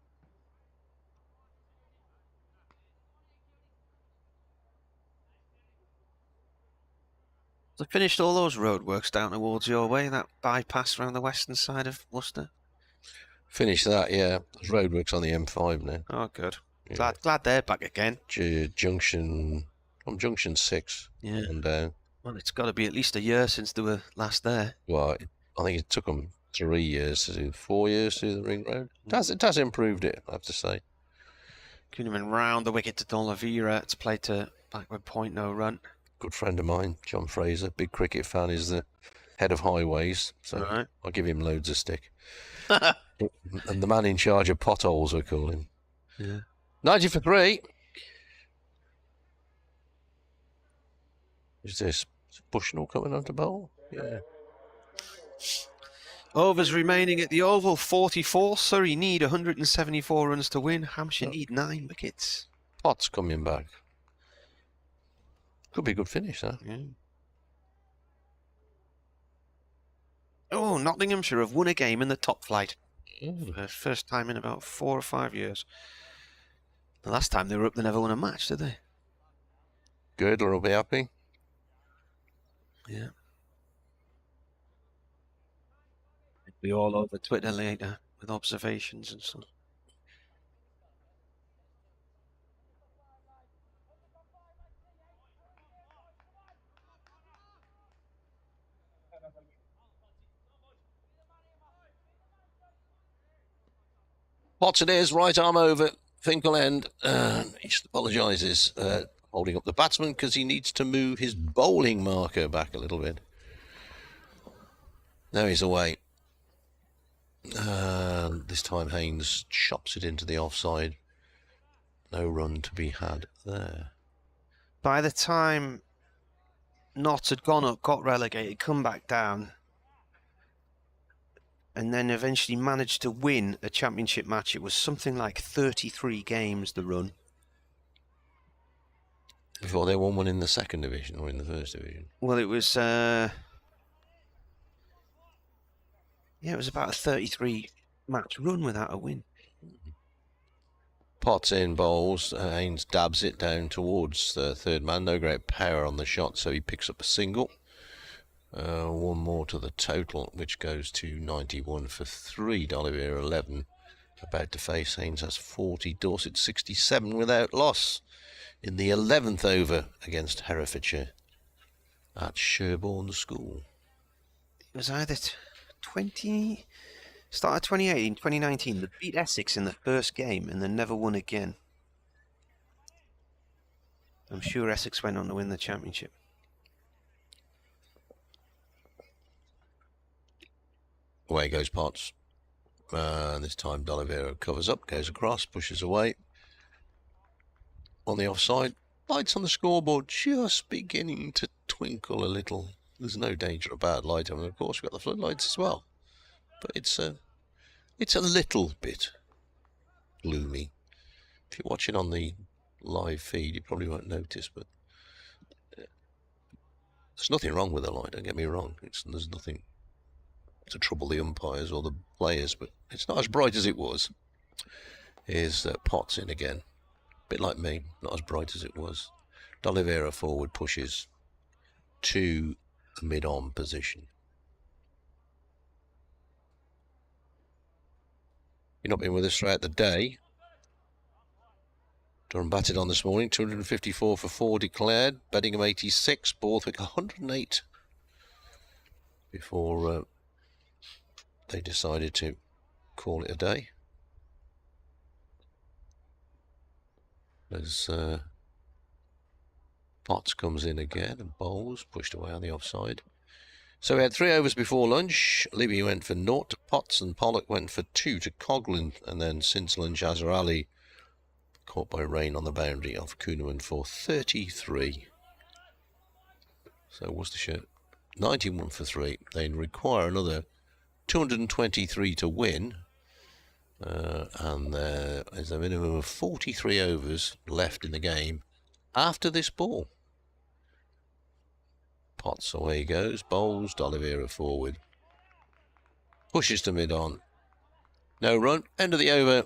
They finished all those roadworks down towards your way, that bypass around the western side of Worcester? Finished that, yeah. There's roadworks on the M5 now. Oh, good. Yeah. Glad they're back again. Junction 6. Yeah. And well, it's got to be at least a year since they were last there. Well, I think it took them 3 years to do, 4 years to do the ring road. It has improved it, I have to say. Could have been round the wicket to D'Oliveira to play to backward point, no run. Good friend of mine, John Fraser, big cricket fan, is the head of highways, so right. I'll give him loads of stick. And the man in charge of potholes, I call him. Yeah. 90 for 3. Is this Bushnell coming onto bowl? Yeah. Overs remaining at the Oval, 44. Surrey need 174 runs to win. Hampshire need 9 wickets. Potts coming back. Could be a good finish, that. Yeah. Oh, Nottinghamshire have won a game in the top flight. For the first time in about 4 or 5 years. The last time they were up, they never won a match, did they? Girdler will be happy. Yeah. It'll be all over Twitter later with observations and stuff. Potts it is, right arm over, Finkel end. He apologises, holding up the batsman because he needs to move his bowling marker back a little bit. Now he's away. This time Haynes chops it into the offside. No run to be had there. By the time Notts had gone up, got relegated, come back down, and then eventually managed to win a championship match, it was something like 33 games, the run. Before they won one in the second division or in the first division? Well, it was... yeah, it was about a 33 match run without a win. Potts in bowls. Haynes dabs it down towards the third man. No great power on the shot, so he picks up a single. One more to the total, which goes to 91 for 3. D'Oliveira 11. About to face. Haynes has 40. Dorset 67 without loss in the 11th over against Herefordshire at Sherborne School. It was either started 2018, 2019. They beat Essex in the first game and then never won again. I'm sure Essex went on to win the championship. Away goes Potts. This time D'Oliveira covers up, goes across, pushes away. On the offside, lights on the scoreboard just beginning to twinkle a little. There's no danger of bad light. I mean, of course, we've got the floodlights as well. But it's a little bit gloomy. If you're watching on the live feed, you probably won't notice, but there's nothing wrong with the light, don't get me wrong. There's nothing to trouble the umpires or the players, but it's not as bright as it was. Here's Potts in again. A bit like me, not as bright as it was. D'Oliveira forward pushes to the mid-on position. You've not been with us throughout the day. Durham batted on this morning, 254 for 4 declared. Beddingham 86, Borthwick 108. Before they decided to call it a day. As Potts comes in again and bowls, pushed away on the offside. So we had 3 overs before lunch. Libby went for 0 to Potts and Pollock went for 2 to Coghlan. And then since lunch, Azhar Ali caught by rain on the boundary off Kuhneman for 33. So Worcestershire 91 for 3. They require another 223 to win. And there is a minimum of 43 overs left in the game after this ball. Potts away goes, bowls, D'Oliveira forward. Pushes to mid-on. No run, end of the over.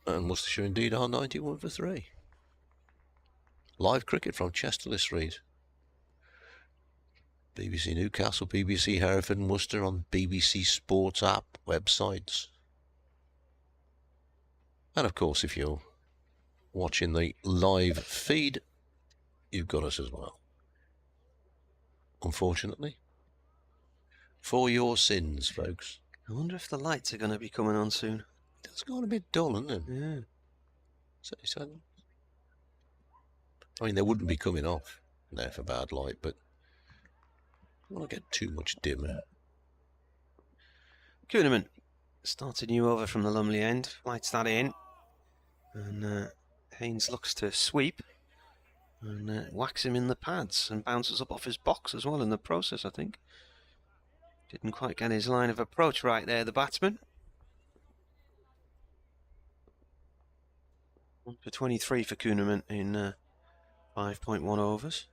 And Worcestershire indeed are 91 for 3. Live cricket from Chesterley Street. BBC Newcastle, BBC Hereford and Worcester on BBC Sports app websites. And of course, if you're watching the live feed, you've got us as well. Unfortunately. For your sins, folks. I wonder if the lights are going to be coming on soon. It's gone a bit dull, isn't it? Yeah. So, I mean, they wouldn't be coming off there for bad light, but I don't want to get too much dimmer. Kuhneman starting you over from the Lumley end, lights that in, and Haynes looks to sweep and whacks him in the pads and bounces up off his box as well in the process, I think. Didn't quite get his line of approach right there, the batsman. 1 for 23 for Kuhneman in 5.1 overs.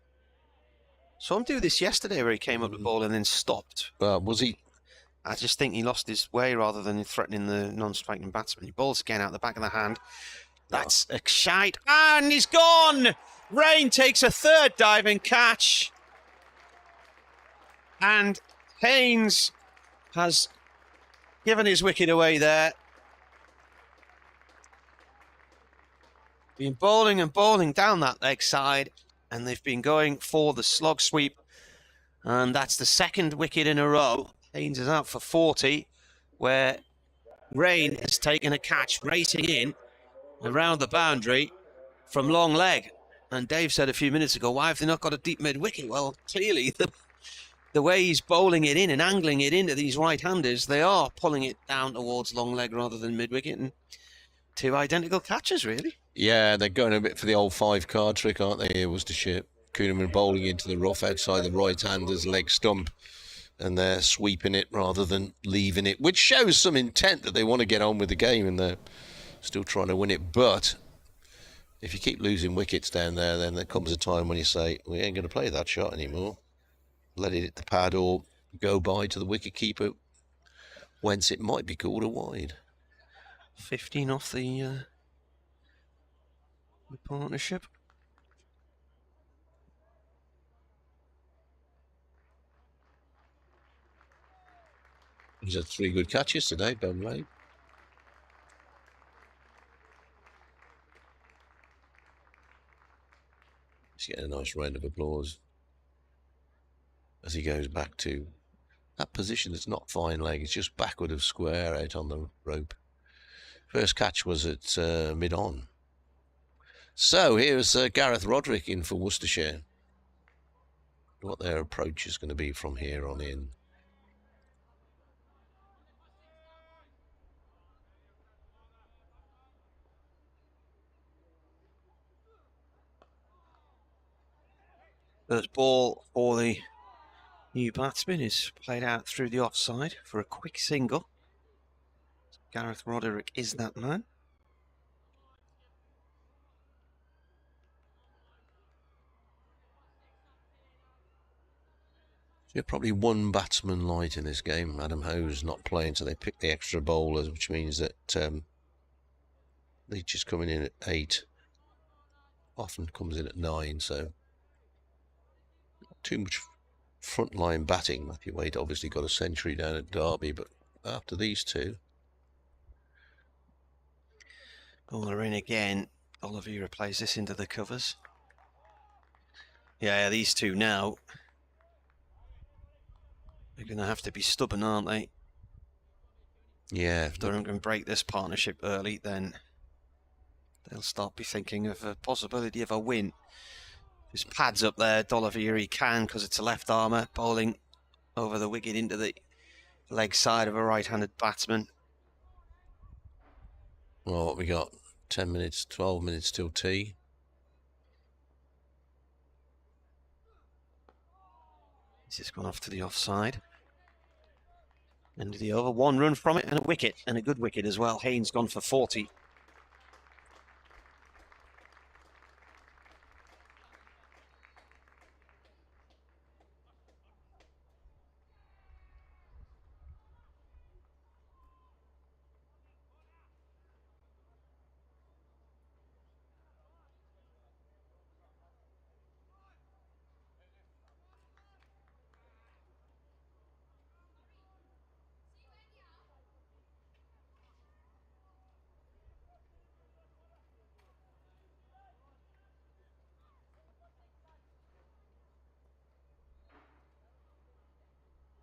Saw him do this yesterday where he came up the ball and then stopped. Was he? I just think he lost his way rather than threatening the non-striking batsman. He balls again out the back of the hand. That's a shite. And he's gone! Rain takes a third diving catch. And Haynes has given his wicket away there. Been bowling and bowling down that leg side, and they've been going for the slog sweep. And that's the second wicket in a row. Haynes is out for 40, where Rain has taken a catch racing in around the boundary from long leg. And Dave said a few minutes ago, why have they not got a deep mid-wicket? Well, clearly the way he's bowling it in and angling it into these right-handers, they are pulling it down towards long leg rather than mid-wicket. And two identical catches, really. Yeah, they're going a bit for the old 5-card trick, aren't they, here, Worcestershire? Kuhneman bowling into the rough outside the right-hander's leg stump, and they're sweeping it rather than leaving it, which shows some intent that they want to get on with the game and they're still trying to win it. But if you keep losing wickets down there, then there comes a time when you say, we ain't going to play that shot anymore. Let it hit the pad or go by to the wicket-keeper, whence it might be called a wide. 15 off the partnership. He's had 3 good catches today, Ben Lane. He's getting a nice round of applause as he goes back to that position that's not fine leg. It's just backward of square out on the rope. First catch was at mid-on. So here's Gareth Roderick in for Worcestershire. What their approach is going to be from here on in. First ball for the new batsman is played out through the offside for a quick single. Gareth Roderick is that man. So probably one batsman light in this game. Adam Howe's not playing, so they pick the extra bowlers, which means that Leach is coming in at 8. Often comes in at 9, so not too much front-line batting. Matthew Wade obviously got a century down at Derby, but after these two... Bowler in again. Oliveira plays this into the covers. Yeah, these two now. They're going to have to be stubborn, aren't they? Yeah. If Durham can break this partnership early, then they'll start be thinking of a possibility of a win. His pads up there, Oliveira, he can because it's a left armour bowling over the wicket into the leg side of a right-handed batsman. Well, what we got? 10 minutes, 12 minutes till tea. He's just gone off to the offside. End of the over, 1 run from it and a wicket, and a good wicket as well. Haynes gone for 40.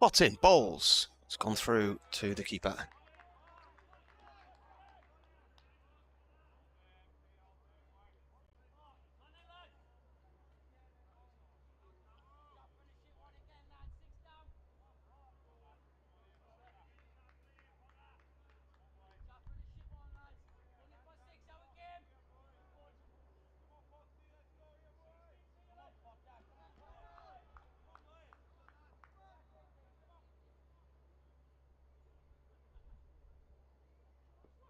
Spots in, bowls. It's gone through to the keeper.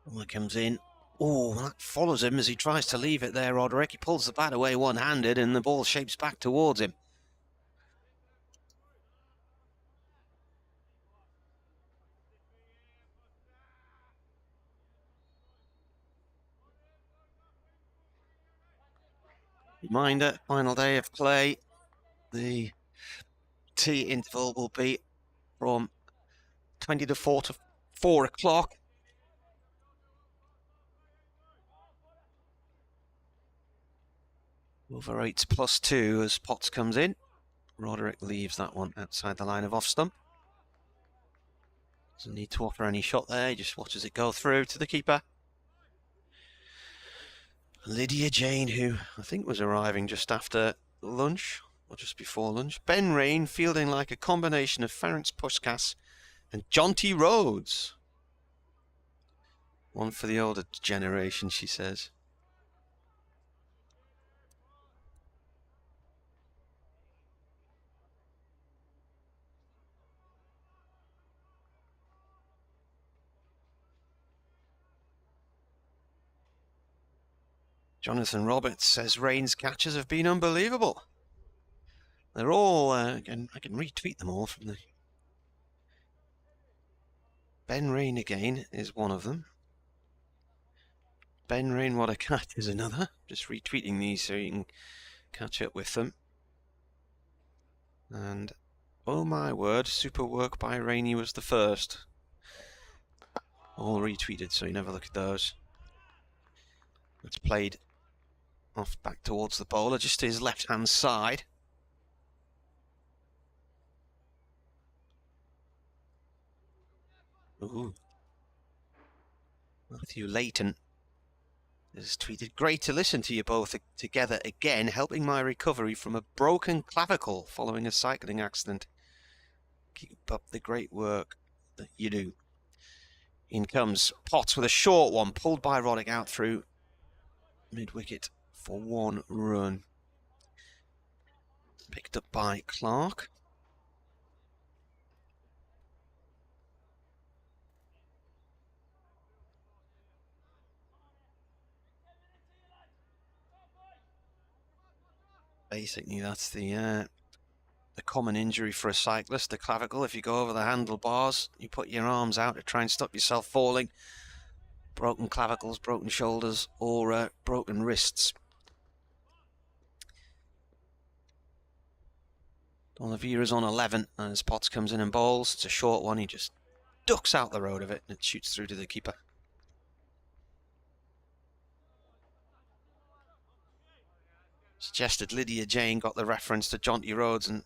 Ball comes in. Oh, that follows him as he tries to leave it there, Roderick. He pulls the bat away one-handed and the ball shapes back towards him. Reminder, final day of play. The tea interval will be from 20 to 4 o'clock. Over 8's +2 as Potts comes in. Roderick leaves that one outside the line of off stump. Doesn't need to offer any shot there, he just watches it go through to the keeper. Lydia Jane, who I think was arriving just after lunch, or just before lunch. Ben Rain fielding like a combination of Ferenc Puskas and Jonty Rhodes. One for the older generation, she says. Jonathan Roberts says Rain's catches have been unbelievable. They're all, I can retweet them all from the... Ben Rain again is one of them. Ben Rain, what a cat is another. Just retweeting these so you can catch up with them. And, oh my word, super work by Rainey was the first. All retweeted, so you never look at those. It's played off back towards the bowler, just to his left-hand side. Ooh. Matthew Leighton has tweeted, great to listen to you both together again, helping my recovery from a broken clavicle following a cycling accident. Keep up the great work that you do. In comes Potts with a short one, pulled by Roddick out through mid-wicket for 1 run. Picked up by Clark. Basically, that's the common injury for a cyclist, the clavicle. If you go over the handlebars, you put your arms out to try and stop yourself falling. Broken clavicles, broken shoulders, or broken wrists. Oliveira's on 11 as Potts comes in and bowls. It's a short one, he just ducks out the road of it and it shoots through to the keeper. Suggested Lydia Jane got the reference to Jonty Rhodes and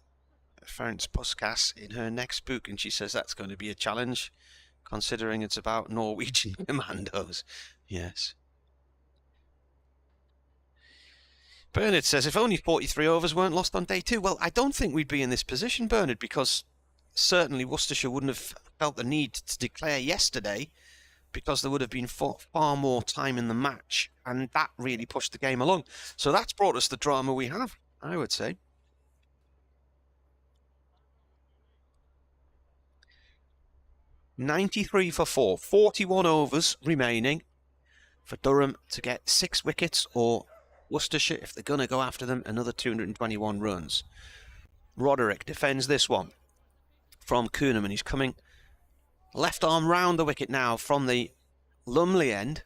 Ferenc Puskas in her next book, and she says that's going to be a challenge, considering it's about Norwegian commandos. Yes. Bernard says, if only 43 overs weren't lost on day 2. Well, I don't think we'd be in this position, Bernard, because certainly Worcestershire wouldn't have felt the need to declare yesterday, because there would have been far more time in the match, and that really pushed the game along. So that's brought us the drama we have, I would say. $93 for 4, 41 overs remaining for Durham to get 6 wickets, or Worcestershire, if they're going to go after them, another 221 runs. Roderick defends this one from Kuhneman. He's coming left arm round the wicket now from the Lumley end.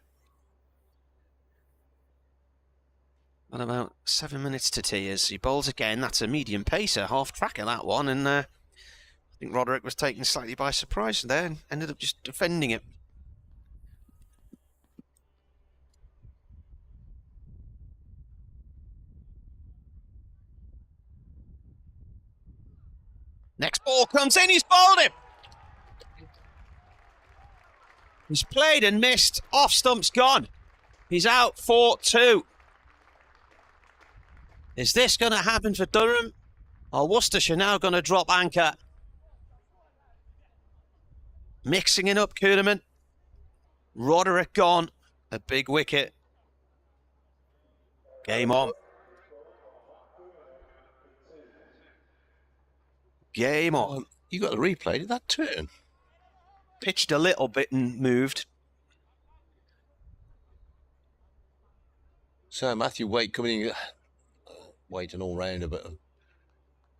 And about 7 minutes to tea as he bowls again. That's a medium pacer, half tracker that one, and I think Roderick was taken slightly by surprise there and ended up just defending it. Next ball comes in, he's bowled it. He's played and missed. Off stump's gone. He's out for 2. Is this going to happen for Durham? Or Worcestershire now going to drop anchor? Mixing it up, Kuhneman. Roderick gone. A big wicket. Game on. Game on. You got the replay. Did that turn? Pitched a little bit and moved. So Matthew Waite coming in. Waite an all-rounder, but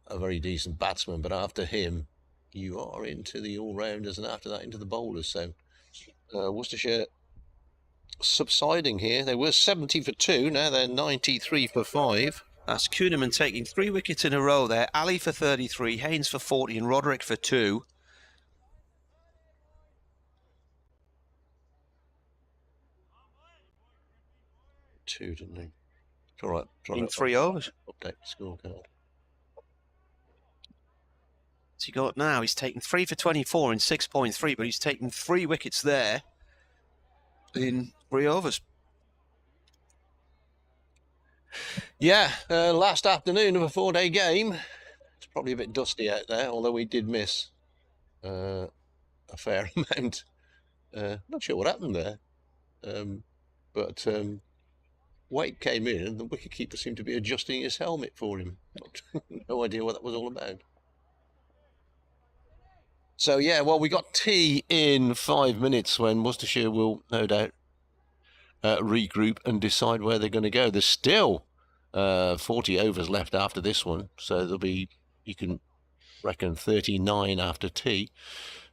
a very decent batsman. But after him, you are into the all-rounders, and after that into the bowlers. So Worcestershire subsiding here. They were 70 for 2. Now they're 93 for 5. That's Kuhneman taking 3 wickets in a row there. Ali for 33, Haynes for 40 and Roderick for 2. Two, didn't he? It's all right. In 3 overs. Update the scorecard. What's he got now? He's taken 3 for 24 in 6.3, but he's taken 3 wickets there in 3 overs. Yeah, last afternoon of a 4-day game. It's probably a bit dusty out there, although we did miss a fair amount. Not sure what happened there, but Waite came in and the wicketkeeper seemed to be adjusting his helmet for him. No idea what that was all about. So yeah, well, we got tea in 5 minutes when Worcestershire will no doubt regroup and decide where they're going to go. There's still 40 overs left after this one, so there'll be, you can reckon, 39 after tea.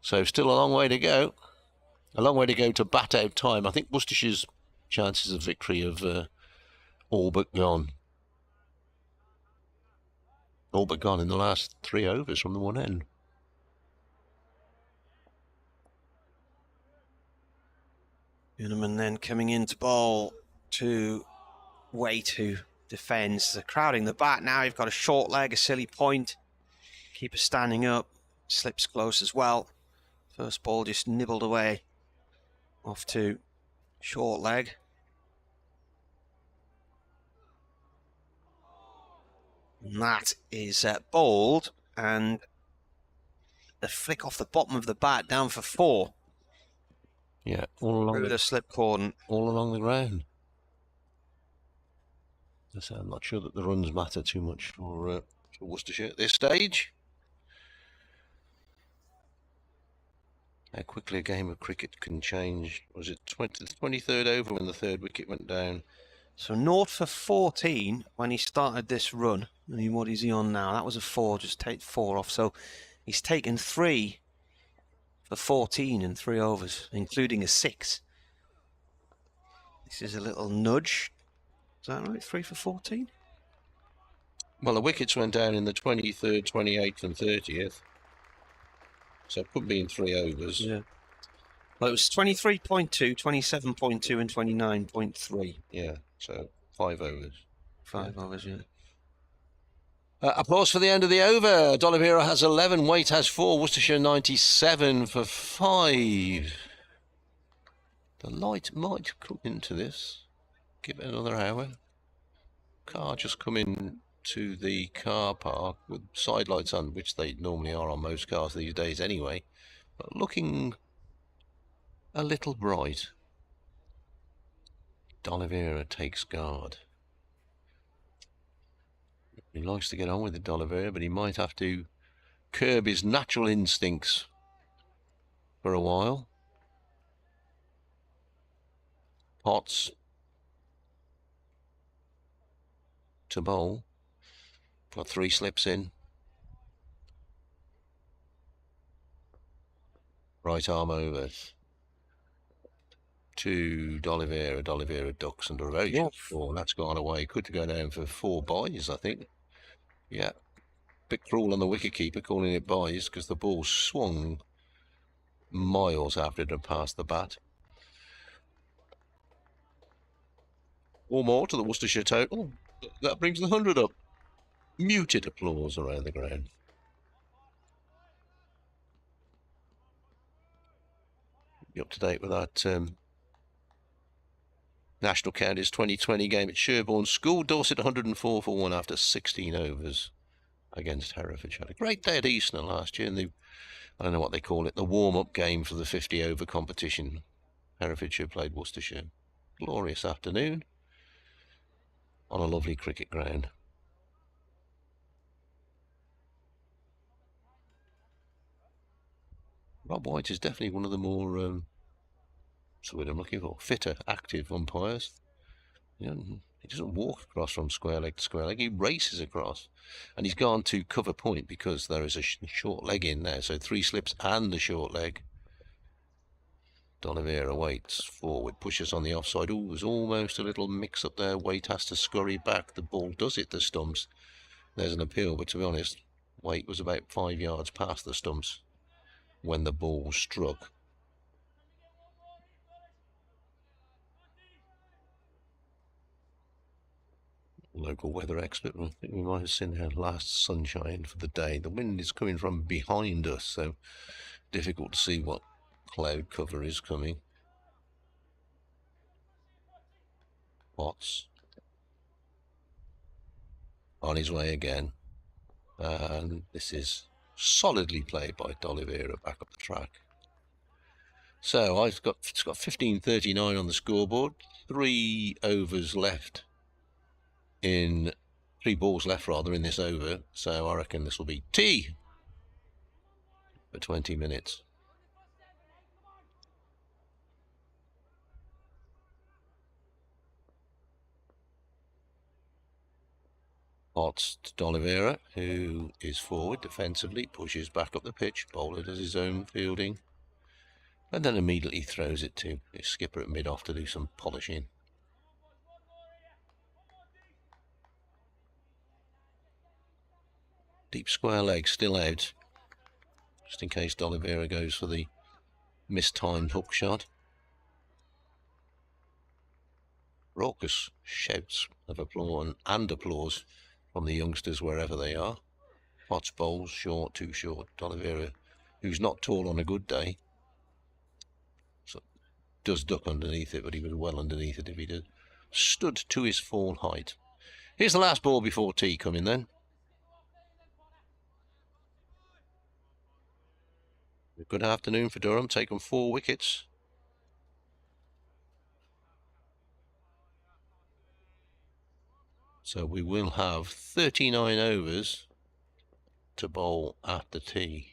So still a long way to go. A long way to go to bat out time. I think Worcestershire's chances of victory have all but gone. All but gone in the last 3 overs from the one end. Kuhneman then coming in to bowl to Waite, who defends. They're crowding the bat now. You've got a short leg, a silly point. Keeper standing up. Slips close as well. First ball just nibbled away. Off to short leg. And that is bowled. And a flick off the bottom of the bat down for 4. Yeah, all along the slip cordon. All along the ground. So I'm not sure that the runs matter too much for Worcestershire at this stage. How quickly a game of cricket can change. Was it the 23rd over when the 3rd wicket went down? So 0 for 14 when he started this run. I mean, what is he on now? That was a 4, just take 4 off. So he's taken 3 for 14 in 3 overs, including a 6. This is a little nudge. Is that right? 3 for 14? Well, the wickets went down in the 23rd, 28th and 30th. So it could be in 3 overs. Yeah. Well, it was 23.2, 27.2 and 29.3. Yeah, so 5 overs. 5 overs, yeah. Applause for the end of the over. D'Oliveira has 11, Waite has 4, Worcestershire 97 for 5. The light might come into this. Give it another hour. Car just come in to the car park with side lights on, which they normally are on most cars these days anyway, but looking a little bright. D'Oliveira takes guard. He likes to get on with the D'Oliveira, but he might have to curb his natural instincts for a while. Potts to bowl. Got 3 slips in. Right arm over to D'Oliveira. D'Oliveira ducks under a very short 4. That's gone away. Could go down for 4 byes, I think. Yeah. Bit cruel on the wicketkeeper calling it byes because the ball swung miles after it had passed the bat. 4 more to the Worcestershire total. That brings the 100 up. Muted applause around the ground. Be up to date with that National Counties 2020 game at Sherborne School. Dorset 104 for 1 after 16 overs against Herefordshire. Had a great day at Eastern last year, and I don't know what they call it, the warm-up game for the 50-over competition. Herefordshire played Worcestershire. Glorious afternoon on a lovely cricket ground. Rob White is definitely one of the more, what's the word I'm looking for, fitter, active umpires. He doesn't walk across from square leg to square leg, he races across. And he's gone to cover point because there is a short leg in there, so 3 slips and the short leg. D'Oliveira waits forward, pushes on the offside. Oh, there's almost a little mix up there. Waite has to scurry back. The ball does hit the stumps. There's an appeal, but to be honest, Waite was about 5 yards past the stumps when the ball struck. Local weather expert, I think we might have seen our last sunshine for the day. The wind is coming from behind us, so difficult to see what cloud cover is coming. Potts on his way again, and this is solidly played by D'Oliveira back up the track. So it's got 15:39 on the scoreboard, 3 overs left in 3 balls left rather in this over, so I reckon this will be tea for 20 minutes. Potts to D'Oliveira, who is forward defensively, pushes back up the pitch. Bowler does his own fielding, and then immediately throws it to his skipper at mid-off to do some polishing. Deep square leg still out, just in case D'Oliveira goes for the mistimed hook shot. Raucous shouts of applause and applause from the youngsters wherever they are. Potts bowls short, too short. D'Oliveira, who's not tall on a good day, so does duck underneath it, but he was well underneath it if he did. Stood to his full height. Here's the last ball before tea coming then. A good afternoon for Durham, taken 4 wickets. So we will have 39 overs to bowl after tea.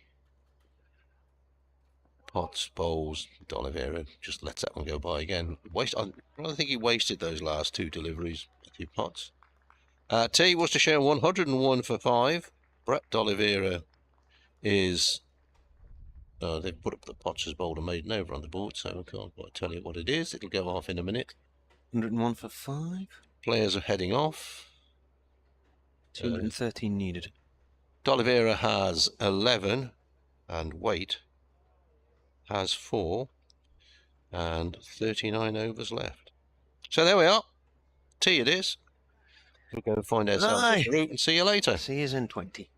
Potts bowls, D'Oliveira just lets that one go by again. I think he wasted those last 2 deliveries, Matthew Potts. Tea Worcestershire 101 for 5. Brett D'Oliveira is... they've put up the Potts has bowled a maiden over on the board, so I can't quite tell you what it is. It'll go off in a minute. 101 for 5. Players are heading off. 213 needed. D'Oliveira has 11 and Waite has 4 and 39 overs left. So there we are. Tea it is. We'll go and find ourselves on the route and see you later. See you in 20.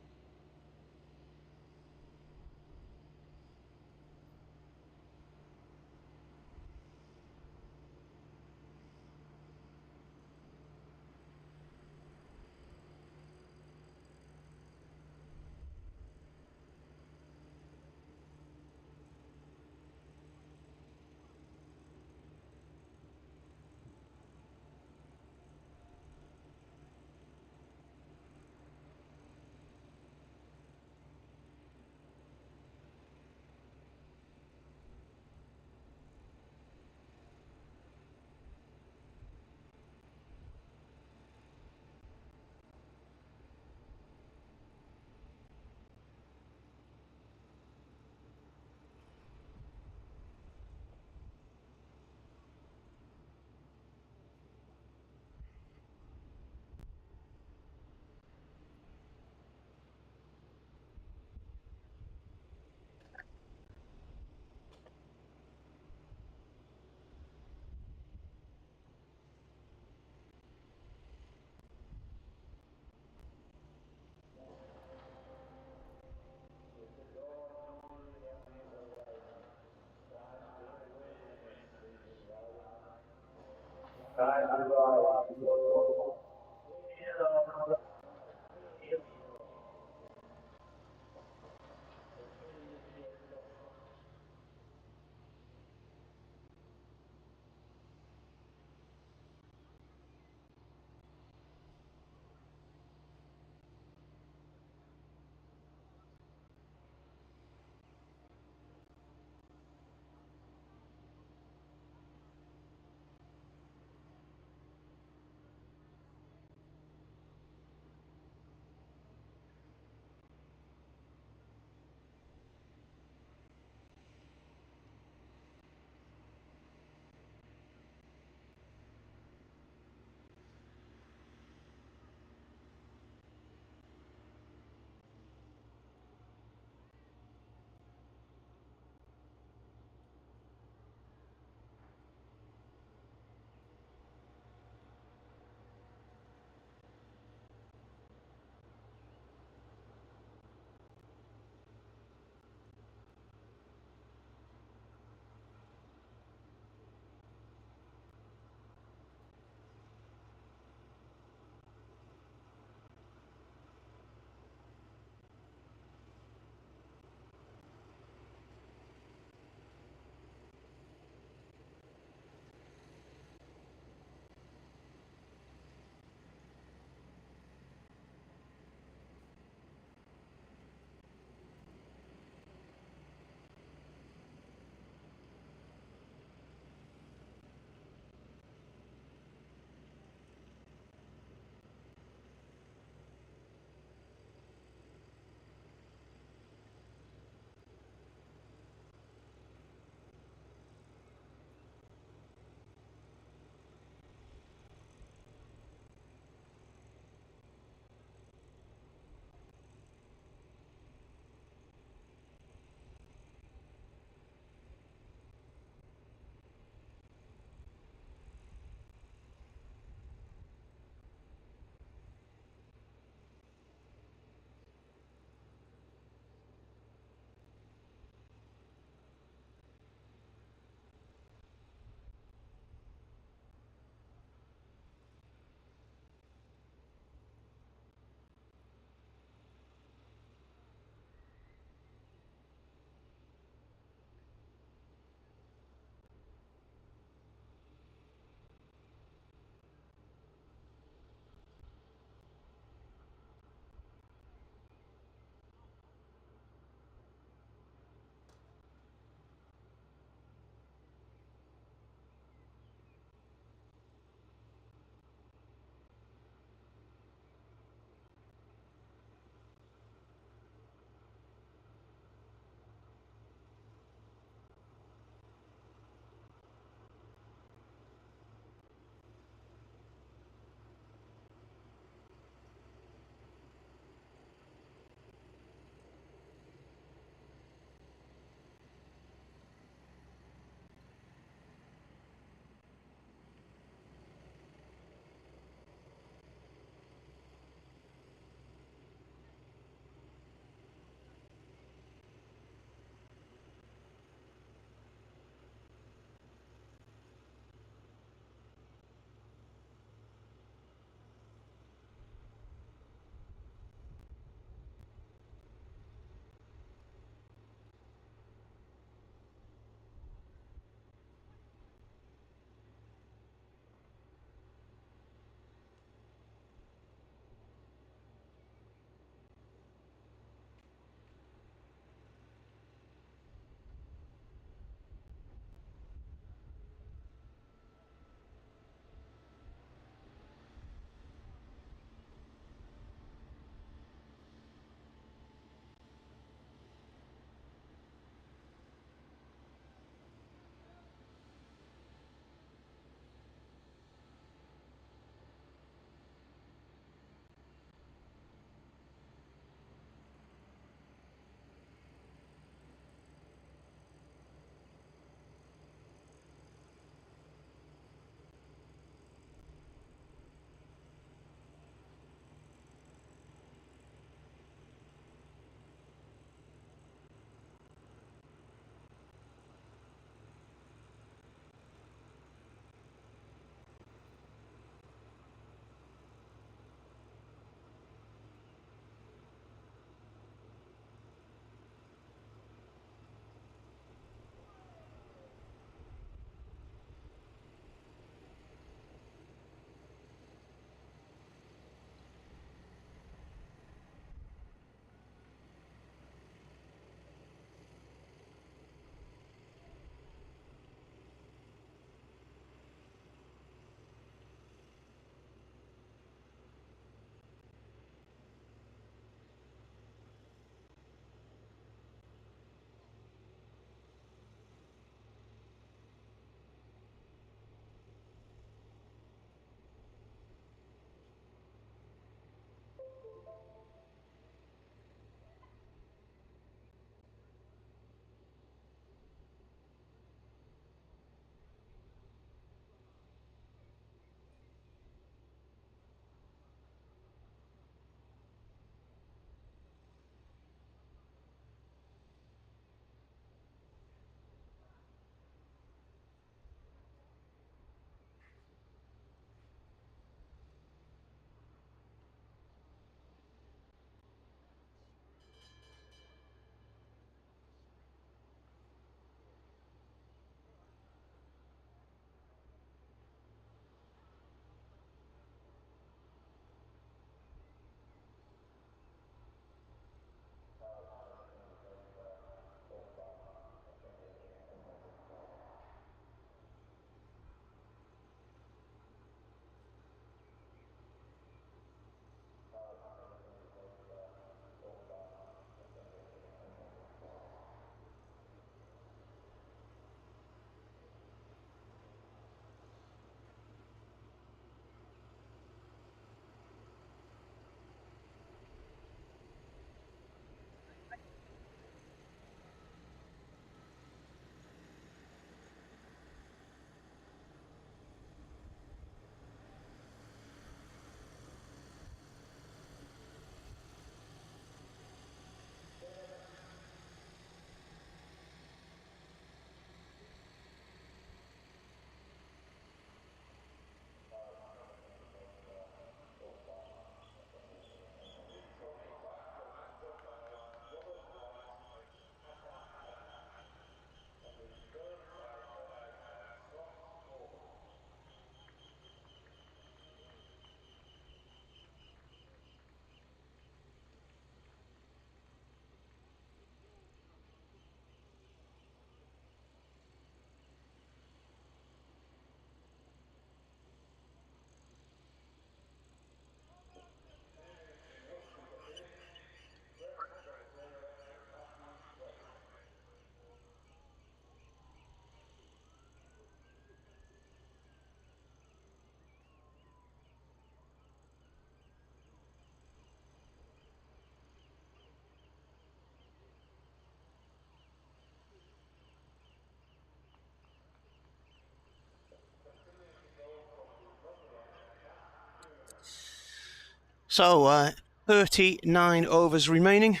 So, 39 overs remaining.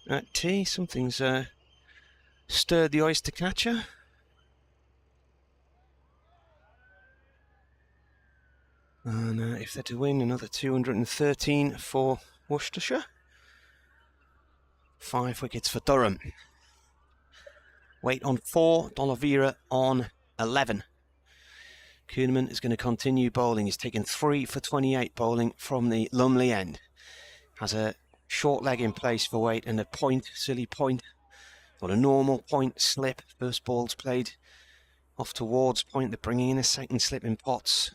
At tea, something's stirred the oyster catcher. And if they're to win, another 213 for Worcestershire. 5 wickets for Durham. Waite on 4, D'Oliveira on 11. Kuhnemann is going to continue bowling. He's taken 3 for 28 bowling from the Lumley end. Has a short leg in place for Waite and a point, silly point. Got a normal point slip. First ball's played off towards point. They're bringing in a second slip in Potts.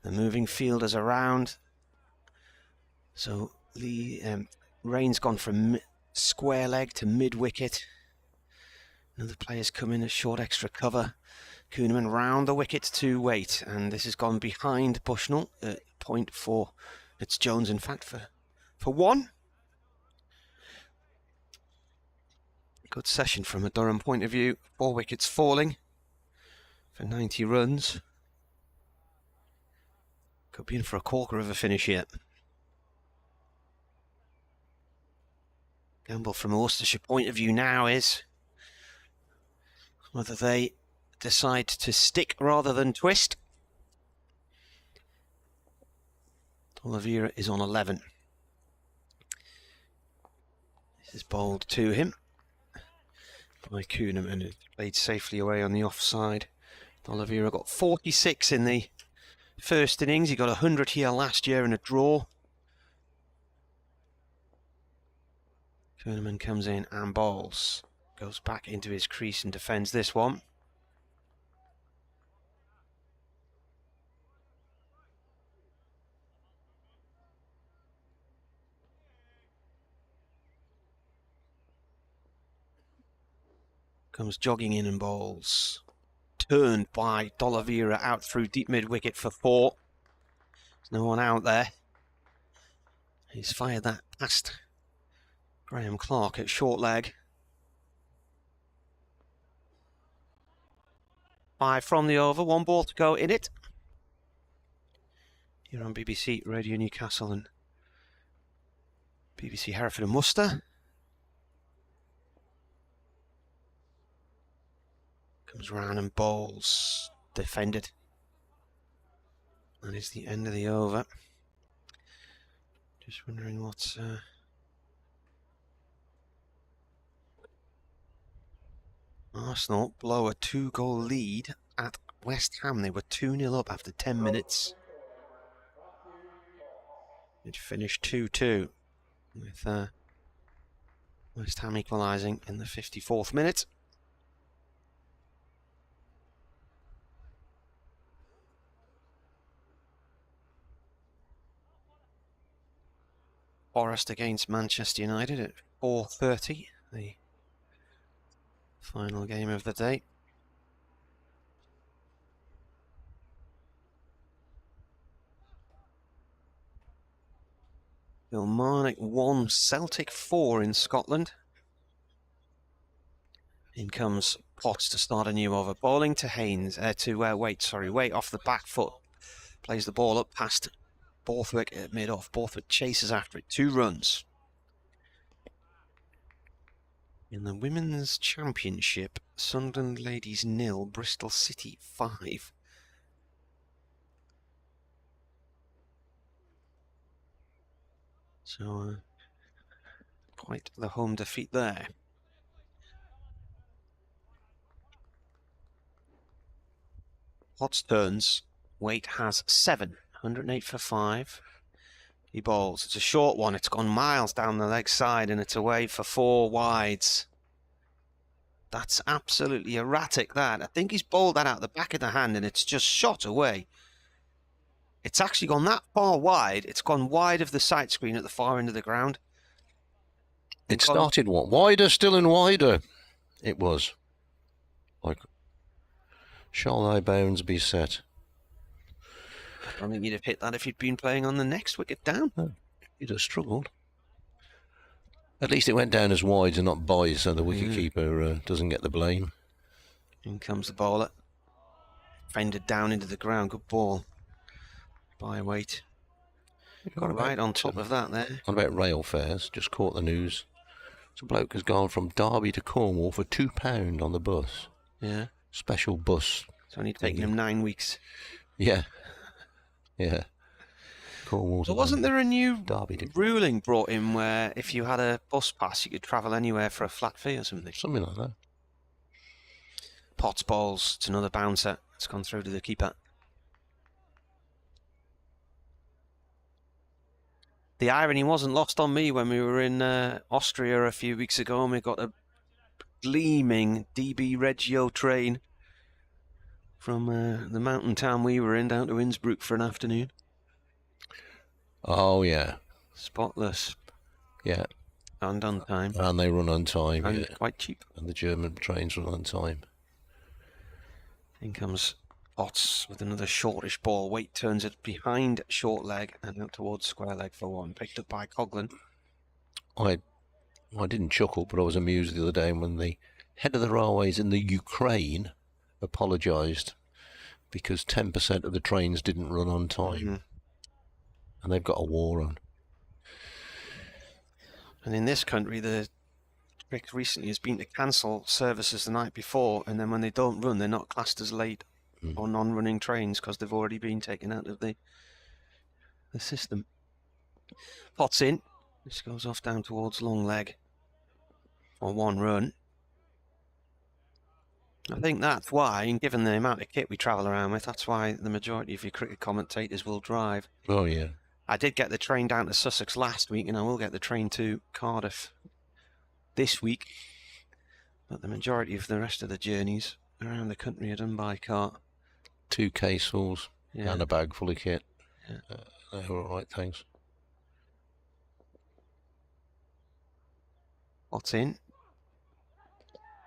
The moving fielders around. So Rain's gone from square leg to mid wicket. Another player's come in a short extra cover. Kuhnemann round the wicket to Waite, and this has gone behind Bushnell at point 4. It's Jones, in fact, for 1. Good session from a Durham point of view. 4 wickets falling for 90 runs. Could be in for a corker of a finish here. Gamble from a Worcestershire point of view now is whether they decide to stick rather than twist. D'Oliveira is on 11. This is bowled to him by Kuhnemann, and it played safely away on the offside. D'Oliveira got 46 in the first innings. He got 100 here last year in a draw. Kuhnemann comes in and bowls. Goes back into his crease and defends this one. Comes jogging in and bowls. Turned by D'Oliveira out through deep mid-wicket for 4. There's no one out there. He's fired that past Graham Clark at short leg. 5 from the over, 1 ball to go in it. Here on BBC Radio Newcastle and BBC Hereford and Worcester. Comes round and bowls. Defended. That is the end of the over. Just wondering what's... Arsenal blow a 2-goal lead at West Ham. They were 2-0 up after 10 minutes. It finished 2-2 with West Ham equalising in the 54th minute. Forest against Manchester United at 4:30, the final game of the day. Kilmarnock 1, Celtic 4 in Scotland. In comes Potts to start a new over. Bowling to Waite off the back foot. Plays the ball up past Borthwick at mid-off. Borthwick chases after it. 2 runs. In the Women's Championship, Sunderland Ladies 0, Bristol City 5. So, quite the home defeat there. Potts turns. Waite has 7. 108 for 5. He bowls. It's a short one. It's gone miles down the leg side and it's away for 4 wides. That's absolutely erratic, that. I think he's bowled that out the back of the hand and it's just shot away. It's actually gone that far wide. It's gone wide of the sight screen at the far end of the ground. It started what? Wider, still and wider. It was. Like, shall thy bounds be set? I don't think you'd have hit that if you'd been playing on the next wicket down. No, you'd have struggled. At least it went down as wides and not by, so the wicketkeeper doesn't get the blame. In comes the bowler. Fended down into the ground. Good ball. by weight. Got right on top of that there. What about rail fares? Just caught the news. Some bloke has gone from Derby to Cornwall for £2 on the bus. Yeah. Special bus. It's only taken him 9 weeks. Yeah. Yeah. Cornwall. So wasn't there a new Derby ruling brought in where if you had a bus pass, you could travel anywhere for a flat fee or something? Something like that. Potts balls. It's another bouncer. It's gone through to the keeper. The irony wasn't lost on me when we were in Austria a few weeks ago and we got a gleaming DB Reggio train from the mountain town we were in down to Innsbruck for an afternoon. Oh, yeah. Spotless. Yeah. And on time. And they run on time. And quite cheap. And the German trains run on time. In comes Potts with another shortish ball. Waite turns it behind short leg and out towards square leg for one. Picked up by Coughlin. I didn't chuckle, but I was amused the other day when the head of the railways in the Ukraine apologised because 10% of the trains didn't run on time. And they've got a war on. And in this country, the trick recently has been to cancel services the night before, and then when they don't run, they're not classed as late or non-running trains because they've already been taken out of the system. Potts in. This goes off down towards long leg for one run. I think that's why, and given the amount of kit we travel around with, that's why the majority of your cricket commentators will drive. Oh, yeah. I did get the train down to Sussex last week, and I will get the train to Cardiff this week. But the majority of the rest of the journeys around the country are done by car. 2 casefuls and a bag full of kit. Yeah. They're all right, thanks. What's in?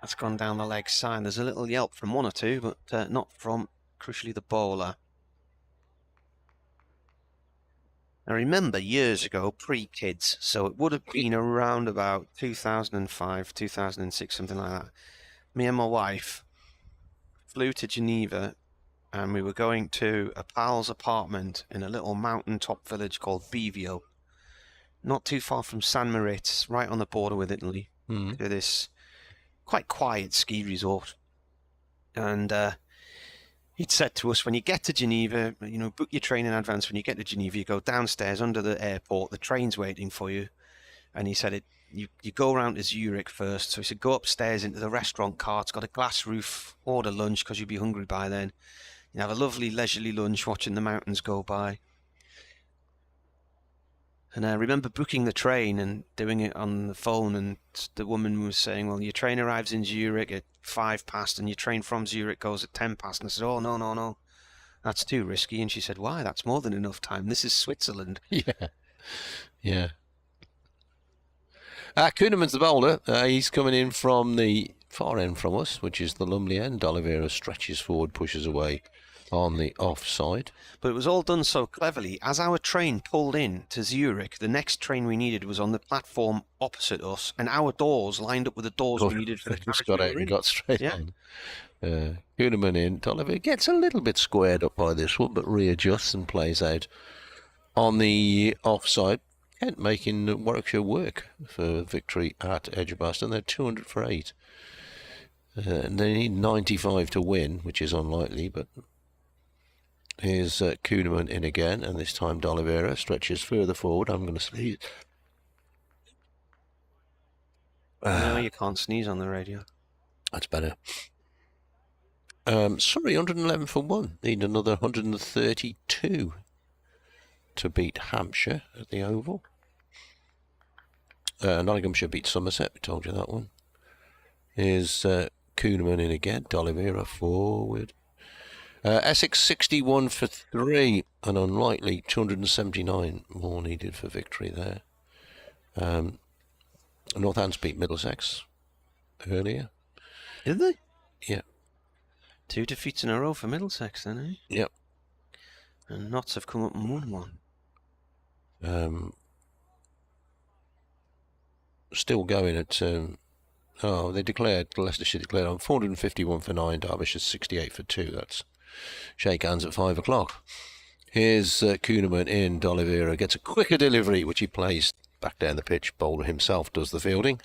That's gone down the leg side. There's a little yelp from one or two, but not from, crucially, the bowler. I remember years ago, pre-kids, so it would have been around about 2005, 2006, something like that. Me and my wife flew to Geneva and we were going to a pal's apartment in a little mountaintop village called Bivio. Not too far from San Moritz, right on the border with Italy. To this quite quiet ski resort. And he'd said to us, when you get to Geneva, you know, book your train in advance. When you get to Geneva, you go downstairs under the airport. The train's waiting for you. And he said, you go around to Zurich first. So he said, go upstairs into the restaurant car. It's got a glass roof. Order lunch because you'll be hungry by then. You have a lovely leisurely lunch watching the mountains go by. And I remember booking the train and doing it on the phone, and the woman was saying, well, your train arrives in Zurich at 5 past and your train from Zurich goes at 10 past. And I said, oh, no, that's too risky. And she said, why? That's more than enough time. This is Switzerland. Yeah. Kuhneman's the bowler. He's coming in from the far end from us, which is the Lumley end. Oliveira stretches forward, pushes away on the offside. But it was all done so cleverly. As our train pulled in to Zurich, the next train we needed was on the platform opposite us, and our doors lined up with the doors we needed for the carriage. Just got out and got straight on. Kuhneman in. Oliver gets a little bit squared up by this one, but readjusts and plays out on the offside. Kent making Warwickshire work for victory at Edgbaston. They're 200 for 8. And they need 95 to win, which is unlikely, but here's Kuhneman in again, and this time D'Oliveira stretches further forward. I'm going to sneeze. No, you can't sneeze on the radio. That's better. Sorry, 111 for 1. Need another 132 to beat Hampshire at the Oval. Nottinghamshire beat Somerset, we told you that one. Here's Kuhneman in again, D'Oliveira forward. Essex 61 for 3, and unlikely 279 more needed for victory there. Northants beat Middlesex earlier. Did they? Yeah. 2 defeats in a row for Middlesex then, eh? Yep. And Notts have come up and won one. Still going at... they declared, Leicestershire declared on 451 for 9, Derbyshire 68 for 2. That's shake hands at 5 o'clock. Here's Kuhneman in. D'Oliveira gets a quicker delivery, which he plays back down the pitch. Bowler himself does the fielding.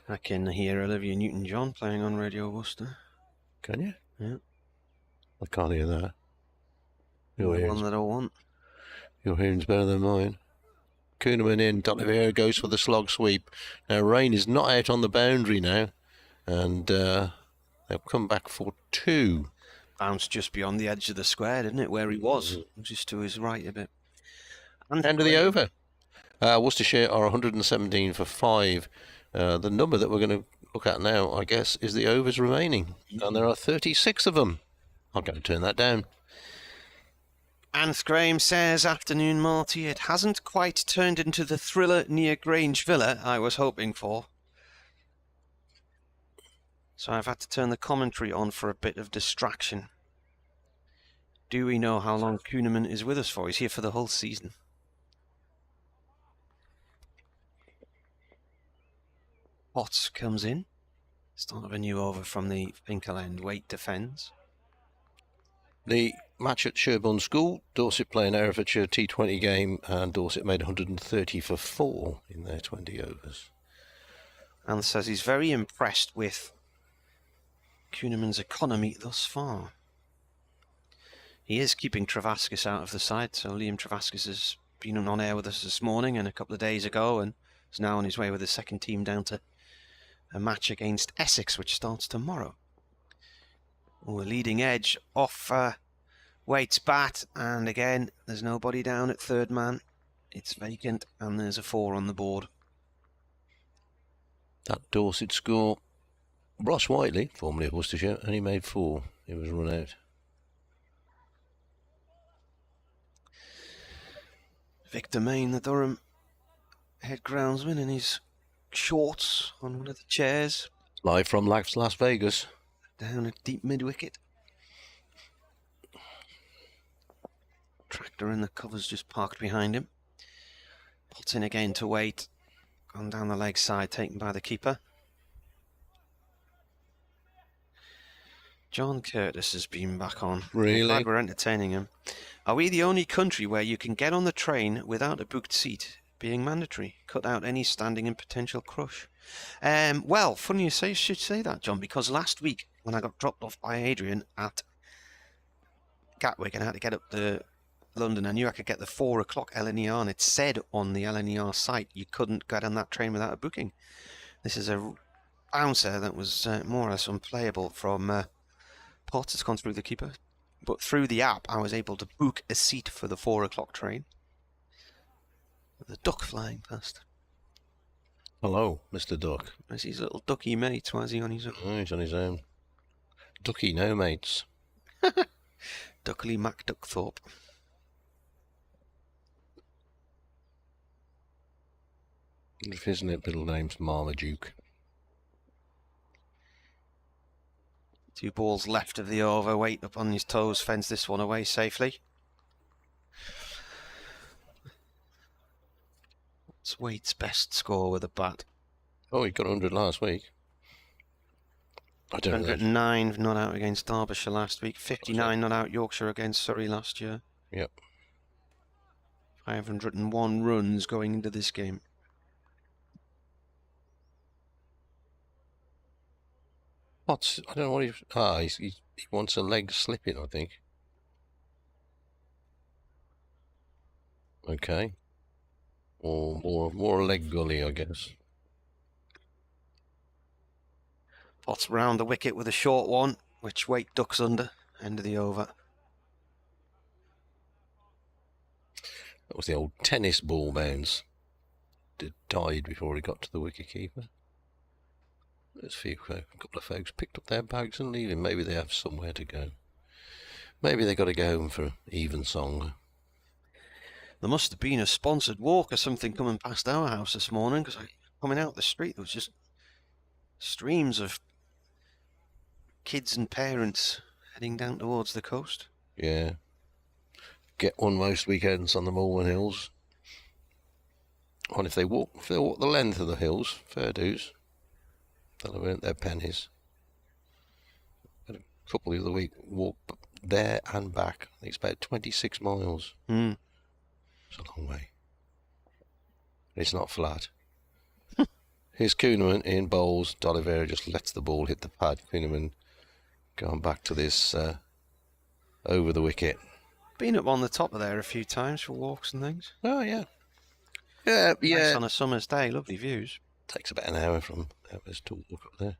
I can hear Olivia Newton-John playing on Radio Worcester. Can you? Yeah. I can't hear that. The one that I want. Your hearing's better than mine. Kuhneman in. D'Oliveira goes for the slog sweep. Now, Rain is not out on the boundary now. And they'll come back for 2. Bounced just beyond the edge of the square, didn't it? Where he was. Just to his right a bit. And end of the over. Worcestershire are 117 for 5. The number that we're going to look at now, I guess, is the overs remaining. And there are 36 of them. I'll go and turn that down. Anth Graham says, afternoon, Marty. It hasn't quite turned into the thriller near Grange Villa I was hoping for. So I've had to turn the commentary on for a bit of distraction. Do we know how long Kuhneman is with us for? He's here for the whole season. Potts comes in. Start of a new over from the Finkel end. Waite defends. The match at Sherborne School, Dorset playing Herefordshire T20 game, and Dorset made 130 for 4 in their 20 overs. And says he's very impressed with Kuhneman's economy thus far. He is keeping Travaskis out of the side, so Liam Travaskis has been on air with us this morning and a couple of days ago, and is now on his way with the second team down to a match against Essex, which starts tomorrow. Oh, a leading edge off Waite's bat, and again, there's nobody down at third man. It's vacant, and there's a 4 on the board. That Dorset score. Ross Whiteley, formerly of Worcestershire, only made 4. He was run out. Victor Main, the Durham head groundsman, in his shorts on one of the chairs. Live from Las Vegas. Down at deep mid-wicket. Tractor in the covers just parked behind him. Potts in again to Waite. Gone down the leg side, taken by the keeper. John Curtis has been back on. Really? Glad we're entertaining him. Are we the only country where you can get on the train without a booked seat being mandatory? Cut out any standing and potential crush. Well, funny you should say that, John, because last week when I got dropped off by Adrian at Gatwick and I had to get up to London, I knew I could get the 4 o'clock LNER, and it said on the LNER site you couldn't get on that train without a booking. This is a bouncer that was more or less unplayable from Potts. Has gone through the keeper, but through the app I was able to book a seat for the 4 o'clock train. The duck flying past. Hello, Mr. Duck. Where's his little ducky mate? Why is he on his own? Oh, he's on his own. Ducky, no mates. Duckley MacDuckthorpe. If his middle name's Marmaduke. 2 balls left of the over. Waite up on his toes, fends this one away safely. It's Waite's best score with a bat. Oh, he got 100 last week. I don't know. 109 not out against Derbyshire last week. 59 not out Yorkshire against Surrey last year. Yep. 501 runs going into this game. Potts, I don't know what he wants a leg slipping, I think. Okay. Or more a leg gully, I guess. Potts round the wicket with a short one, which Waite ducks under. End of the over. That was the old tennis ball bounce. It died before he got to the wicket-keeper. There's a couple of folks picked up their bags and leaving. Maybe they have somewhere to go. Maybe they got to go home for evensong. There must have been a sponsored walk or something coming past our house this morning, because coming out the street there was just streams of kids and parents heading down towards the coast. Yeah. Get one most weekends on the Malvern Hills. And if they walk the length of the hills, fair dues. They'll have earned their pennies. Had a couple the other week walk there and back. I think it's about 26 miles. Mm. It's a long way. It's not flat. Here's Kuhneman in bowls. D'Oliveira just lets the ball hit the pad. Kuhneman going back to this over the wicket. Been up on the top of there a few times for walks and things. Oh, yeah. Yeah. Nice on a summer's day, lovely views. Takes about an hour from Evers to walk up there.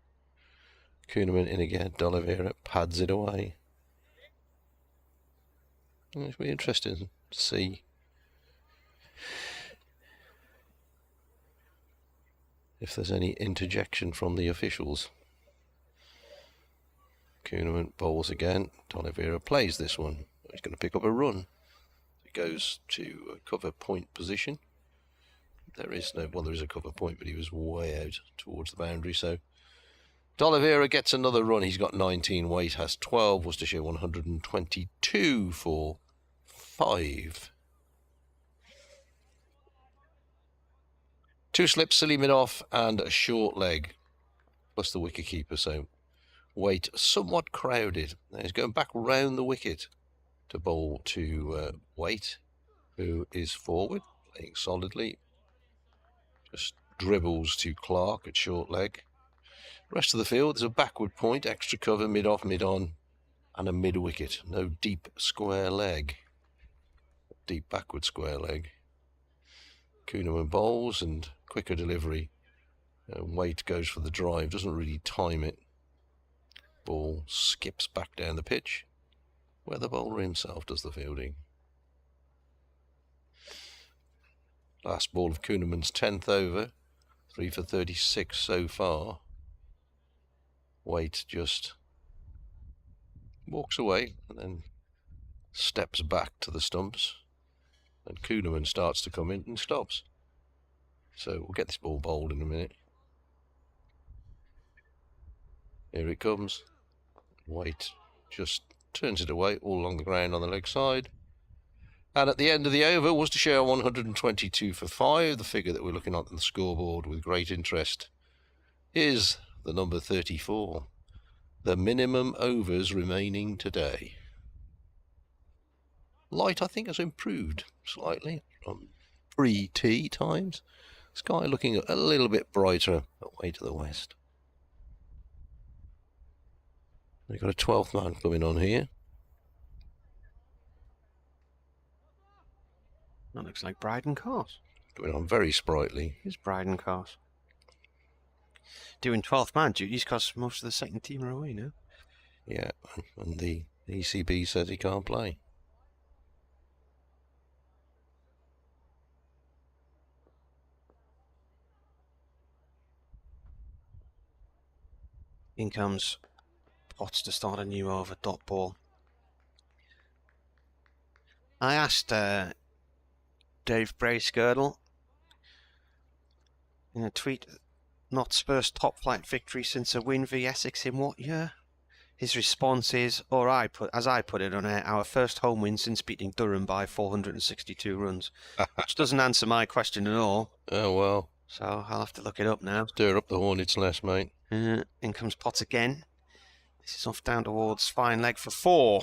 Kuhneman in again. D'Oliveira pads it away. It'll be interesting to see if there's any interjection from the officials. Kuhneman bowls again. D'Oliveira plays this one. He's going to pick up a run. He goes to a cover point position. There is a cover point, but he was way out towards the boundary. So D'Oliveira gets another run. He's got 19 weight, has 12. Worcestershire 122 for 5. 2 slips, silly mid-off, and a short leg, plus the wicket-keeper. So weight somewhat crowded. Now he's going back round the wicket to bowl to Waite, who is forward, playing solidly. Just dribbles to Clark at short leg. Rest of the field, there's a backward point, extra cover, mid-off, mid-on, and a mid-wicket. No deep square leg. Deep backward square leg. Kuhneman bowls and quicker delivery. Waite goes for the drive, doesn't really time it. Ball skips back down the pitch, where the bowler himself does the fielding. Last ball of Kuhneman's 10th over, 3 for 36 so far. Waite just walks away and then steps back to the stumps, and Kuhneman starts to come in and stops. So we'll get this ball bowled in a minute. Here it comes. Waite just turns it away, all along the ground on the leg side. And at the end of the over, Worcestershire 122 for 5. The figure that we're looking at on the scoreboard with great interest is the number 34. The minimum overs remaining today. Light, I think, has improved slightly from pre-tea times. Sky looking a little bit brighter away to the west. We've got a 12th man coming on here. That looks like Bryden Cars. Going on very sprightly. Here's Bryden Cars. Doing 12th man duties because most of the second team are away now. Yeah, and the ECB says he can't play. In comes Potts to start a new over, dot ball. I asked Dave Bracegirdle in a tweet, Nott's first top flight victory since a win v Essex in what year? His response is, as I put it on air, our first home win since beating Durham by 462 runs. Which doesn't answer my question at all. Oh, well. So I'll have to look it up now. Stir up the Hornets' nest, mate. In comes Potts again. This is off down towards fine leg for 4.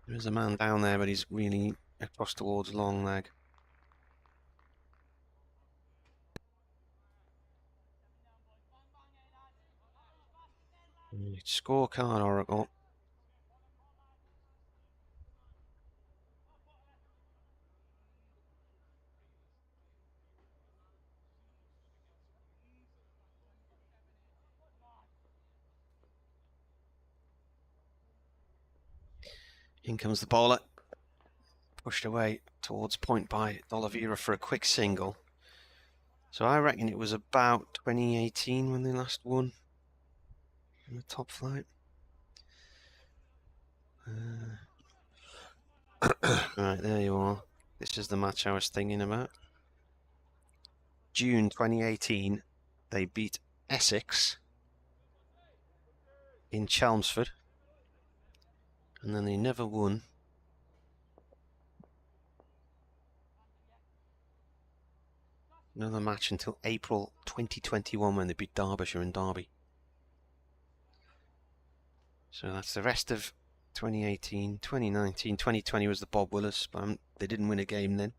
There's a man down there, but he's really across towards long leg. Scorecard, Oracle. In comes the bowler. Pushed away towards point by D'Oliveira for a quick single. So I reckon it was about 2018 when they last won in the top flight. Right, there you are. This is the match I was thinking about. June 2018, they beat Essex in Chelmsford. And then they never won another match until April 2021 when they beat Derbyshire in Derby. So that's the rest of 2018, 2019, 2020 was the Bob Willis, but they didn't win a game then.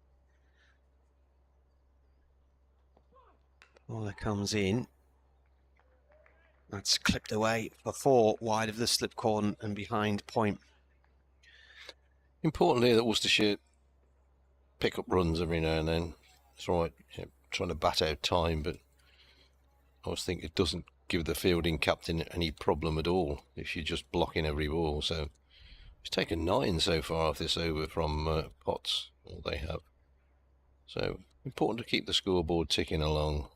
Bowler comes in. That's clipped away for 4 wide of the slip corner and behind point. Importantly, that Worcestershire pick up runs every now and then. It's right, trying to bat out time, but I always think it doesn't give the fielding captain any problem at all if you're just blocking every ball. So he's taken 9 so far off this over from Potts, all they have. So important to keep the scoreboard ticking along.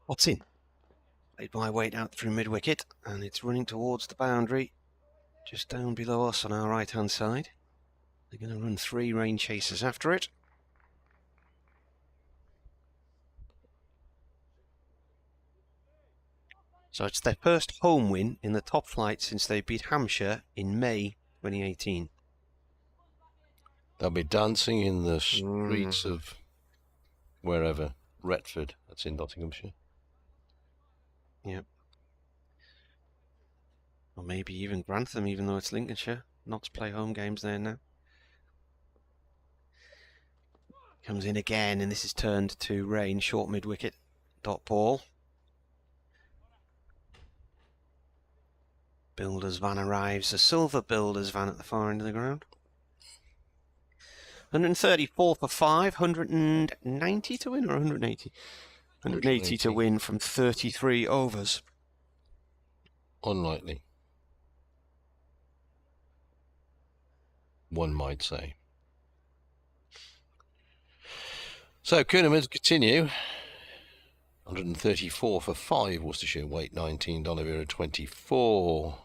What's in? Played by weight out through mid-wicket, and it's running towards the boundary, just down below us on our right-hand side. They're going to run 3 rain chasers after it. So it's their first home win in the top flight since they beat Hampshire in May 2018. They'll be dancing in the streets of wherever. Retford, that's in Nottinghamshire. Yep. Or maybe even Grantham, even though it's Lincolnshire. Not to play home games there now. Comes in again, and this is turned to rain, short mid-wicket, dot ball. Builder's van arrives, a silver builder's van at the far end of the ground. 134 for 5, 190 to win, or 180? 180 to win from 33 overs. Unlikely, one might say. So Kuhneman continue. 134 for 5, Worcestershire weight 19, D'Oliveira 24.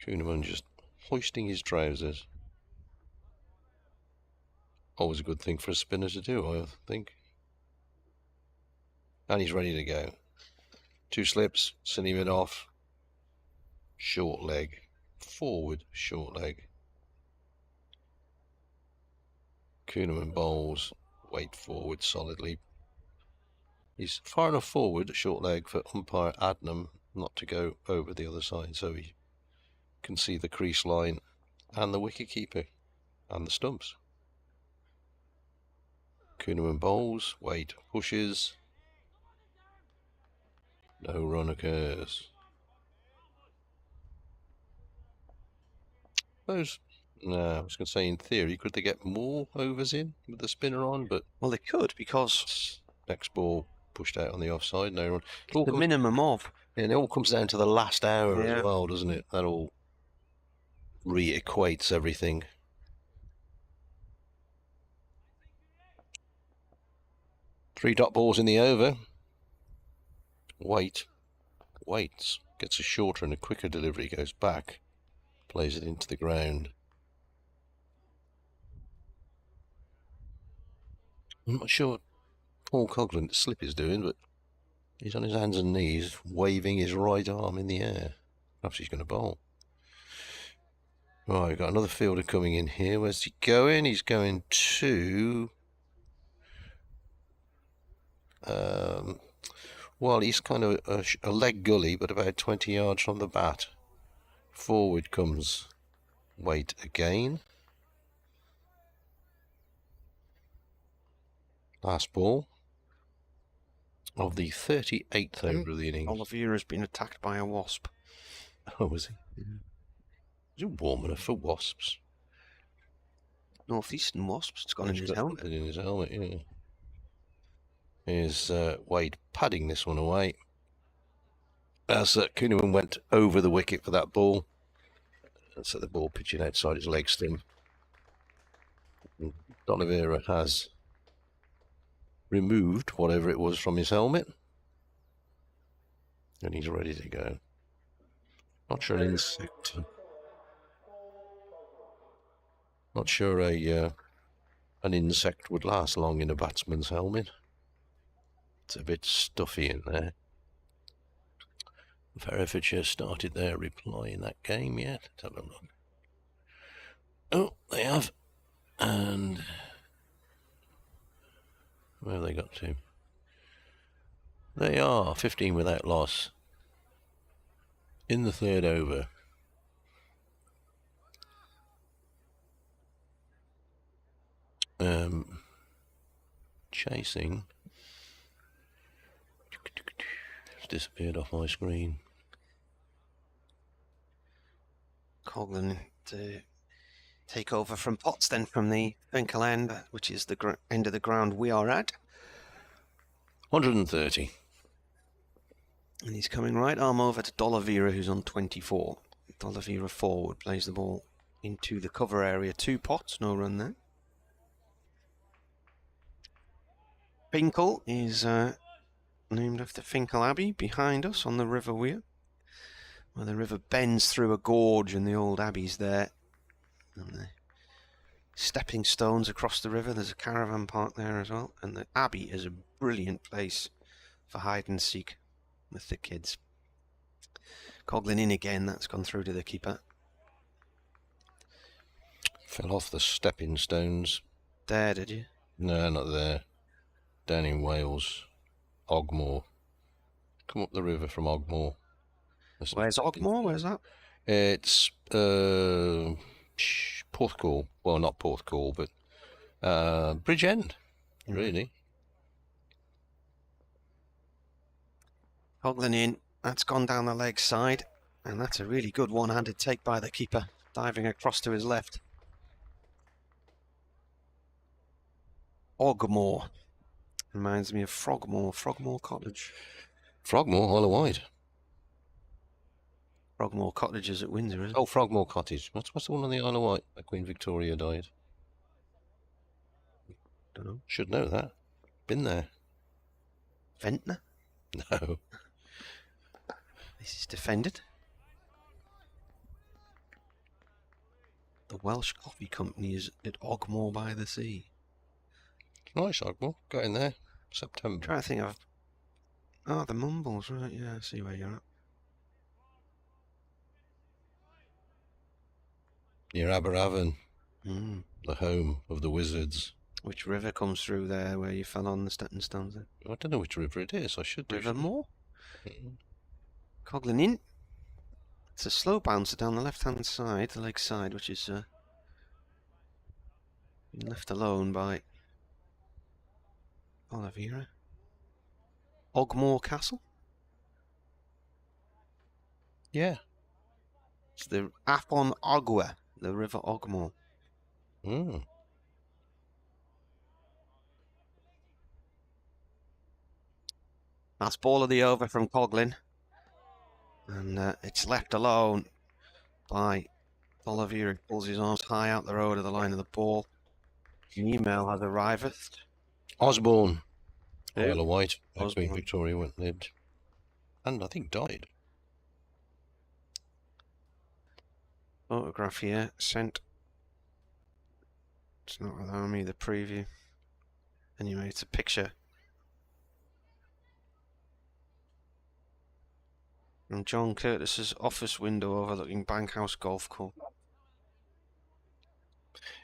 Kuhneman just hoisting his trousers. Always a good thing for a spinner to do, I think. And he's ready to go. 2 slips, sending it off. Short leg. Forward, short leg. Kuhneman bowls, weight forward solidly. He's far enough forward, short leg, for umpire Adnam not to go over the other side, so he can see the crease line and the wicket keeper and the stumps. Kuhneman bowls, weight pushes. No run occurs. No, I was going to say, in theory, could they get more overs in with the spinner on? But well, they could, because next ball pushed out on the offside. No run. The minimum of. And it all comes down to the last hour as well, doesn't it? That all re-equates everything. Three dot balls in the over. Waits, gets a shorter and a quicker delivery, goes back, plays it into the ground. I'm not sure what Paul Coughlin's slip is doing, but he's on his hands and knees, waving his right arm in the air. Perhaps he's going to bowl. Right, we've got another fielder coming in here. Where's he going? He's going to... well, he's kind of a leg gully, but about 20 yards from the bat. Forward comes Wait again. Last ball of the 38th over of the innings. Oliveira has been attacked by a wasp. Oh, was he? Is it warm enough for wasps? Northeastern wasps. It's gone in his helmet. In his helmet, yeah. Here's Wade padding this one away. As Kuhneman went over the wicket for that ball. And so the ball pitching outside his leg stump. D'Oliveira has removed whatever it was from his helmet. And he's ready to go. Not sure an insect. Not sure an insect would last long in a batsman's helmet. It's a bit stuffy in there. Herefordshire started their reply in that game yet. Let's have a look. Oh, they have. And where have they got to? They are 15 without loss in the third over. Chasing. It's disappeared off my screen. Coghlan to take over from Potts then from the Finkel end, which is the end of the ground we are at. 130. And he's coming right arm over to D'Oliveira, who's on 24. D'Oliveira forward, plays the ball into the cover area. 2 Potts, no run there. Finkel is named after Finkel Abbey behind us on the River Weir, where the river bends through a gorge and the old abbey's there. And the stepping stones across the river, there's a caravan park there as well. And the abbey is a brilliant place for hide and seek with the kids. Coghlan in again, that's gone through to the keeper. Fell off the stepping stones. There, did you? No, not there. Down in Wales. Ogmore. Come up the river from Ogmore. Where's Ogmore? Where's that? It's Porthcawl. Well, not Porthcawl, but Bridgend, really. Coghlan in. That's gone down the leg side. And that's a really good one-handed take by the keeper, diving across to his left. Ogmore. Reminds me of Frogmore Cottage. Frogmore, Isle of Wight. Frogmore Cottage is at Windsor, isn't it? Oh, Frogmore Cottage. What's the one on the Isle of Wight that Queen Victoria died? Don't know. Should know that. Been there. Ventnor? No. This is defended. The Welsh Coffee Company is at Ogmore by the Sea. Nice, Ogmore. Got in there. September. Trying to think of... Oh, the Mumbles, right, yeah, I see where you're at. Near Aberavon. The home of the wizards. Which river comes through there where you fell on the stepping stones there? I don't know which river it is. I should do. River Moor? Coghlan in. It's a slow bouncer down the left-hand side, the leg side, which is been left alone by Oliveira. Ogmore Castle? Yeah. It's the Afon Ogwe, the River Ogmore. That's ball of the over from Coghlan. And it's left alone by Oliveira. He pulls his arms high out the road of the line of the ball. An email has arrived. Osborne. Yeah. Isle of Wight. Osborne. Queen Victoria went lived. And I think died. Photograph here, sent. It's not allowing me the preview. Anyway, it's a picture from John Curtis's office window overlooking Bankhouse Golf Course.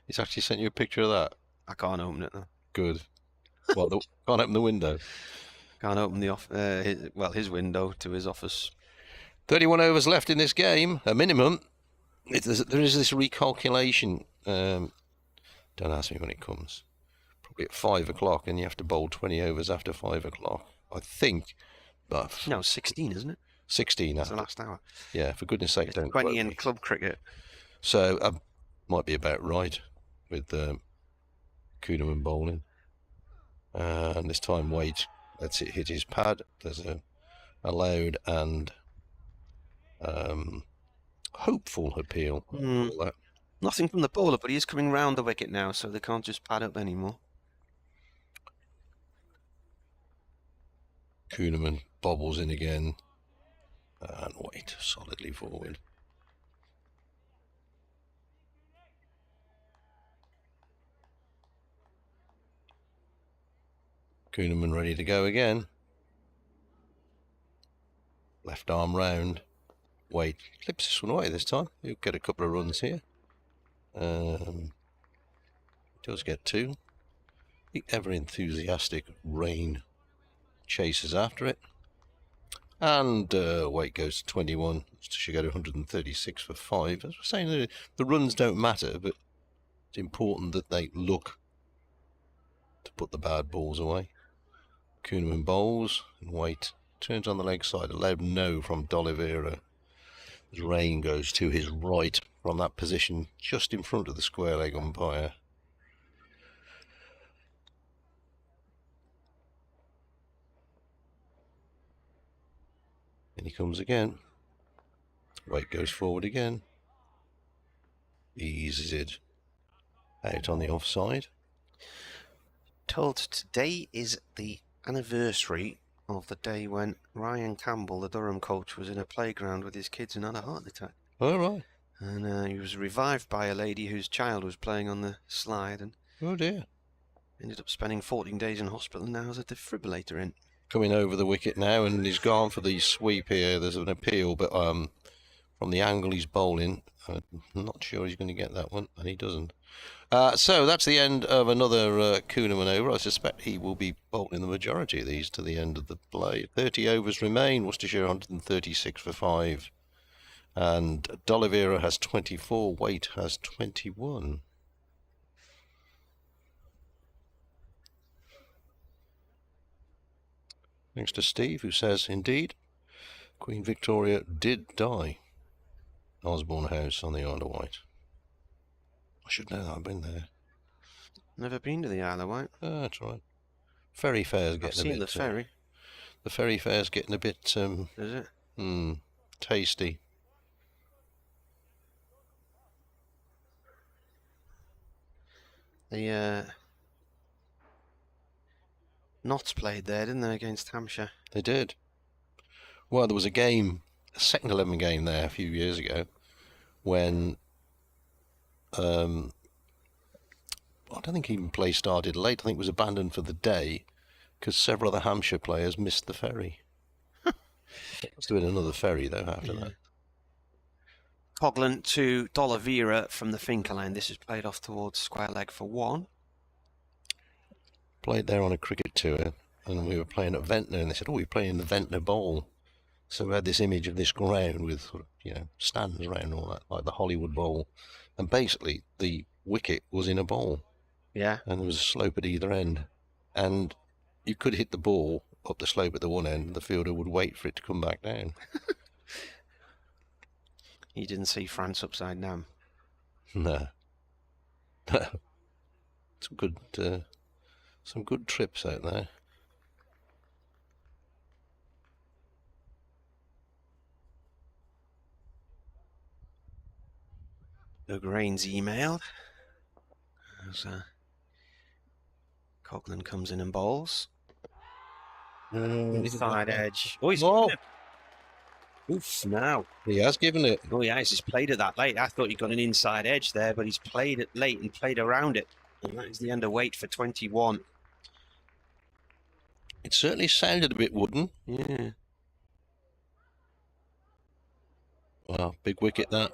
He's actually sent you a picture of that? I can't open it though. Good. Well, can't open the window. Can't open the his window to his office. 31 overs left in this game, a minimum. There is this recalculation. Don't ask me when it comes. Probably at 5 o'clock, and you have to bowl 20 overs after 5 o'clock. I think. But no, 16, isn't it? 16. That's the last hour. Yeah, for goodness sake, don't 20 in club cricket. So might be about right with Kuhneman bowling. And this time Wade lets it hit his pad. There's a loud and hopeful appeal. All that. Nothing from the bowler, but he is coming round the wicket now, so they can't just pad up anymore. Kuhneman bobbles in again. And Wade solidly forward. Kuhneman ready to go again. Left arm round. Wade clips this one away this time. He'll get a couple of runs here. Does get 2. The ever enthusiastic Rain chases after it. And weight goes to 21. Should go to 136 for 5. As we're saying, the runs don't matter, but it's important that they look to put the bad balls away. Kuhneman bowls, and Waite turns on the leg side. A loud no from D'Oliveira as Rain goes to his right from that position just in front of the square leg umpire. And he comes again. Waite goes forward again. Eases it out on the offside. Told today is the anniversary of the day when Ryan Campbell, the Durham coach, was in a playground with his kids and had a heart attack. Oh, right. And he was revived by a lady whose child was playing on the slide and oh dear, ended up spending 14 days in hospital and now has a defibrillator in. Coming over the wicket now, and he's gone for the sweep here. There's an appeal, but from the angle he's bowling, I'm not sure he's going to get that one, and he doesn't. So that's the end of another Kuhneman over. I suspect he will be bowling the majority of these to the end of the play. 30 overs remain. Worcestershire 136 for 5. And D'Oliveira has 24. Waite has 21. Thanks to Steve, who says, indeed, Queen Victoria did die. Osborne House on the Isle of Wight. I should know that, I've been there. Never been to the Isle of Wight. That's right. Ferry fare's getting I've seen the ferry. The ferry fare's getting a bit... Is it? Tasty. The Notts played there, didn't they, against Hampshire? They did. Well, there was a game, a second 11 game there a few years ago, when I don't think even play started late. I think it was abandoned for the day because several of the Hampshire players missed the ferry. Let's do another ferry though after that. Coghlan to D'Oliveira from the Finker line. This is played off towards square leg for 1. Played there on a cricket tour, and we were playing at Ventnor, and they said, "Oh, you're playing the Ventnor Bowl." So we had this image of this ground with, sort of, stands around and all that, like the Hollywood Bowl, and basically the wicket was in a bowl. Yeah. And there was a slope at either end, and you could hit the ball up the slope at the one end, and the fielder would wait for it to come back down. You didn't see France upside down. No. Some good trips out there. Doug Rain's emailed. As Coghlan comes in and bowls. Side edge. Oh, he's oof, now. He has given it. Oh, yeah, he's played it that late. I thought he got an inside edge there, but he's played it late and played around it. And that is the underweight for 21. It certainly sounded a bit wooden. Yeah. Well, big wicket that.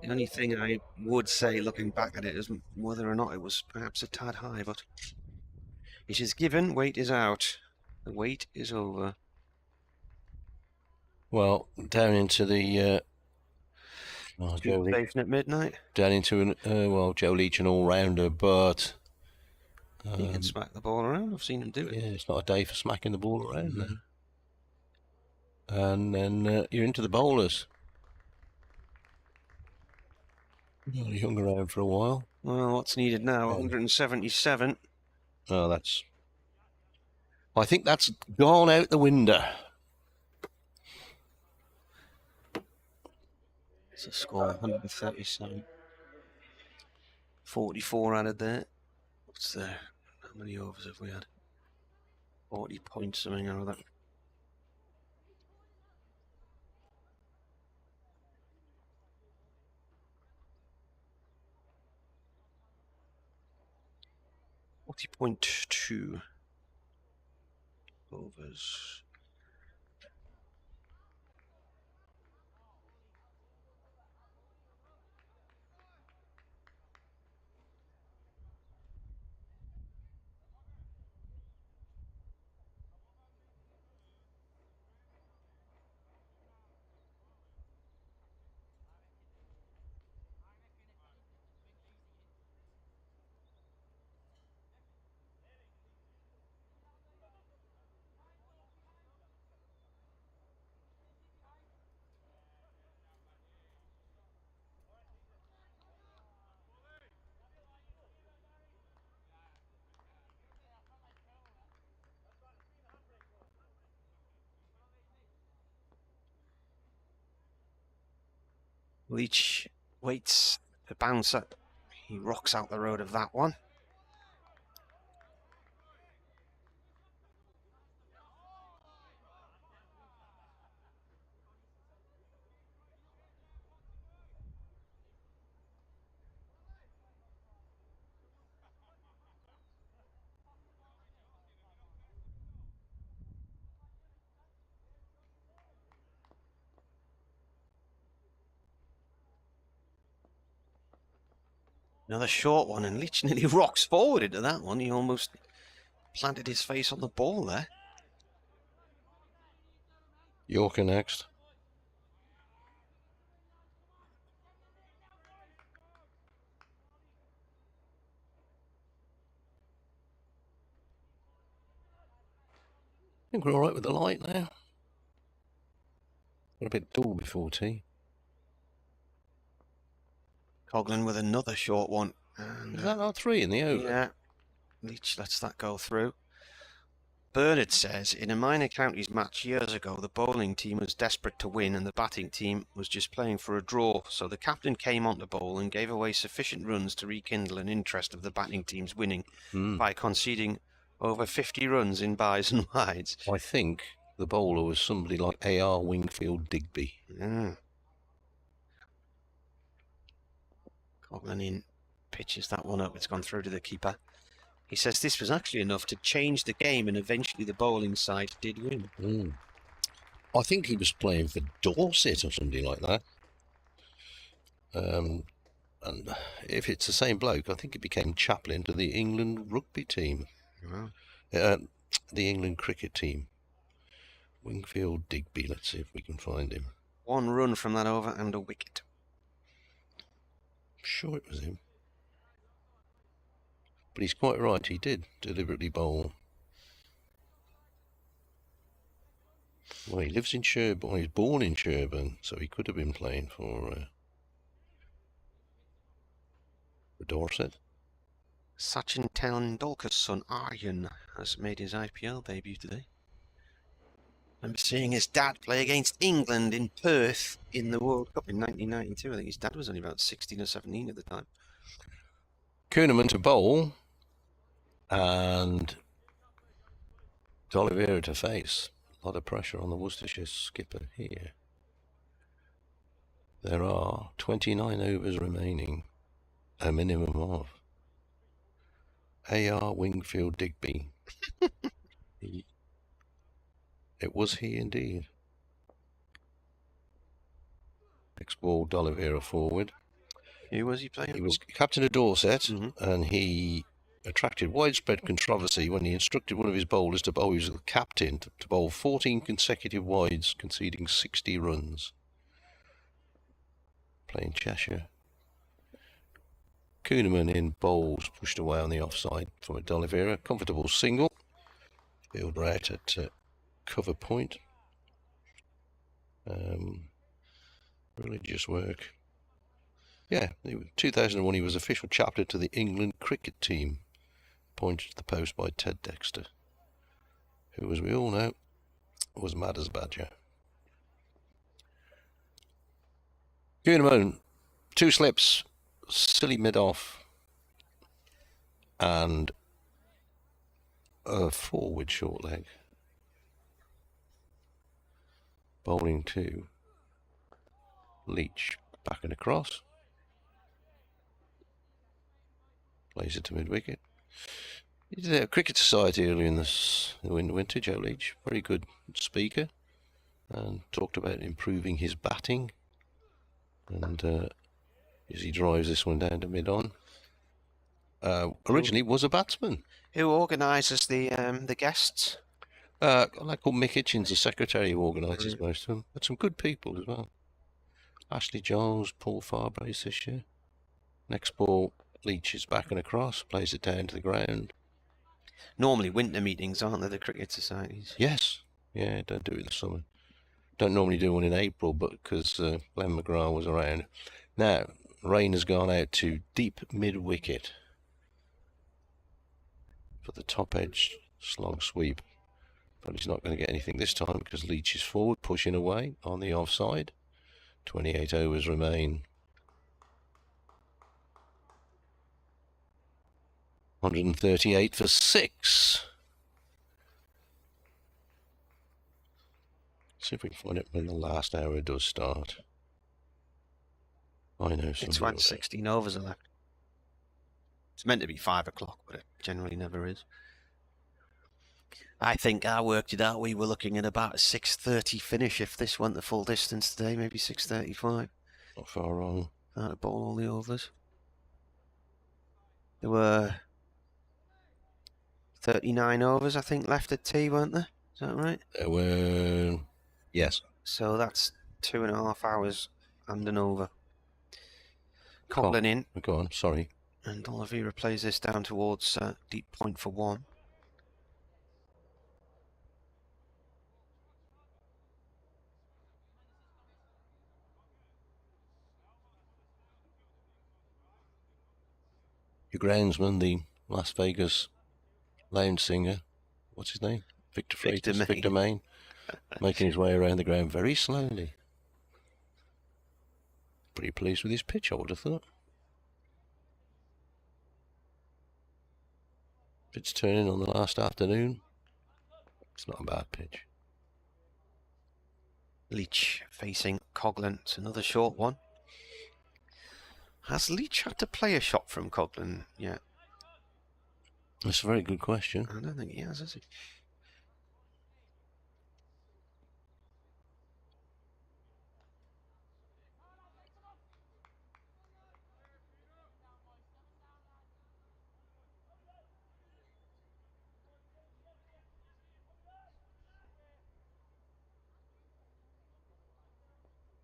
The only thing I would say, looking back at it, is whether or not it was perhaps a tad high, but it is given. Weight is out. The wait is over. Well, down into the Joe Leach at midnight. Down into Joe Leach an all-rounder, but he can smack the ball around. I've seen him do it. Yeah, it's not a day for smacking the ball around. Then. And then you're into the bowlers. He hung around for a while. Well, what's needed now? 177. Oh, I think that's gone out the window. It's a score 137. 44 added there. What's there? How many overs have we had? 40 points, something or other. .2 overs. Leach waits to bounce up. He rocks out the road of that one. Another short one, and Leach nearly rocks forward into that one. He almost planted his face on the ball there. Yorker next. I think we're all right with the light now. Got a bit dull before tea. Coughlin with another short one. And, is that our 3 in the over? Yeah. Leach lets that go through. Bernard says, in a minor counties match years ago, the bowling team was desperate to win and the batting team was just playing for a draw. So the captain came on to bowl and gave away sufficient runs to rekindle an interest of the batting team's winning by conceding over 50 runs in byes and wides. I think the bowler was somebody like A.R. Wingfield Digby. Yeah. Coughlin in, pitches that one up. It's gone through to the keeper. He says this was actually enough to change the game, and eventually the bowling side did win. I think he was playing for Dorset or something like that. And if it's the same bloke, I think he became chaplain to the England rugby team. Wow. The England cricket team. Wingfield Digby, let's see if we can find him. 1 run from that over and a wicket. I'm sure it was him. But he's quite right, he did deliberately bowl. Well, he lives in Sherborne, well, he was born in Sherborne, so he could have been playing for Dorset. Sachin Tendulkar's son Aryan has made his IPL debut today. I'm seeing his dad play against England in Perth in the World Cup in 1992. I think his dad was only about 16 or 17 at the time. Kuhneman to bowl and D'Oliveira to face. A lot of pressure on the Worcestershire skipper here. There are 29 overs remaining, a minimum of. A.R. Wingfield Digby. It was he indeed. Next ball, D'Oliveira forward. Who was he playing? He was captain of Dorset, and he attracted widespread controversy when he instructed one of his bowlers to bowl. He was the captain to bowl 14 consecutive wides, conceding 60 runs. Playing Cheshire. Kuhneman in bowls, pushed away on the offside from a D'Oliveira. Comfortable single. Fielder out at cover point. Religious work. Yeah, in 2001 he was official chaplain to the England cricket team, appointed to the post by Ted Dexter, who, as we all know, was mad as a badger. Kuhneman, 2 slips, silly mid-off, and a forward short leg. Bowling to Leach, back and across. Plays it to mid-wicket. He did a cricket society earlier in the winter, Joe Leach. Very good speaker. And talked about improving his batting. And as he drives this one down to mid-on. Originally was a batsman. Who organises the guests? A lad called Mick Hitchens, the secretary who organises most of them. But some good people as well. Ashley Giles, Paul Farbrace this year. Next ball, Leach is back and across, plays it down to the ground. Normally winter meetings, aren't there, the cricket societies? Yes. Yeah, don't do it in the summer. Don't normally do one in April, but because Glenn McGrath was around. Now, rain has gone out to deep mid-wicket for the top edge slog sweep. But he's not going to get anything this time because Leach is forward, pushing away on the offside. 28 overs remain. 138 for 6. See if we can find it when the last hour does start. I know It's when 16 overs are left. It's meant to be 5 o'clock, but it generally never is. I think I worked it out. We were looking at about a 6:30 finish if this went the full distance today, maybe 6:35. Not far wrong. Out of ball all the overs. There were 39 overs, I think, left at tea, weren't there? Is that right? There were, yes. So that's 2.5 hours and an over. Coughlin in. Go on, sorry. And Oliveira plays this down towards deep point for 1. Your groundsman, the Las Vegas lounge singer, what's his name? Victor Freitas, Victor Main, making his way around the ground very slowly. Pretty pleased with his pitch, I would have thought. If it's turning on the last afternoon, it's not a bad pitch. Leach facing Coughlin. It's another short one. Has Leach had to play a shot from Coughlin yet? That's a very good question. I don't think he has he?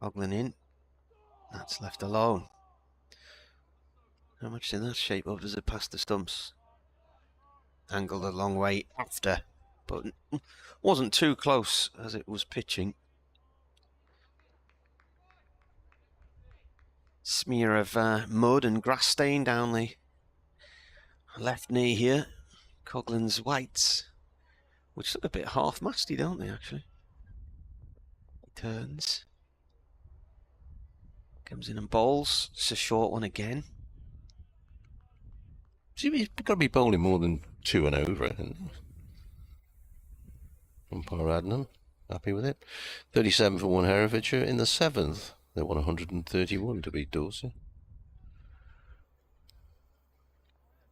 Coughlin in. That's left alone. How much in that shape up does it pass the stumps? Angled a long way after, but wasn't too close as it was pitching. Smear of mud and grass stain down the left knee here. Coughlin's whites, which look a bit half-masty, don't they, actually? He turns. Comes in and bowls. It's a short one again. See, he's got to be bowling more than 2 and over, hasn't he? Umpire Adnan, happy with it. 37 for 1 Herefordshire. In the 7th, they won 131 to beat Dorset.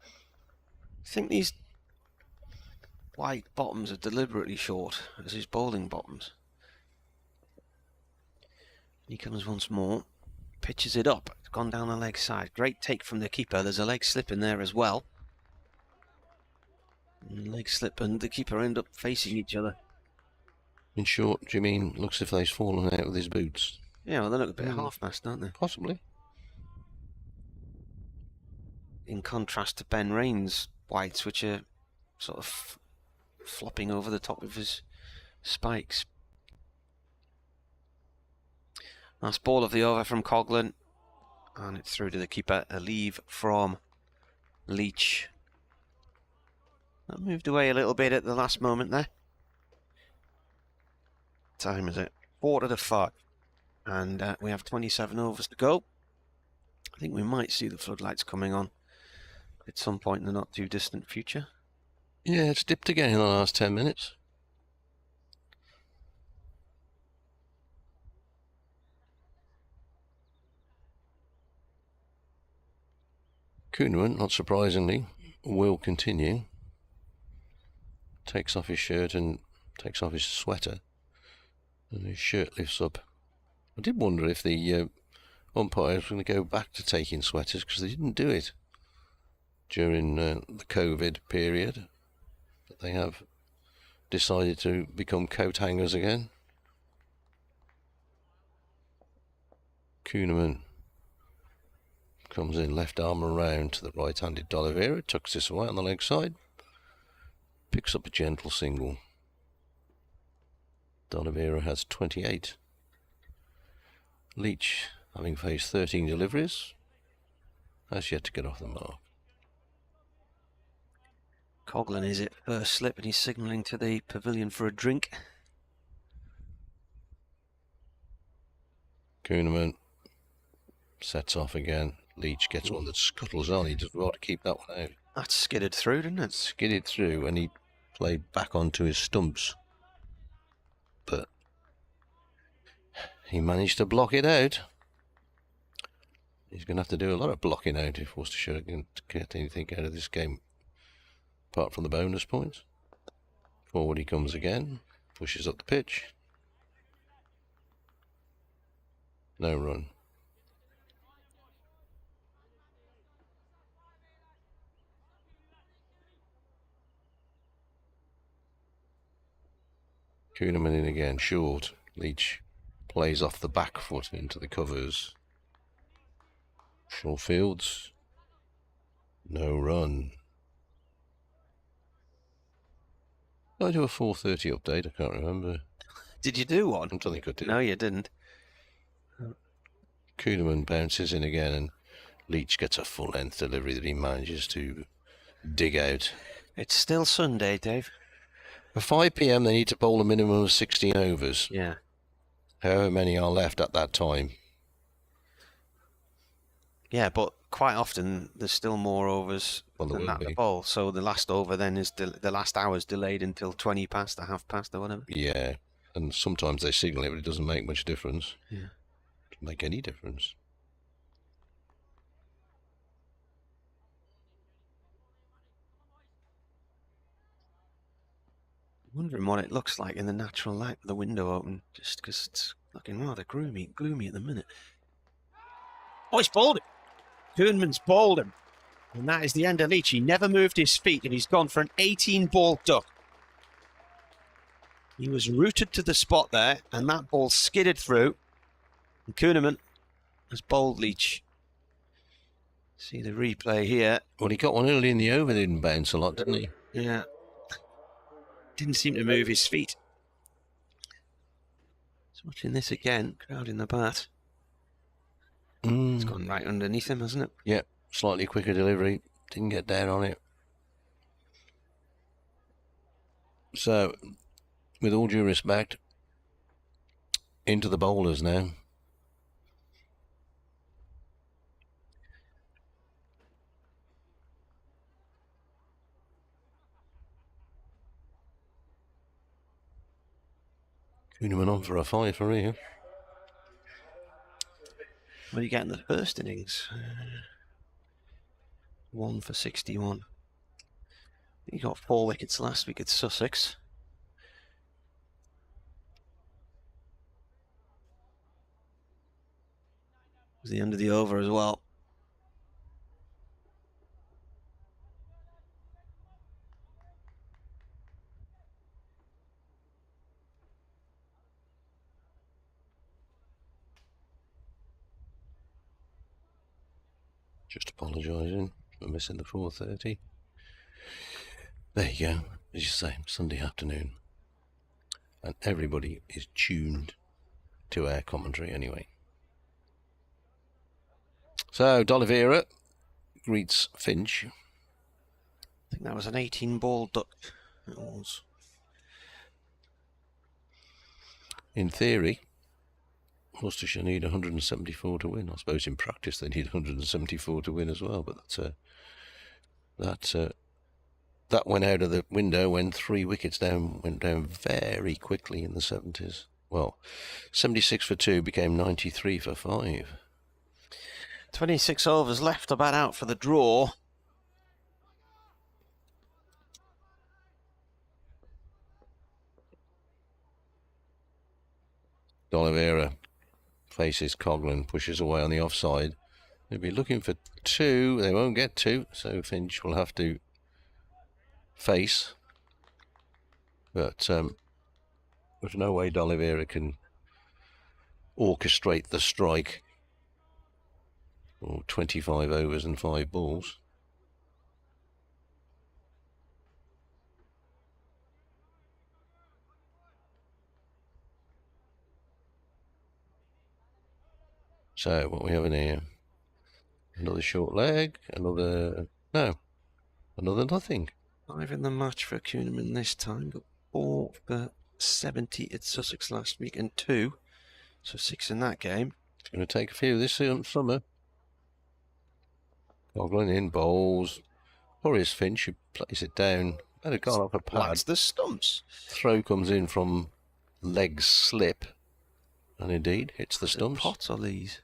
I think these white bottoms are deliberately short as his bowling bottoms. He comes once more. Pitches it up. It's gone down the leg side. Great take from the keeper. There's a leg slip in there as well. And leg slip and the keeper end up facing each other. In short, do you mean looks as if they've fallen out with his boots? Yeah, well, they look a bit half-mast, don't they? Possibly. In contrast to Ben Rain's whites, which are sort of flopping over the top of his spikes. Last ball of the over from Coughlin, and it's through to the keeper. A leave from Leach. That moved away a little bit at the last moment there. Time is it? 4:45, and we have 27 overs to go. I think we might see the floodlights coming on at some point in the not too distant future. Yeah, it's dipped again in the last 10 minutes. Kuhneman, not surprisingly, will continue. Takes off his shirt and takes off his sweater. And his shirt lifts up. I did wonder if the umpires were going to go back to taking sweaters, because they didn't do it during the COVID period. But they have decided to become coat hangers again. Kuhneman comes in, left arm around to the right-handed D'Oliveira, tucks this away on the leg side, picks up a gentle single. D'Oliveira has 28. Leach, having faced 13 deliveries, has yet to get off the mark. Coughlin is it first slip, and he's signalling to the pavilion for a drink. Kuhneman sets off again. Leach gets one that scuttles on. He just ought to keep that one out. That skidded through, didn't it? Skidded through, and he played back onto his stumps. But he managed to block it out. He's going to have to do a lot of blocking out if Worcestershire can get anything out of this game, apart from the bonus points. Forward he comes again, pushes up the pitch. No run. Kuhneman in again, short. Leach plays off the back foot into the covers. Shawfields. No run. Did I do a 4:30 update? I can't remember. Did you do one? I don't think I did. No, you didn't. Kuhneman bounces in again, and Leach gets a full-length delivery that he manages to dig out. It's still Sunday, Dave. For 5 p.m, they need to bowl a minimum of 16 overs. Yeah. However many are left at that time. Yeah, but quite often there's still more overs than that to bowl. So the last over then is the last hour's delayed until 20 past or half past or whatever. Yeah, and sometimes they signal it, but it doesn't make much difference. Yeah. Doesn't make any difference. Wondering what it looks like in the natural light with the window open, just because it's looking rather gloomy at the minute. Oh, he's bowled him. Kuhneman's bowled him. And that is the end of Leach. He never moved his feet, and he's gone for an 18-ball duck. He was rooted to the spot there, and that ball skidded through. And Kuhneman has bowled Leach. See the replay here. Well, he got one early in the over, didn't bounce a lot, didn't he? Yeah. Didn't seem to move his feet. Just watching this again, crowd in the bat. It's gone right underneath him, hasn't it? Yep, slightly quicker delivery. Didn't get down on it. So, with all due respect, into the bowlers now. Kuhneman on for a 5 for here. What did he get in the first innings? 1 for 61. He got 4 wickets last week at Sussex. It was the end of the over as well. Just apologising for missing the 4:30. There you go, as you say, Sunday afternoon. And everybody is tuned to our commentary anyway. So, D'Oliveira greets Finch. I think that was an 18-ball duck. It was. In theory, Worcestershire need 174 to win. I suppose in practice they need 174 to win as well, but that went out of the window when 3 wickets went down very quickly in the 70s. Well, 76 for 2 became 93 for 5. 26 overs left, to bat out for the draw. D'Oliveira faces Coghlan, pushes away on the offside. They'll be looking for 2. They won't get 2, so Finch will have to face. But there's no way D'Oliveira can orchestrate the strike. Or 25 overs and 5 balls. So, what we have in here? Another short leg, another nothing. 5 in the match for Kuhneman this time. Got 4 for 70 at Sussex last week and 2. So 6 in that game. It's going to take a few this summer. Coughlin in bowls. Horace Finch, who plays it down. Had it gone off a pad. That's the stumps. Throw comes in from leg slip. And indeed, hits the stumps. Potts or Lees?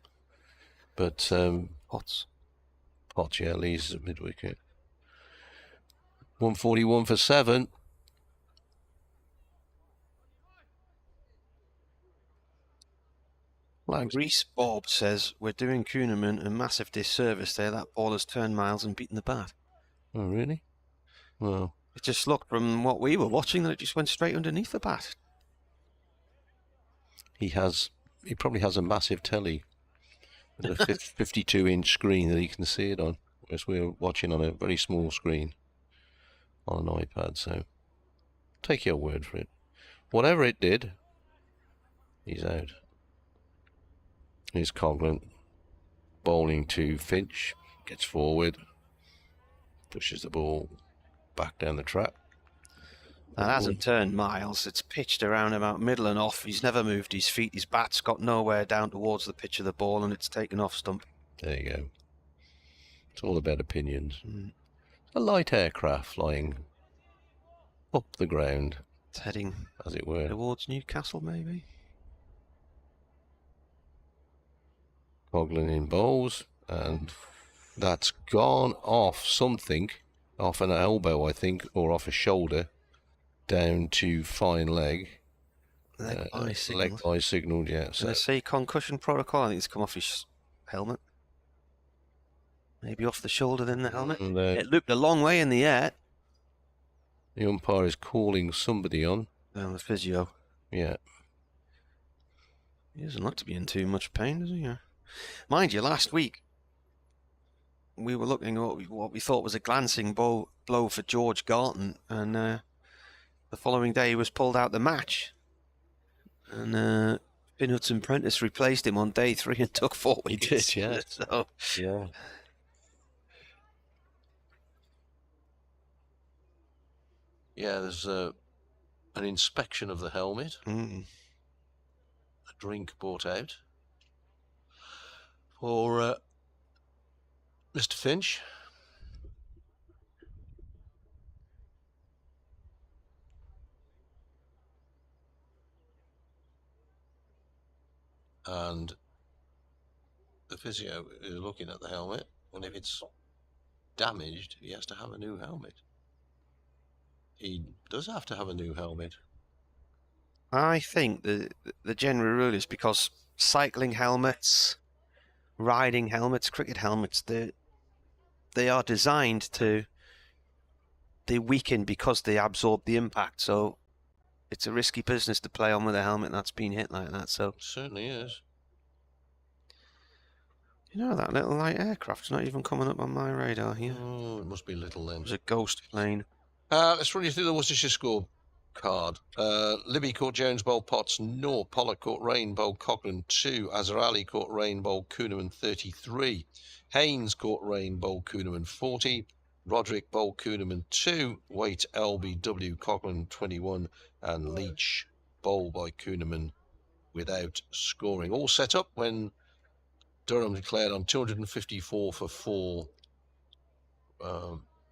But, Potts. Potts, yeah, Lees is at mid-wicket. 141 for 7. Reese Bob says, we're doing Kuhneman a massive disservice there. That ball has turned miles and beaten the bat. Oh, really? Well, it just looked from what we were watching that it just went straight underneath the bat. He probably has a massive telly with a 52-inch screen that he can see it on, whereas we're watching on a very small screen on an iPad, so take your word for it. Whatever it did, he's out. Here's Coughlin bowling to Finch, gets forward, pushes the ball back down the track. That hasn't turned miles. It's pitched around about middle and off. He's never moved his feet. His bat's got nowhere down towards the pitch of the ball, and it's taken off stump. There you go. It's all about opinions. A light aircraft flying up the ground. It's heading, as it were, towards Newcastle, maybe. Coughlin in bowls, and that's gone off something, off an elbow, I think, or off a shoulder, down to fine leg. Leg eye signal. Leg eye signal, yeah. So Let's say concussion protocol. I think it's come off his helmet. Maybe off the shoulder, then the helmet. And, it looped a long way in the air. The umpire is calling somebody on. The physio. Yeah. He doesn't look to be in too much pain, does he? Mind you, last week we were looking at what we thought was a glancing blow for George Garton, and the following day he was pulled out the match, and Finn Hudson-Prentice replaced him on day 3 and took 4 wickets. He did, yeah. So, yeah. Yeah, there's an inspection of the helmet. A drink brought out for Mr. Finch. And the physio is looking at the helmet, and if it's damaged, he has to have a new helmet. He does have to have a new helmet. I think the general rule is because cycling helmets, riding helmets, cricket helmets, they are designed to, they weaken because they absorb the impact. So it's a risky business to play on with a helmet that's been hit like that. So it certainly is. You know, that little light aircraft's not even coming up on my radar here. Oh, it must be little then. It was a ghost plane. Let's run you through the Worcestershire score card. Libby caught Jones, bowled Potts, Noor. Pollock caught Rain, bowled Coughlin 2. Azhar Ali caught Rain, bowled Kuhneman 33. Haynes caught Rain, bowled Kuhneman 40. Roderick bowled Kuhneman 2. Waite, LBW, Coughlin 21. And Leach bowled by Kuhneman without scoring. All set up when Durham declared on 254 for 4.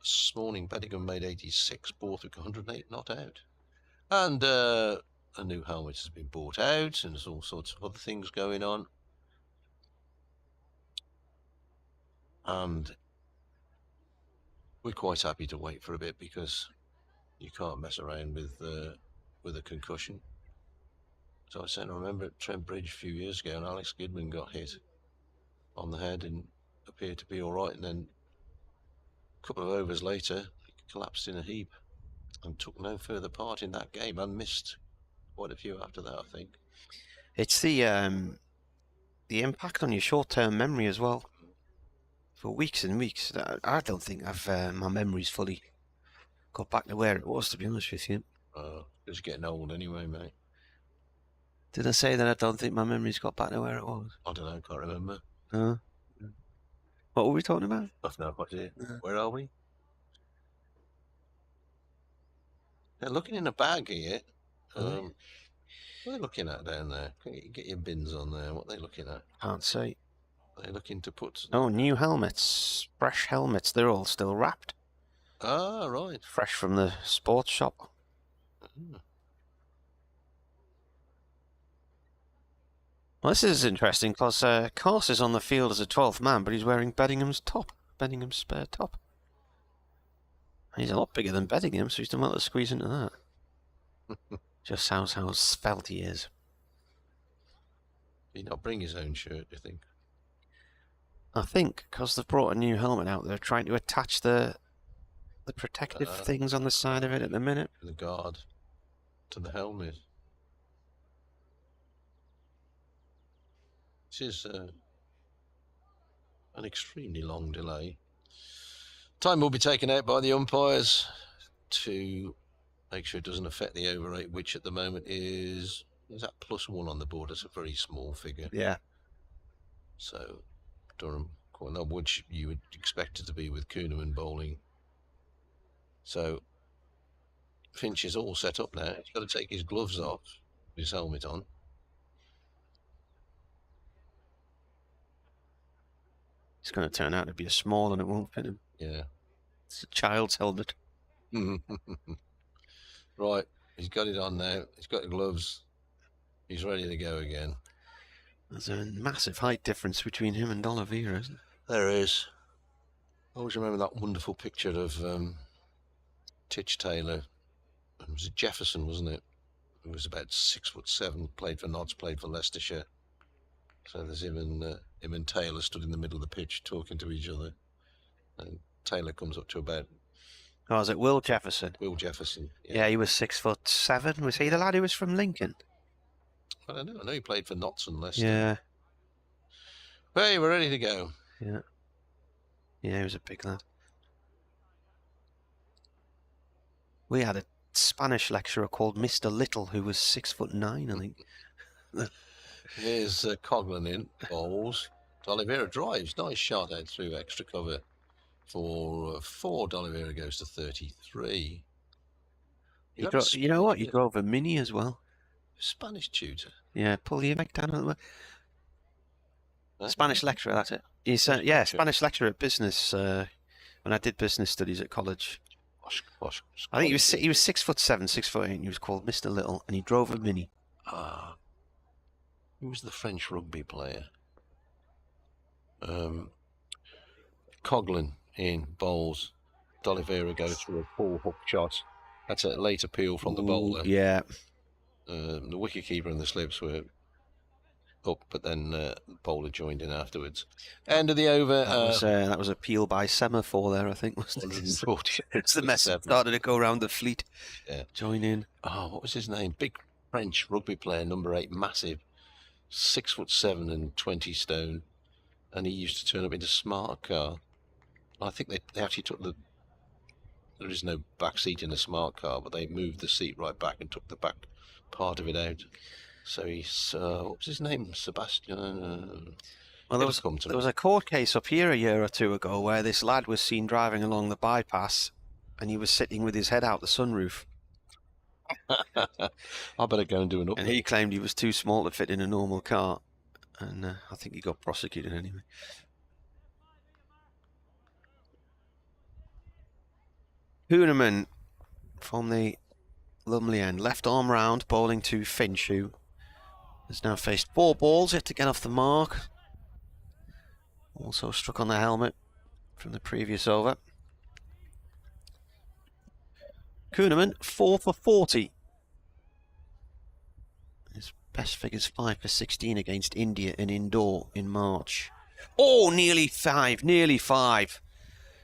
This morning, Bedingham made 86, Borthwick 108, not out. And a new helmet has been bought out, and there's all sorts of other things going on. And we're quite happy to wait for a bit because you can't mess around with a concussion. So I remember at Trent Bridge a few years ago, and Alex Goodman got hit on the head and appeared to be all right, and then a couple of overs later, he collapsed in a heap and took no further part in that game and missed quite a few after that, I think. It's the impact on your short-term memory as well. For weeks and weeks, I don't think my memory's fully got back to where it was, to be honest with you. It's getting old anyway, mate. Did I say that I don't think my memory's got back to where it was? I don't know, can't remember. What were we talking about? I've no idea. Where are we? They're looking in a bag here. What are they looking at down there? Get your bins on there. What are they looking at? Can't see. Are they looking to put... Oh, new helmets. Fresh helmets. They're all still wrapped. Ah, right. Fresh from the sports shop. Well, this is interesting because Carse is on the field as a 12th man, but he's wearing Beddingham's top. Beddingham's spare top. And he's a lot bigger than Beddingham, so he's done well to squeeze into that. Just sounds how svelte he is. Did he not bring his own shirt, do you think? I think because they've brought a new helmet out, they're trying to attach the protective things on the side of it at the minute. The guard to the helmet. This is an extremely long delay. Time will be taken out by the umpires to make sure it doesn't affect the over 8, which at the moment is that +1 on the board. That's a very small figure. Yeah. So Durham, which you would expect it to be with Kuhneman bowling. So Finch is all set up now. He's got to take his gloves off, his helmet on. It's going to turn out to be a small and it won't fit him. Yeah. It's a child's helmet. Right, he's got it on now. He's got the gloves. He's ready to go again. There's a massive height difference between him and D'Oliveira, isn't there? There is. I always remember that wonderful picture of Titch Taylor. It was Jefferson, wasn't it? He was about 6'7", played for Notts, played for Leicestershire. So there's him and Taylor stood in the middle of the pitch talking to each other. And Taylor comes up to about... Oh, is it Will Jefferson? Will Jefferson, yeah. He was 6'7". Was he the lad who was from Lincoln? I don't know. I know he played for Notts and Leicester. Yeah. Hey, we're ready to go. Yeah. Yeah, he was a big lad. We had a Spanish lecturer called Mr. Little who was 6'9", I think. Here's Coghlan in, bowls. D'Oliveira drives, nice shot out through extra cover for 4. D'Oliveira goes to 33. You know what? He drove a Mini as well. Spanish tutor. Yeah, pull your neck down a little bit. Spanish lecturer, that's it. He's yeah, Spanish lecturer at business. When I did business studies at college. I think he was 6'7", 6'8", and he was called Mr. Little, and he drove a Mini. Ah. Who was the French rugby player? Coghlan in bowls. D'Oliveira goes through a full hook shot. That's a late appeal from the bowler. Yeah. The wicketkeeper and the slips were up, but then the bowler joined in afterwards. End of the over. That was appeal by semaphore there, I think. Wasn't it? 140. It's the message started to go around the fleet. Yeah. Join in. Oh, what was his name? Big French rugby player, number 8, massive. 6'7" and 20 stone, and he used to turn up in a smart car. I think they actually took there is no back seat in a smart car, but they moved the seat right back and took the back part of it out. So he's what was his name? Sebastian. Well, there was a court case up here a year or two ago where this lad was seen driving along the bypass, and he was sitting with his head out the sunroof. I better go and do an update. And he claimed he was too small to fit in a normal car, and I think he got prosecuted anyway. Kuhneman from the Lumley end, left arm round, bowling to Finch, who has now faced 4 balls, yet to get off the mark. Also struck on the helmet from the previous over. Kuhneman 4 for 40. His best figure's 5 for 16 against India in indoor in March. Oh, nearly 5, nearly 5.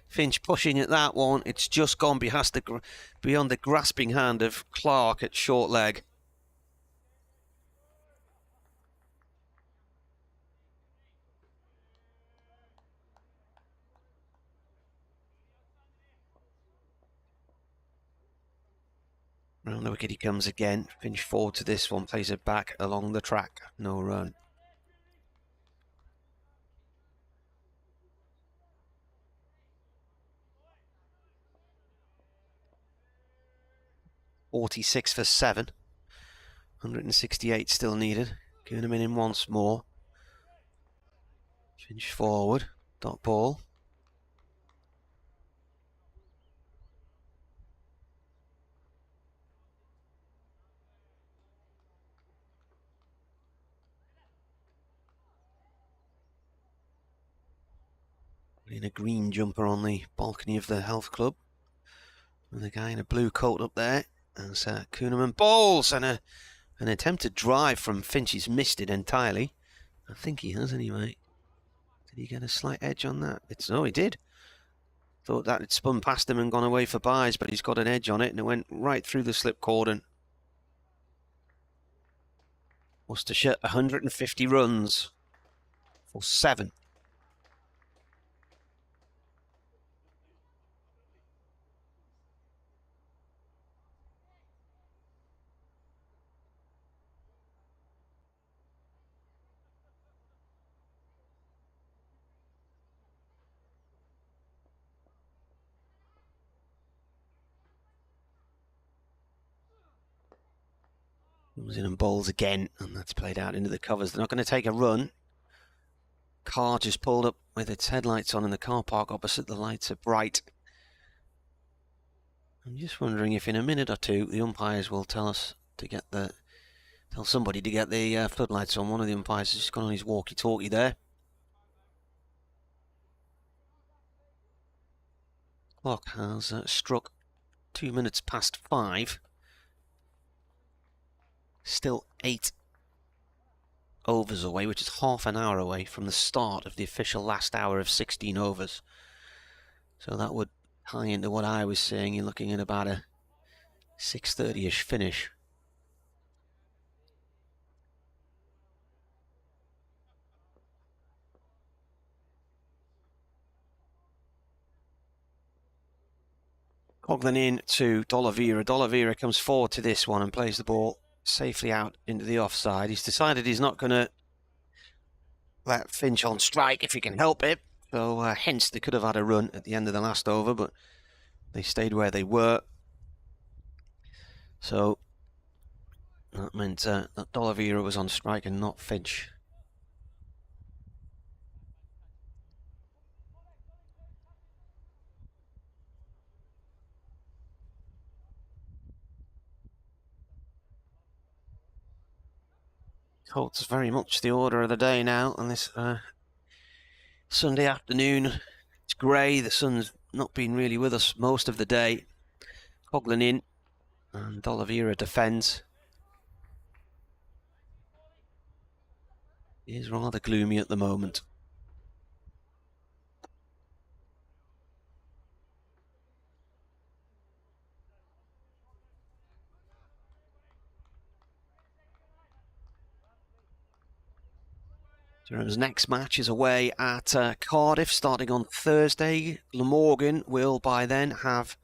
Finch pushing at that one. It's just gone beyond the grasping hand of Clark at short leg. Round the wicket he comes again. Finch forward to this one, plays it back along the track. No run. .46 for 7. 168 still needed. Kuhneman in once more. Finch forward. Dot ball. In a green jumper on the balcony of the health club. And the guy in a blue coat up there. As Kuhneman bowls, and an attempted drive from Finch. He's missed it entirely. I think he has anyway. Did he get a slight edge on that? No, he did. Thought that had spun past him and gone away for byes, but he's got an edge on it, and it went right through the slip cordon. Worcestershire 150 runs for 7. Comes in and bowls again, and that's played out into the covers. They're not going to take a run. Car just pulled up with its headlights on in the car park opposite. The lights are bright. I'm just wondering if in a minute or two the umpires will tell us to get tell somebody to get the floodlights on. One of the umpires has just gone on his walkie-talkie there. Clock has struck 2 minutes past 5. Still 8 overs away, which is half an hour away from the start of the official last hour of 16 overs. So that would tie into what I was saying. You're looking at about a 6:30-ish finish. Coughlin in to D'Oliveira. D'Oliveira comes forward to this one and plays the ball safely out into the offside. He's decided he's not going to let Finch on strike if he can help it. So hence they could have had a run at the end of the last over, but they stayed where they were. So that meant that D'Oliveira was on strike and not Finch. Colts very much the order of the day now on this Sunday afternoon. It's grey, the sun's not been really with us most of the day. Coughlin in and D'Oliveira defends. It is rather gloomy at the moment. Durham's next match is away at Cardiff, starting on Thursday. Glamorgan will by then have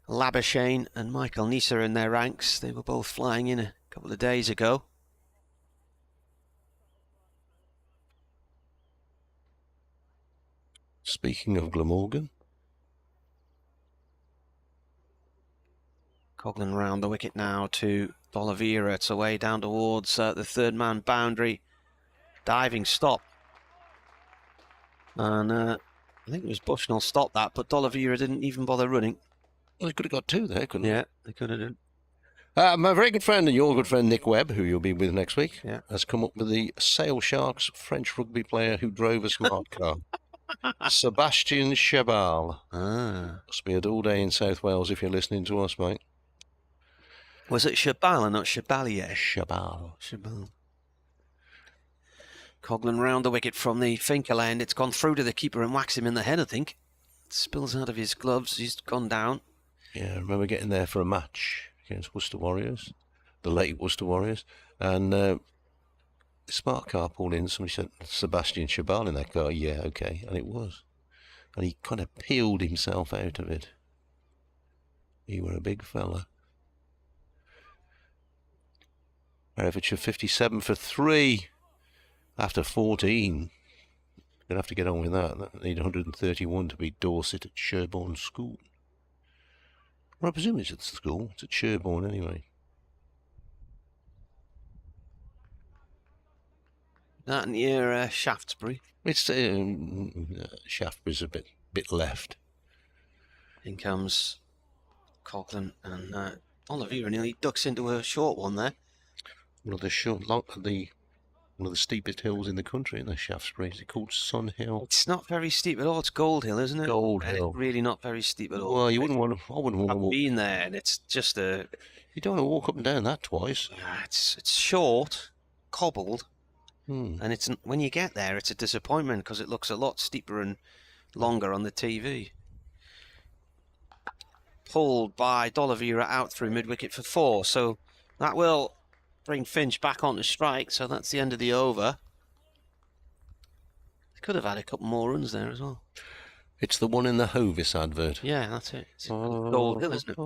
Labuschagne and Michael Nisa in their ranks. They were both flying in a couple of days ago. Speaking of Glamorgan. Coughlin round the wicket now to D'Oliveira. It's away down towards the third man boundary. Diving stop. And I think it was Bushnell stopped that, but D'Oliveira didn't even bother running. Well, they could have got 2 there, couldn't they? Yeah, they could have done. My very good friend and your good friend Nick Webb, who you'll be with next week, has come up with the Sale Sharks French rugby player who drove a smart car. Sebastian Chabal. Must be a dull day in South Wales if you're listening to us, mate. Was it Chabal and not Chabalier? Chabal. Coughlin round the wicket from the Finkel end. It's gone through to the keeper and whacks him in the head, I think. It spills out of his gloves. He's gone down. Yeah, I remember getting there for a match against Worcester Warriors, the late Worcester Warriors, and the smart car pulled in. Somebody said, Sebastian Chabal in that car. Yeah, okay. And it was. And he kind of peeled himself out of it. He were a big fella. Herefordshire 57 for 3. After 14, going to have to get on with that. That need 131 to beat Dorset at Sherborne School. Well, I presume it's at the school. It's at Sherborne anyway. That near Shaftesbury. It's Shaftesbury's a bit left. In comes Coughlin, and Oliveira nearly ducks into a short one there. One of the steepest hills in the country, in the Shaftesbury. Is it called Sun Hill? It's not very steep at all. It's Gold Hill, isn't it? Gold And Hill. It's really not very steep at all. Well, you wouldn't want to. I wouldn't want to I've walk. been there, and it's just a. You don't want to walk up and down that twice. It's short, cobbled, Hmm. and it's when you get there, it's a disappointment because it looks a lot steeper and longer on the TV. Pulled by D'Oliveira out through mid-wicket for 4, so that will bring Finch back onto strike, so that's the end of the over. They could have had a couple more runs there as well. It's the one in the Hovis advert. Yeah, that's it. It's Gold Hill, isn't it?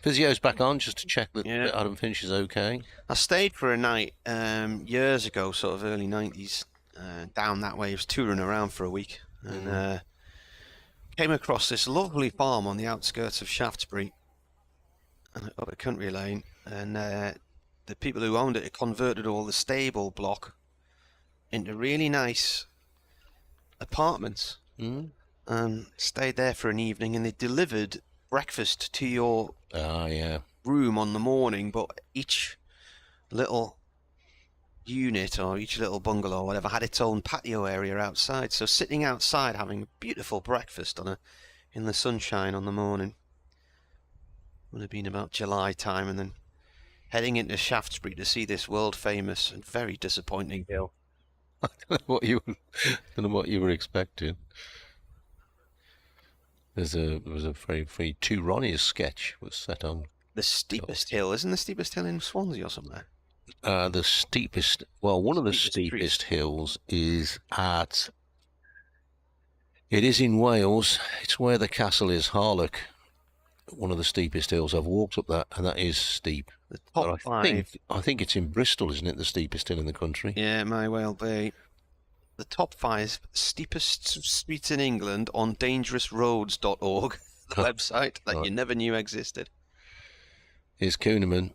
Physio's back on just to check that Adam Finch is okay. I stayed for a night years ago, sort of early 90s, down that way. I was touring around for a week, and came across this lovely farm on the outskirts of Shaftesbury, up a country lane, and the people who owned it had converted all the stable block into really nice apartments, and stayed there for an evening, and they delivered breakfast to your room on the morning, but each little unit or each little bungalow or whatever had its own patio area outside, so sitting outside having a beautiful breakfast in the sunshine on the morning would have been about July time, and then heading into Shaftesbury to see this world famous and very disappointing hill. I don't know what you were expecting. There was a very Two Ronnies sketch was set on the steepest hill. Isn't the steepest hill in Swansea or somewhere? The steepest, one of the steepest hills is it is in Wales. It's where the castle is, Harloch. One of the steepest hills. I've walked up that, and that is steep. The top five. I think it's in Bristol, isn't it? The steepest hill in the country. Yeah, it may well be. The top 5 steepest streets in England on dangerousroads.org, the website that you never knew existed. Here's Kuhneman.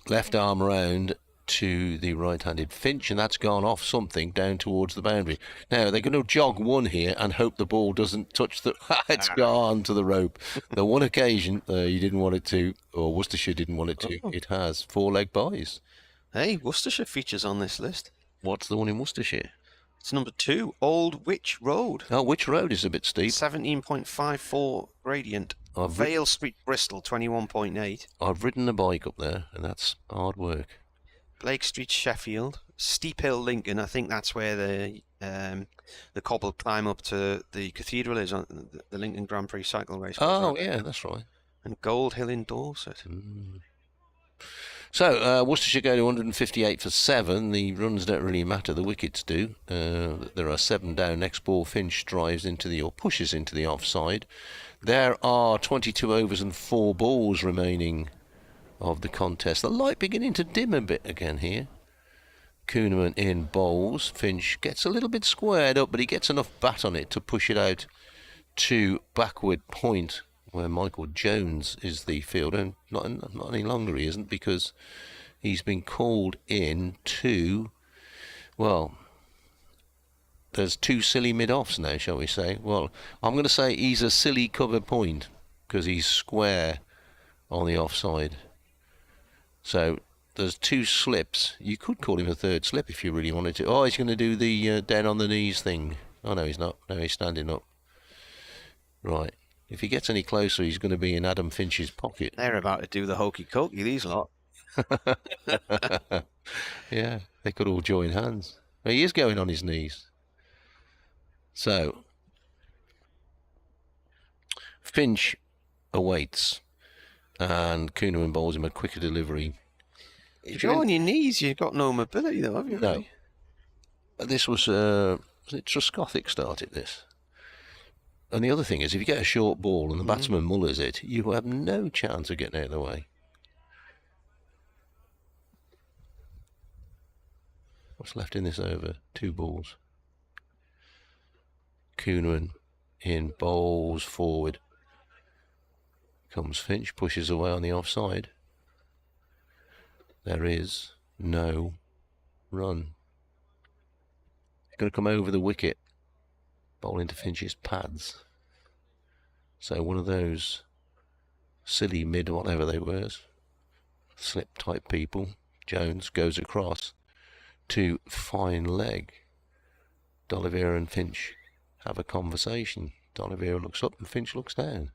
Left arm round to the right-handed Finch, and that's gone off something down towards the boundary. Now, they're going to jog one here and hope the ball doesn't touch the... It's gone to the rope. The one occasion you didn't want it to, or Worcestershire didn't want it to, it has. 4-leg buys. Hey, Worcestershire features on this list. What's the one in Worcestershire? It's number 2, Old Witch Road. Oh, Witch Road is a bit steep. 17.54 gradient. Vale Street, Bristol, 21.8. I've ridden a bike up there, and that's hard work. Blake Street, Sheffield. Steep Hill, Lincoln. I think that's where the cobbled climb up to the cathedral is on the Lincoln Grand Prix cycle race. Oh, yeah, that's right. And Gold Hill in Dorset. So, Worcestershire go to 158 for 7. The runs don't really matter, the wickets do. There are 7 down. Next ball, Finch drives pushes into the offside. There are 22 overs and 4 balls remaining of the contest. The light beginning to dim a bit again here. Kuhneman in bowls. Finch gets a little bit squared up, but he gets enough bat on it to push it out to backward point, where Michael Jones is the fielder, and not any longer he isn't, because he's been called in to, there's 2 silly mid-offs now, shall we say. Well, I'm going to say he's a silly cover point, because he's square on the offside. So there's 2 slips. You could call him a 3rd slip if you really wanted to. Oh, he's going to do the down on the knees thing. Oh, no, he's not. No, he's standing up. Right. If he gets any closer, he's going to be in Adam Finch's pocket. They're about to do the hokey-cokey, these lot. Yeah, they could all join hands. Well, he is going on his knees. So, Finch awaits, and Kuhneman bowls him a quicker delivery. If you're on your knees, you've got no mobility, though, have you? No. This was it Truscothick started this? And the other thing is, if you get a short ball and the batsman mullers it, you have no chance of getting out of the way. What's left in this over? 2 balls. Kuhneman in, bowls forward. Comes Finch, pushes away on the offside. there is no run. Going to come over the wicket, bowl into Finch's pads. So one of those silly mid whatever they were, slip type people. Jones goes across to fine leg. D'Oliveira and Finch have a conversation. D'Oliveira looks up and Finch looks down.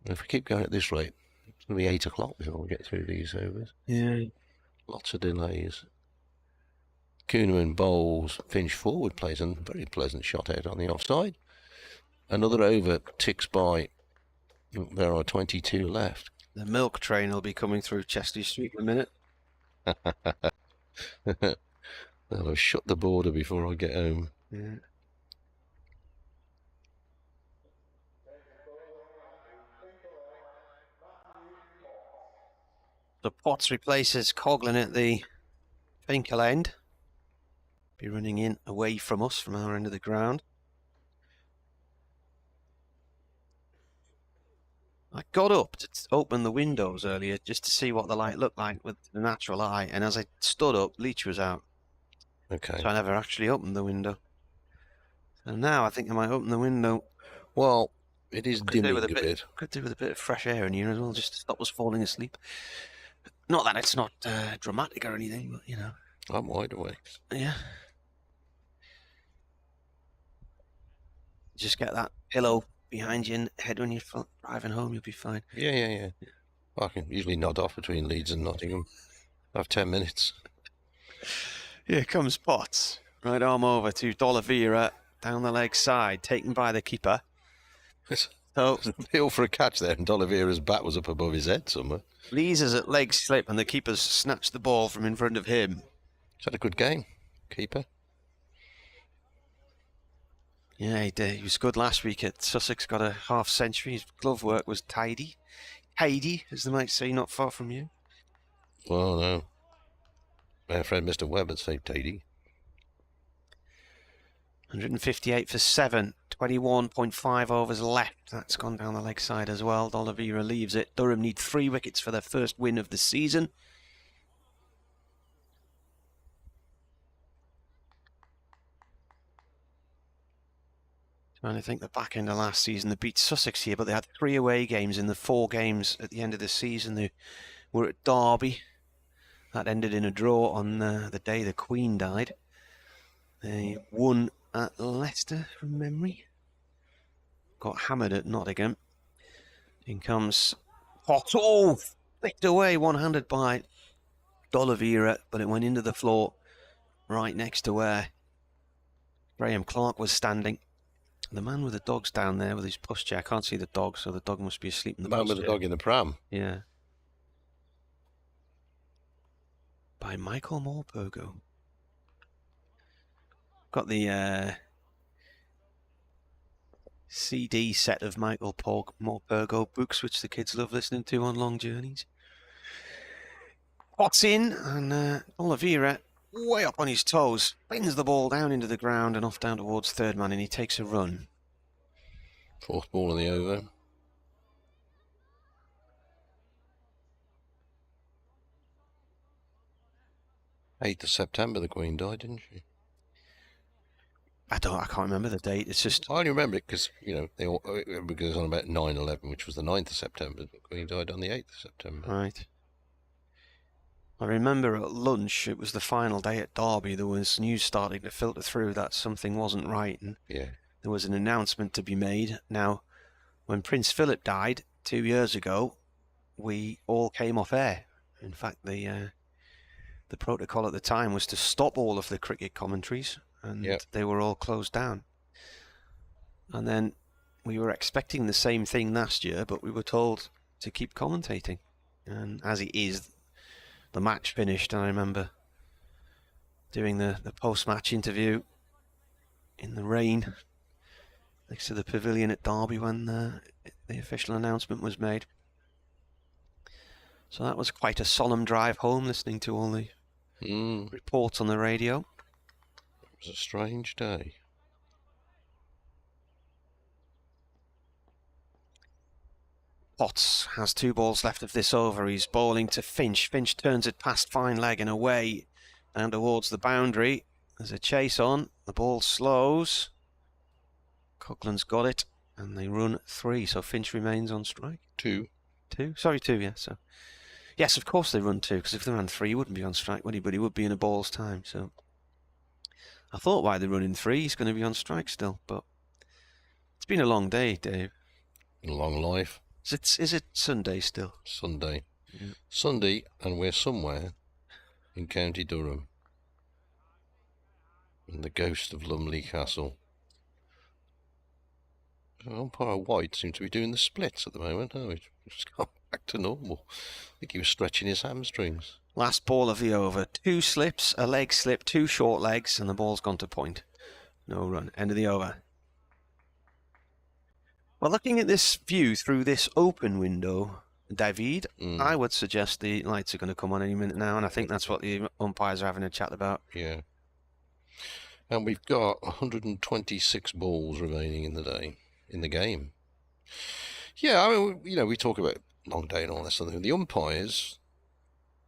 If we keep going at this rate, it's going to be 8 o'clock before we get through these overs. Yeah. Lots of delays. Kuhneman bowls, Finch forward, plays a very pleasant shot out on the offside. Another over ticks by. There are 22 left. The milk train will be coming through Chesley Street in a minute. They'll have shut the border before I get home. Yeah. So Potts replaces Coughlin at the Finkel end. Be running in away from us from our end of the ground. I got up to open the windows earlier just to see what the light looked like with the natural eye, and as I stood up, Leach was out. Okay. So I never actually opened the window. So now I think I might open the window. Well, it is dimming a bit. Could do with a bit of fresh air in here as well, just to stop us falling asleep. Not that it's not dramatic or anything, but you know. I'm wide awake. Yeah. Just get that pillow behind you and head when you're driving home, you'll be fine. Yeah. Well, I can usually nod off between Leeds and Nottingham. I have 10 minutes. Here comes Potts. Right arm over to D'Oliveira down the leg side, taken by the keeper. So there's an appeal for a catch there, and D'Oliveira's bat was up above his head somewhere. Lees is at leg slip, and the keeper's snatched the ball from in front of him. He's had a good game, keeper. Yeah, he did. He was good last week at Sussex, got a half century. His glove work was tidy. Tidy, as they might say, not far from you. Well, no. My friend Mr. Webb would say tidy. 158 for 7, 21.5 overs left. That's gone down the leg side as well. D'Oliveira leaves it. Durham need 3 wickets for their first win of the season. Trying to think the back end of last season, they beat Sussex here, but they had 3 away games in the 4 games at the end of the season. They were at Derby. That ended in a draw on the day the Queen died. They won at Leicester from memory. Got hammered at Nottingham. In comes Potts. Oh, flicked away one-handed by D'Oliveira, but it went into the floor right next to where Graham Clark was standing. The man with the dog's down there with his pushchair. I can't see the dog, so the dog must be asleep in the man with the dog in the pram. Yeah. By Michael Morpurgo. Got the CD set of Michael Morpurgo books, which the kids love listening to on long journeys. Potts in, and D'Oliveira way up on his toes, spins the ball down into the ground and off down towards third man, and he takes a run. 4th ball of the over. "8th of September, the Queen died, didn't she? I can't remember the date. It's just I only remember it because it goes on about 9/11, which was the 9th of September. The Queen died on the 8th of September. Right. I remember at lunch, it was the final day at Derby, there was news starting to filter through that something wasn't right, and there was an announcement to be made. Now, when Prince Philip died 2 years ago, we all came off air. In fact, the protocol at the time was to stop all of the cricket commentaries, and they were all closed down. And then we were expecting the same thing last year, but we were told to keep commentating. And as it is, the match finished, and I remember doing the post-match interview in the rain next to the pavilion at Derby when the official announcement was made. So that was quite a solemn drive home, listening to all the reports on the radio. It was a strange day. Potts has 2 balls left of this over. He's bowling to Finch. Finch turns it past fine leg and away and towards the boundary. There's a chase on. The ball slows. Coughlan's got it, and they run 3. So Finch remains on strike. 2. 2? Sorry, 2, yeah. So, yes, of course they run 2, because if they ran 3, he wouldn't be on strike, would he? But he would be in a ball's time. So I thought, why they're running 3, he's going to be on strike still. But it's been a long day, Dave. A long life. Is it Sunday still? Sunday. Yeah. Sunday, and we're somewhere in County Durham, in the ghost of Lumley Castle. Umpire White seems to be doing the splits at the moment. Oh, he's just gone back to normal. I think he was stretching his hamstrings. Last ball of the over. 2 slips, a leg slip, 2 short legs, and the ball's gone to point. No run. End of the over. Well, looking at this view through this open window, David, I would suggest the lights are going to come on any minute now, and I think that's what the umpires are having a chat about. Yeah. And we've got 126 balls remaining in the day, in the game. Yeah, I mean, you know, we talk about long day and all that sort of thing. The umpires,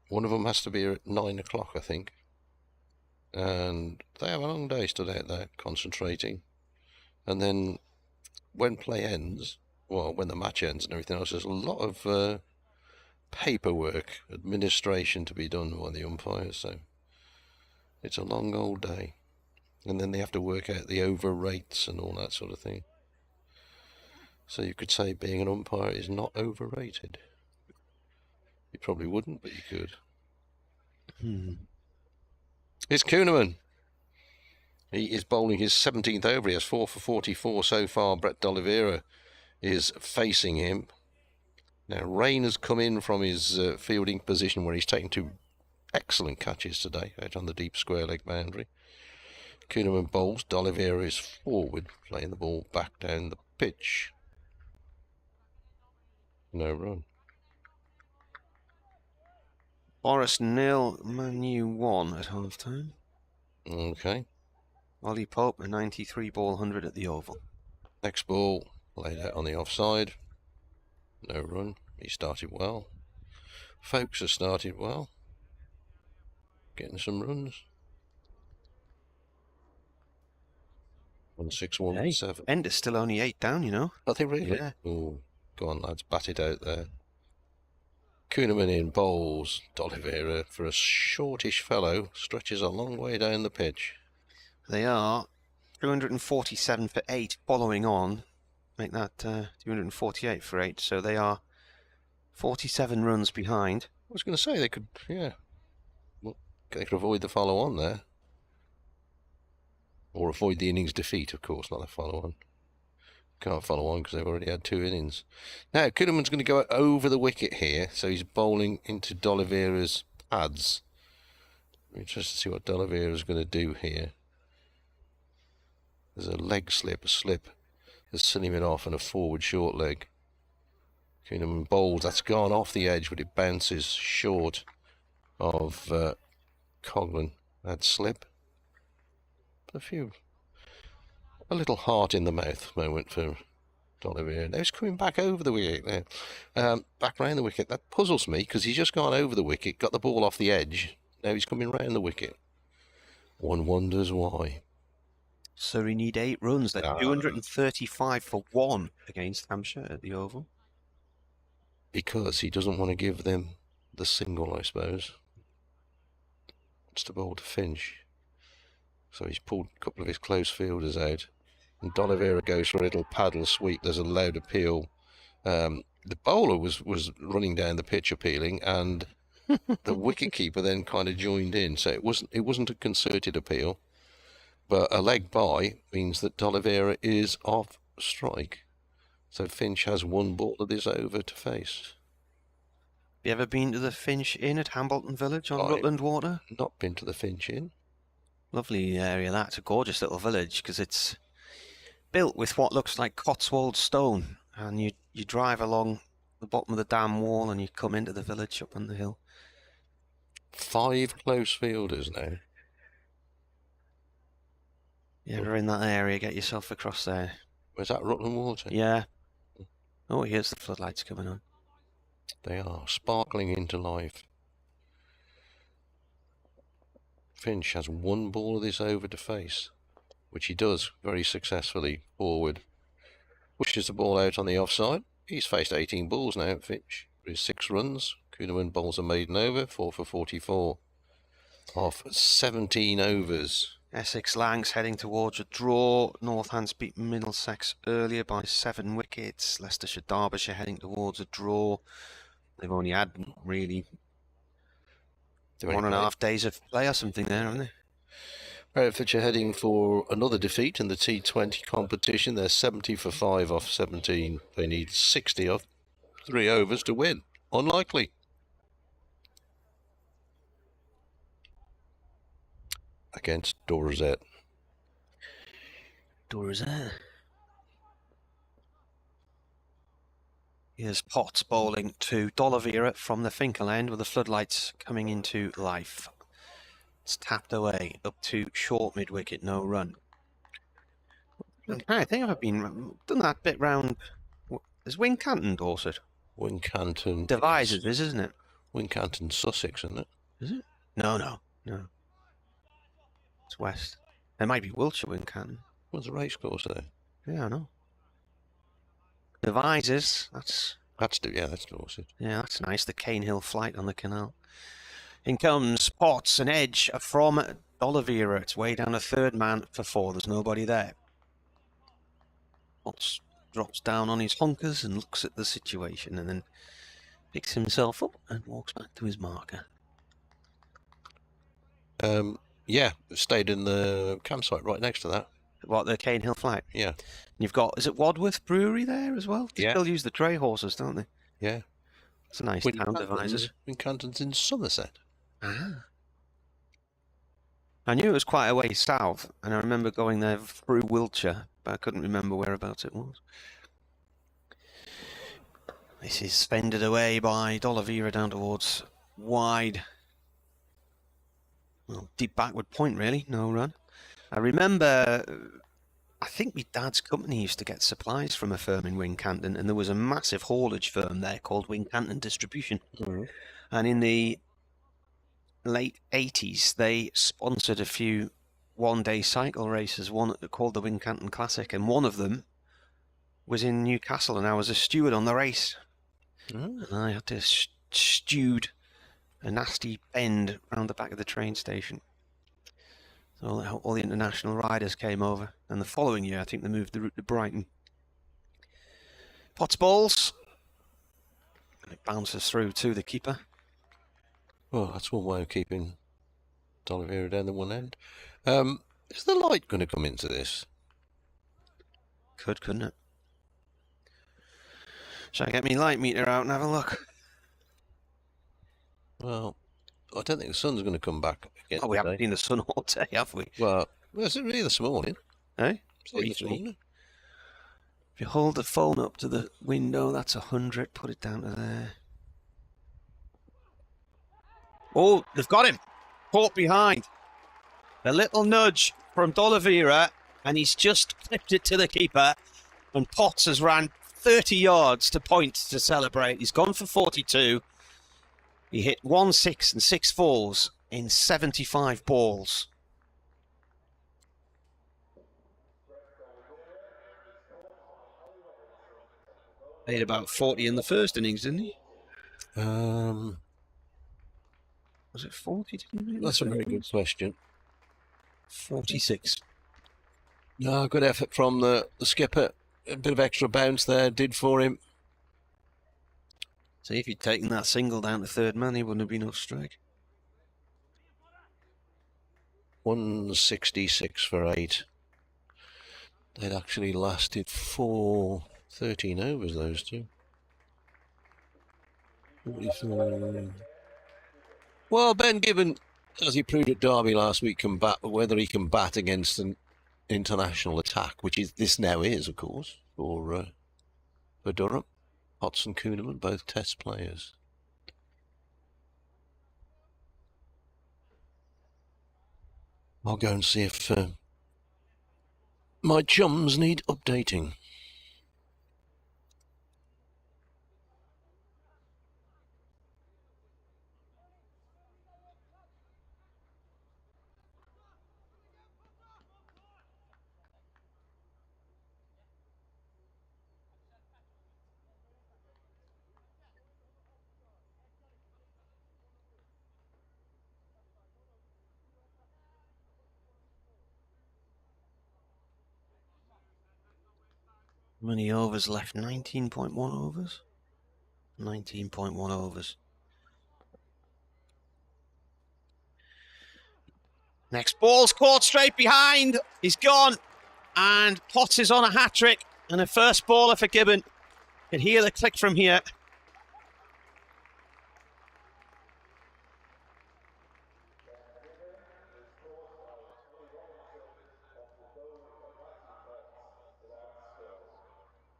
one of them has to be at 9 o'clock, I think. And they have a long day stood out there, concentrating. And then when play ends, well, when the match ends and everything else, there's a lot of paperwork, administration to be done by the umpires, so it's a long old day. And then they have to work out the over rates and all that sort of thing. So you could say being an umpire is not overrated. You probably wouldn't, but you could. It's Kuhneman. He is bowling his 17th over. He has 4 for 44 so far. Brett D'Oliveira is facing him. Now, rain has come in from his fielding position where he's taken 2 excellent catches today out on the deep square leg boundary. Kuhneman bowls. D'Oliveira is forward, playing the ball back down the pitch. No run. Forest 0, Man U 1 at half time. Okay. Ollie Pope, a 93 ball 100 at the Oval. Next ball, laid out on the offside. No run. He started well. Folks has started well. Getting some runs. 1-6-1-7. End is still only 8 down, you know. Are they really? Yeah. Oh, go on, lads, bat it out there. Kuhneman in bowls. D'Oliveira, for a shortish fellow, stretches a long way down the pitch. They are 247 for 8 following on. Make that 248 for 8. So they are 47 runs behind. I was going to say they could, yeah. Well, they could avoid the follow-on there. Or avoid the innings defeat, of course, not the follow-on. Can't follow on because they've already had 2 innings. Now, Kuhneman's going to go over the wicket here, so he's bowling into D'Oliveira's pads. I'm interested to see what D'Oliveira's going to do here. There's a leg slip, a slip. There's sending it off and a forward short leg. Kuhneman bowls. That's gone off the edge, but it bounces short of Coughlan. That slip. A little heart in the mouth moment for D'Oliveira. Now he's coming back over the wicket there. Back round the wicket. That puzzles me because he's just gone over the wicket, got the ball off the edge. Now he's coming round the wicket. One wonders why. So we need 8 runs. They're 235 for 1 against Hampshire at the Oval. Because he doesn't want to give them the single, I suppose. Wants to bowl to Finch. So he's pulled a couple of his close fielders out. And D'Oliveira goes for a little paddle sweep. There's a loud appeal. The bowler was running down the pitch appealing, and the wicketkeeper then kind of joined in. So it wasn't a concerted appeal. But a leg by means that D'Oliveira is off strike. So Finch has 1 ball of this over to face. Have you ever been to the Finch Inn at Hambleton Village on Rutland Water? Not been to the Finch Inn. Lovely area that. It's a gorgeous little village because it's built with what looks like Cotswold stone. And you drive along the bottom of the dam wall and you come into the village up on the hill. 5 close fielders now. If you're ever in that area, get yourself across there. Was that Rutland Water? Yeah. Oh, here's the floodlights coming on. They are sparkling into life. Finch has one ball of this over to face, which he does very successfully forward. Pushes the ball out on the offside. He's faced 18 balls now, Finch. With 6 runs. Kuhneman bowls a maiden over, 4 for 44. Off 17 overs. Essex Langs heading towards a draw. Northants beat Middlesex earlier by 7 wickets. Leicestershire Derbyshire heading towards a draw. They've only had really 1.5 days of play or something there, haven't they? Herefordshire heading for another defeat in the T20 competition. They're 70 for 5 off 17. They need 60 off 3 overs to win. Unlikely. Against Dorset. Dorset. Here's Potts bowling to D'Oliveira from the Finkel end with the floodlights coming into life. It's tapped away up to short mid-wicket, no run. I think I've done that bit round. Is Wincanton Dorset? Wincanton. Devizes, isn't it? Wincanton, Sussex, isn't it? Is it? No. It's west. There might be Wiltshire Wincanton. What's the race course there? Yeah, I know. Devizes, that's Dorset. Yeah, that's nice. The Cane Hill flight on the canal. In comes Potts, an edge from D'Oliveira. It's way down a third man for 4. There's nobody there. Potts drops down on his honkers and looks at the situation and then picks himself up and walks back to his marker. Yeah, stayed in the campsite right next to that. What, the Cane Hill flight? Yeah. And you've got, is it Wadworth Brewery there as well? They still use the dray horses, don't they? Yeah. It's a nice town, Devizes. Wincanton's in Somerset. Ah. I knew it was quite a way south, and I remember going there through Wiltshire, but I couldn't remember whereabouts it was. This is fended away by D'Oliveira down towards wide. Well, deep backward point, really. No run. I remember, I think my dad's company used to get supplies from a firm in Wincanton, and there was a massive haulage firm there called Wincanton Distribution. Mm-hmm. And in the late 80s, they sponsored a few one-day cycle races, one called the Wincanton Classic, and one of them was in Newcastle, and I was a steward on the race. And I had to stewed a nasty bend round the back of the train station. So all the international riders came over, and the following year I think they moved the route to Brighton. Potts balls. And it bounces through to the keeper. Well, that's one way of keeping D'Oliveira down the one end. Is the light going to come into this? Couldn't it? Shall I get me light meter out and have a look? Well, I don't think the sun's going to come back again. Oh, we haven't seen the sun all day, have we? Well, it's really this morning. Eh? This morning. If you hold the phone up to the window, that's 100. Put it down to there. Oh, they've got him. Caught behind. A little nudge from D'Oliveira, and he's just clipped it to the keeper. And Potts has ran 30 yards to point to celebrate. He's gone for 42. He hit 1 6 and 6 4s in 75 balls. He hit about 40 in the first innings, didn't he? Was it 40? That's a very good question. 46. No, good effort from the skipper. A bit of extra bounce there did for him. See, if he'd taken that single down to third man, he wouldn't have been off strike. 166 for 8. They'd actually lasted 13 overs, those two. 44. Well, Ben Gibbon, as he proved at Derby last week, can bat, but whether he can bat against an international attack, which is this now is, of course, for Durham. Potts and Kuhneman, both test players. I'll go and see if my chums need updating. How many overs left? 19.1 overs? 19.1 overs. Next ball's caught straight behind. He's gone. And Potts is on a hat-trick. And a first baller for Gibbon. Can hear the click from here.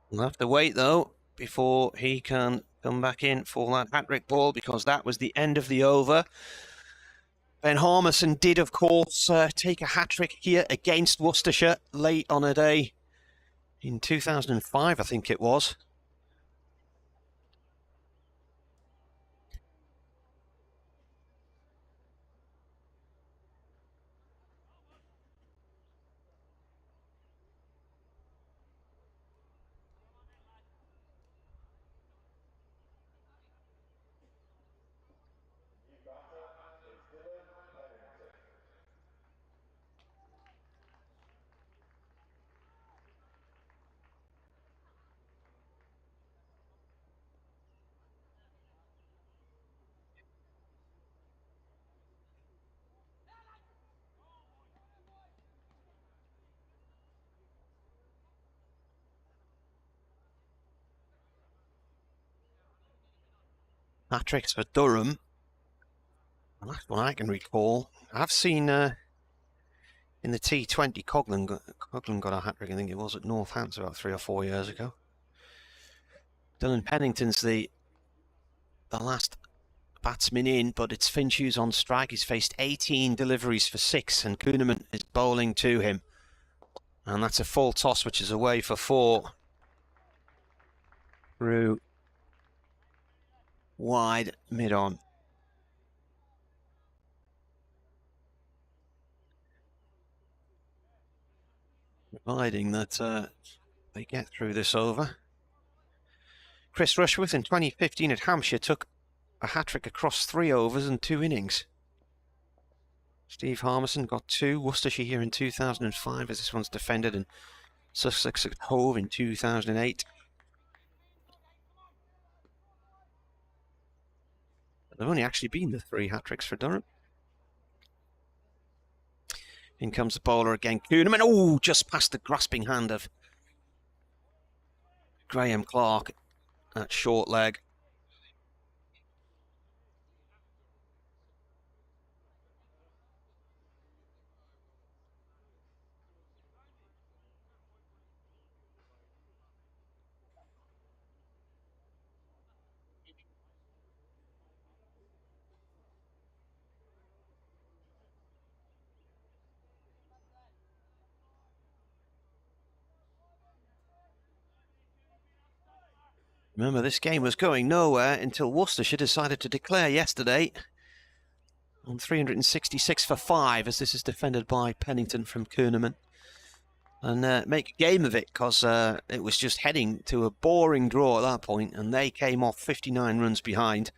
We'll have to wait, though, before he can come back in for that hat-trick ball, because that was the end of the over. Ben Harmison did, of course, take a hat-trick here against Worcestershire late on a day in 2005, I think it was. Hat-tricks for Durham. The last one I can recall. I've seen in the T20, Coghlan got a hat-trick, I think it was, at Northampton about 3 or 4 years ago. Dylan Pennington's the last batsman in, but it's Finch who's on strike. He's faced 18 deliveries for 6, and Kuhneman is bowling to him. And that's a full toss, which is away for 4. Through wide mid-on. Providing that they get through this over. Chris Rushworth in 2015 at Hampshire took a hat-trick across 3 overs and 2 innings. Steve Harmison got 2. Worcestershire here in 2005, as this one's defended, and Sussex at Hove in 2008. There have only actually been the 3 hat-tricks for Durham. In comes the bowler again, Kuhneman. Oh, just past the grasping hand of Graham Clark at short leg. Remember, this game was going nowhere until Worcestershire decided to declare yesterday on 366 for 5, as this is defended by Pennington from Kuhneman, and make a game of it, because it was just heading to a boring draw at that point, and they came off 59 runs behind,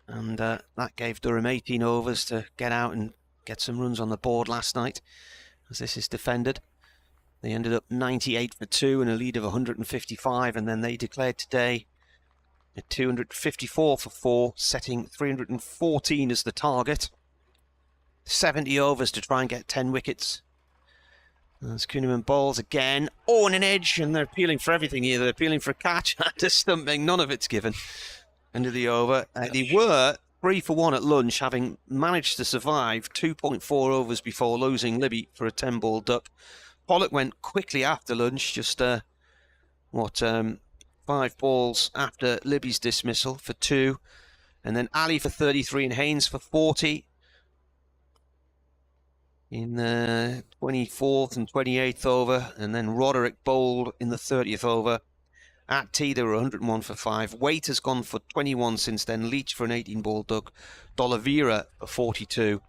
and that gave Durham 18 overs to get out and get some runs on the board last night, as this is defended. They ended up 98 for 2 and a lead of 155, and then they declared today at 254 for 4, setting 314 as the target. 70 overs to try and get 10 wickets. As Kuhneman bowls again. Oh, and an edge, and they're appealing for everything here. They're appealing for a catch and a stumping. None of it's given. End of the over. They were 3 for 1 at lunch, having managed to survive 2.4 overs before losing Libby for a 10-ball duck. Pollock went quickly after lunch, just 5 balls after Libby's dismissal for 2, and then Ali for 33 and Haynes for 40 in the 24th and 28th over, and then Roderick bowled in the 30th over. At tea, they were 101 for 5. Waite has gone for 21 since then. Leach for an 18-ball duck. D'Oliveira for 42,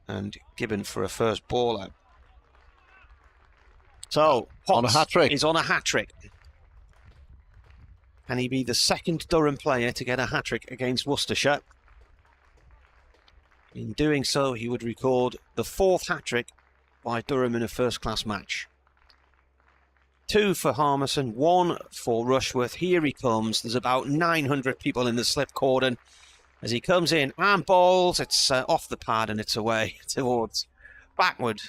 and Gibbon for a first ball out. So, Potts on a hat-trick. Is on a hat-trick. Can he be the second Durham player to get a hat-trick against Worcestershire? In doing so, he would record the 4th hat-trick by Durham in a first-class match. 2 for Harmison, 1 for Rushworth. Here he comes. There's about 900 people in the slip cordon as he comes in and bowls. It's off the pad and it's away towards backward.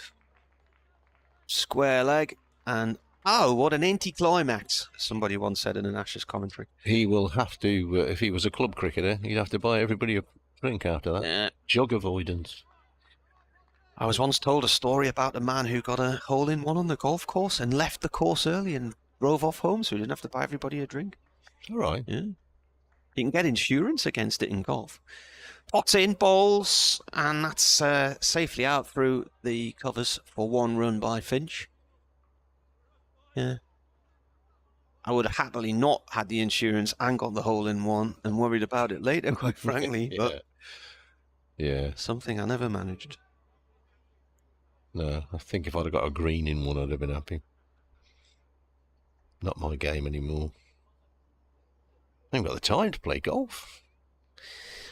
Square leg. And oh, what an anticlimax, somebody once said in an Ashes commentary. He will have to, if he was a club cricketer, he'd have to buy everybody a drink after that. Jug avoidance. I was once told a story about a man who got a hole-in-one on the golf course and left the course early and drove off home, so he didn't have to buy everybody a drink. All right. Yeah. You can get insurance against it in golf. Potts in, bowls, and that's safely out through the covers for 1 run by Finch. Yeah. I would have happily not had the insurance and got the hole-in-one and worried about it later, quite frankly. But yeah. Something I never managed. No, I think if I'd have got a green in one, I'd have been happy. Not my game anymore. I haven't got the time to play golf.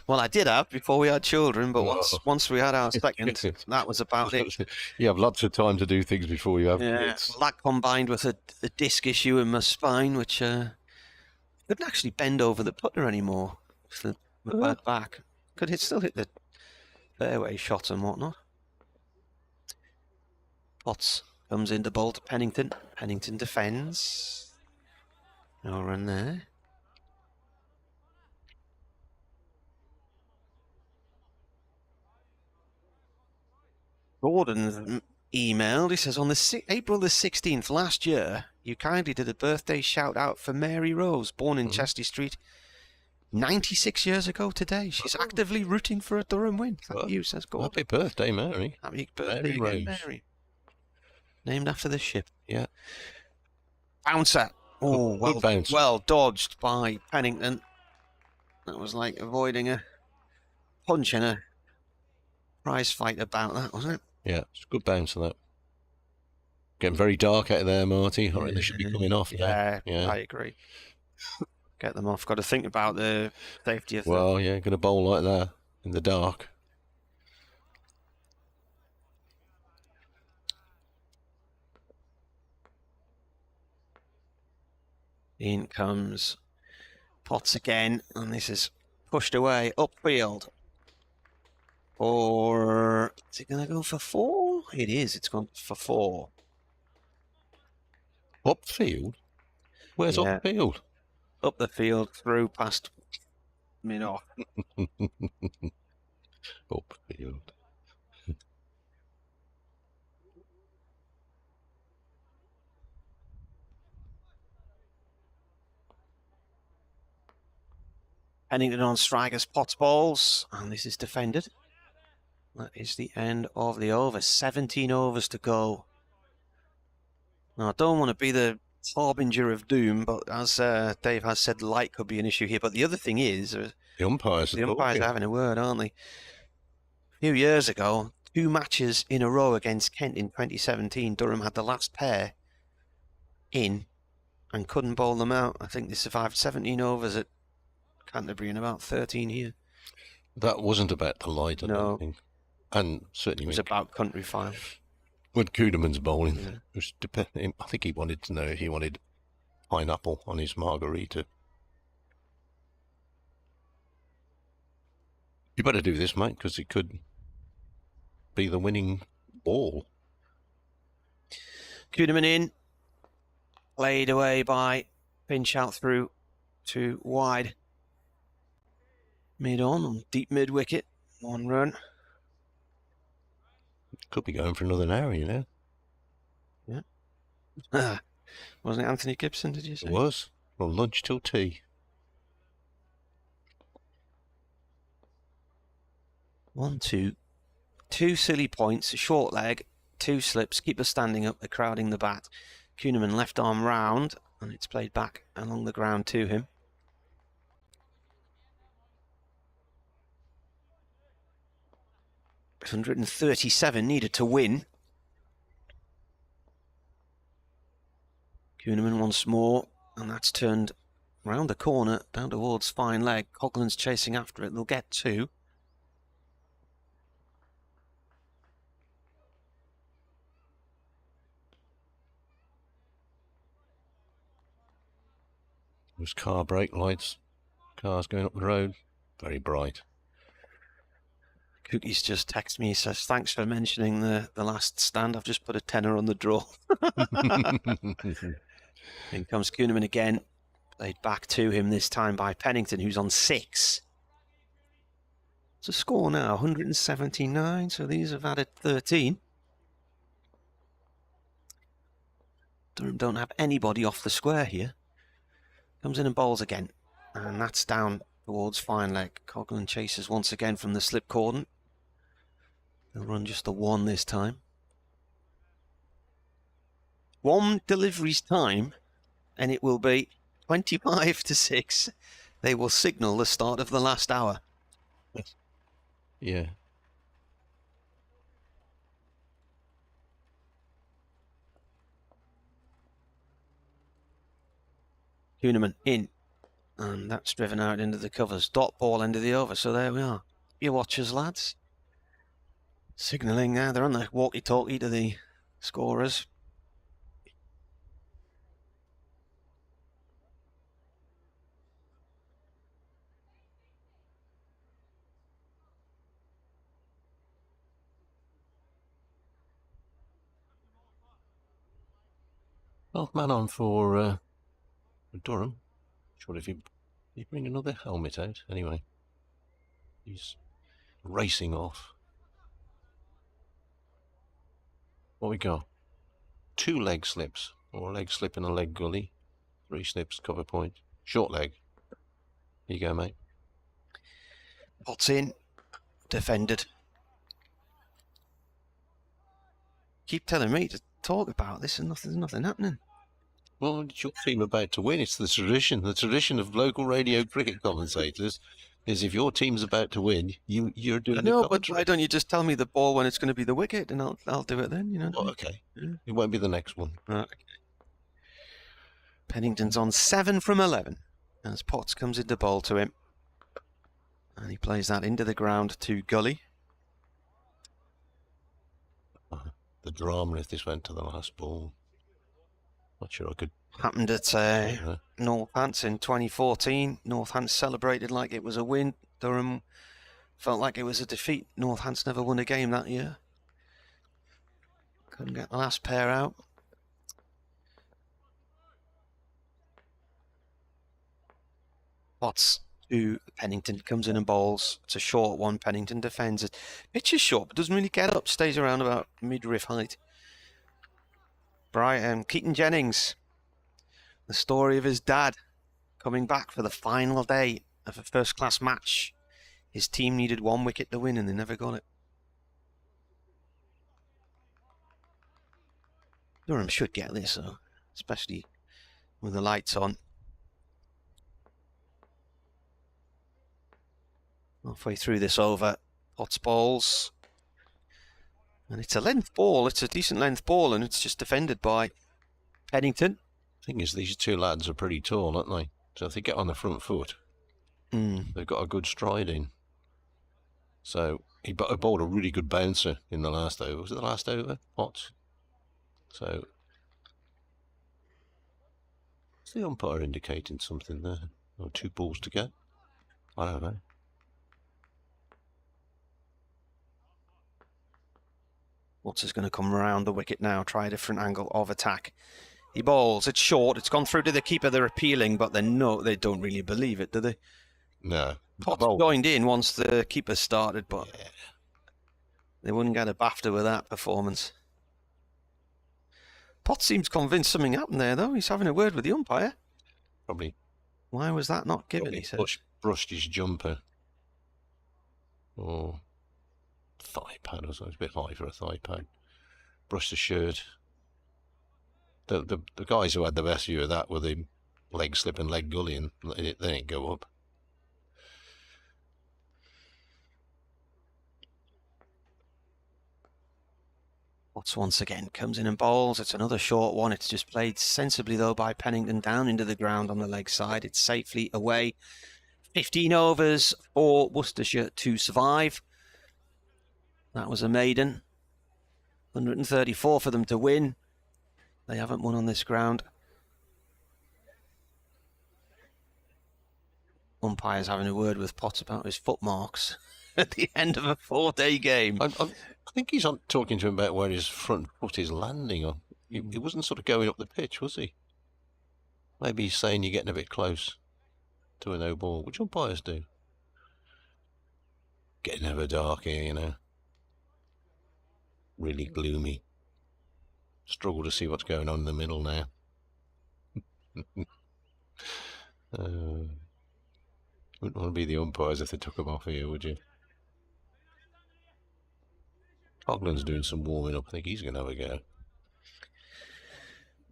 Well, I did have before we had children, but once we had our second, that was about it. You have lots of time to do things before you have kids. That combined with a disc issue in my spine, which couldn't actually bend over the putter anymore with the bad back. Could still hit the fairway shot and whatnot. Potts comes into bowl to Pennington. Pennington defends. No run there. Gordon emailed. He says, on the April the 16th last year, you kindly did a birthday shout out for Mary Rose, born in Chesty Street 96 years ago today. She's actively rooting for a Durham win. Thank you, says Gordon. Happy birthday, Mary. Happy birthday, Mary again, Rose. Mary. Named after the ship. Yeah. Bouncer. Oh, Good bounce. Well dodged by Pennington. That was like avoiding a punch in a prize fight about that, wasn't it? Yeah, it's a good bounce on that. Getting very dark out of there, Marty. I reckon they should be coming off now. Yeah, I agree. Get them off. Got to think about the safety of them. Well, yeah, going to bowl like that in the dark. In comes Potts again, and this is pushed away upfield. Or is it going to go for 4? It is. It's gone for 4. Upfield? Where's upfield? Up the field, through past mid-off. Upfield. Pennington on strikers, Potts bowls, and this is defended. That is the end of the over. 17 overs to go. Now, I don't want to be the harbinger of doom, but as Dave has said, light could be an issue here. But the other thing is, the umpires are having a word, aren't they? A few years ago, 2 matches in a row against Kent in 2017, Durham had the last pair in and couldn't bowl them out. I think they survived 17 overs at Canterbury and about 13 here. That wasn't about the light, I don't think. And certainly it was about country file. With Kuderman's bowling, it was I think he wanted to know if he wanted pineapple on his margarita. You better do this, mate, because it could be the winning ball. Kuderman in, played away by Finch out through to wide. Mid on deep mid wicket, 1 run. Could be going for another hour, you know. Yeah. Wasn't it Anthony Gibson, did you say? It was. From lunch till tea. 1, 2. 2 silly points, a short leg, 2 slips, keeper standing up, they're crowding the bat. Kuhneman left arm round, and it's played back along the ground to him. .137 needed to win. Kuhneman once more, and that's turned round the corner down towards fine leg. Coughlan's chasing after it. They'll get 2. There's car brake lights. Cars going up the road. Very bright. Cookie's just texted me. He says, thanks for mentioning the last stand. I've just put a tenner on the draw. In comes Kuhneman again. Played back to him this time by Pennington, who's on 6. It's a score now, 179. So these have added 13. Durham don't have anybody off the square here. Comes in and bowls again. And that's down towards fine leg. Coghlan chases once again from the slip cordon. They'll run just the 1 this time. 1 delivery's time, and it will be 25 to 6. They will signal the start of the last hour. Yeah. Kuhneman in, and that's driven out into the covers. Dot ball into the over, so there we are. Your watchers, lads. Signalling there, they're on the walkie-talkie to the scorers. Well, man on for Durham. Sure, if you bring another helmet out. Anyway, he's racing off. What we got? 2 leg slips, or a leg slip and a leg gully. 3 slips, cover point. Short leg. Here you go, mate. Pots in. Defended. Keep telling me to talk about this and there's nothing happening. Well, it's your team about to win. It's the tradition. The tradition of local radio cricket commentators is if your team's about to win, you're doing the commentary. But why don't you just tell me the ball when it's going to be the wicket, and I'll do it then, you know? Oh, okay. Yeah. It won't be the next one. Okay. Pennington's on 7 from 11 as Potts comes into bowl to him. And he plays that into the ground to Gully. The drama if this went to the last ball. Not sure I could. Happened at Northants in 2014. Northants celebrated like it was a win. Durham felt like it was a defeat. Northants never won a game that year. Couldn't get the last pair out. Potts to Pennington, comes in and bowls. It's a short one. Pennington defends it. Pitch is short, but doesn't really get up. Stays around about midriff height. Keaton Jennings, the story of his dad coming back for the final day of a first-class match. His team needed 1 wicket to win and they never got it. Durham should get this, though, especially with the lights on. Halfway through this over, Potts bowls. And it's a length ball, it's a decent length ball, and it's just defended by Pennington. Thing is, these 2 lads are pretty tall, aren't they? So if they get on the front foot, they've got a good stride in. So he bowled a really good bouncer in the last over. Was it the last over? Potts. So is the umpire indicating something there? Or 2 balls to go? I don't know. Watts is going to come around the wicket now, try a different angle of attack. He bowls, it's short, it's gone through to the keeper, they're appealing, but they don't really believe it, do they? No. Potts joined in once the keeper started, but they wouldn't get a BAFTA with that performance. Potts seems convinced something happened there, though. He's having a word with the umpire. Probably. Why was that not given, he said? Brushed his jumper. Or thigh pad or something. It's a bit high for a thigh pad. Brushed the shirt. The guys who had the best view of that were the leg slip and leg gully, and they didn't go up. Potts once again comes in and bowls. It's another short one. It's just played sensibly, though, by Pennington down into the ground on the leg side. It's safely away. 15 overs for Worcestershire to survive. That was a maiden. 134 for them to win. They haven't won on this ground umpires having a word with Potts about his footmarks at the end of a 4-day game. I think he's talking to him about where his front foot is landing on. He wasn't sort of going up the pitch, was he? Maybe he's saying you're getting a bit close to a no ball, which umpires do. Getting ever dark here, you know. Really gloomy. Struggle to see what's going on in the middle now. Wouldn't want to be the umpires if they took them off here, would you? Hogland's doing some warming up. I think he's going to have a go.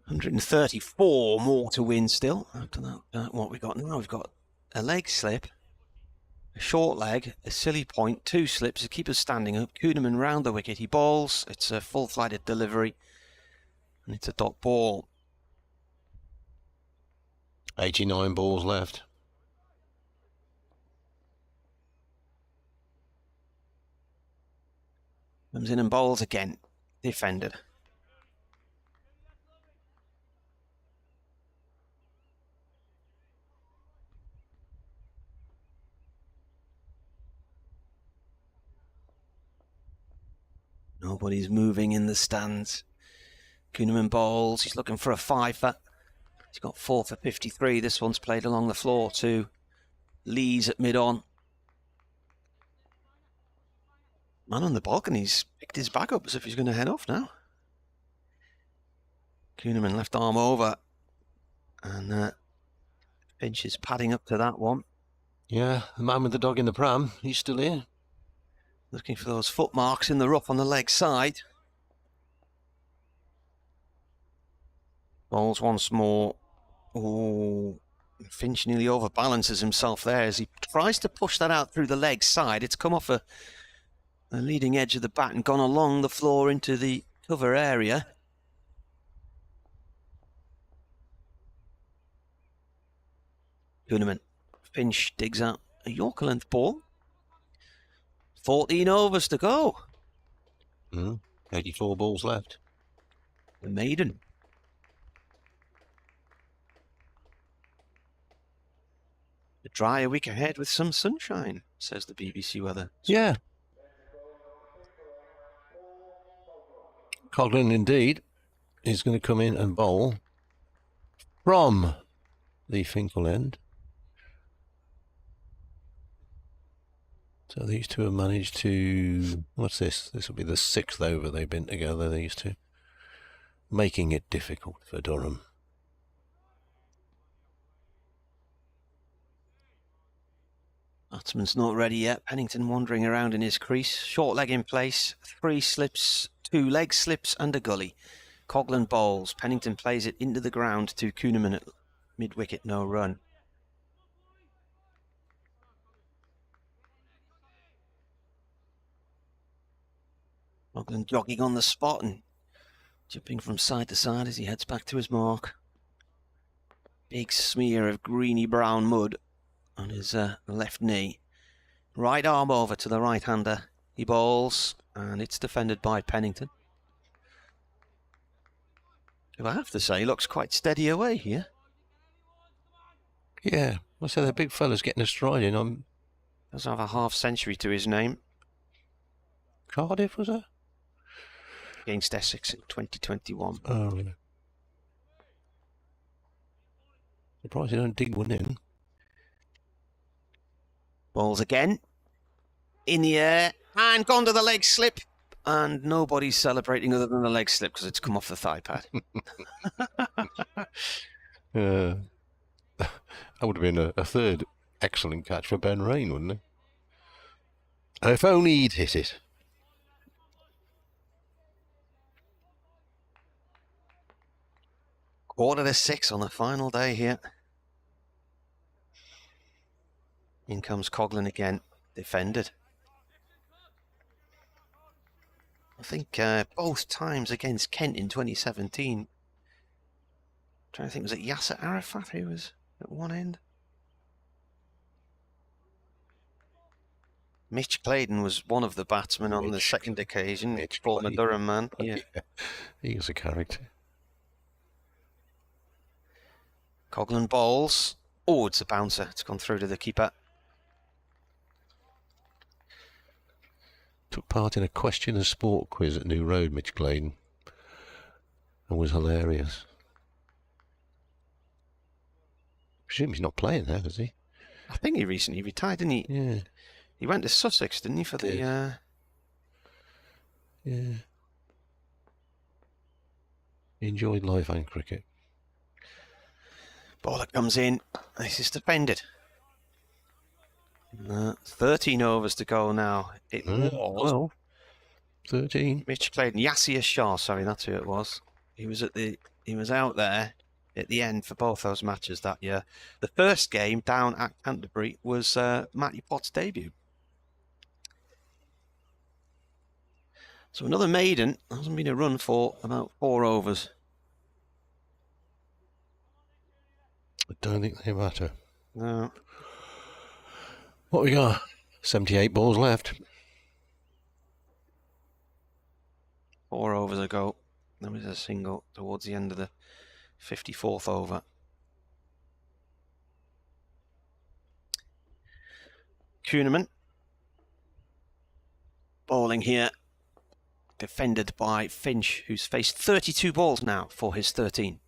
134 more to win still. After that, what we got now? We've got a leg slip, a short leg, a silly point, 2 slips, the keeper's standing up, Kuhneman round the wicket, he bowls, it's a full-flighted delivery, and it's a dot ball. 89 balls left. Comes in and bowls again, defended. Nobody's moving in the stands. Kuhneman bowls. He's looking for a fifer. He's got 4 for 53. This one's played along the floor to Lees at mid-on. Man on the balcony's picked his back up as if he's going to head off now. Kuhneman left arm over. And Finch is padding up to that one. Yeah, the man with the dog in the pram, he's still here. Looking for those footmarks in the rough on the leg side. Bowls once more. Oh, Finch nearly overbalances himself there as he tries to push that out through the leg side. It's come off the leading edge of the bat and gone along the floor into the cover area. Kuhneman. Finch digs out a Yorker length ball. 14 overs to go. 84 balls left. The maiden. A drier week ahead with some sunshine, says the BBC weather. Yeah. Coghlan indeed is going to come in and bowl from the Finkel end. So these two have managed to, what's this? This will be the 6th over they've been together, these two. Making it difficult for Durham. Batsman's not ready yet. Pennington wandering around in his crease. Short leg in place. 3 slips, 2 leg slips and a gully. Coghlan bowls. Pennington plays it into the ground to Kuhneman at mid-wicket, no run. Coghlan jogging on the spot and jumping from side to side as he heads back to his mark. Big smear of greeny brown mud on his left knee. Right arm over to the right-hander. He bowls and it's defended by Pennington. Who I have to say looks quite steady away here. Yeah, I say that big fella's getting a stride in. Does have a half century to his name. Cardiff, was it? Against Essex in 2021. Oh, really? Surprised you don't dig one in. Balls again. In the air. And gone to the leg slip. And nobody's celebrating other than the leg slip because it's come off the thigh pad. That would have been a 3rd excellent catch for Ben Rain, wouldn't it? If only he'd hit it. Quarter to 6 on the final day here. In comes Coghlan again, defended. I think both times against Kent in 2017. I'm trying to think, was it Yasser Arafat who was at one end? Mitch Clayton was one of the batsmen on the second occasion. Mitch former Durham man. Yeah. He was a character. Coghlan bowls. Oh, it's a bouncer. It's gone through to the keeper. Took part in a question and sport quiz at New Road, Mitch Clayton, and was hilarious. Presume he's not playing now, is he? I think he recently retired, didn't he? Yeah. He went to Sussex, didn't he, for the... Yeah. He enjoyed life and cricket. Ball that comes in. This is defended. 13 overs to go now. It was... Well, 13. Mitch Clayton, Yasir Shah, sorry, that's who it was. He was out there at the end for both those matches that year. The first game down at Canterbury was Matty Potts' debut. So another maiden. Hasn't been a run for about 4 overs. I don't think they matter. No. What we got? 78 balls left. 4 overs ago. There was a single towards the end of the 54th over. Kuhneman. Bowling here. Defended by Finch, who's faced 32 balls now for his 13.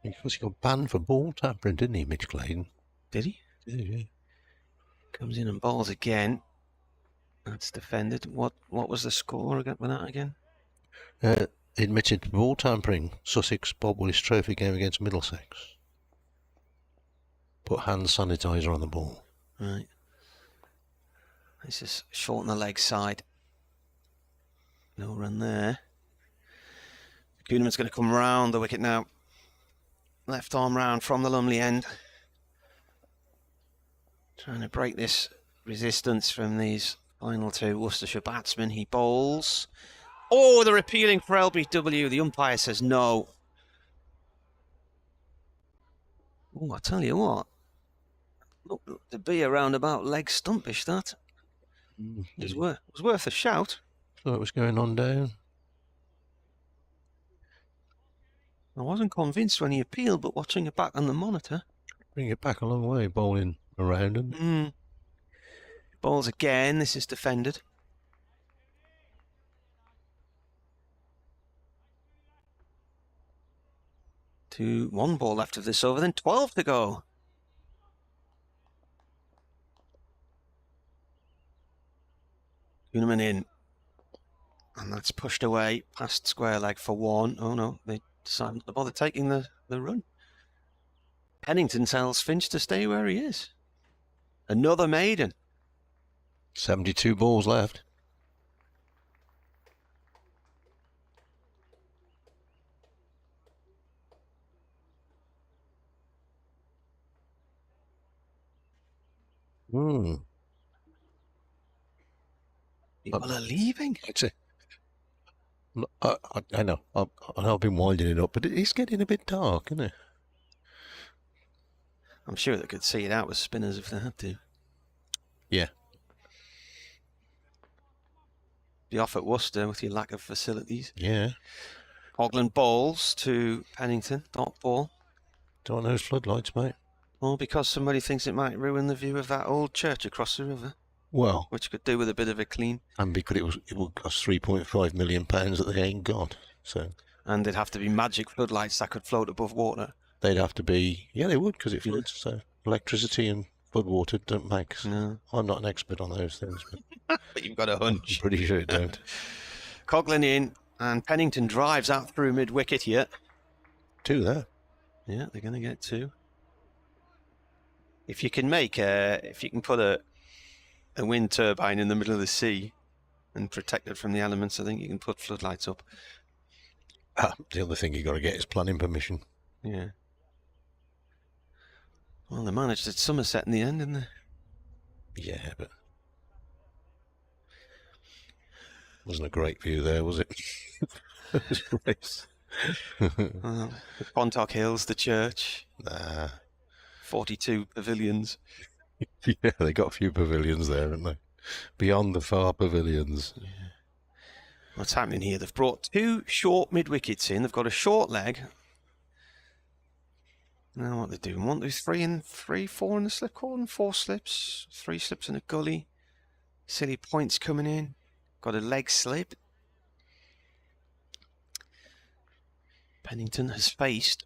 Because he got banned for ball tampering, didn't he, Mitch Clayton? Did he? Yeah. Comes in and bowls again. That's defended. What was the score again with that again? Admitted ball tampering. Sussex Bob Willis Trophy game against Middlesex. Put hand sanitizer on the ball. Right. This is short on the leg side. No run there. Kuhneman's going to come round the wicket now. Left arm round from the Lumley end. Trying to break this resistance from these final 2 Worcestershire batsmen. He bowls. Oh, they're appealing for LBW. The umpire says no. Oh, I tell you what. Look to be a roundabout leg stumpish, that. It was worth a shout. Thought it was going on down. I wasn't convinced when he appealed, but watching it back on the monitor. Bring it back a long way, bowling around him. Balls again. This is defended. One ball left of this over, then 12 to go. Kuhneman in. And that's pushed away past square leg for 1. Oh no, they decided not to bother taking the run. Pennington tells Finch to stay where he is. Another maiden. 72 balls left. People are leaving. It's I know. I've been winding it up, but it's getting a bit dark, isn't it? I'm sure they could see it out with spinners if they had to. Yeah. Be off at Worcester with your lack of facilities. Yeah. Hogland bowls to Pennington. Dot ball. Don't those floodlights, mate. Well, because somebody thinks it might ruin the view of that old church across the river. Well, which could do with a bit of a clean. And because it will cost £3.5 million that they ain't got. So. And they'd have to be magic floodlights that could float above water. They'd have to be, yeah, they would, because it floods. So electricity and floodwater don't mix. No. I'm not an expert on those things, but you've got a hunch. I'm pretty sure it don't. Coghlan in, and Pennington drives out through mid wicket here. 2 there. Yeah, they're going to get 2. If you can if you can put a wind turbine in the middle of the sea and protect it from the elements, I think you can put floodlights up. The other thing you got to get is planning permission. Yeah. Well, they managed at Somerset in the end, didn't they? Yeah, but wasn't a great view there, was it? The Pontock Hills, the church. Nah. 42 pavilions. Yeah, they got a few pavilions there, haven't they? Beyond the far pavilions. Yeah. What's happening here? They've brought 2 short mid-wickets in. They've got a short leg. Now what they're doing? 1, 2, 3 and 3, 4 in the slip corner, 4 slips, 3 slips in a gully. Silly points coming in. Got a leg slip. Pennington has faced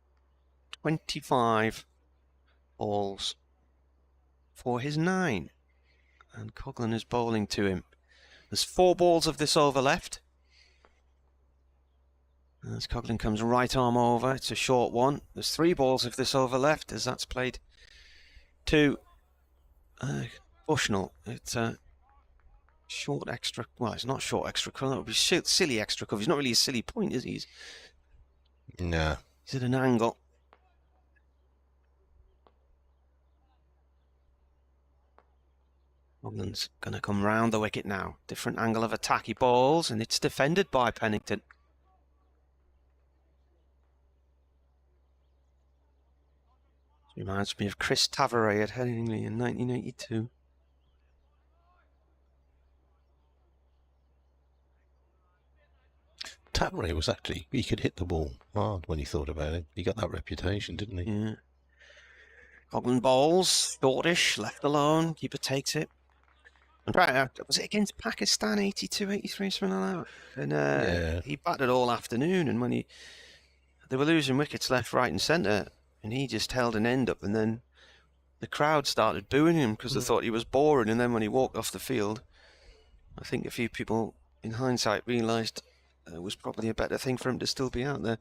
25 balls for his 9. And Coughlin is bowling to him. There's 4 balls of this over left. As Coughlin comes right arm over, it's a short one. There's 3 balls of this over left as that's played to Bushnell. It's a short extra, well, it's not short extra cover, that would be silly extra cover. He's not really a silly point, is he? No. He's at an angle. Coghlin's going to come round the wicket now. Different angle of attack he bowls, and it's defended by Pennington. Reminds me of Chris Tavares at Headingley in 1982. Tavares was actually, he could hit the ball hard when he thought about it. He got that reputation, didn't he? Yeah. Coughlin bowls, shortish, left alone, keeper takes it. And was it against Pakistan, 82, 83, something like that? And yeah. He batted all afternoon, and when they were losing wickets left, right and centre, and he just held an end up, and then the crowd started booing him because they thought he was boring, and then when he walked off the field, I think a few people, in hindsight, realised it was probably a better thing for him to still be out there.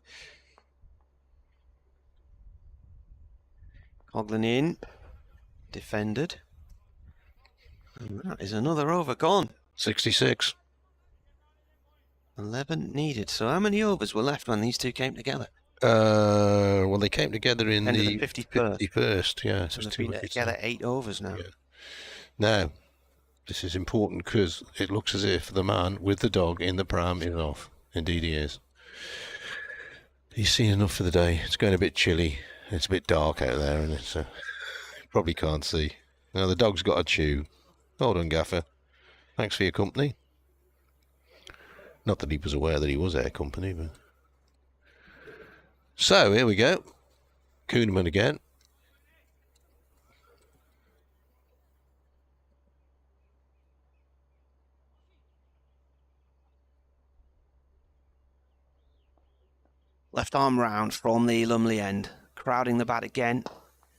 Coughlin in, defended, and that is another over gone. 66. 11 needed. So how many overs were left when these two came together? Well, they came together in the 51st. Yeah, so they've been together 8 overs now. Yeah. Now, this is important because it looks as if the man with the dog in the pram is off. Indeed he is. He's seen enough for the day. It's going a bit chilly. It's a bit dark out there, and it's probably can't see. Now the dog's got a chew. Well done, Gaffer. Thanks for your company. Not that he was aware that he was our company, but... So, here we go. Kuhneman again. Left arm round from the Lumley end. Crowding the bat again.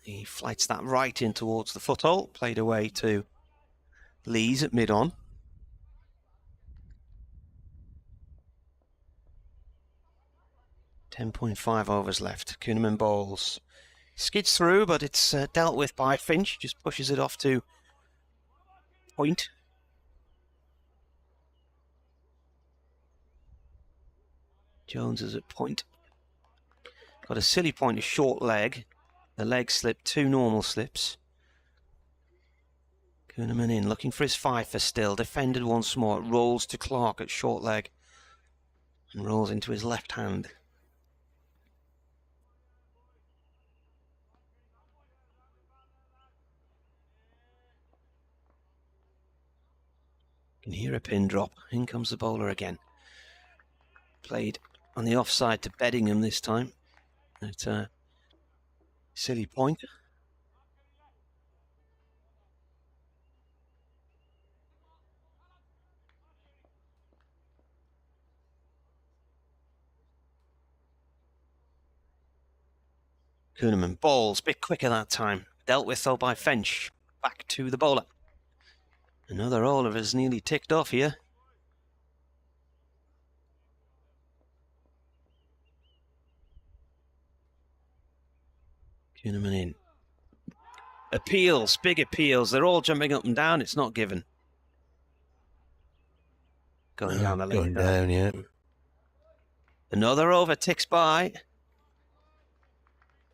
He flights that right in towards the foothole. Played away to Lees at mid-on. .5 overs left. Kuhneman bowls. Skids through, but it's dealt with by Finch. Just pushes it off to point. Jones is at point. Got a silly point, a short leg. The leg slip, 2 normal slips. Kuhneman in, looking for his fifer still. Defended once more. Rolls to Clark at short leg. And rolls into his left hand. You can hear a pin drop. In comes the bowler again. Played on the offside to Beddingham this time. At silly point. Kuhneman bowls, bit quicker that time. Dealt with though by Finch. Back to the bowler. Another Oliver's nearly ticked off here. Kuhneman in. Appeals, big appeals. They're all jumping up and down. It's not given. Going down the lane. Going down, yeah. Another over ticks by.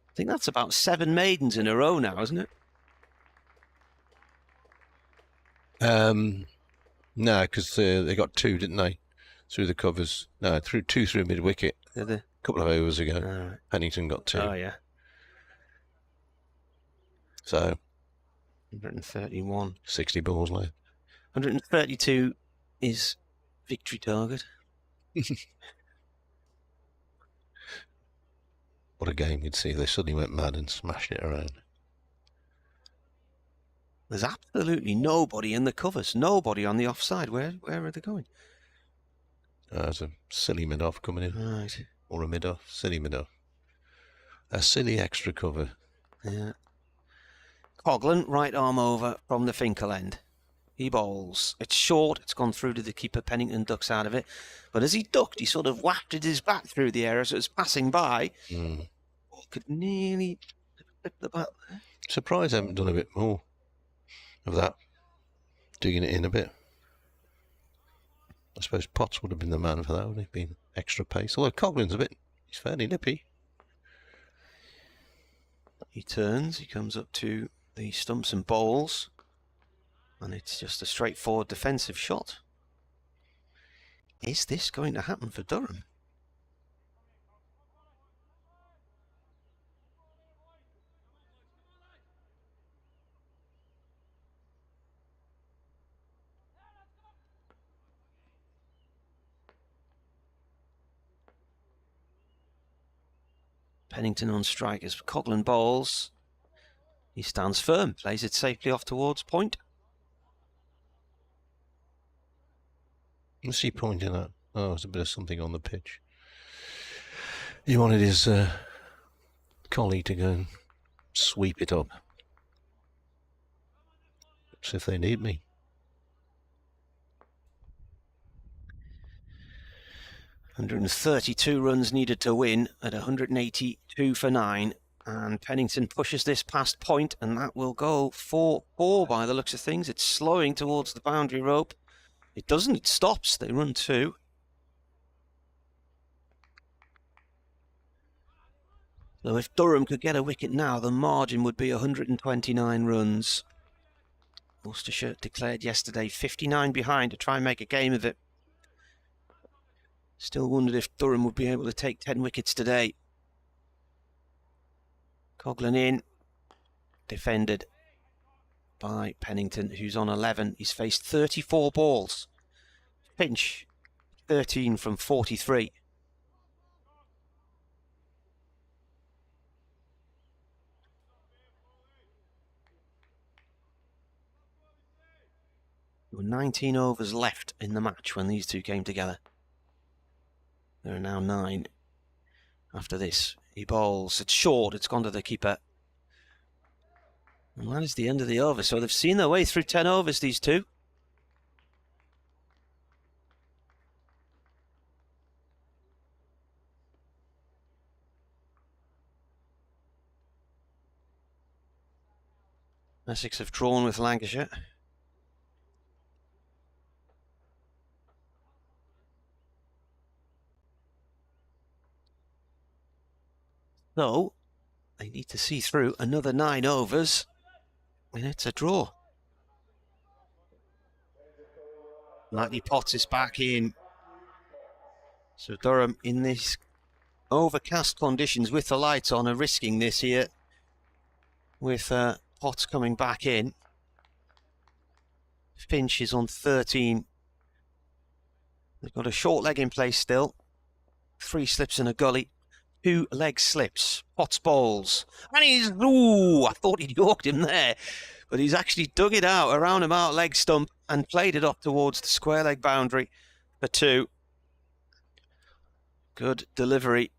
I think that's about 7 maidens in a row now, isn't it? No, because they got 2, didn't they? Through the covers. No, through 2 through mid-wicket. Did they? A couple of overs ago. Right. Pennington got 2. Oh, yeah. So 131. 60 balls left. 132 is victory target. What a game you'd see if they suddenly went mad and smashed it around. There's absolutely nobody in the covers, nobody on the offside. Where are they going? There's a silly mid-off coming in. Right. Or a mid-off, silly mid-off. A silly extra cover. Yeah. Coghlan, right arm over from the Finkel end. He bowls. It's short, it's gone through to the keeper. Pennington ducks out of it. But as he ducked, he sort of wafted his bat through the air as it was passing by. Could nearly flip the bat there. Surprised I haven't done a bit more of that. Digging it in a bit. I suppose Potts would have been the man for that, would he? Been extra pace. Although Coghlan's he's fairly nippy. He turns, he comes up to the stumps and bowls. And it's just a straightforward defensive shot. Is this going to happen for Durham? Pennington on strike as Coghlan bowls. He stands firm, plays it safely off towards point. What's he pointing at? Oh, there's a bit of something on the pitch. He wanted his colleague to go and sweep it up. See if they need me. .132 runs needed to win at 182 for 9. And Pennington pushes this past point, and that will go 4-4 by the looks of things. It's slowing towards the boundary rope. It doesn't, it stops. They run 2. So if Durham could get a wicket now, the margin would be 129 runs. Worcestershire declared yesterday 59 behind to try and make a game of it. Still wondered if Durham would be able to take 10 wickets today. Coghlan in, defended by Pennington, who's on 11. He's faced 34 balls. Finch, 13 from 43. There were 19 overs left in the match when these two came together. There are now 9 after this. He bowls. It's short. It's gone to the keeper. And that is the end of the over. So they've seen their way through 10 overs, these two. Essex have drawn with Lancashire. So, they need to see through another 9 overs, and it's a draw. Matty Potts is back in. So Durham, in these overcast conditions with the lights on, are risking this here with Potts coming back in. Finch is on 13. They've got a short leg in place still. 3 slips and a gully. 2 leg slips. Potts bowls. And he's... Ooh, I thought he'd yorked him there. But he's actually dug it out, a roundabout leg stump, and played it up towards the square leg boundary for 2. Good delivery.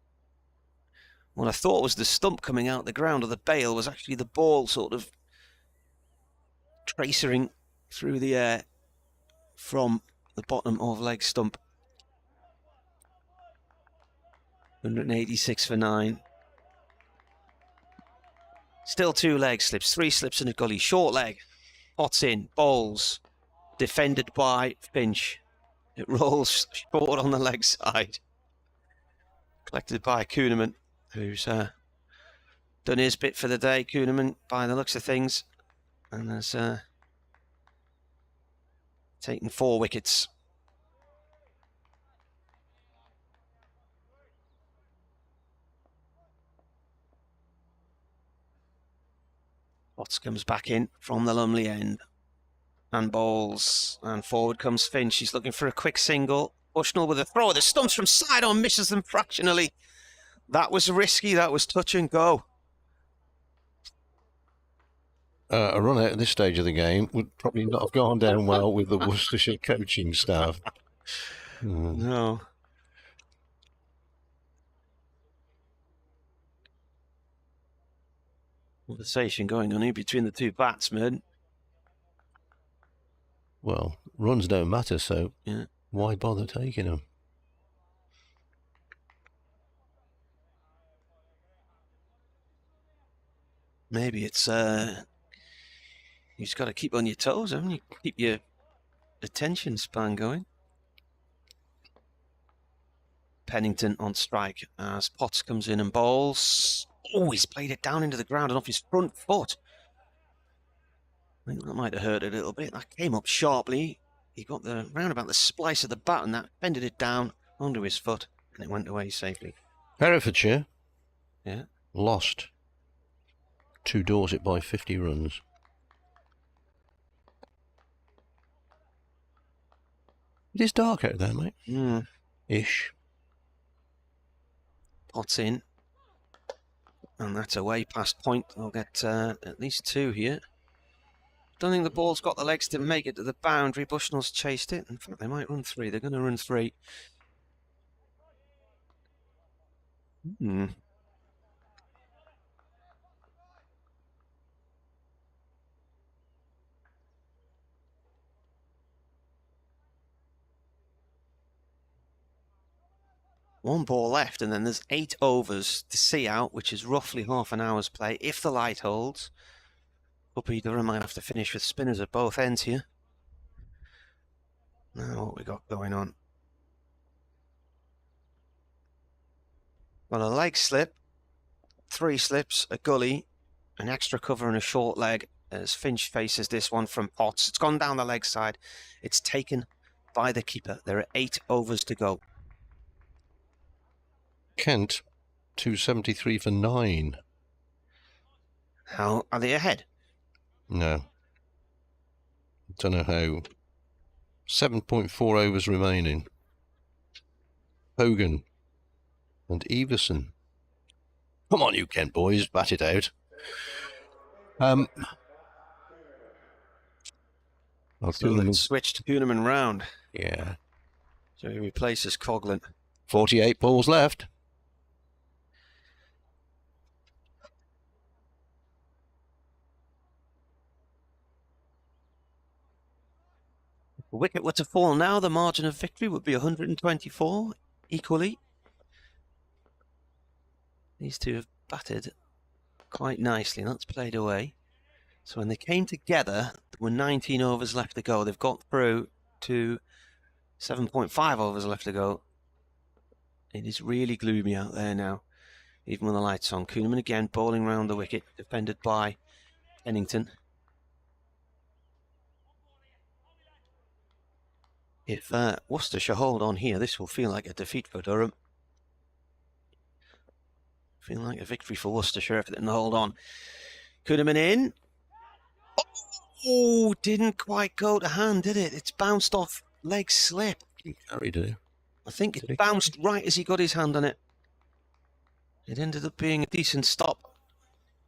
What I thought was the stump coming out the ground of the bail was actually the ball sort of tracering through the air from the bottom of leg stump. 186 for 9. Still 2 leg slips, 3 slips and a gully. Short leg. Potts in, bowls. Defended by Finch. It rolls short on the leg side. Collected by Kuhneman, who's done his bit for the day. Kuhneman, by the looks of things, and has taken 4 wickets. Potts comes back in from the Lumley end and bowls, and forward comes Finch. He's looking for a quick single. Bushnell with a throw. The stumps from side on, misses them fractionally. That was risky. That was touch and go. A run out at this stage of the game would probably not have gone down well with the Worcestershire coaching staff. No. Conversation going on here between the two batsmen. Well, runs don't matter, so yeah. Why bother taking them? Maybe it's you just got to keep on your toes, haven't you? Keep your attention span going. Pennington on strike as Potts comes in and bowls. Oh, he's played it down into the ground and off his front foot. I think that might have hurt a little bit. That came up sharply. He got the round about the splice of the bat and that bended it down onto his foot and it went away safely. Herefordshire yeah. Lost to Dorset by 50 runs. It is dark out there, mate. Ish. Potts in. And that's away past point. They'll get at least 2 here. Don't think the ball's got the legs to make it to the boundary. Bushnell's chased it. In fact, they might run 3. They're going to run 3. One ball left, and then there's 8 overs to see out, which is roughly half an hour's play, if the light holds. Uppy Durham might have to finish with spinners at both ends here. Now what we got going on? Got a leg slip, 3 slips, a gully, an extra cover and a short leg as Finch faces this one from Potts. It's gone down the leg side. It's taken by the keeper. There are 8 overs to go. Kent, 273 for 9. How are they ahead? No. Don't know how. 7.4 overs remaining. Hogan and Everson. Come on, you Kent boys, bat it out. I'll switch to Kuhneman round. Yeah. So he replaces Coughlin. 48 balls left. The wicket were to fall now, the margin of victory would be 124 equally. These two have batted quite nicely. That's played away. So when they came together, there were 19 overs left to go. They've got through to 7.5 overs left to go. It is really gloomy out there now, even with the lights on. Kuhneman again bowling round the wicket, defended by Pennington. If Worcestershire hold on here, this will feel like a defeat for Durham. Feel like a victory for Worcestershire if they didn't hold on. Kuhneman in. Oh, didn't quite go to hand, did it? It's bounced off leg slip. He carried it. I think it bounced right as he got his hand on it. It ended up being a decent stop,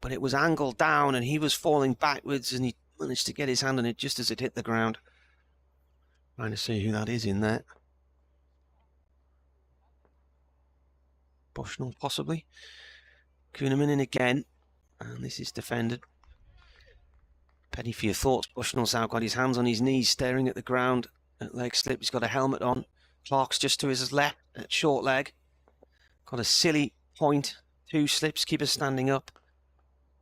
but it was angled down and he was falling backwards and he managed to get his hand on it just as it hit the ground. Trying to see who that is in there. Bushnell, possibly. Kuhneman in again. And this is defended. Penny for your thoughts. Bushnell's now got his hands on his knees, staring at the ground at leg slip. He's got a helmet on. Clark's just to his left at short leg. Got a silly point. 2 slips. Keeper standing up.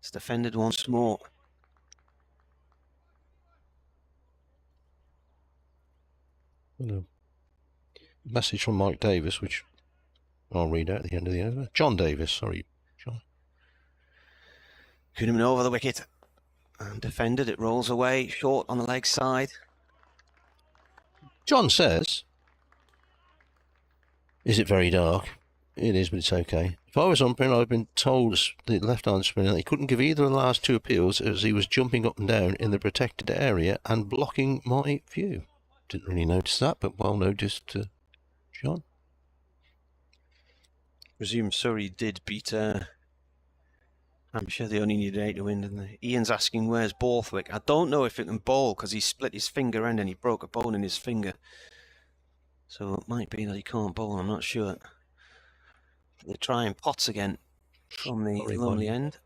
It's defended once more. A message from Mike Davis, which I'll read out at the end of the over. John Davis, sorry. John. Kuhneman over the wicket. And defended. It rolls away. Short on the leg side. John says, is it very dark? It is, but it's okay. If I was umpiring, I'd been told the left-hand spinner that he couldn't give either of the last 2 appeals as he was jumping up and down in the protected area and blocking my view. Didn't really notice that, but well noticed shot. Presume Surrey did beat Hampshire. They only needed 8 to win, didn't they? Ian's asking where's Borthwick. I don't know if it can bowl because he split his finger end and he broke a bone in his finger. So it might be that he can't bowl, I'm not sure. They're trying Potts again from the lonely end.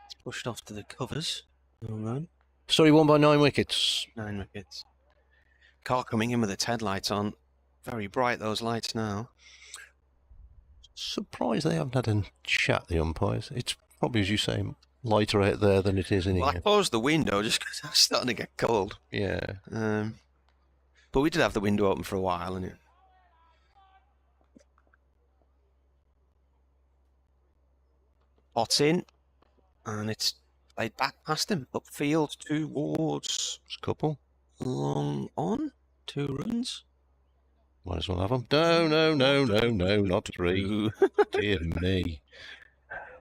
It's pushed off to the covers. No run. Surrey won by 9 wickets. 9 wickets. Car coming in with its headlights on. Very bright, those lights now. Surprised they haven't had a chat, the umpires. It's probably, as you say, lighter out there than it is in here. Well, I closed the window just because I was starting to get cold. Yeah. But we did have the window open for a while, and it. Potts in, and it's played back past him, upfield towards. Couple. Long on, 2 runs. Might as well have them. No, not 3. Dear me.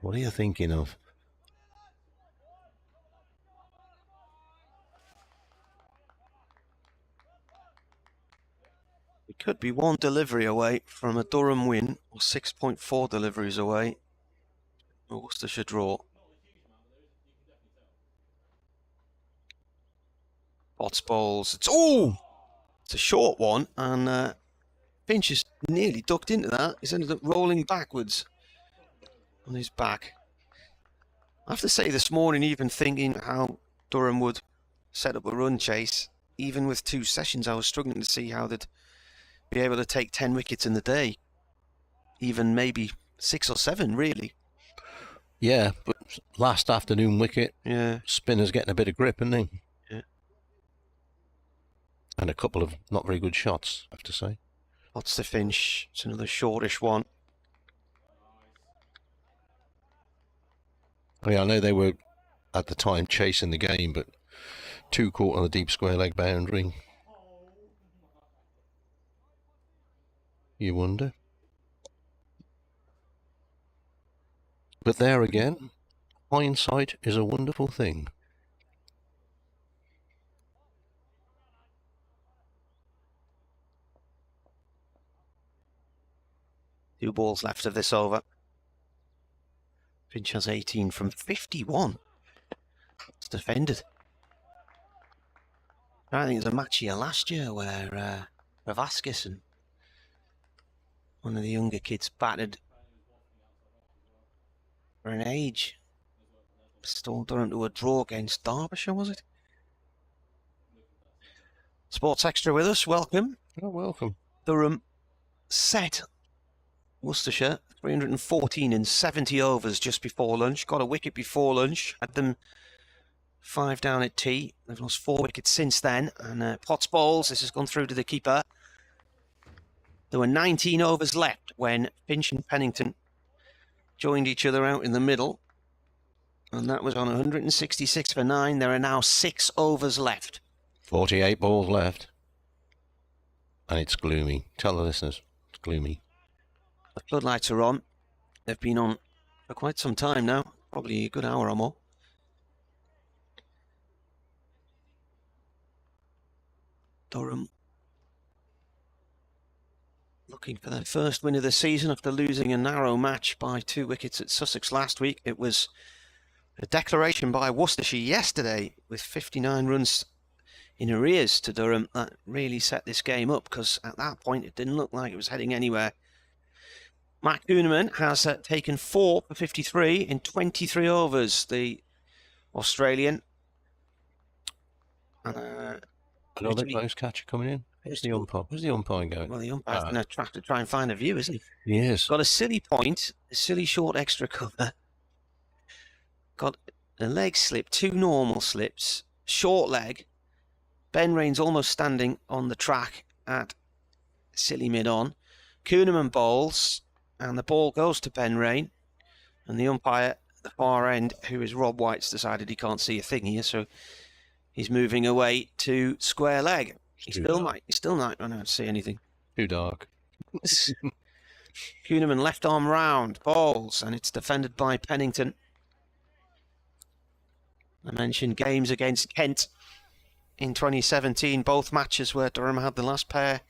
What are you thinking of? It could be 1 delivery away from a Durham win, or 6.4 deliveries away. A Worcestershire draw. Potts bowls. It's a short one, and Finch has nearly ducked into that. He's ended up rolling backwards on his back. I have to say, this morning, even thinking how Durham would set up a run chase, even with 2 sessions, I was struggling to see how they'd be able to take 10 wickets in the day. Even maybe 6 or 7, really. Yeah, but last afternoon wicket, yeah. Spinner's getting a bit of grip, isn't he? Yeah. And a couple of not very good shots, I have to say. Potts to Finch. It's another shortish one. I know they were, at the time, chasing the game, but 2 caught on the deep square leg boundary. You wonder. But there again, hindsight is a wonderful thing. Two balls left of this over. Finch has 18 from 51. It's defended. I think there's a match here last year where Ravaskis and one of the younger kids batted for an age. Stole Durham to a draw against Derbyshire, was it? Sports Extra with us, welcome. Oh, welcome. Durham set Worcestershire 314 in 70 overs just before lunch. Got a wicket before lunch. Had them 5 down at tea. They've lost 4 wickets since then. And Potts bowls. This has gone through to the keeper. There were 19 overs left when Finch and Pennington joined each other out in the middle. And that was on 166 for 9. There are now 6 overs left. 48 balls left. And it's gloomy. Tell the listeners, it's gloomy. The floodlights are on. They've been on for quite some time now. Probably a good hour or more. Durham looking for their first win of the season after losing a narrow match by 2 wickets at Sussex last week. It was a declaration by Worcestershire yesterday with 59 runs in arrears to Durham that really set this game up, because at that point it didn't look like it was heading anywhere. Matt Kuhneman has taken 4 for 53 in 23 overs, the Australian. Another close catcher coming in. Where's the umpire? Where's the umpire going? Well, the umpire's going to try and find a view, isn't he? Yes. Got a silly point, a silly short extra cover. Got a leg slip, 2 normal slips, short leg. Ben Rain's almost standing on the track at silly mid-on. Kuhneman bowls, and the ball goes to Ben Rain. And the umpire at the far end, who is Rob White's, decided he can't see a thing here, so he's moving away to square leg. He's still not going to see anything. Too dark. Kuhneman left arm round, bowls, and it's defended by Pennington. I mentioned games against Kent in 2017, both matches where Durham had the last pair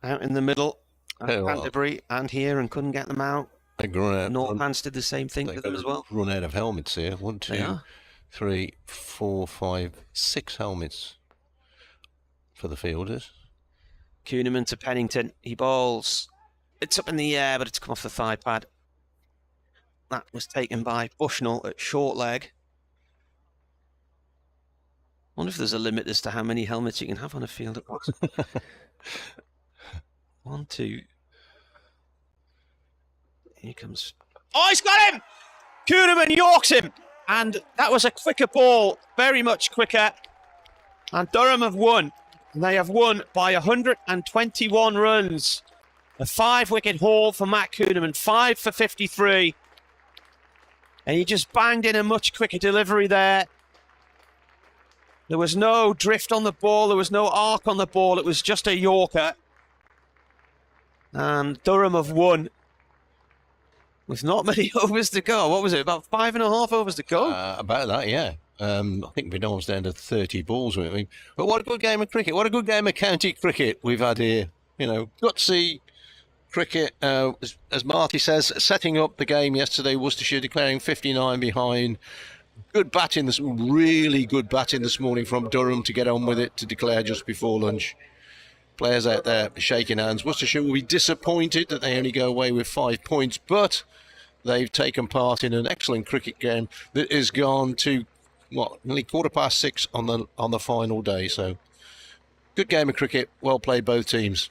out in the middle. Canterbury and here and couldn't get them out. Northants did the same thing to them as well. Run out of helmets here. 1, 2, 3, 4, 5, 6 helmets for the fielders. Kuhneman to Pennington. He bowls. It's up in the air, but it's come off the thigh pad. That was taken by Bushnell at short leg. I wonder if there's a limit as to how many helmets you can have on a field at once. 1, 2. Here comes. Oh, he's got him! Kuhneman yorks him. And that was a quicker ball. Very much quicker. And Durham have won. And they have won by 121 runs. A 5-wicket haul for Matt Kuhneman. 5 for 53. And he just banged in a much quicker delivery there. There was no drift on the ball. There was no arc on the ball. It was just a yorker. And Durham have won with not many overs to go. What was it? About 5.5 overs to go? About that, yeah. I think we're almost down to 30 balls. But what a good game of cricket. What a good game of county cricket we've had here. You know, gutsy cricket, as Marty says, setting up the game yesterday. Worcestershire declaring 59 behind. Good batting, really good batting this morning from Durham to get on with it, to declare just before lunch. Players out there shaking hands. Worcestershire will be disappointed that they only go away with 5 points, but they've taken part in an excellent cricket game that has gone to, nearly 6:15 on the final day. So, good game of cricket, well played both teams.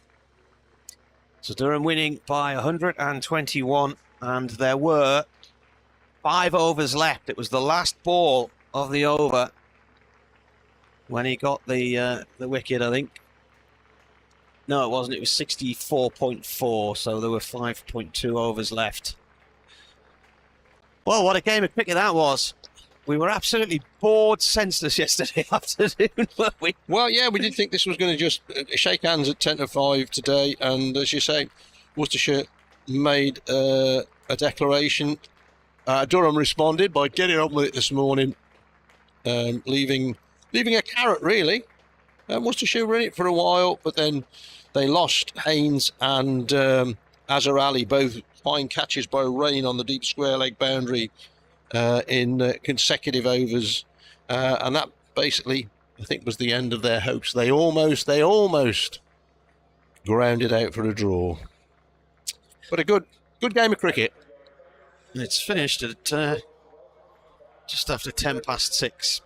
So Durham winning by 121, and there were 5 overs left. It was the last ball of the over when he got the wicket, I think. No, it wasn't. It was 64.4, so there were 5.2 overs left. Well, what a game of cricket that was. We were absolutely bored senseless yesterday afternoon, weren't we? Well, yeah, we did think this was going to just shake hands at 10 to 5 today, and as you say, Worcestershire made a declaration. Durham responded by getting on with it this morning, leaving a carrot, really. Worcestershire were in it for a while, but then they lost Haynes and Azhar Ali, both fine catches by Rain on the deep square leg boundary in consecutive overs, and that basically, I think, was the end of their hopes. They almost grounded out for a draw. But a good game of cricket. It's finished at just after 6:10.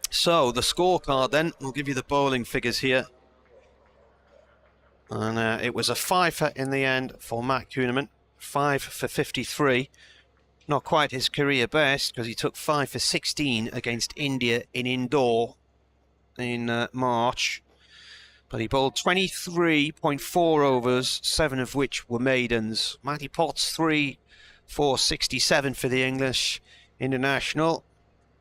So the scorecard then, we'll give you the bowling figures here. And it was a 5-fer in the end for Matt Kuhneman, 5 for 53. Not quite his career best, because he took 5 for 16 against India in indoor in March. But he bowled 23.4 overs, 7 of which were maidens. Matty Potts, 3 for 67 for the English international.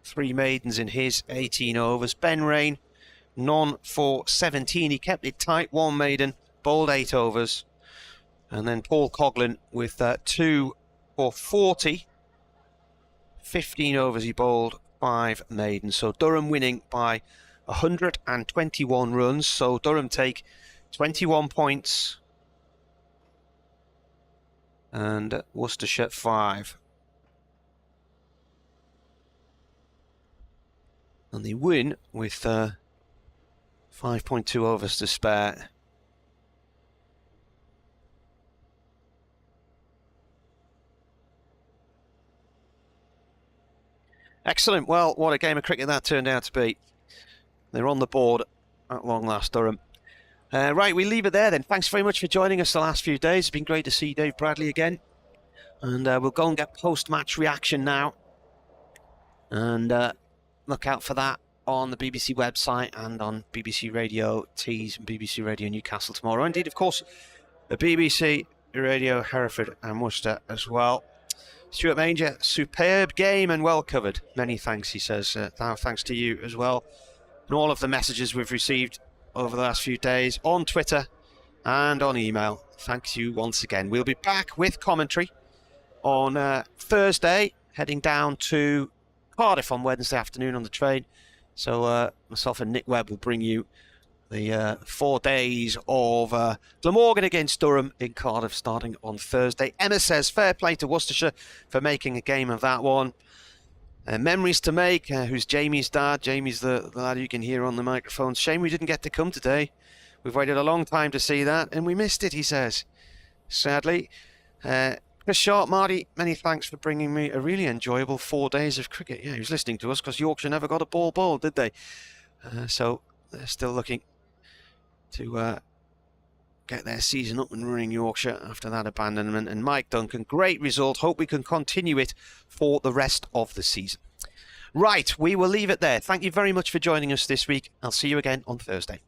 3 maidens in his 18 overs. Ben Rain, none for 17. He kept it tight, 1 maiden, bowled 8 overs. And then Paul Coughlin with 2 for 40. 15 overs he bowled, 5 maidens. So Durham winning by 121 runs. So Durham take 21 points. And Worcestershire 5. And they win with 5.2 overs to spare. Excellent. Well, what a game of cricket that turned out to be. They're on the board at long last, Durham. Right, we leave it there then. Thanks very much for joining us the last few days. It's been great to see Dave Bradley again. And we'll go and get post-match reaction now. And look out for that on the BBC website and on BBC Radio Tees and BBC Radio Newcastle tomorrow. Indeed, of course, the BBC Radio Hereford and Worcester as well. Stuart Manger, superb game and well covered. Many thanks, he says. Thanks to you as well. And all of the messages we've received over the last few days on Twitter and on email. Thanks you once again. We'll be back with commentary on Thursday, heading down to Cardiff on Wednesday afternoon on the train. So myself and Nick Webb will bring you The 4 days of Glamorgan against Durham in Cardiff starting on Thursday. Emma says fair play to Worcestershire for making a game of that one. Memories to make, who's Jamie's dad. Jamie's the lad you can hear on the microphone. Shame we didn't get to come today. We've waited a long time to see that, and we missed it, he says. Sadly. Chris Sharp, Marty, many thanks for bringing me a really enjoyable 4 days of cricket. Yeah, he was listening to us because Yorkshire never got a ball bowled, did they? So they're still looking to get their season up and running, Yorkshire, after that abandonment. And Mike Duncan, great result. Hope we can continue it for the rest of the season. Right, we will leave it there. Thank you very much for joining us this week. I'll see you again on Thursday.